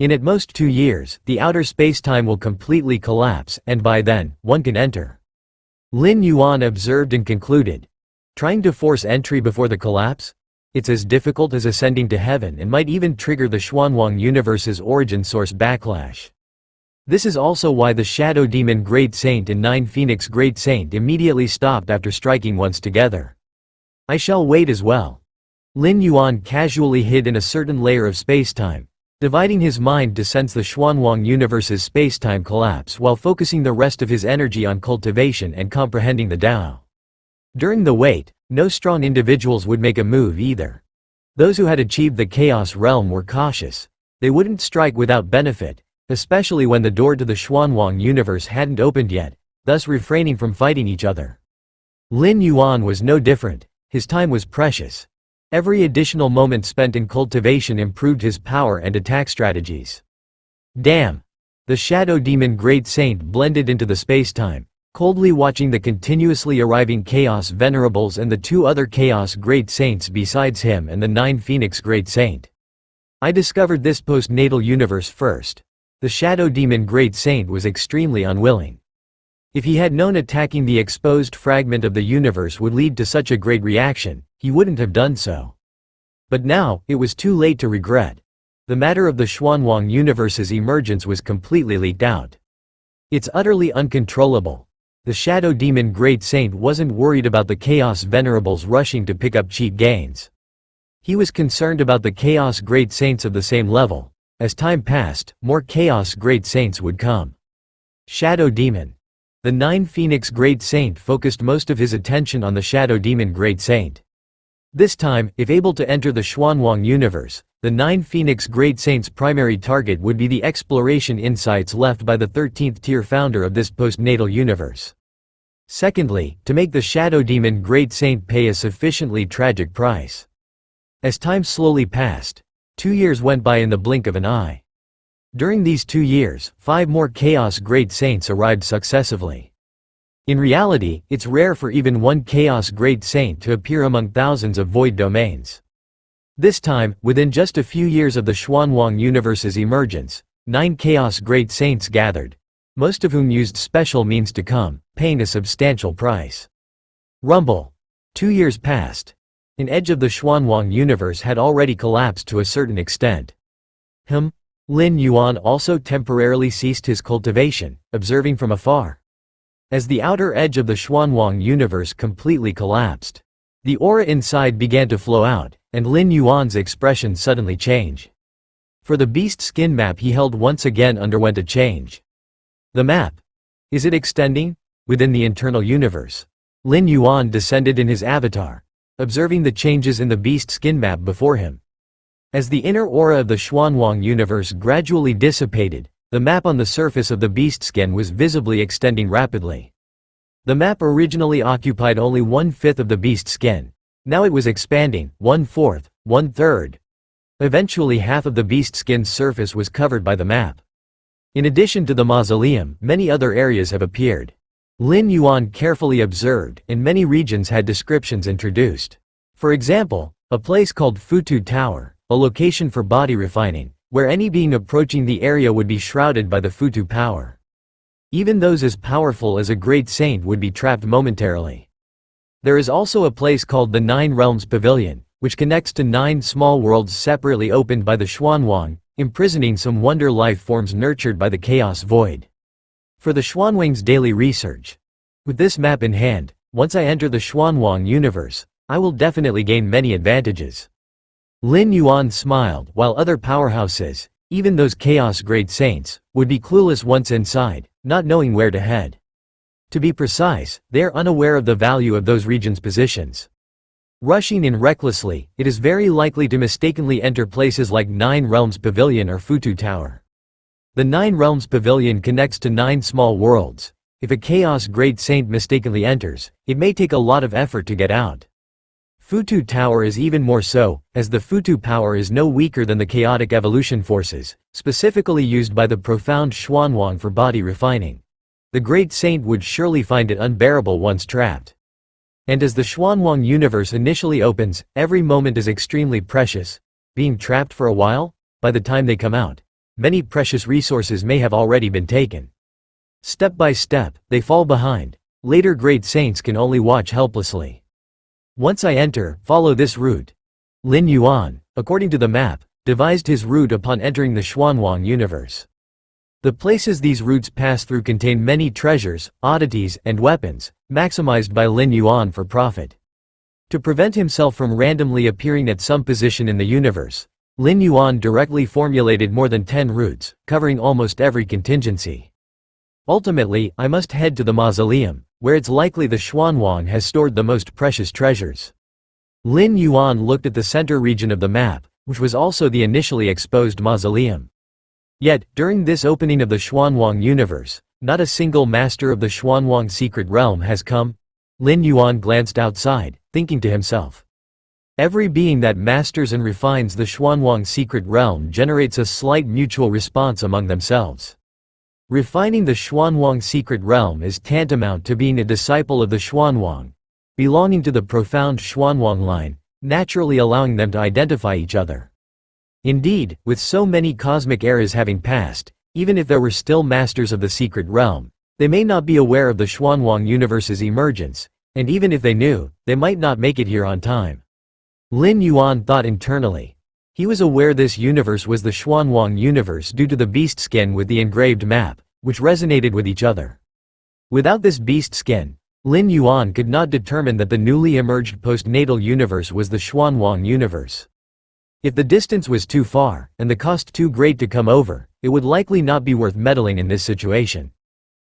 In at most 2 years, the outer spacetime will completely collapse and by then, one can enter. Lin Yuan observed and concluded. Trying to force entry before the collapse? It's as difficult as ascending to heaven and might even trigger the Xuanwang universe's origin source backlash. This is also why the Shadow Demon Great Saint and Nine Phoenix Great Saint immediately stopped after striking once together. I shall wait as well. Lin Yuan casually hid in a certain layer of spacetime, dividing his mind to sense the Xuanwang universe's spacetime collapse while focusing the rest of his energy on cultivation and comprehending the Tao. During the wait, no strong individuals would make a move either. Those who had achieved the Chaos Realm were cautious. They wouldn't strike without benefit, especially when the door to the Xuanwang universe hadn't opened yet, thus refraining from fighting each other. Lin Yuan was no different. His time was precious. Every additional moment spent in cultivation improved his power and attack strategies. Damn! The Shadow Demon Great Saint blended into the spacetime, coldly watching the continuously arriving Chaos Venerables and the two other Chaos Great Saints besides him and the Nine Phoenix Great Saint. I discovered this postnatal universe first. The Shadow Demon Great Saint was extremely unwilling. If he had known attacking the exposed fragment of the universe would lead to such a great reaction, he wouldn't have done so. But now, it was too late to regret. The matter of the Xuanwang universe's emergence was completely leaked out. It's utterly uncontrollable. The Shadow Demon Great Saint wasn't worried about the Chaos Venerables rushing to pick up cheap gains. He was concerned about the Chaos Great Saints of the same level. As time passed, more Chaos Great Saints would come. Shadow Demon. The Nine Phoenix Great Saint focused most of his attention on the Shadow Demon Great Saint. This time, if able to enter the Xuanwang universe, the Nine Phoenix Great Saint's primary target would be the exploration insights left by the 13th tier founder of this postnatal universe. Secondly, to make the Shadow Demon Great Saint pay a sufficiently tragic price. As time slowly passed, 2 years went by in the blink of an eye. During these 2 years, 5 more Chaos Great Saints arrived successively. In reality, it's rare for even one Chaos Great Saint to appear among thousands of void domains. This time, within just a few years of the Xuanwang universe's emergence, 9 Chaos Great Saints gathered, most of whom used special means to come, paying a substantial price. Rumble. 2 years passed. An edge of the Xuanwang universe had already collapsed to a certain extent. Lin Yuan also temporarily ceased his cultivation, observing from afar. As the outer edge of the Xuanwang universe completely collapsed, the aura inside began to flow out, and Lin Yuan's expression suddenly changed. For the beast skin map he held once again underwent a change. The map. Is it extending? Within the internal universe. Lin Yuan descended in his avatar, observing the changes in the beast skin map before him. As the inner aura of the Xuanwang universe gradually dissipated, the map on the surface of the beast skin was visibly extending rapidly. The map originally occupied only 1/5 of the beast skin. Now it was expanding, 1/4, 1/3. Eventually half of the beast skin's surface was covered by the map. In addition to the mausoleum, many other areas have appeared. Lin Yuan carefully observed, and many regions had descriptions introduced. For example, a place called Futu Tower, a location for body refining, where any being approaching the area would be shrouded by the Futu power. Even those as powerful as a great saint would be trapped momentarily. There is also a place called the Nine Realms Pavilion, which connects to 9 small worlds separately opened by the Xuanwang, imprisoning some wonder life forms nurtured by the Chaos Void. For the Xuanwang's daily research. With this map in hand, once I enter the Xuanwang universe, I will definitely gain many advantages. Lin Yuan smiled, while other powerhouses, even those Chaos Great Saints, would be clueless once inside, not knowing where to head. To be precise, they are unaware of the value of those regions' positions. Rushing in recklessly, it is very likely to mistakenly enter places like Nine Realms Pavilion or Futu Tower. The Nine Realms Pavilion connects to 9 small worlds. If a Chaos Great Saint mistakenly enters, it may take a lot of effort to get out. Futu Tower is even more so, as the Futu power is no weaker than the chaotic evolution forces, specifically used by the profound Xuanwang for body refining. The Great Saint would surely find it unbearable once trapped. And as the Xuanwang universe initially opens, every moment is extremely precious. Being trapped for a while, by the time they come out, many precious resources may have already been taken. Step by step, they fall behind. Later Great Saints can only watch helplessly. Once I enter, follow this route. Lin Yuan, according to the map, devised his route upon entering the Xuanwang universe. The places these routes pass through contain many treasures, oddities, and weapons, maximized by Lin Yuan for profit. To prevent himself from randomly appearing at some position in the universe, Lin Yuan directly formulated more than 10 routes, covering almost every contingency. Ultimately, I must head to the mausoleum, where it's likely the Xuanwang has stored the most precious treasures. Lin Yuan looked at the center region of the map, which was also the initially exposed mausoleum. Yet, during this opening of the Xuanwang universe, not a single master of the Xuanwang secret realm has come. Lin Yuan glanced outside, thinking to himself. Every being that masters and refines the Xuanwang secret realm generates a slight mutual response among themselves. Refining the Xuanwang secret realm is tantamount to being a disciple of the Xuanwang, belonging to the profound Xuanwang line, naturally allowing them to identify each other. Indeed, with so many cosmic eras having passed, even if there were still masters of the secret realm, they may not be aware of the Xuanwang universe's emergence, and even if they knew, they might not make it here on time. Lin Yuan thought internally. He was aware this universe was the Xuanwang universe due to the beast skin with the engraved map, which resonated with each other. Without this beast skin, Lin Yuan could not determine that the newly emerged postnatal universe was the Xuanwang universe. If the distance was too far, and the cost too great to come over, it would likely not be worth meddling in this situation.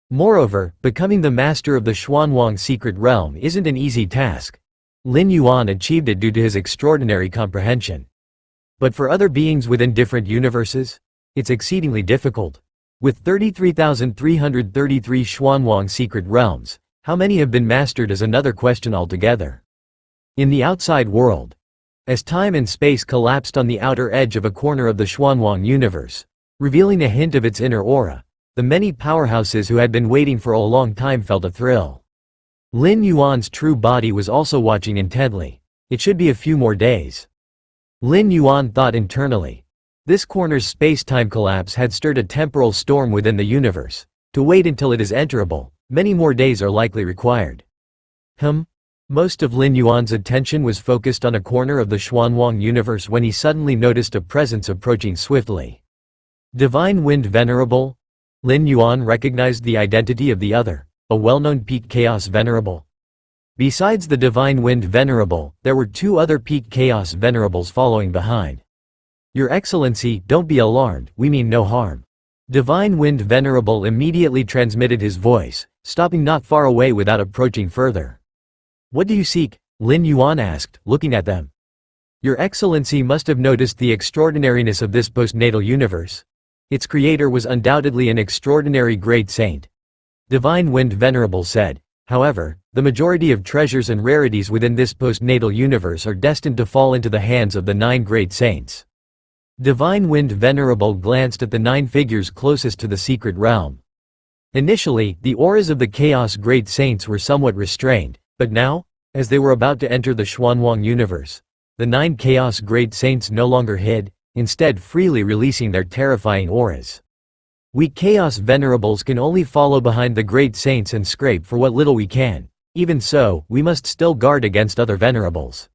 Moreover, becoming the master of the Xuanwang secret realm isn't an easy task. Lin Yuan achieved it due to his extraordinary comprehension. But for other beings within different universes, it's exceedingly difficult. With 33,333 Xuanwang secret realms, how many have been mastered is another question altogether. In the outside world, as time and space collapsed on the outer edge of a corner of the Xuanwang universe, revealing a hint of its inner aura, the many powerhouses who had been waiting for a long time felt a thrill. Lin Yuan's true body was also watching intently. It should be a few more days. Lin Yuan thought internally. This corner's space-time collapse had stirred a temporal storm within the universe. To wait until it is enterable, many more days are likely required. Most of Lin Yuan's attention was focused on a corner of the Xuanwang universe when he suddenly noticed a presence approaching swiftly. Divine Wind Venerable? Lin Yuan recognized the identity of the other, a well-known Peak Chaos Venerable. Besides the Divine Wind Venerable, there were 2 other Peak Chaos Venerables following behind. Your Excellency, don't be alarmed, we mean no harm. Divine Wind Venerable immediately transmitted his voice, stopping not far away without approaching further. What do you seek? Lin Yuan asked, looking at them. Your Excellency must have noticed the extraordinariness of this postnatal universe. Its creator was undoubtedly an extraordinary great saint. Divine Wind Venerable said. However, the majority of treasures and rarities within this postnatal universe are destined to fall into the hands of the 9 great saints. Divine Wind Venerable glanced at the 9 figures closest to the secret realm. Initially, the auras of the Chaos Great Saints were somewhat restrained, but now, as they were about to enter the Xuanwang universe, the 9 Chaos Great Saints no longer hid, instead freely releasing their terrifying auras. We Chaos Venerables can only follow behind the Great Saints and scrape for what little we can. Even so, we must still guard against other Venerables.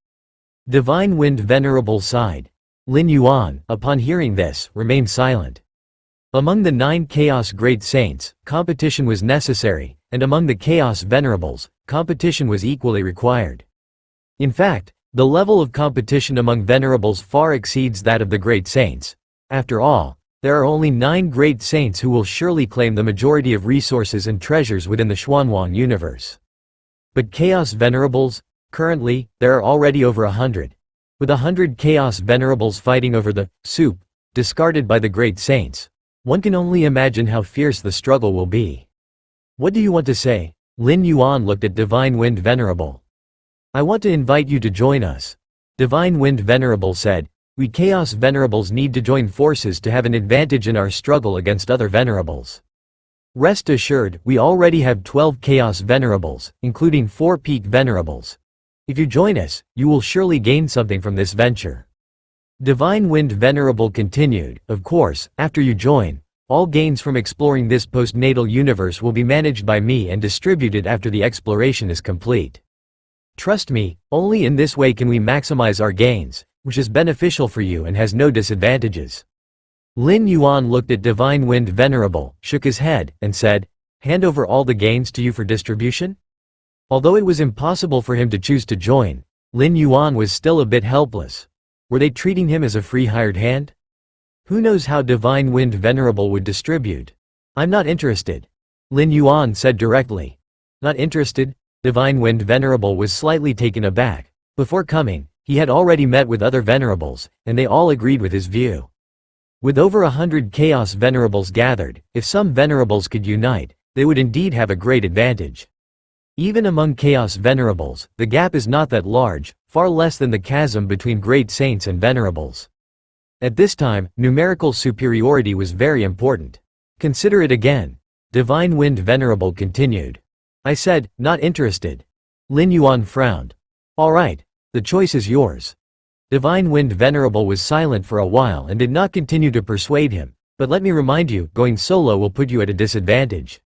Divine Wind Venerable sighed. Lin Yuan, upon hearing this, remained silent. Among the 9 Chaos Great Saints, competition was necessary, and among the Chaos Venerables, competition was equally required. In fact, the level of competition among Venerables far exceeds that of the Great Saints. After all, there are only 9 Great Saints who will surely claim the majority of resources and treasures within the Xuanwang universe. But Chaos Venerables? Currently, there are already over 100. With 100 Chaos Venerables fighting over the soup discarded by the Great Saints, one can only imagine how fierce the struggle will be. What do you want to say? Lin Yuan looked at Divine Wind Venerable. I want to invite you to join us. Divine Wind Venerable said. We Chaos Venerables need to join forces to have an advantage in our struggle against other Venerables. Rest assured, we already have 12 Chaos Venerables, including 4 Peak Venerables. If you join us, you will surely gain something from this venture. Divine Wind Venerable continued, of course, after you join, all gains from exploring this postnatal universe will be managed by me and distributed after the exploration is complete. Trust me, only in this way can we maximize our gains. which is beneficial for you and has no disadvantages. Lin Yuan looked at Divine Wind Venerable, shook his head, and said, "Hand over all the gains to you for distribution?" Although it was impossible for him to choose to join, Lin Yuan was still a bit helpless. Were they treating him as a free hired hand? Who knows how Divine Wind Venerable would distribute? "I'm not interested," Lin Yuan said directly. "Not interested?" Divine Wind Venerable was slightly taken aback. Before coming, he had already met with other venerables, and they all agreed with his view. With over 100 Chaos Venerables gathered, if some venerables could unite, they would indeed have a great advantage. Even among Chaos Venerables, the gap is not that large, far less than the chasm between great saints and venerables. At this time, numerical superiority was very important. "Consider it again," Divine Wind Venerable continued. "I said, not interested." Lin Yuan frowned. "All right, the choice is yours." Divine Wind Venerable was silent for a while and did not continue to persuade him, "But let me remind you, going solo will put you at a disadvantage."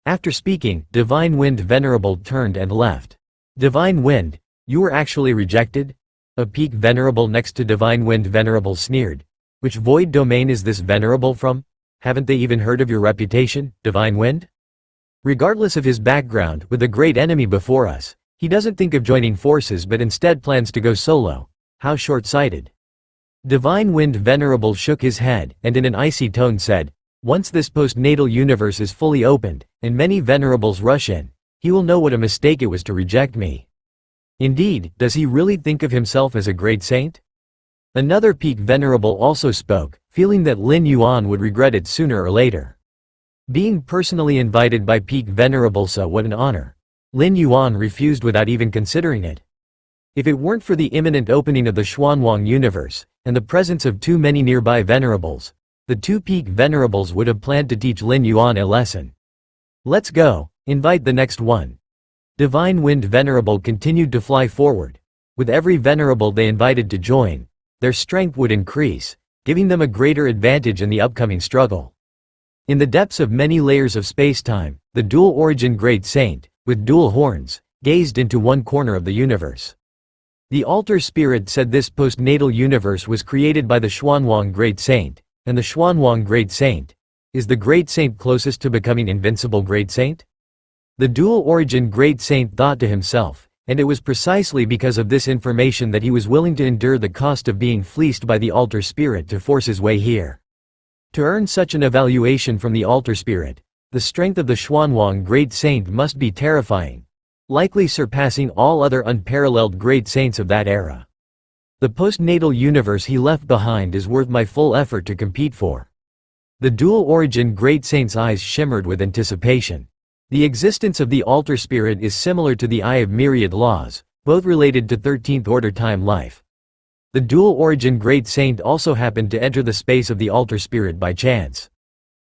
After speaking, Divine Wind Venerable turned and left. "Divine Wind, you were actually rejected?" A peak Venerable next to Divine Wind Venerable sneered. "Which void domain is this Venerable from? Haven't they even heard of your reputation, Divine Wind?" Regardless of his background, with a great enemy before us, he doesn't think of joining forces but instead plans to go solo. How short-sighted. Divine Wind Venerable shook his head, and in an icy tone said, "Once this postnatal universe is fully opened, and many venerables rush in, he will know what a mistake it was to reject me." Indeed, does he really think of himself as a great saint? Another peak venerable also spoke, feeling that Lin Yuan would regret it sooner or later. Being personally invited by peak venerable, so what an honor. Lin Yuan refused without even considering it. If it weren't for the imminent opening of the Xuanwang universe, and the presence of too many nearby venerables, the two peak venerables would have planned to teach Lin Yuan a lesson. "Let's go, invite the next one." Divine Wind Venerable continued to fly forward. With every venerable they invited to join, their strength would increase, giving them a greater advantage in the upcoming struggle. In the depths of many layers of space-time, the dual origin Great Saint, with dual horns, gazed into one corner of the universe. The Altar Spirit said this postnatal universe was created by the Xuanwang Great Saint, and the Xuanwang Great Saint is the Great Saint closest to becoming Invincible Great Saint? The dual origin Great Saint thought to himself, and it was precisely because of this information that he was willing to endure the cost of being fleeced by the Altar Spirit to force his way here. To earn such an evaluation from the Altar Spirit, the strength of the Xuanwang Great Saint must be terrifying, likely surpassing all other unparalleled great saints of that era. The postnatal universe he left behind is worth my full effort to compete for. The dual origin Great Saint's eyes shimmered with anticipation. The existence of the Altar Spirit is similar to the Eye of Myriad Laws, both related to 13th order time life. The dual origin Great Saint also happened to enter the space of the Altar Spirit by chance.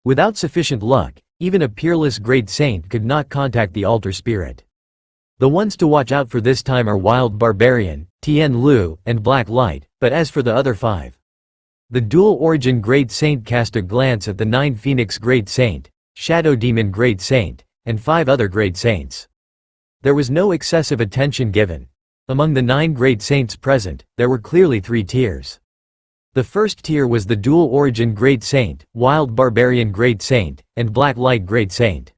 Without sufficient luck, even a peerless Great Saint could not contact the Altar Spirit. The ones to watch out for this time are Wild Barbarian, Tian Lu, and Black Light, but as for the other five. The dual origin Great Saint cast a glance at the 9 Phoenix Great Saint, Shadow Demon Great Saint, and 5 other Great Saints. There was no excessive attention given. Among the 9 Great Saints present, there were clearly 3 tiers. The first tier was the dual origin Great Saint, Wild Barbarian Great Saint, and Black Light Great Saint.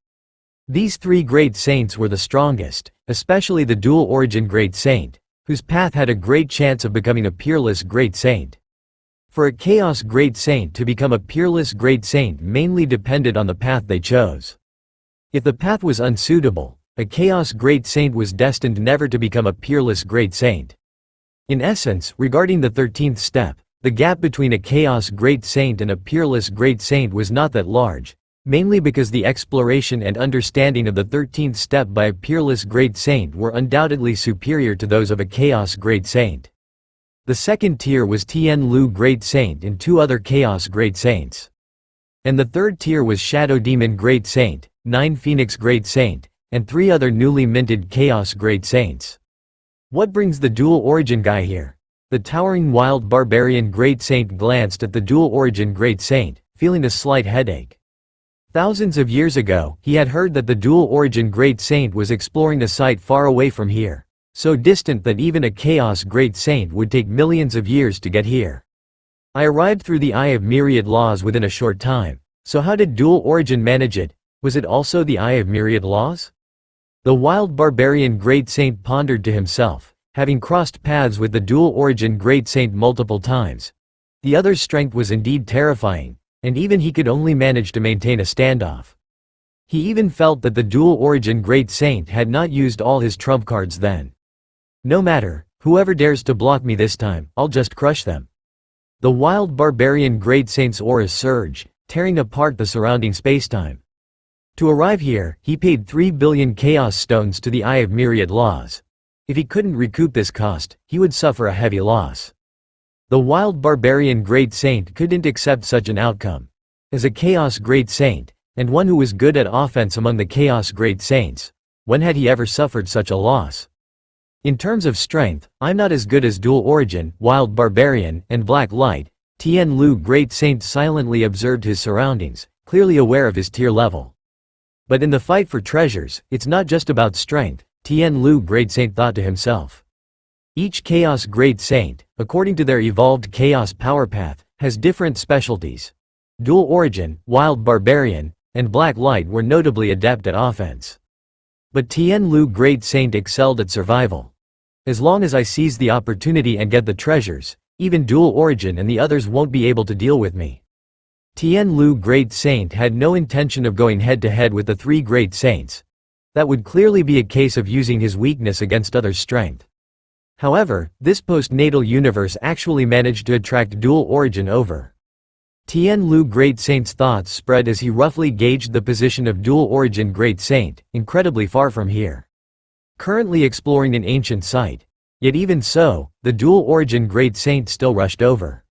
These 3 Great Saints were the strongest, especially the dual origin Great Saint, whose path had a great chance of becoming a peerless Great Saint. For a Chaos Great Saint to become a peerless Great Saint mainly depended on the path they chose. If the path was unsuitable, a Chaos Great Saint was destined never to become a peerless Great Saint. In essence, regarding the 13th step, the gap between a Chaos Great Saint and a peerless Great Saint was not that large, mainly because the exploration and understanding of the 13th step by a peerless Great Saint were undoubtedly superior to those of a Chaos Great Saint. The second tier was Tian Lu Great Saint and 2 other Chaos Great Saints. And the third tier was Shadow Demon Great Saint, 9 Phoenix Great Saint, and 3 other newly minted Chaos Great Saints. What brings the dual origin guy here? The towering Wild Barbarian Great Saint glanced at the dual origin Great Saint, feeling a slight headache. Thousands of years ago, he had heard that the dual origin Great Saint was exploring a site far away from here, so distant that even a Chaos Great Saint would take millions of years to get here. I arrived through the Eye of Myriad Laws within a short time, so how did Dual Origin manage it? Was it also the Eye of Myriad Laws? The wild barbarian Great Saint pondered to himself, having crossed paths with the Dual Origin Great Saint multiple times. The other's strength was indeed terrifying, and even he could only manage to maintain a standoff. He even felt that the Dual Origin Great Saint had not used all his trump cards then. No matter, whoever dares to block me this time, I'll just crush them. The wild barbarian Great Saint's aura surged, tearing apart the surrounding spacetime. To arrive here, he paid 3 billion Chaos Stones to the Eye of Myriad Laws. If he couldn't recoup this cost, he would suffer a heavy loss. The wild barbarian Great Saint couldn't accept such an outcome. As a Chaos Great Saint, and one who was good at offense among the Chaos Great Saints, when had he ever suffered such a loss? In terms of strength, I'm not as good as Dual Origin, Wild Barbarian, and Black Light. Tian Lu Great Saint silently observed his surroundings, clearly aware of his tier level. But in the fight for treasures, it's not just about strength, Tian Lu Great Saint thought to himself. Each Chaos Great Saint, according to their evolved Chaos Power Path, has different specialties. Dual Origin, Wild Barbarian, and Black Light were notably adept at offense. But Tian Lu Great Saint excelled at survival. As long as I seize the opportunity and get the treasures, even Dual Origin and the others won't be able to deal with me. Tian Lu Great Saint had no intention of going head-to-head with the 3 Great Saints. That would clearly be a case of using his weakness against others' strength. However, this postnatal universe actually managed to attract Dual Origin over. Tian Lu Great Saint's thoughts spread as he roughly gauged the position of Dual Origin Great Saint, incredibly far from here. Currently exploring an ancient site. Yet even so, the Dual Origin Great Saint still rushed over.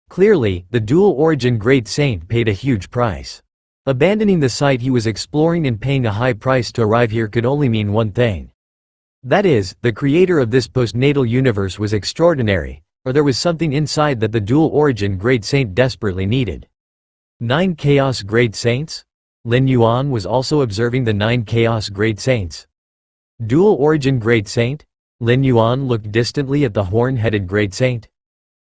Clearly, the Dual Origin Great Saint paid a huge price. Abandoning the site he was exploring and paying a high price to arrive here could only mean one thing. That is, the creator of this postnatal universe was extraordinary, or there was something inside that the Dual Origin Great Saint desperately needed. 9 Chaos Great Saints? Lin Yuan was also observing the 9 Chaos Great Saints. Dual Origin Great Saint? Lin Yuan looked distantly at the horn-headed Great Saint.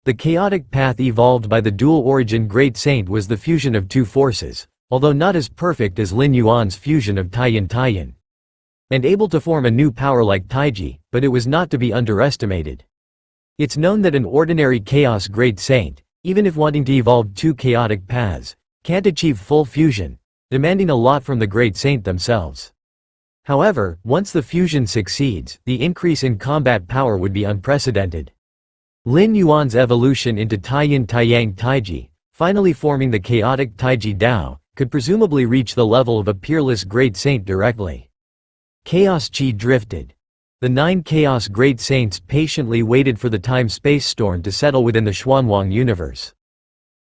The chaotic path evolved by the Dual Origin Great Saint was the fusion of 2 forces, although not as perfect as Lin Yuan's fusion of Taiyin, and able to form a new power like Taiji, but it was not to be underestimated. It's known that an ordinary Chaos Great Saint, even if wanting to evolve 2 chaotic paths, can't achieve full fusion, demanding a lot from the Great Saint themselves. However, once the fusion succeeds, the increase in combat power would be unprecedented. Lin Yuan's evolution into Taiyin Taiyang Taiji, finally forming the chaotic Taiji Dao, could presumably reach the level of a peerless Great Saint directly. Chaos Qi drifted. The 9 Chaos Great Saints patiently waited for the time-space storm to settle within the Xuanwang universe.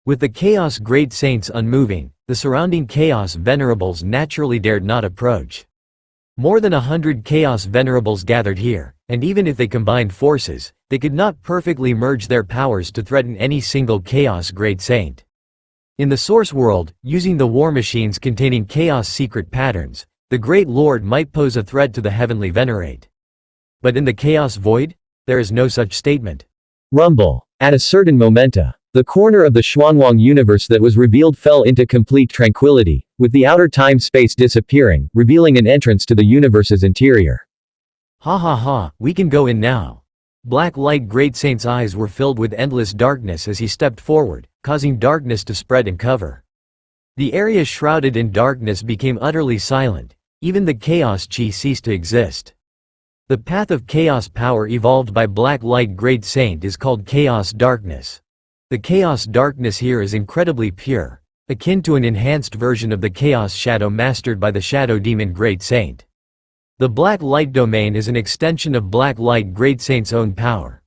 With the Chaos Great Saints unmoving, the surrounding Chaos Venerables naturally dared not approach. More than 100 Chaos Venerables gathered here, and even if they combined forces, they could not perfectly merge their powers to threaten any single Chaos Great Saint. In the Source World, using the war machines containing Chaos secret patterns, the Great Lord might pose a threat to the Heavenly Venerate. But in the Chaos Void, there is no such statement. Rumble. At a certain momenta, the corner of the Xuanwang universe that was revealed fell into complete tranquility, with the outer time-space disappearing, revealing an entrance to the universe's interior. Ha ha ha, we can go in now. Black Light Great Saint's eyes were filled with endless darkness as he stepped forward, causing darkness to spread and cover. The area shrouded in darkness became utterly silent, even the Chaos Qi ceased to exist. The path of chaos power evolved by Black Light Great Saint is called Chaos Darkness. The Chaos Darkness here is incredibly pure, akin to an enhanced version of the Chaos Shadow mastered by the Shadow Demon Great Saint. The Black Light domain is an extension of Black Light Great Saint's own power.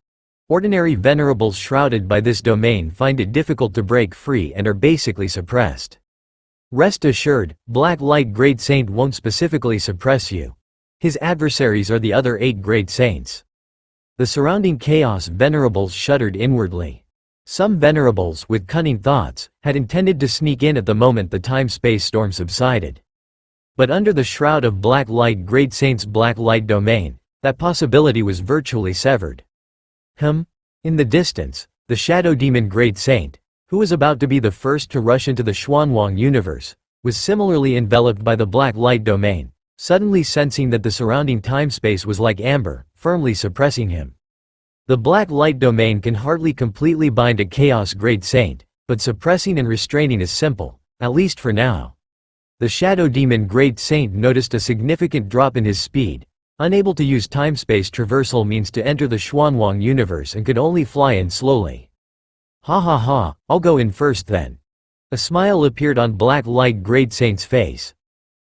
Ordinary venerables shrouded by this domain find it difficult to break free and are basically suppressed. Rest assured, Black Light Great Saint won't specifically suppress you. His adversaries are the other 8 Great Saints. The surrounding Chaos Venerables shuddered inwardly. Some Venerables, with cunning thoughts, had intended to sneak in at the moment the time-space storm subsided. But under the shroud of Black Light Great Saint's Black Light domain, That possibility was virtually severed. In the distance, the shadow demon Great Saint, who was about to be the first to rush into the Xuanwang universe, was similarly enveloped by the black light domain, suddenly sensing that the surrounding time-space was like amber, firmly suppressing him. The black light domain can hardly completely bind a chaos Great Saint, but suppressing and restraining is simple, at least for now. The shadow demon Great Saint noticed a significant drop in his speed. Unable to use time-space traversal means to enter the Xuanwang universe and could only fly in slowly. Ha, I'll go in first then. A smile appeared on Black Light Great Saint's face.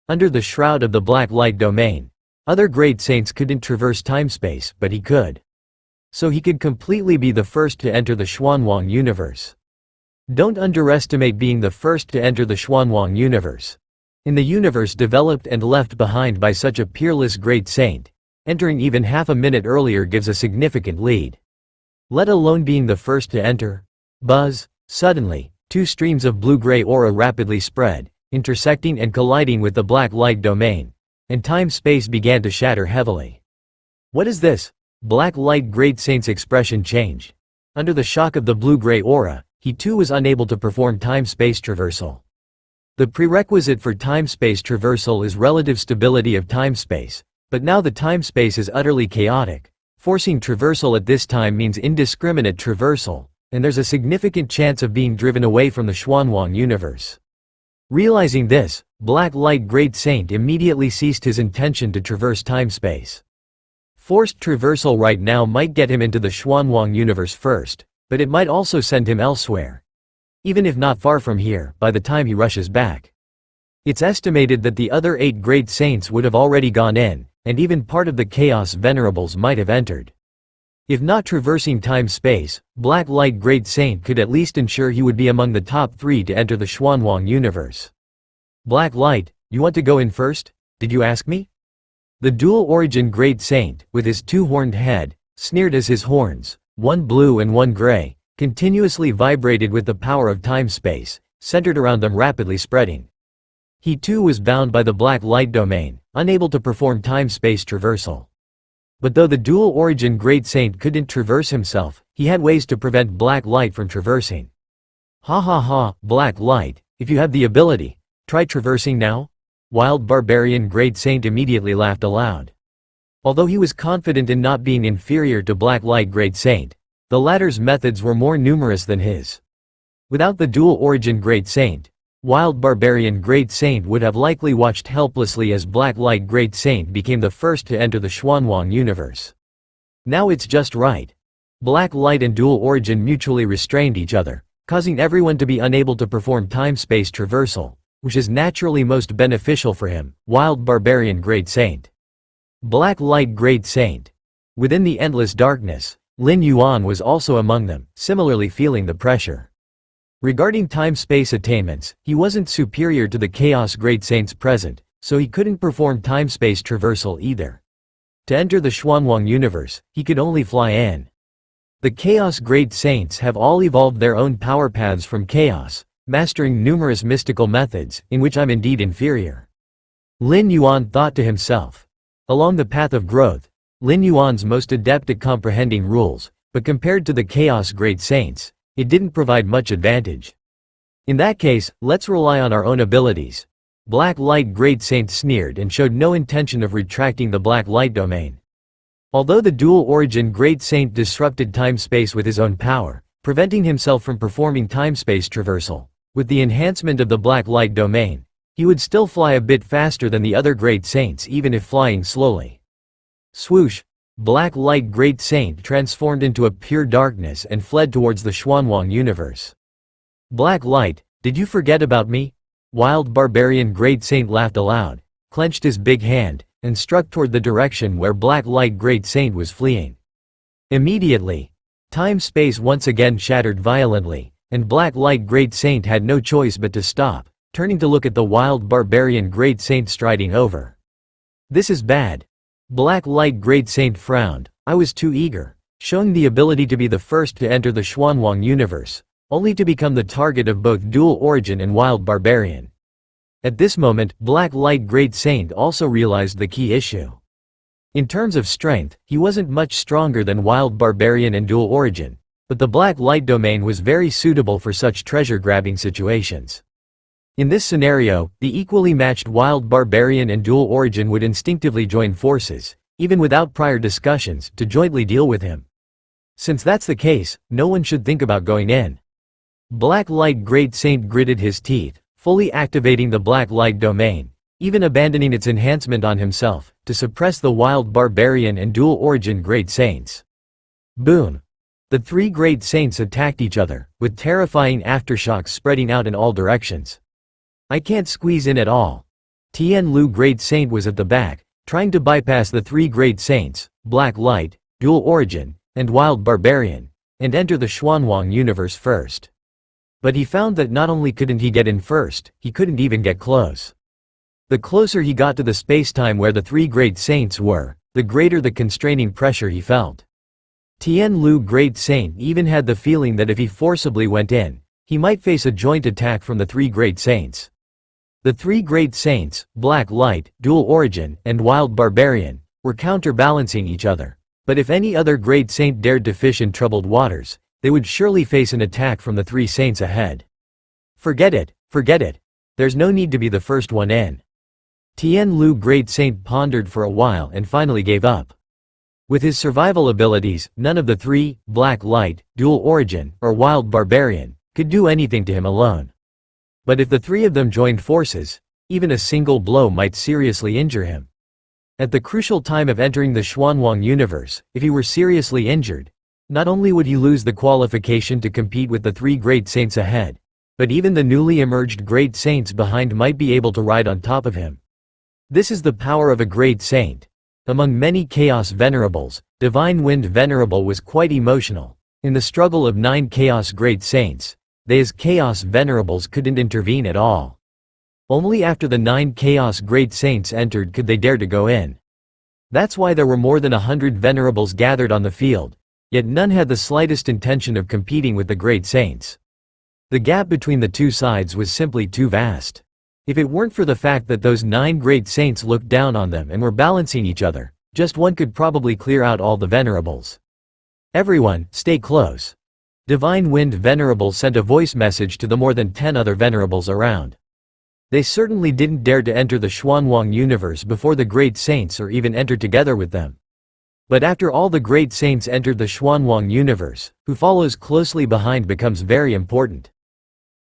Under the shroud of the Black Light domain, other Great Saints couldn't traverse time-space, but he could. So he could completely be the first to enter the Xuanwang universe. Don't underestimate being the first to enter the Xuanwang universe. In the universe developed and left behind by such a peerless Great Saint, entering even half a minute earlier gives a significant lead. Let alone being the first to enter. Buzz. Suddenly, two streams of blue-gray aura rapidly spread, intersecting and colliding with the black light domain, and time-space began to shatter heavily. What is this? Black Light Great Saint's expression changed. Under the shock of the blue-gray aura, he too was unable to perform time-space traversal. The prerequisite for time-space traversal is relative stability of time-space, but now the time-space is utterly chaotic. Forcing traversal at this time means indiscriminate traversal, and there's a significant chance of being driven away from the Xuanwang universe. Realizing this, Black Light Great Saint immediately ceased his intention to traverse time-space. Forced traversal right now might get him into the Xuanwang universe first, but it might also send him elsewhere. Even if not far from here, by the time he rushes back. It's estimated that the other 8 Great Saints would have already gone in, and even part of the Chaos Venerables might have entered. If not traversing time-space, Black Light Great Saint could at least ensure he would be among the top 3 to enter the Xuanwang universe. Black Light, you want to go in first? Did you ask me? The dual origin Great Saint, with his 2-horned head, sneered as his horns, one blue and one gray, continuously vibrated with the power of time-space, centered around them rapidly spreading. He too was bound by the black light domain, unable to perform time-space traversal. But though the dual origin Great Saint couldn't traverse himself, he had ways to prevent black light from traversing. Ha, Black Light, if you have the ability, try traversing now? Wild Barbarian Great Saint immediately laughed aloud. Although he was confident in not being inferior to Black Light Great Saint, the latter's methods were more numerous than his. Without the dual origin Great Saint, Wild Barbarian Great Saint would have likely watched helplessly as Black Light Great Saint became the first to enter the Xuanwang universe. Now it's just right. Black Light and dual origin mutually restrained each other, causing everyone to be unable to perform time-space traversal, which is naturally most beneficial for him, Wild Barbarian Great Saint. Black Light Great Saint. Within the endless darkness, Lin Yuan was also among them, similarly feeling the pressure. Regarding time-space attainments, he wasn't superior to the Chaos Great Saints present, so he couldn't perform time-space traversal either. To enter the Xuanwang universe, he could only fly in. The Chaos Great Saints have all evolved their own power paths from chaos, mastering numerous mystical methods, in which I'm indeed inferior. Lin Yuan thought to himself. Along the path of growth, Lin Yuan's most adept at comprehending rules, but compared to the Chaos Great Saints, it didn't provide much advantage. In that case, let's rely on our own abilities. Black Light Great Saint sneered and showed no intention of retracting the Black Light domain. Although the dual origin Great Saint disrupted time-space with his own power, preventing himself from performing time-space traversal, with the enhancement of the Black Light domain, he would still fly a bit faster than the other Great Saints even if flying slowly. Swoosh! Black Light Great Saint transformed into a pure darkness and fled towards the Xuanwang universe. Black Light, did you forget about me? Wild Barbarian Great Saint laughed aloud, clenched his big hand, and struck toward the direction where Black Light Great Saint was fleeing. Immediately, time-space once again shattered violently, and Black Light Great Saint had no choice but to stop, turning to look at the Wild Barbarian Great Saint striding over. This is bad. Black Light Great Saint frowned. I was too eager, showing the ability to be the first to enter the Xuanwang universe, only to become the target of both dual origin and Wild Barbarian. At this moment, Black Light Great Saint also realized the key issue. In terms of strength, he wasn't much stronger than Wild Barbarian and Dual Origin, but the black light domain was very suitable for such treasure-grabbing situations. In this scenario, the equally matched Wild Barbarian and Dual Origin would instinctively join forces, even without prior discussions, to jointly deal with him. Since that's the case, no one should think about going in. Black Light Great Saint gritted his teeth, fully activating the black light domain, even abandoning its enhancement on himself, to suppress the Wild Barbarian and Dual Origin Great Saints. Boom! The three Great Saints attacked each other, with terrifying aftershocks spreading out in all directions. I can't squeeze in at all. Tian Lu Great Saint was at the back, trying to bypass the three Great Saints, Black Light, Dual Origin, and Wild Barbarian, and enter the Xuanwang universe first. But he found that not only couldn't he get in first, he couldn't even get close. The closer he got to the space-time where the three Great Saints were, the greater the constraining pressure he felt. Tian Lu Great Saint even had the feeling that if he forcibly went in, he might face a joint attack from the three Great Saints. The three Great Saints, Black Light, Dual Origin, and Wild Barbarian, were counterbalancing each other. But if any other Great Saint dared to fish in troubled waters, they would surely face an attack from the three saints ahead. Forget it, forget it. There's no need to be the first one in. Tian Lu Great Saint pondered for a while and finally gave up. With his survival abilities, none of the three, Black Light, Dual Origin, or Wild Barbarian, could do anything to him alone. But if the three of them joined forces, even a single blow might seriously injure him. At the crucial time of entering the Xuanwang universe, if he were seriously injured, not only would he lose the qualification to compete with the three Great Saints ahead, but even the newly emerged Great Saints behind might be able to ride on top of him. This is the power of a Great Saint. Among many Chaos Venerables, Divine Wind Venerable was quite emotional. In the struggle of 9 Chaos Great Saints, they as Chaos Venerables couldn't intervene at all. Only after the 9 Chaos Great Saints entered could they dare to go in. That's why there were more than 100 Venerables gathered on the field, yet none had the slightest intention of competing with the Great Saints. The gap between the two sides was simply too vast. If it weren't for the fact that those 9 Great Saints looked down on them and were balancing each other, just one could probably clear out all the Venerables. Everyone, stay close. Divine Wind Venerable sent a voice message to the more than 10 other Venerables around. They certainly didn't dare to enter the Xuanwang universe before the Great Saints or even enter together with them. But after all the Great Saints entered the Xuanwang universe, who follows closely behind becomes very important.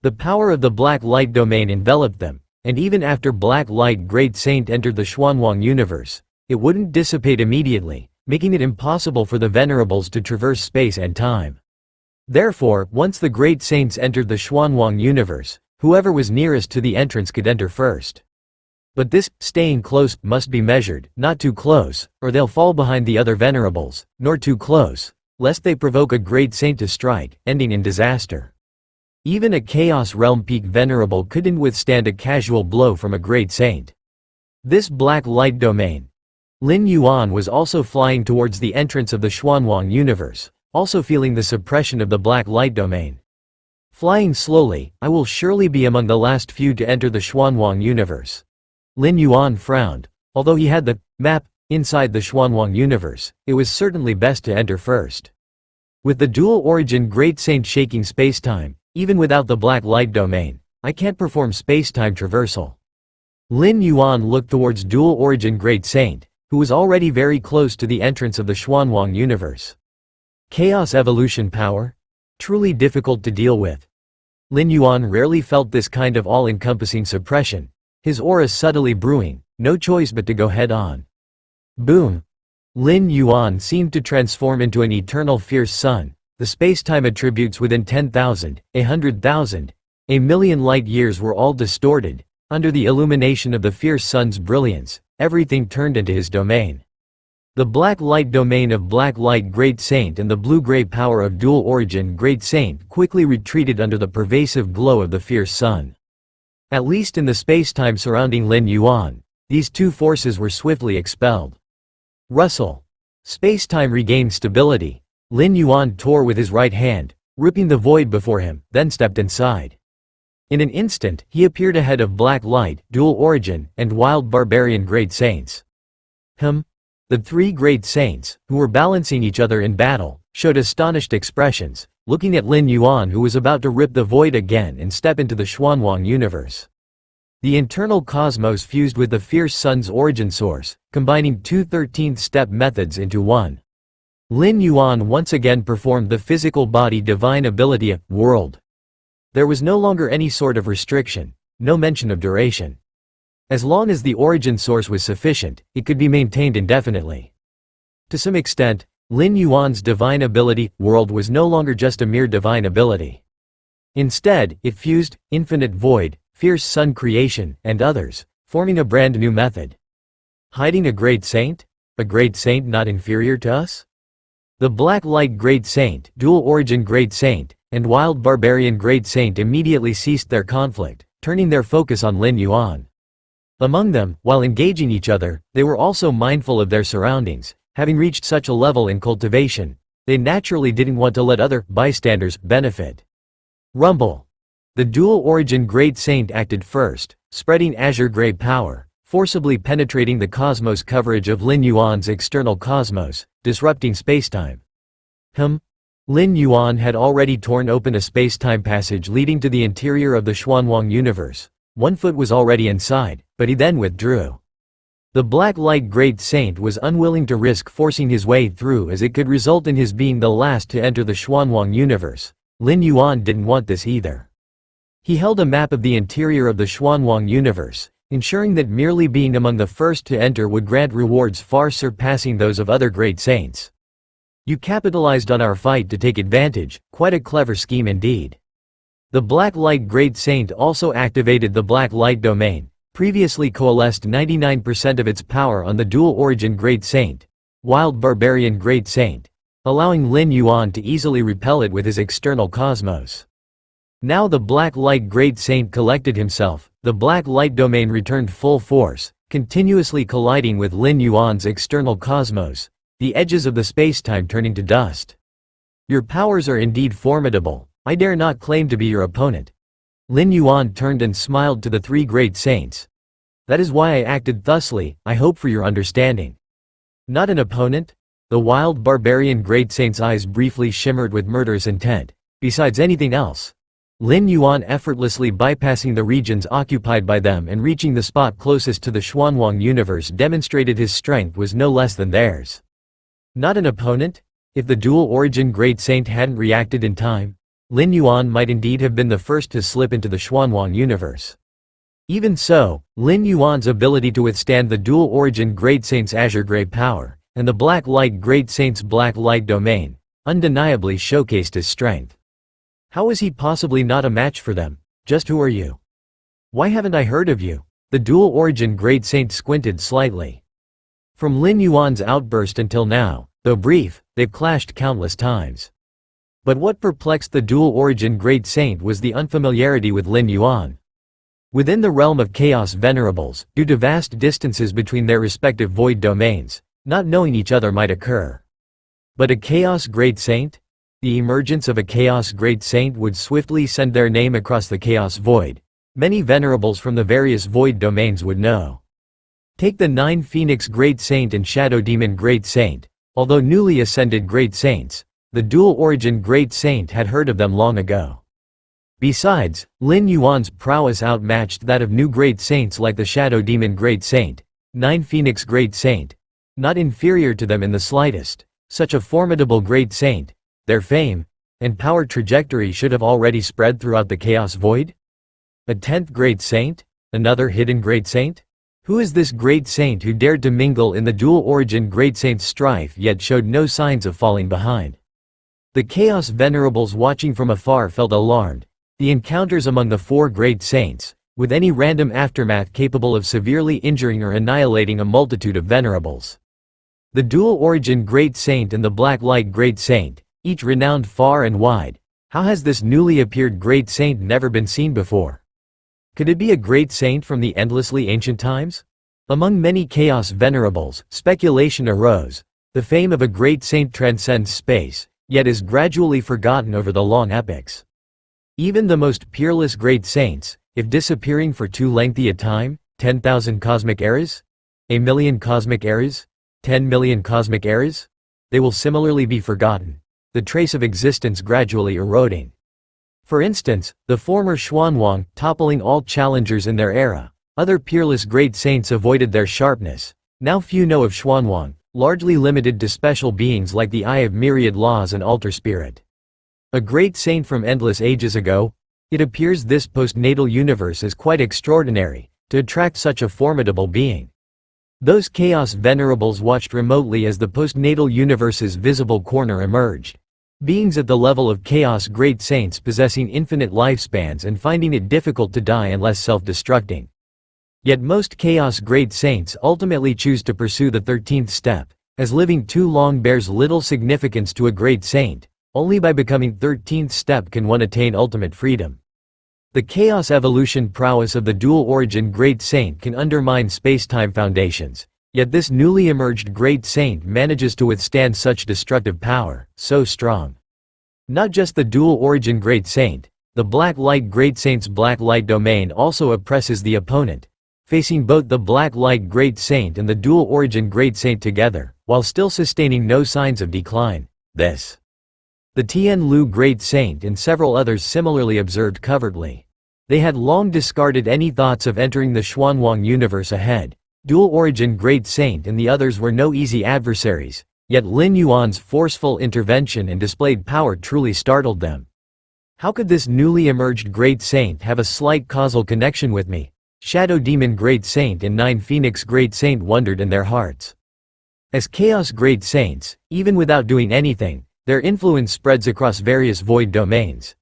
The power of the Black Light domain enveloped them, and even after Black Light Great Saint entered the Xuanwang universe, it wouldn't dissipate immediately, making it impossible for the Venerables to traverse space and time. Therefore, once the Great Saints entered the Xuanwang universe, whoever was nearest to the entrance could enter first. But this, staying close, must be measured, not too close, or they'll fall behind the other Venerables, nor too close, lest they provoke a Great Saint to strike, ending in disaster. Even a Chaos Realm Peak Venerable couldn't withstand a casual blow from a Great Saint. This Black Light domain. Lin Yuan was also flying towards the entrance of the Xuanwang universe, also feeling the suppression of the Black Light domain. Flying slowly, I will surely be among the last few to enter the Xuanwang universe. Lin Yuan frowned. Although he had the map inside the Xuanwang universe, it was certainly best to enter first. With the Dual Origin Great Saint shaking spacetime, even without the Black Light domain, I can't perform spacetime traversal. Lin Yuan looked towards Dual Origin Great Saint, who was already very close to the entrance of the Xuanwang universe. Chaos evolution power? Truly difficult to deal with. Lin Yuan rarely felt this kind of all-encompassing suppression, his aura subtly brewing, no choice but to go head-on. Boom! Lin Yuan seemed to transform into an eternal fierce sun, the space-time attributes within 10,000, 100,000, a million light years were all distorted. Under the illumination of the fierce sun's brilliance, everything turned into his domain. The Black Light domain of Black Light Great Saint and the blue-gray power of Dual Origin Great Saint quickly retreated under the pervasive glow of the fierce sun. At least in the space-time surrounding Lin Yuan, these two forces were swiftly expelled. Rustle. Space-time regained stability. Lin Yuan tore with his right hand, ripping the void before him, then stepped inside. In an instant, he appeared ahead of Black Light, Dual Origin, and Wild Barbarian Great Saints. The three great saints, who were balancing each other in battle, showed astonished expressions, looking at Lin Yuan, who was about to rip the void again and step into the Xuanwang universe. The internal cosmos fused with the fierce sun's origin source, combining two 13th-step methods into one. Lin Yuan once again performed the physical body divine ability of world. There was no longer any sort of restriction, no mention of duration. As long as the origin source was sufficient, it could be maintained indefinitely. To some extent, Lin Yuan's divine ability, world, was no longer just a mere divine ability. Instead, it fused infinite void, fierce sun creation, and others, forming a brand new method. Hiding a great saint? A great saint not inferior to us? The Black Light Great Saint, Dual Origin Great Saint, and Wild Barbarian Great Saint immediately ceased their conflict, turning their focus on Lin Yuan. Among them, while engaging each other, they were also mindful of their surroundings. Having reached such a level in cultivation, they naturally didn't want to let other bystanders benefit. Rumble. The Dual Origin Great Saint acted first, spreading azure gray power, forcibly penetrating the cosmos coverage of Lin Yuan's external cosmos, disrupting spacetime. Lin Yuan had already torn open a spacetime passage leading to the interior of the Xuanwang universe. 1 foot was already inside, but he then withdrew. The Black Light Great Saint was unwilling to risk forcing his way through, as it could result in his being the last to enter the Xuanwang universe. Lin Yuan didn't want this either. He held a map of the interior of the Xuanwang universe, ensuring that merely being among the first to enter would grant rewards far surpassing those of other great saints. You capitalized on our fight to take advantage, quite a clever scheme indeed. The Black Light Great Saint also activated the Black Light Domain, previously coalesced 99% of its power on the Dual Origin Great Saint, Wild Barbarian Great Saint, allowing Lin Yuan to easily repel it with his external cosmos. Now the Black Light Great Saint collected himself, the Black Light Domain returned full force, continuously colliding with Lin Yuan's external cosmos, the edges of the spacetime turning to dust. Your powers are indeed formidable, I dare not claim to be your opponent. Lin Yuan turned and smiled to the three great saints. That is why I acted thusly, I hope for your understanding. Not an opponent? The Wild Barbarian Great Saint's eyes briefly shimmered with murderous intent. Besides anything else, Lin Yuan effortlessly bypassing the regions occupied by them and reaching the spot closest to the Xuanwang universe demonstrated his strength was no less than theirs. Not an opponent? If the Dual Origin Great Saint hadn't reacted in time, Lin Yuan might indeed have been the first to slip into the Xuanwang universe. Even so, Lin Yuan's ability to withstand the Dual Origin Great Saint's azure gray power, and the Black Light Great Saint's Black Light Domain, undeniably showcased his strength. How was he possibly not a match for them? Just who are you? Why haven't I heard of you? The Dual Origin Great Saint squinted slightly. From Lin Yuan's outburst until now, though brief, they've clashed countless times. But what perplexed the Dual Origin Great Saint was the unfamiliarity with Lin Yuan. Within the realm of Chaos Venerables, due to vast distances between their respective void domains, not knowing each other might occur. But a Chaos Great Saint? The emergence of a Chaos Great Saint would swiftly send their name across the Chaos Void. Many Venerables from the various void domains would know. Take the 9 Phoenix Great Saint and Shadow Demon Great Saint. Although newly ascended Great Saints, the Dual Origin Great Saint had heard of them long ago. Besides, Lin Yuan's prowess outmatched that of new Great Saints like the Shadow Demon Great Saint, 9 Phoenix Great Saint, not inferior to them in the slightest. Such a formidable Great Saint, their fame and power trajectory should have already spread throughout the Chaos Void? A 10th Great Saint? Another hidden Great Saint? Who is this Great Saint who dared to mingle in the Dual Origin Great Saint's strife yet showed no signs of falling behind? The Chaos Venerables watching from afar felt alarmed. The encounters among the 4 Great Saints, with any random aftermath capable of severely injuring or annihilating a multitude of Venerables. The Dual Origin Great Saint and the Black Light Great Saint, each renowned far and wide. How has this newly appeared Great Saint never been seen before? Could it be a Great Saint from the endlessly ancient times? Among many Chaos Venerables, speculation arose. The fame of a Great Saint transcends space, yet is gradually forgotten over the long epochs. Even the most peerless Great Saints, if disappearing for too lengthy a time, 10,000 cosmic eras? A million cosmic eras? 10 million cosmic eras? They will similarly be forgotten, the trace of existence gradually eroding. For instance, the former Xuanwang toppling all challengers in their era. Other peerless great saints avoided their sharpness. Now few know of Xuanwang, largely limited to special beings like the Eye of Myriad Laws and Altar Spirit. A great saint from endless ages ago? It appears this postnatal universe is quite extraordinary, to attract such a formidable being. Those chaos venerables watched remotely as the postnatal universe's visible corner emerged. Beings at the level of chaos great saints possessing infinite lifespans and finding it difficult to die unless self-destructing. Yet most chaos great saints ultimately choose to pursue the 13th step, as living too long bears little significance to a great saint. Only by becoming 13th step can one attain ultimate freedom. The chaos evolution prowess of the dual origin great saint can undermine space-time foundations, yet this newly emerged great saint manages to withstand such destructive power, so strong. Not just the dual origin great saint, the black light great saint's black light domain also oppresses the opponent, facing both the black light great saint and the dual origin great saint together, while still sustaining no signs of decline. The Tian Lu great saint and several others similarly observed covertly. They had long discarded any thoughts of entering the Xuanwang universe ahead. Dual origin great saint and the others were no easy adversaries, yet Lin Yuan's forceful intervention and displayed power truly startled them. How could this newly emerged great saint have a slight causal connection with me? Shadow Demon Great Saint and Nine Phoenix Great Saint wondered in their hearts. As Chaos Great Saints, even without doing anything, their influence spreads across various void domains.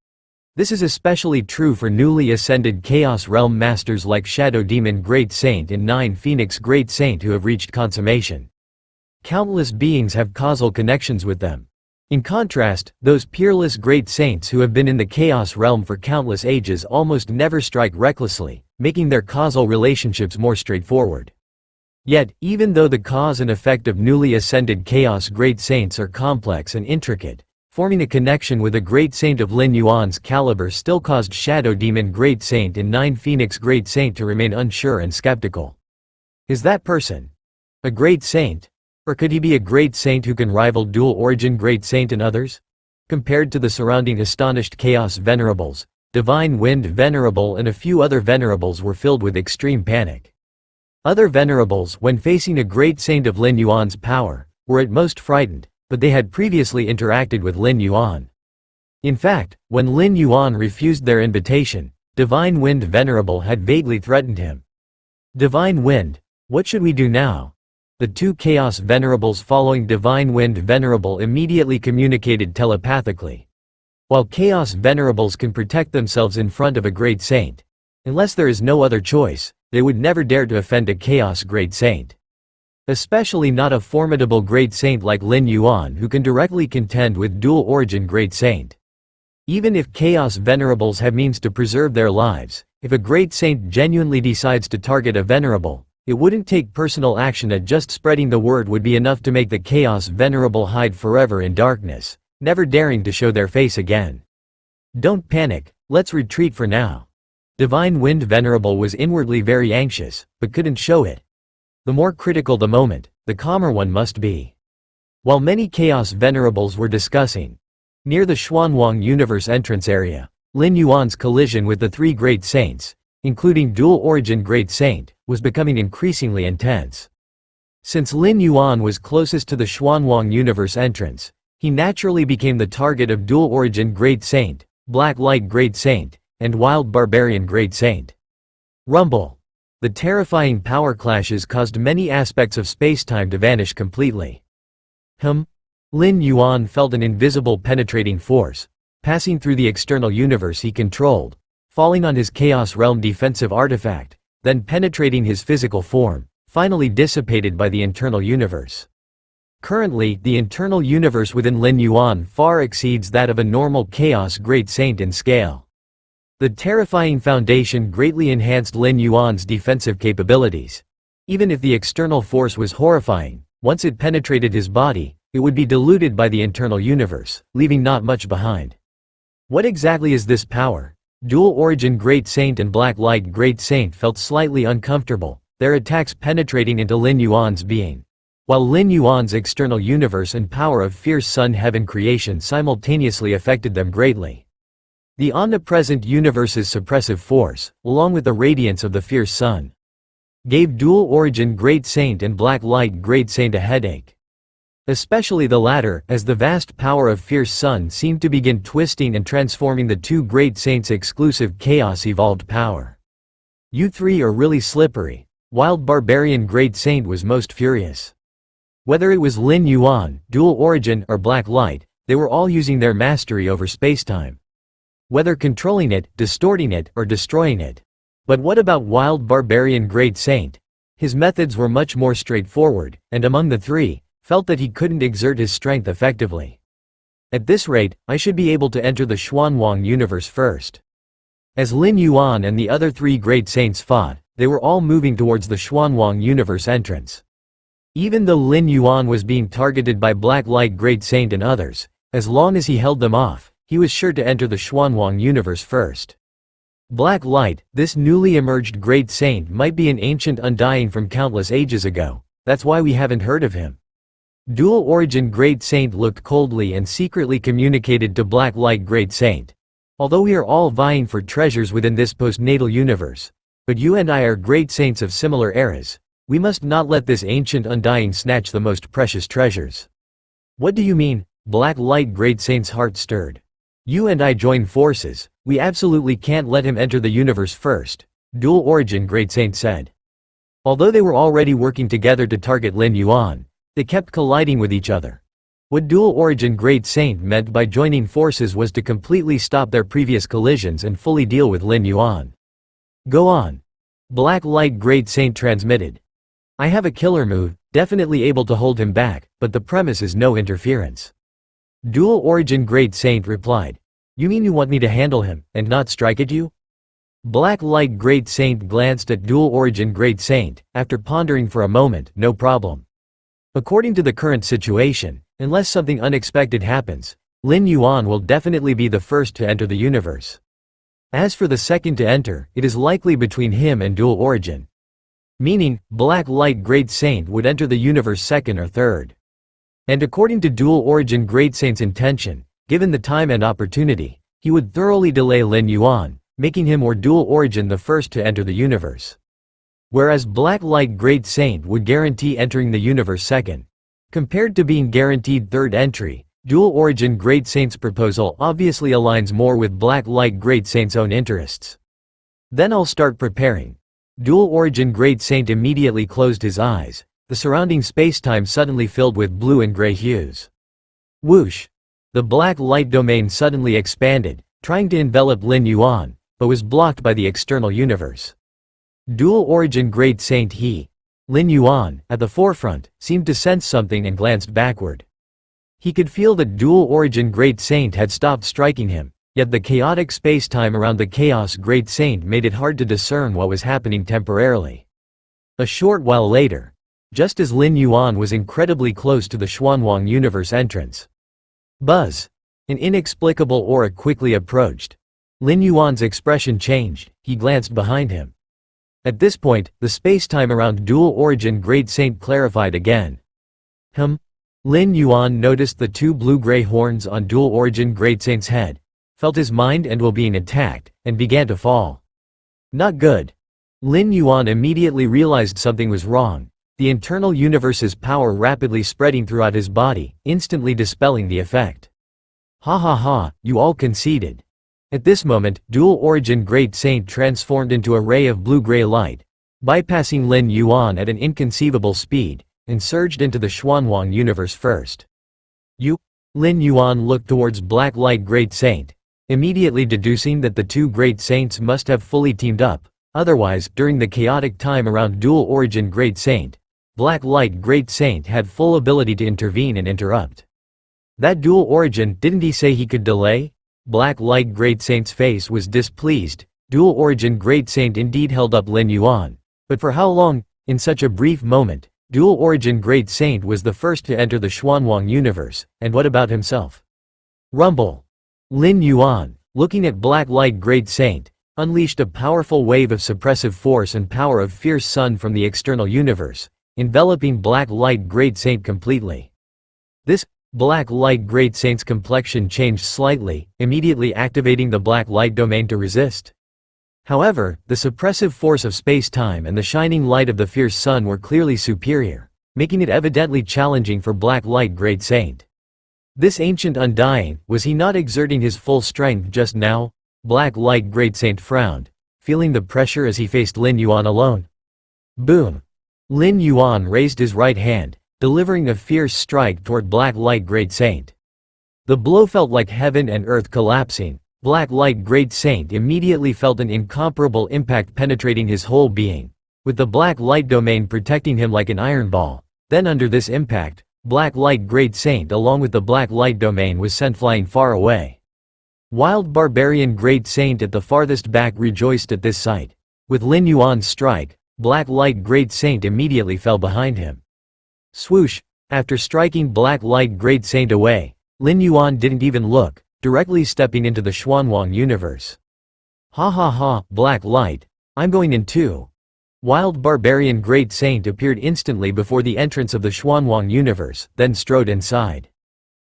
This is especially true for newly ascended Chaos Realm Masters like Shadow Demon Great Saint and Nine Phoenix Great Saint who have reached consummation. Countless beings have causal connections with them. In contrast, those peerless great saints who have been in the Chaos Realm for countless ages almost never strike recklessly, making their causal relationships more straightforward. Yet, even though the cause and effect of newly ascended Chaos Great Saints are complex and intricate, forming a connection with a Great Saint of Lin Yuan's caliber still caused Shadow Demon Great Saint and Nine Phoenix Great Saint to remain unsure and skeptical. Is that person a Great Saint? Or could he be a Great Saint who can rival Dual Origin Great Saint and others? Compared to the surrounding astonished Chaos Venerables, Divine Wind Venerable and a few other Venerables were filled with extreme panic. Other Venerables, when facing a Great Saint of Lin Yuan's power, were at most frightened, but they had previously interacted with Lin Yuan. In fact, when Lin Yuan refused their invitation, Divine Wind Venerable had vaguely threatened him. Divine Wind, what should we do now? The two Chaos Venerables following Divine Wind Venerable immediately communicated telepathically. While Chaos Venerables can protect themselves in front of a Great Saint, unless there is no other choice, they would never dare to offend a Chaos Great Saint. Especially not a formidable Great Saint like Lin Yuan who can directly contend with Dual Origin Great Saint. Even if Chaos Venerables have means to preserve their lives, if a Great Saint genuinely decides to target a Venerable, it wouldn't take personal action, and just spreading the word would be enough to make the Chaos Venerable hide forever in darkness, never daring to show their face again. Don't panic, let's retreat for now. Divine Wind Venerable was inwardly very anxious, but couldn't show it. The more critical the moment, the calmer one must be. While many Chaos Venerables were discussing, near the Xuanwang Universe entrance area, Lin Yuan's collision with the three Great Saints, including Dual Origin Great Saint, was becoming increasingly intense. Since Lin Yuan was closest to the Xuanwang Universe entrance, he naturally became the target of Dual Origin Great Saint, Black Light Great Saint, and Wild Barbarian Great Saint. Rumble. The terrifying power clashes caused many aspects of space-time to vanish completely. Lin Yuan felt an invisible penetrating force, passing through the external universe he controlled, falling on his Chaos Realm defensive artifact, then penetrating his physical form, finally dissipated by the internal universe. Currently, the internal universe within Lin Yuan far exceeds that of a normal Chaos Great Saint in scale. The terrifying foundation greatly enhanced Lin Yuan's defensive capabilities. Even if the external force was horrifying, once it penetrated his body, it would be diluted by the internal universe, leaving not much behind. What exactly is this power? Dual Origin Great Saint and Black Light Great Saint felt slightly uncomfortable, their attacks penetrating into Lin Yuan's being. while Lin Yuan's external universe and power of fierce sun heaven creation simultaneously affected them greatly. The omnipresent universe's suppressive force, along with the radiance of the fierce sun, gave dual origin Great Saint and black light Great Saint a headache. Especially the latter, as the vast power of fierce sun seemed to begin twisting and transforming the two Great Saints' exclusive chaos-evolved power. "You three are really slippery." Wild Barbarian Great Saint was most furious. Whether it was Lin Yuan, dual origin, or black light, they were all using their mastery over spacetime. Whether controlling it, distorting it, or destroying it. But what about Wild Barbarian Great Saint? His methods were much more straightforward, and among the three, felt that he couldn't exert his strength effectively. At this rate, I should be able to enter the Xuanwang universe first. As Lin Yuan and the other three Great Saints fought, they were all moving towards the Xuanwang universe entrance. Even though Lin Yuan was being targeted by Black Light Great Saint and others, as long as he held them off, he was sure to enter the Xuanwang universe first. Black Light, this newly emerged Great Saint, might be an ancient undying from countless ages ago. That's why we haven't heard of him. Dual Origin Great Saint looked coldly and secretly communicated to Black Light Great Saint. "Although we are all vying for treasures within this postnatal universe, but you and I are great saints of similar eras, we must not let this ancient undying snatch the most precious treasures." "What do you mean?" Black Light Great Saint's heart stirred. "You and I join forces, we absolutely can't let him enter the universe first," Dual Origin Great Saint said. Although they were already working together to target Lin Yuan, they kept colliding with each other. What Dual Origin Great Saint meant by joining forces was to completely stop their previous collisions and fully deal with Lin Yuan. "Go on." Black Light Great Saint transmitted. "I have a killer move, definitely able to hold him back, but the premise is no interference." Dual Origin Great Saint replied. "You mean you want me to handle him, and not strike at you?" Black Light Great Saint glanced at Dual Origin Great Saint, after pondering for a moment. "No problem. According to the current situation, unless something unexpected happens, Lin Yuan will definitely be the first to enter the universe. As for the second to enter, it is likely between him and Dual Origin." Meaning, Black Light Great Saint would enter the universe second or third. And according to Dual Origin Great Saint's intention, given the time and opportunity, he would thoroughly delay Lin Yuan, making him or Dual Origin the first to enter the universe. Whereas Black Light Great Saint would guarantee entering the universe second. Compared to being guaranteed third entry, Dual Origin Great Saint's proposal obviously aligns more with Black Light Great Saint's own interests. "Then I'll start preparing." Dual Origin Great Saint immediately closed his eyes. The surrounding spacetime suddenly filled with blue and gray hues. Whoosh! The black light domain suddenly expanded, trying to envelop Lin Yuan, but was blocked by the external universe. Dual Origin Great Saint Lin Yuan, at the forefront, seemed to sense something and glanced backward. He could feel that Dual Origin Great Saint had stopped striking him, yet the chaotic spacetime around the Chaos Great Saint made it hard to discern what was happening temporarily. A short while later, just as Lin Yuan was incredibly close to the Xuanwang universe entrance, buzz! An inexplicable aura quickly approached. Lin Yuan's expression changed, he glanced behind him. At this point, the spacetime around Dual Origin Great Saint clarified again. Lin Yuan noticed the two blue-gray horns on Dual Origin Great Saint's head, felt his mind and well-being attacked, and began to fall. Not good. Lin Yuan immediately realized something was wrong, the internal universe's power rapidly spreading throughout his body, instantly dispelling the effect. "Ha ha ha, you all conceded." At this moment, Dual Origin Great Saint transformed into a ray of blue-gray light, bypassing Lin Yuan at an inconceivable speed, and surged into the Xuanwang universe first. Lin Yuan looked towards Black Light Great Saint, immediately deducing that the two Great Saints must have fully teamed up, otherwise, during the chaotic time around Dual Origin Great Saint, Black Light Great Saint had full ability to intervene and interrupt. That Dual Origin, didn't he say he could delay? Black Light Great Saint's face was displeased. Dual Origin Great Saint indeed held up Lin Yuan. But for how long? In such a brief moment, Dual Origin Great Saint was the first to enter the Xuanwang universe, and what about himself? Rumble! Lin Yuan, looking at Black Light Great Saint, unleashed a powerful wave of suppressive force and power of fierce sun from the external universe, enveloping Black Light Great Saint completely. This Black Light Great Saint's complexion changed slightly, immediately activating the Black Light domain to resist. However, the suppressive force of space-time and the shining light of the fierce sun were clearly superior, making it evidently challenging for Black Light Great Saint. This ancient undying, was he not exerting his full strength just now? Black Light Great Saint frowned, feeling the pressure as he faced Lin Yuan alone. Boom! Lin Yuan raised his right hand, delivering a fierce strike toward Black Light Great Saint. The blow felt like heaven and earth collapsing. Black Light Great Saint immediately felt an incomparable impact penetrating his whole being, with the Black Light domain protecting him like an iron ball. Then under this impact, Black Light Great Saint along with the Black Light domain was sent flying far away. Wild Barbarian Great Saint at the farthest back rejoiced at this sight. With Lin Yuan's strike, Black Light Great Saint immediately fell behind him. Swoosh! After striking Black Light Great Saint away, Lin Yuan didn't even look, directly stepping into the Xuanwang universe. Ha ha ha, Black Light, I'm going in too. Wild Barbarian Great Saint appeared instantly before the entrance of the Xuanwang universe, then strode inside.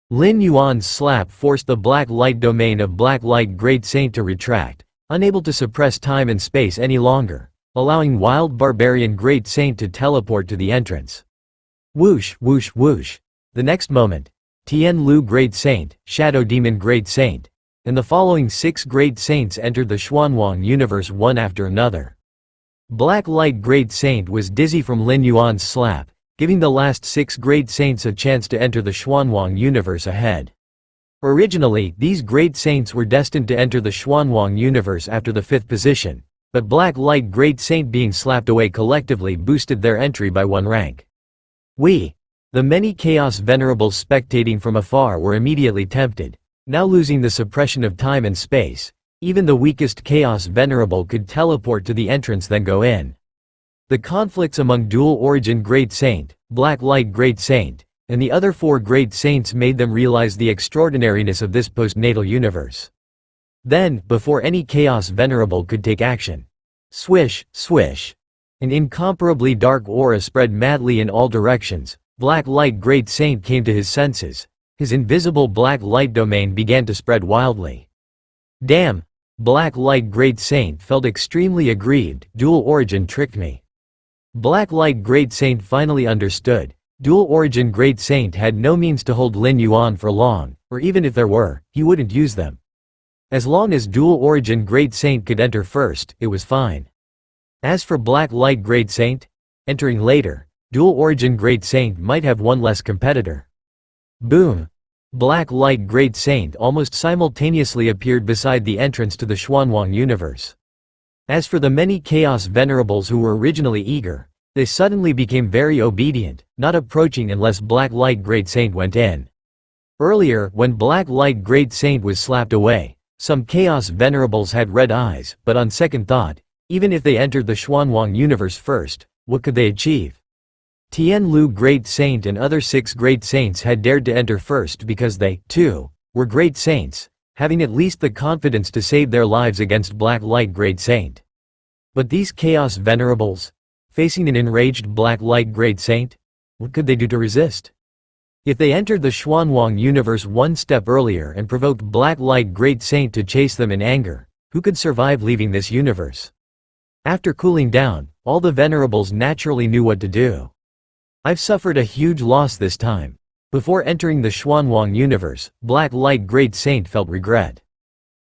Lin Yuan's slap forced the Black Light domain of Black Light Great Saint to retract, unable to suppress time and space any longer, allowing Wild Barbarian Great Saint to teleport to the entrance. Whoosh, whoosh, whoosh. The next moment, Tian Lu Great Saint, Shadow Demon Great Saint, and the following 6 Great Saints entered the Xuanwang universe one after another. Black Light Great Saint was dizzy from Lin Yuan's slap, giving the last 6 Great Saints a chance to enter the Xuanwang universe ahead. Originally, these Great Saints were destined to enter the Xuanwang universe after the 5th position, but Black Light Great Saint being slapped away collectively boosted their entry by 1 rank. The many Chaos Venerables spectating from afar were immediately tempted. Now losing the suppression of time and space, even the weakest Chaos Venerable could teleport to the entrance then go in. The conflicts among Dual Origin Great Saint, Black Light Great Saint, and the other 4 Great Saints made them realize the extraordinariness of this postnatal universe. Then, before any Chaos Venerable could take action, swish, swish, an incomparably dark aura spread madly in all directions. Black Light Great Saint came to his senses. His invisible Black Light domain began to spread wildly. Damn! Black Light Great Saint felt extremely aggrieved. Dual Origin tricked me. Black Light Great Saint finally understood. Dual Origin Great Saint had no means to hold Lin Yuan for long, or even if there were, he wouldn't use them. As long as Dual Origin Great Saint could enter first, it was fine. As for Black Light Great Saint, entering later, Dual Origin Great Saint might have one less competitor. Boom! Black Light Great Saint almost simultaneously appeared beside the entrance to the Xuanwang universe. As for the many Chaos Venerables who were originally eager, they suddenly became very obedient, not approaching unless Black Light Great Saint went in. Earlier, when Black Light Great Saint was slapped away, some Chaos Venerables had red eyes, but on second thought, even if they entered the Xuanwang universe first, what could they achieve? Tian Lu Great Saint and other 6 Great Saints had dared to enter first because they, too, were Great Saints, having at least the confidence to save their lives against Black Light Great Saint. But these Chaos Venerables, facing an enraged Black Light Great Saint, what could they do to resist? If they entered the Xuanwang universe one step earlier and provoked Black Light Great Saint to chase them in anger, who could survive leaving this universe? After cooling down, all the Venerables naturally knew what to do. I've suffered a huge loss this time. Before entering the Xuanwang universe, Black Light Great Saint felt regret.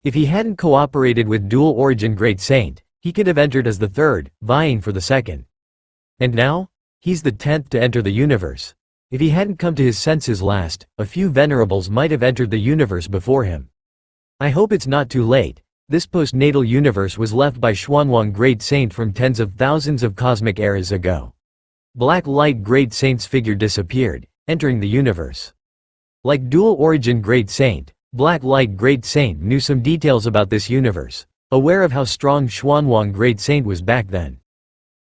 If he hadn't cooperated with Dual Origin Great Saint, he could have entered as the 3rd, vying for the 2nd. And now? He's the 10th to enter the universe. If he hadn't come to his senses last, a few Venerables might have entered the universe before him. I hope it's not too late. This postnatal universe was left by Xuanwang Great Saint from tens of thousands of cosmic eras ago. Black Light Great Saint's figure disappeared, entering the universe. Like Dual Origin Great Saint, Black Light Great Saint knew some details about this universe, aware of how strong Xuanwang Great Saint was back then.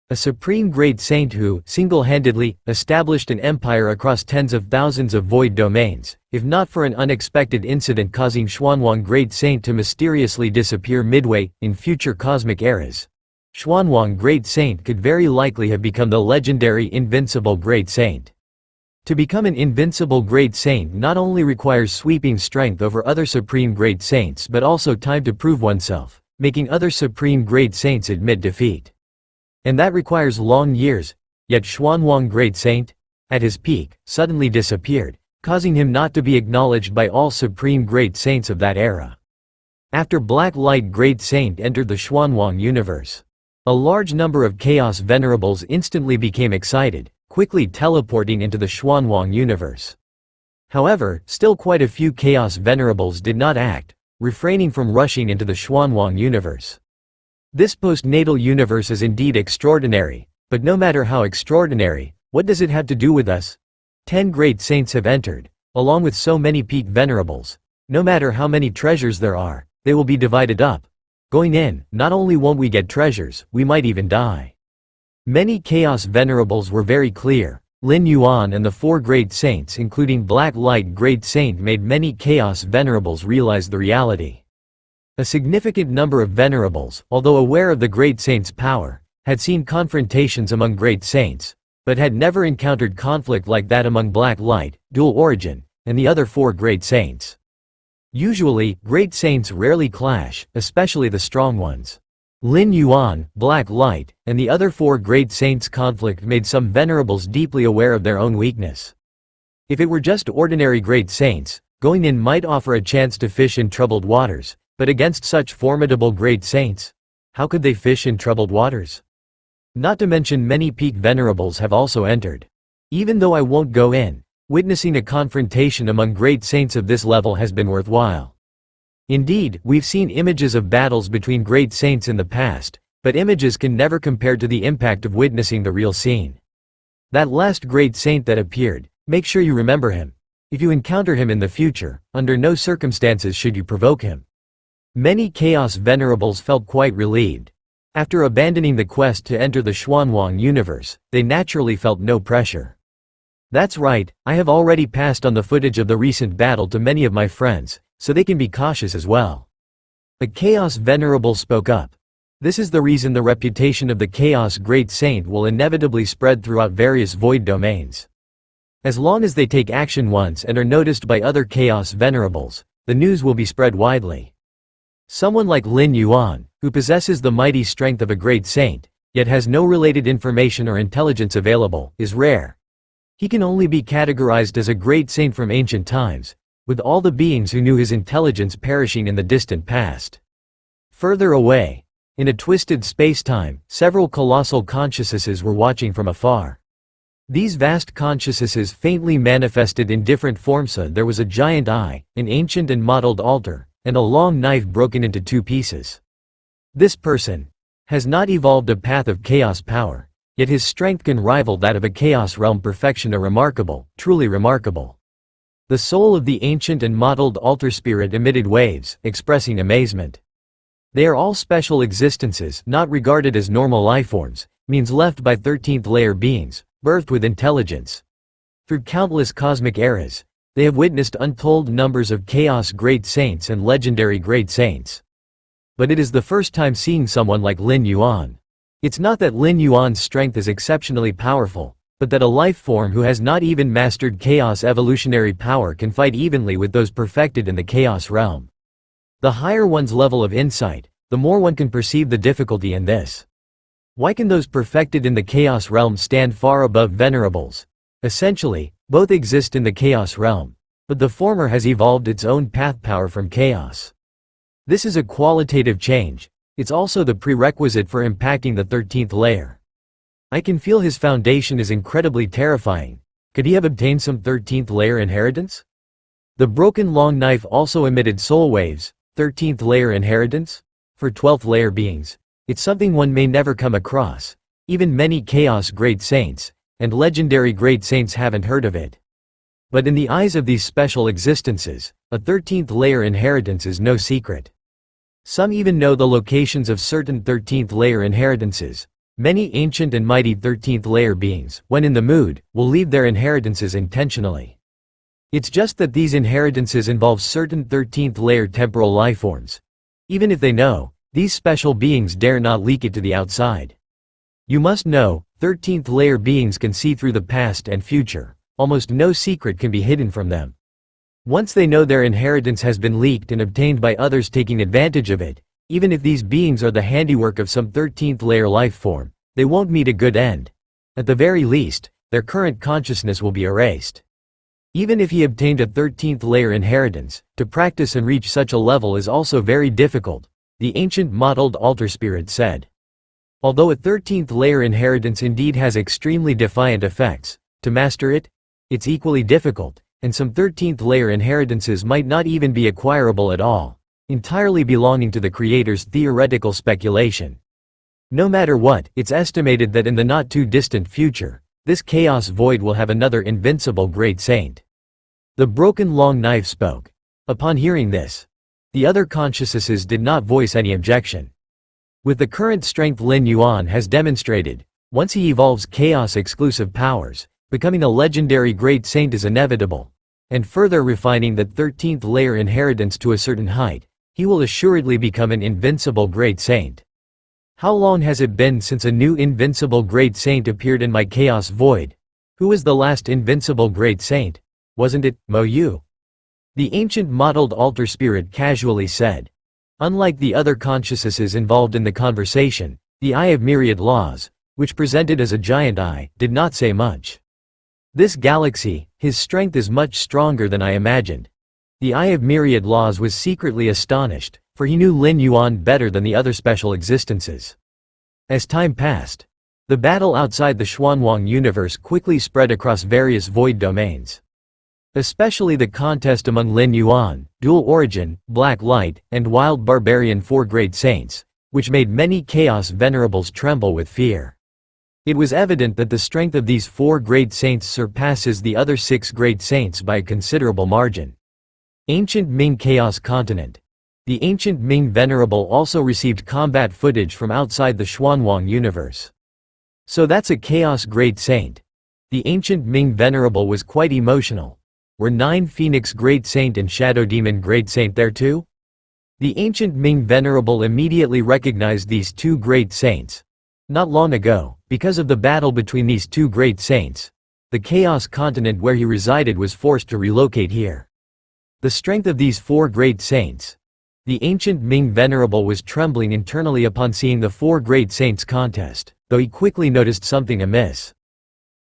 A supreme Great Saint who, single-handedly, established an empire across tens of thousands of void domains, if not for an unexpected incident causing Xuanwang Great Saint to mysteriously disappear midway, in future cosmic eras. Xuanwang Great Saint could very likely have become the legendary Invincible Great Saint. To become an Invincible Great Saint not only requires sweeping strength over other Supreme Great Saints but also time to prove oneself, making other Supreme Great Saints admit defeat. And that requires long years, yet Xuanwang Great Saint, at his peak, suddenly disappeared, causing him not to be acknowledged by all Supreme Great Saints of that era. After Black Light Great Saint entered the Xuanwang universe, a large number of Chaos Venerables instantly became excited, quickly teleporting into the Xuanwang universe. However, still quite a few Chaos Venerables did not act, refraining from rushing into the Xuanwang universe. This postnatal universe is indeed extraordinary, but no matter how extraordinary, what does it have to do with us? 10 great saints have entered, along with so many peak venerables. No matter how many treasures there are, they will be divided up. Going in, not only won't we get treasures, we might even die. Many Chaos Venerables were very clear. Lin Yuan and the 4 great saints including Black Light Great Saint made many Chaos Venerables realize the reality. A significant number of Venerables, although aware of the Great Saint's power, had seen confrontations among Great Saints, but had never encountered conflict like that among Black Light, Dual Origin, and the other 4 Great Saints. Usually, Great Saints rarely clash, especially the strong ones. Lin Yuan, Black Light, and the other 4 Great Saints' conflict made some Venerables deeply aware of their own weakness. If it were just ordinary Great Saints, going in might offer a chance to fish in troubled waters, but against such formidable Great Saints, how could they fish in troubled waters? Not to mention many peak Venerables have also entered. Even though I won't go in, witnessing a confrontation among Great Saints of this level has been worthwhile. Indeed, we've seen images of battles between Great Saints in the past, but images can never compare to the impact of witnessing the real scene. That last Great Saint that appeared, make sure you remember him. If you encounter him in the future, under no circumstances should you provoke him. Many Chaos Venerables felt quite relieved. After abandoning the quest to enter the Xuanwang universe, they naturally felt no pressure. That's right, I have already passed on the footage of the recent battle to many of my friends, so they can be cautious as well. A Chaos Venerable spoke up. This is the reason the reputation of the Chaos Great Saint will inevitably spread throughout various void domains. As long as they take action once and are noticed by other Chaos Venerables, the news will be spread widely. Someone like Lin Yuan, who possesses the mighty strength of a great saint, yet has no related information or intelligence available, is rare. He can only be categorized as a great saint from ancient times, with all the beings who knew his intelligence perishing in the distant past. Further away, in a twisted space-time, several colossal consciousnesses were watching from afar. These vast consciousnesses faintly manifested in different forms. There was a giant eye, an ancient and modeled altar, and a long knife broken into 2 pieces. This person has not evolved a path of chaos power, yet his strength can rival that of a chaos realm perfection. Remarkable, truly remarkable. The soul of the ancient and modeled altar spirit emitted waves, expressing amazement. They are all special existences, not regarded as normal lifeforms, means left by 13th layer beings, birthed with intelligence. Through countless cosmic eras, they have witnessed untold numbers of chaos great saints and legendary great saints. But it is the first time seeing someone like Lin Yuan. It's not that Lin Yuan's strength is exceptionally powerful, but that a life form who has not even mastered chaos evolutionary power can fight evenly with those perfected in the chaos realm. The higher one's level of insight, the more one can perceive the difficulty in this. Why can those perfected in the chaos realm stand far above venerables? Essentially, both exist in the chaos realm, but the former has evolved its own path power from chaos. This is a qualitative change. It's also the prerequisite for impacting the 13th layer. I can feel his foundation is incredibly terrifying. Could he have obtained some 13th layer inheritance? The broken long knife also emitted soul waves. 13th layer inheritance? For 12th layer beings, it's something one may never come across. Even many chaos great saints and legendary great saints haven't heard of it. But in the eyes of these special existences, a 13th layer inheritance is no secret. Some even know the locations of certain 13th layer inheritances. Many ancient and mighty 13th layer beings, when in the mood, will leave their inheritances intentionally. It's just that these inheritances involve certain 13th layer temporal lifeforms. Even if they know, These special beings dare not leak it to the outside. You must know, 13th layer beings can see through the past and future. Almost no secret can be hidden from them. Once they know their inheritance has been leaked and obtained by others taking advantage of it, even if these beings are the handiwork of some 13th layer life form, they won't meet a good end. At the very least, their current consciousness will be erased. Even if he obtained a 13th layer inheritance, to practice and reach such a level is also very difficult, the ancient mottled altar spirit said. Although a 13th layer inheritance indeed has extremely defiant effects, to master it, it's equally difficult, and some 13th layer inheritances might not even be acquirable at all, entirely belonging to the Creator's theoretical speculation. No matter what, it's estimated that in the not-too-distant future, this chaos void will have another invincible great saint. The broken long knife spoke. Upon hearing this, the other consciousnesses did not voice any objection. With the current strength Lin Yuan has demonstrated, once he evolves chaos-exclusive powers, becoming a legendary great saint is inevitable, and further refining that 13th layer inheritance to a certain height, he will assuredly become an invincible great saint. How long has it been since a new invincible great saint appeared in my chaos void? Who was the last invincible great saint? Wasn't it Mo Yu? The ancient mottled altar spirit casually said. Unlike the other consciousnesses involved in the conversation, the Eye of Myriad Laws, which presented as a giant eye, did not say much. This galaxy, his strength is much stronger than I imagined. The Eye of Myriad Laws was secretly astonished, for he knew Lin Yuan better than the other special existences. As time passed, the battle outside the Xuanwang universe quickly spread across various void domains. Especially the contest among Lin Yuan, Dual Origin, Black Light, and Wild Barbarian four great saints, which made many Chaos Venerables tremble with fear. It was evident that the strength of these four great saints surpasses the other six great saints by a considerable margin. Ancient Ming Chaos Continent. The ancient Ming Venerable also received combat footage from outside the Xuanwang universe. So that's a Chaos Great Saint. The ancient Ming Venerable was quite emotional. Were 9 Phoenix Great Saint and Shadow Demon Great Saint there too? The ancient Ming Venerable immediately recognized these two great saints. Not long ago, because of the battle between these two great saints, the Chaos Continent where he resided was forced to relocate here. The strength of these four great saints. The ancient Ming Venerable was trembling internally upon seeing the four great saints contest, though he quickly noticed something amiss.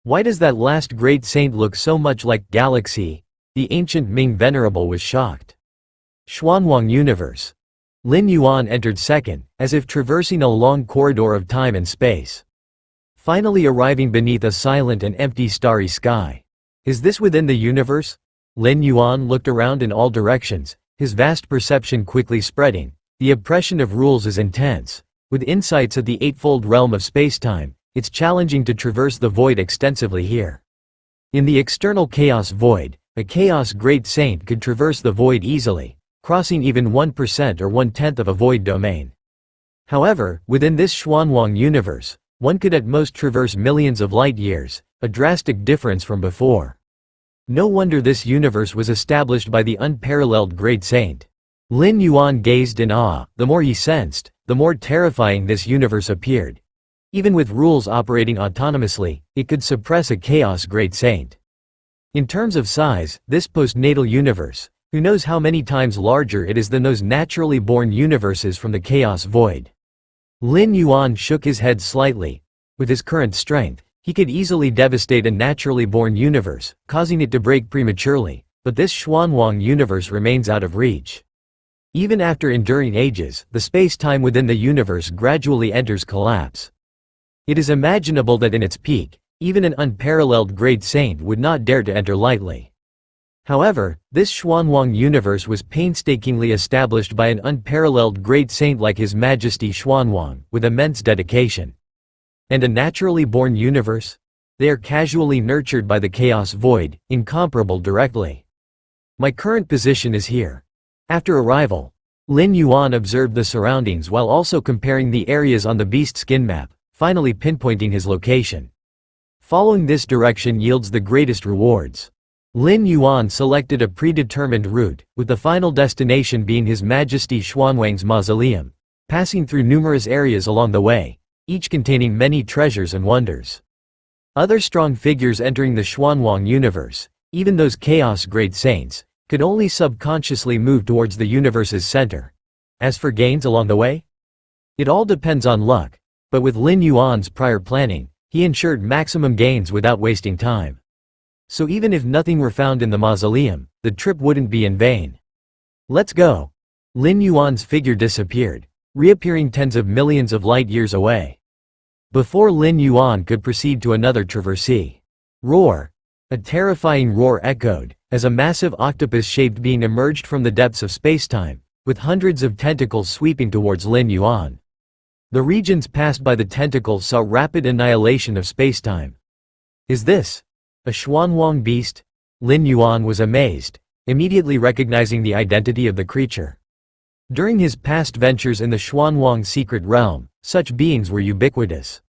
Why does that last great saint look so much like Galaxy? The ancient Ming Venerable was shocked. Xuanwang Universe. Lin Yuan entered second, as if traversing a long corridor of time and space. Finally arriving beneath a silent and empty starry sky. Is this within the universe? Lin Yuan looked around in all directions, his vast perception quickly spreading. The oppression of rules is intense. With insights at the eightfold realm of spacetime, it's challenging to traverse the void extensively here. In the external chaos void, a chaos great saint could traverse the void easily, crossing even 1% or 1/10 of a void domain. However, within this Xuanwang universe, one could at most traverse millions of light years, a drastic difference from before. No wonder this universe was established by the unparalleled great saint. Lin Yuan gazed in awe. The more he sensed, the more terrifying this universe appeared. Even with rules operating autonomously, it could suppress a chaos great saint. In terms of size, this postnatal universe, who knows how many times larger it is than those naturally born universes from the chaos void. Lin Yuan shook his head slightly. With his current strength, he could easily devastate a naturally born universe, causing it to break prematurely, but this Xuanwang universe remains out of reach. Even after enduring ages, the space-time within the universe gradually enters collapse. It is imaginable that in its peak, even an unparalleled great saint would not dare to enter lightly. However, this Xuanwang universe was painstakingly established by an unparalleled great saint like His Majesty Xuanwang, with immense dedication. And a naturally born universe? They are casually nurtured by the chaos void, incomparable directly. My current position is here. After arrival, Lin Yuan observed the surroundings while also comparing the areas on the beast skin map, finally pinpointing his location. Following this direction yields the greatest rewards. Lin Yuan selected a predetermined route, with the final destination being His Majesty Xuanwang's mausoleum, passing through numerous areas along the way, each containing many treasures and wonders. Other strong figures entering the Xuanwang universe, even those chaos great saints, could only subconsciously move towards the universe's center. As for gains along the way? It all depends on luck, but with Lin Yuan's prior planning, he ensured maximum gains without wasting time. So even if nothing were found in the mausoleum, the trip wouldn't be in vain. Let's go. Lin Yuan's figure disappeared, reappearing tens of millions of light years away. Before Lin Yuan could proceed to another traversée. Roar! A terrifying roar echoed, as a massive octopus-shaped being emerged from the depths of spacetime, with hundreds of tentacles sweeping towards Lin Yuan. The regions passed by the tentacles saw rapid annihilation of spacetime. Is this a Xuanwang beast? Lin Yuan was amazed, immediately recognizing the identity of the creature. During his past ventures in the Xuanwang secret realm, such beings were ubiquitous.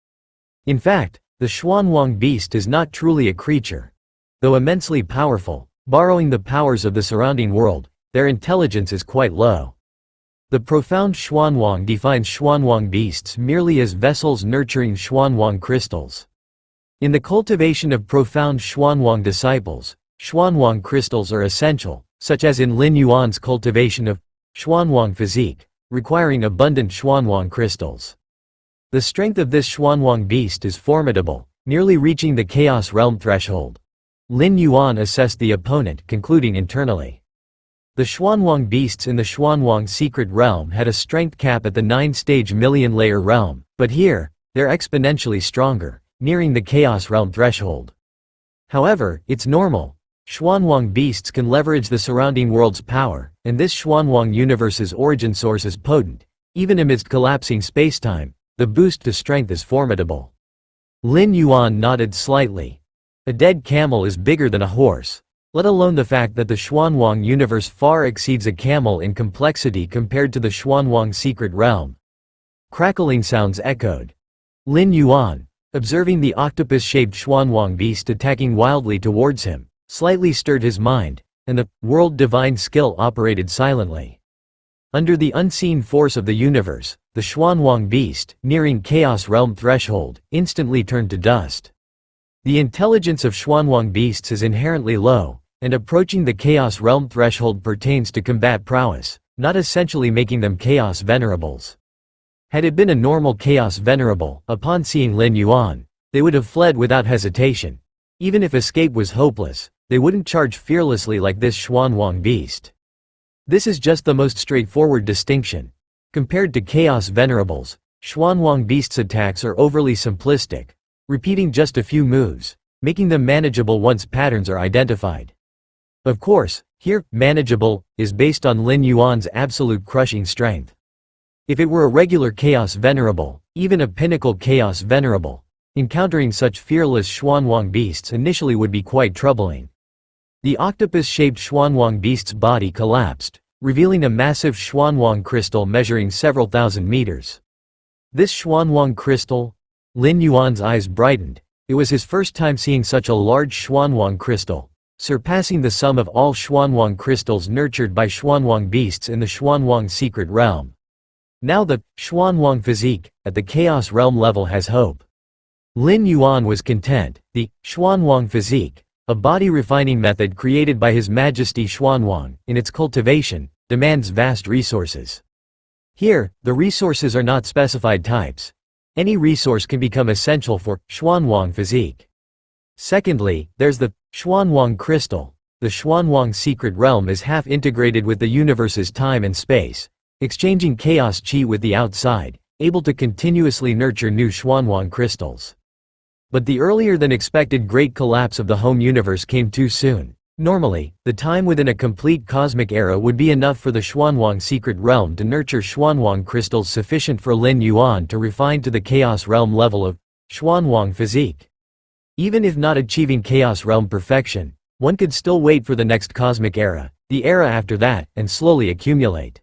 In fact, the Xuanwang beast is not truly a creature. Though immensely powerful, borrowing the powers of the surrounding world, their intelligence is quite low. The profound Xuanwang defines Xuanwang beasts merely as vessels nurturing Xuanwang crystals. In the cultivation of profound Xuanwang disciples, Xuanwang crystals are essential, such as in Lin Yuan's cultivation of Xuanwang physique, requiring abundant Xuanwang crystals. The strength of this Xuanwang beast is formidable, nearly reaching the Chaos Realm threshold. Lin Yuan assessed the opponent, concluding internally. The Xuanwang beasts in the Xuanwang secret realm had a strength cap at the 9-stage million-layer realm, but here, they're exponentially stronger, nearing the Chaos Realm threshold. However, it's normal. Xuanwang beasts can leverage the surrounding world's power, and this Xuanwang universe's origin source is potent. Even amidst collapsing spacetime, the boost to strength is formidable. Lin Yuan nodded slightly. A dead camel is bigger than a horse. Let alone the fact that the Xuanwang universe far exceeds a camel in complexity compared to the Xuanwang secret realm. Crackling sounds echoed. Lin Yuan, observing the octopus-shaped Xuanwang beast attacking wildly towards him, slightly stirred his mind, and the world divine skill operated silently. Under the unseen force of the universe, the Xuanwang beast, nearing Chaos Realm threshold, instantly turned to dust. The intelligence of Xuanwang beasts is inherently low, and approaching the Chaos Realm threshold pertains to combat prowess, not essentially making them Chaos Venerables. Had it been a normal Chaos Venerable, upon seeing Lin Yuan, they would have fled without hesitation. Even if escape was hopeless, they wouldn't charge fearlessly like this Xuanwang beast. This is just the most straightforward distinction. Compared to Chaos Venerables, Xuanwang beasts' attacks are overly simplistic, repeating just a few moves, making them manageable once patterns are identified. Of course, here, manageable is based on Lin Yuan's absolute crushing strength. If it were a regular Chaos Venerable, even a pinnacle Chaos Venerable, encountering such fearless Xuanwang beasts initially would be quite troubling. The octopus-shaped Xuanwang beast's body collapsed, revealing a massive Xuanwang crystal measuring several thousand meters. This Xuanwang crystal? Lin Yuan's eyes brightened. It was his first time seeing such a large Xuanwang crystal, surpassing the sum of all Xuanwang crystals nurtured by Xuanwang beasts in the Xuanwang secret realm. Now the Xuanwang physique, at the Chaos Realm level has hope. Lin Yuan was content. The Xuanwang physique, a body-refining method created by His Majesty Xuanwang, in its cultivation, demands vast resources. Here, the resources are not specified types. Any resource can become essential for Xuanwang physique. Secondly, there's the Xuanwang crystal. The Xuanwang secret realm is half integrated with the universe's time and space, exchanging chaos chi with the outside, able to continuously nurture new Xuanwang crystals. But the earlier than expected great collapse of the home universe came too soon. Normally, the time within a complete cosmic era would be enough for the Xuanwang secret realm to nurture Xuanwang crystals sufficient for Lin Yuan to refine to the Chaos Realm level of Xuanwang physique. Even if not achieving Chaos Realm perfection, one could still wait for the next cosmic era, the era after that, and slowly accumulate.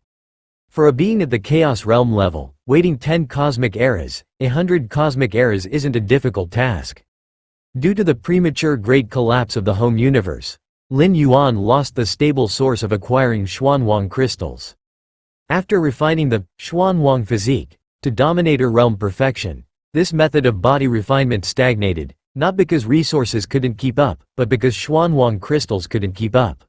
For a being at the Chaos Realm level, waiting 10 cosmic eras, 100 cosmic eras isn't a difficult task. Due to the premature great collapse of the home universe, Lin Yuan lost the stable source of acquiring Xuanwang crystals. After refining the Xuanwang physique to Dominator realm perfection, this method of body refinement stagnated, not because resources couldn't keep up, but because Xuanwang crystals couldn't keep up.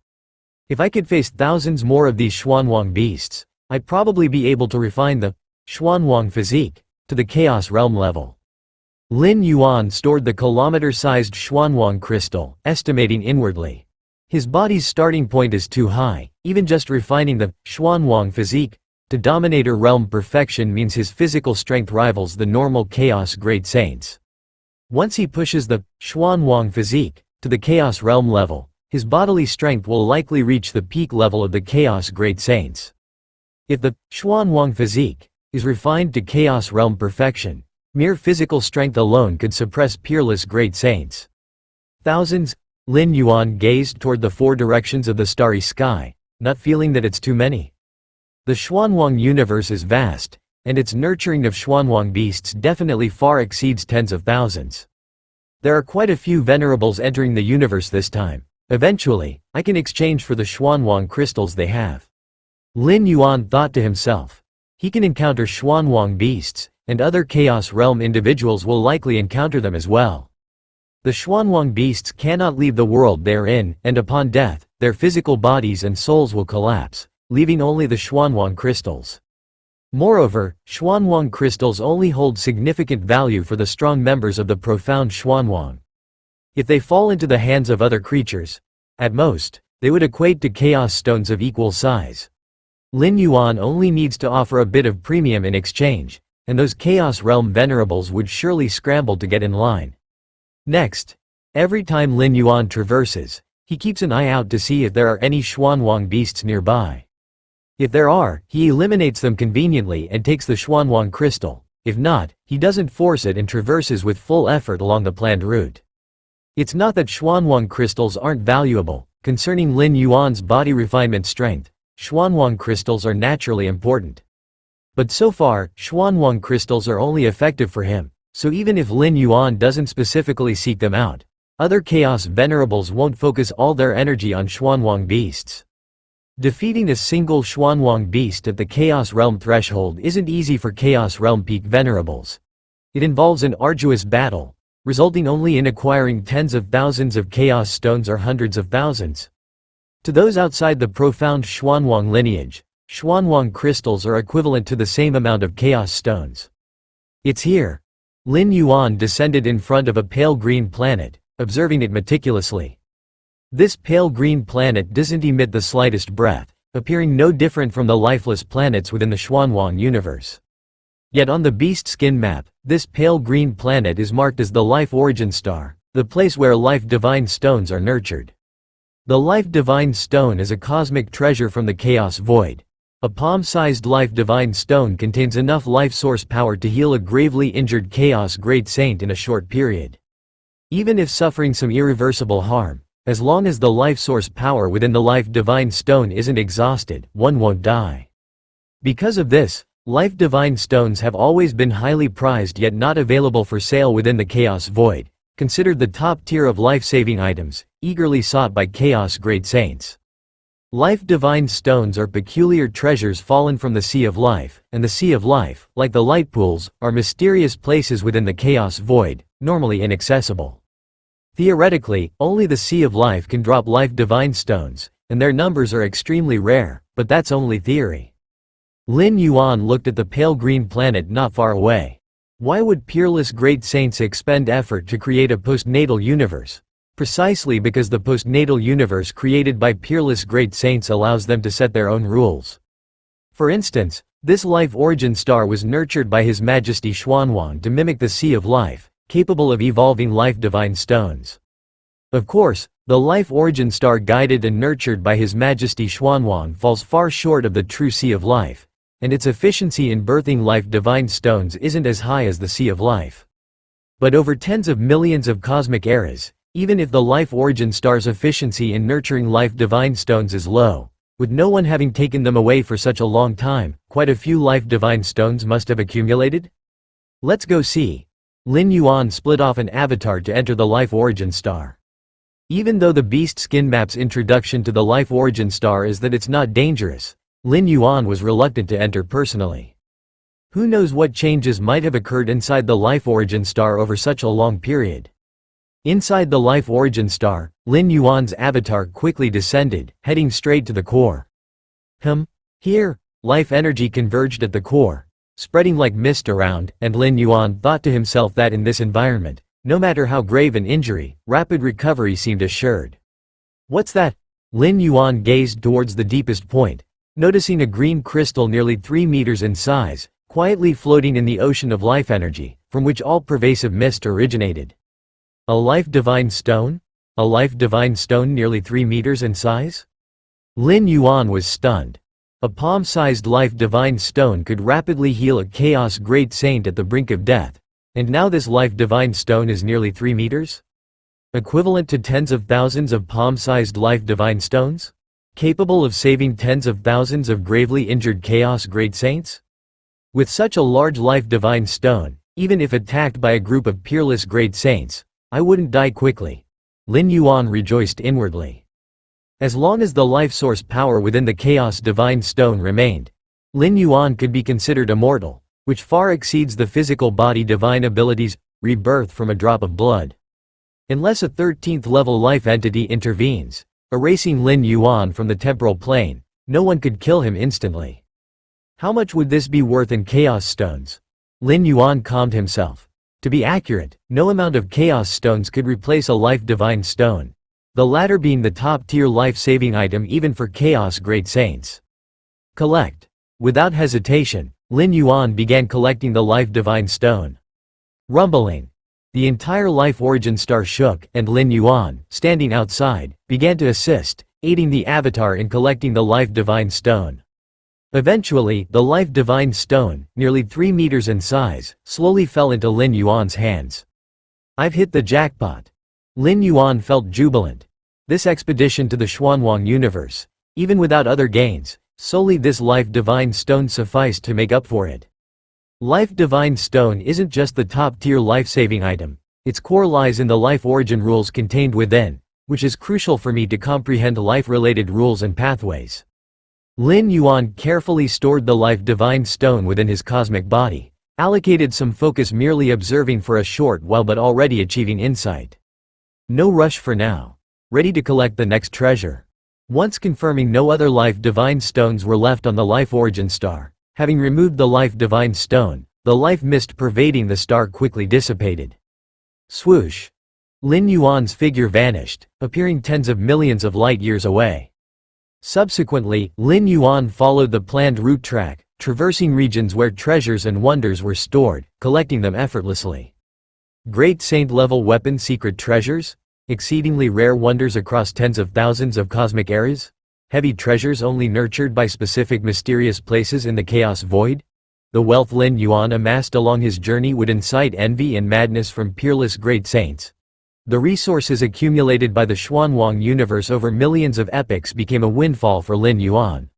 If I could face thousands more of these Xuanwang beasts, I'd probably be able to refine the Xuanwang physique to the Chaos Realm level. Lin Yuan stored the kilometer-sized Xuanwang crystal, estimating inwardly. His body's starting point is too high. Even just refining the Xuanwang physique to Dominator realm perfection means his physical strength rivals the normal Chaos Great Saints. Once he pushes the Xuanwang physique to the Chaos Realm level, his bodily strength will likely reach the peak level of the Chaos Great Saints. If the Xuanwang physique is refined to Chaos Realm perfection, mere physical strength alone could suppress peerless Great Saints. Thousands. Lin Yuan gazed toward the four directions of the starry sky, not feeling that it's too many. The Xuanwang universe is vast, and its nurturing of Xuanwang beasts definitely far exceeds tens of thousands. There are quite a few venerables entering the universe this time. Eventually, I can exchange for the Xuanwang crystals they have. Lin Yuan thought to himself. He can encounter Xuanwang beasts, and other Chaos Realm individuals will likely encounter them as well. The Xuanwang beasts cannot leave the world they are in, and upon death, their physical bodies and souls will collapse, leaving only the Xuanwang crystals. Moreover, Xuanwang crystals only hold significant value for the strong members of the profound Xuanwang. If they fall into the hands of other creatures, at most, they would equate to chaos stones of equal size. Lin Yuan only needs to offer a bit of premium in exchange, and those Chaos Realm venerables would surely scramble to get in line. Next, every time Lin Yuan traverses, he keeps an eye out to see if there are any Xuanwang beasts nearby. If there are, he eliminates them conveniently and takes the Xuanwang crystal. If not, he doesn't force it and traverses with full effort along the planned route. It's not that Xuanwang crystals aren't valuable. Concerning Lin Yuan's body refinement strength, Xuanwang crystals are naturally important. But so far, Xuanwang crystals are only effective for him. So even if Lin Yuan doesn't specifically seek them out, other Chaos Venerables won't focus all their energy on Xuanwang beasts. Defeating a single Xuanwang beast at the Chaos Realm threshold isn't easy for Chaos Realm Peak Venerables. It involves an arduous battle, resulting only in acquiring tens of thousands of Chaos Stones or hundreds of thousands. To those outside the profound Xuanwang lineage, Xuanwang crystals are equivalent to the same amount of Chaos Stones. It's here. Lin Yuan descended in front of a pale green planet, observing it meticulously. This pale green planet doesn't emit the slightest breath, appearing no different from the lifeless planets within the Xuanwang universe. Yet on the beast skin map, this pale green planet is marked as the Life Origin Star, the place where Life Divine Stones are nurtured. The Life Divine Stone is a cosmic treasure from the Chaos Void. A palm-sized Life Divine Stone contains enough life source power to heal a gravely injured Chaos Great Saint in a short period. Even if suffering some irreversible harm, as long as the life source power within the Life Divine Stone isn't exhausted, one won't die. Because of this, Life Divine Stones have always been highly prized yet not available for sale within the Chaos Void, considered the top tier of life-saving items, eagerly sought by Chaos Great Saints. Life Divine Stones are peculiar treasures fallen from the Sea of Life, and the Sea of Life, like the light pools, are mysterious places within the Chaos Void, normally inaccessible. Theoretically, only the Sea of Life can drop Life Divine Stones, and their numbers are extremely rare, but that's only theory. Lin Yuan looked at the pale green planet not far away. Why would peerless great saints expend effort to create a postnatal universe? Precisely because the postnatal universe created by peerless great saints allows them to set their own rules. For instance, this life origin star was nurtured by His Majesty Xuanwang to mimic the Sea of Life, capable of evolving life divine stones. Of course, the life origin star guided and nurtured by His Majesty Xuanwang falls far short of the true Sea of Life, and its efficiency in birthing life divine stones isn't as high as the Sea of Life. But over tens of millions of cosmic eras, even if the life origin star's efficiency in nurturing life divine stones is low, with no one having taken them away for such a long time, quite a few life divine stones must have accumulated? Let's go see. Lin Yuan split off an avatar to enter the life origin star. Even though the beast skin map's introduction to the life origin star is that it's not dangerous, Lin Yuan was reluctant to enter personally. Who knows what changes might have occurred inside the life origin star over such a long period. Inside the life origin star, Lin Yuan's avatar quickly descended, heading straight to the core. Here, life energy converged at the core, spreading like mist around, and Lin Yuan thought to himself that in this environment, no matter how grave an injury, rapid recovery seemed assured. What's that? Lin Yuan gazed towards the deepest point, noticing a green crystal nearly 3 meters in size, quietly floating in the ocean of life energy, from which all-pervasive mist originated. A life divine stone? A life divine stone nearly 3 meters in size? Lin Yuan was stunned. A palm-sized life divine stone could rapidly heal a chaos great saint at the brink of death, and now this life divine stone is nearly 3 meters? Equivalent to tens of thousands of palm-sized life divine stones? Capable of saving tens of thousands of gravely injured chaos great saints? With such a large life divine stone, even if attacked by a group of peerless great saints, I wouldn't die quickly. Lin Yuan rejoiced inwardly. As long as the life source power within the chaos divine stone remained, Lin Yuan could be considered immortal, which far exceeds the physical body divine abilities, rebirth from a drop of blood. Unless a 13th level life entity intervenes, erasing Lin Yuan from the temporal plane, no one could kill him instantly. How much would this be worth in chaos stones? Lin Yuan calmed himself. To be accurate, no amount of chaos stones could replace a life divine stone, the latter being the top-tier life-saving item even for chaos great saints. Collect. Without hesitation, Lin Yuan began collecting the life divine stone. Rumbling. The entire life origin star shook, and Lin Yuan, standing outside, began to assist, aiding the avatar in collecting the life divine stone. Eventually, the life divine stone, nearly 3 meters in size, slowly fell into Lin Yuan's hands. I've hit the jackpot. Lin Yuan felt jubilant. This expedition to the Xuanwang universe, even without other gains, solely this life divine stone sufficed to make up for it. Life divine stone isn't just the top-tier life-saving item, its core lies in the life origin rules contained within, which is crucial for me to comprehend life-related rules and pathways. Lin Yuan carefully stored the life divine stone within his cosmic body, allocated some focus merely observing for a short while but already achieving insight. No rush for now. Ready to collect the next treasure. Once confirming no other life divine stones were left on the life origin star, having removed the life divine stone, the life mist pervading the star quickly dissipated. Swoosh. Lin Yuan's figure vanished, appearing tens of millions of light years away. Subsequently, Lin Yuan followed the planned route track, traversing regions where treasures and wonders were stored, collecting them effortlessly. Great saint-level weapon secret treasures? Exceedingly rare wonders across tens of thousands of cosmic eras? Heavy treasures only nurtured by specific mysterious places in the chaos void? The wealth Lin Yuan amassed along his journey would incite envy and madness from peerless great saints. The resources accumulated by the Xuanwang universe over millions of epochs became a windfall for Lin Yuan.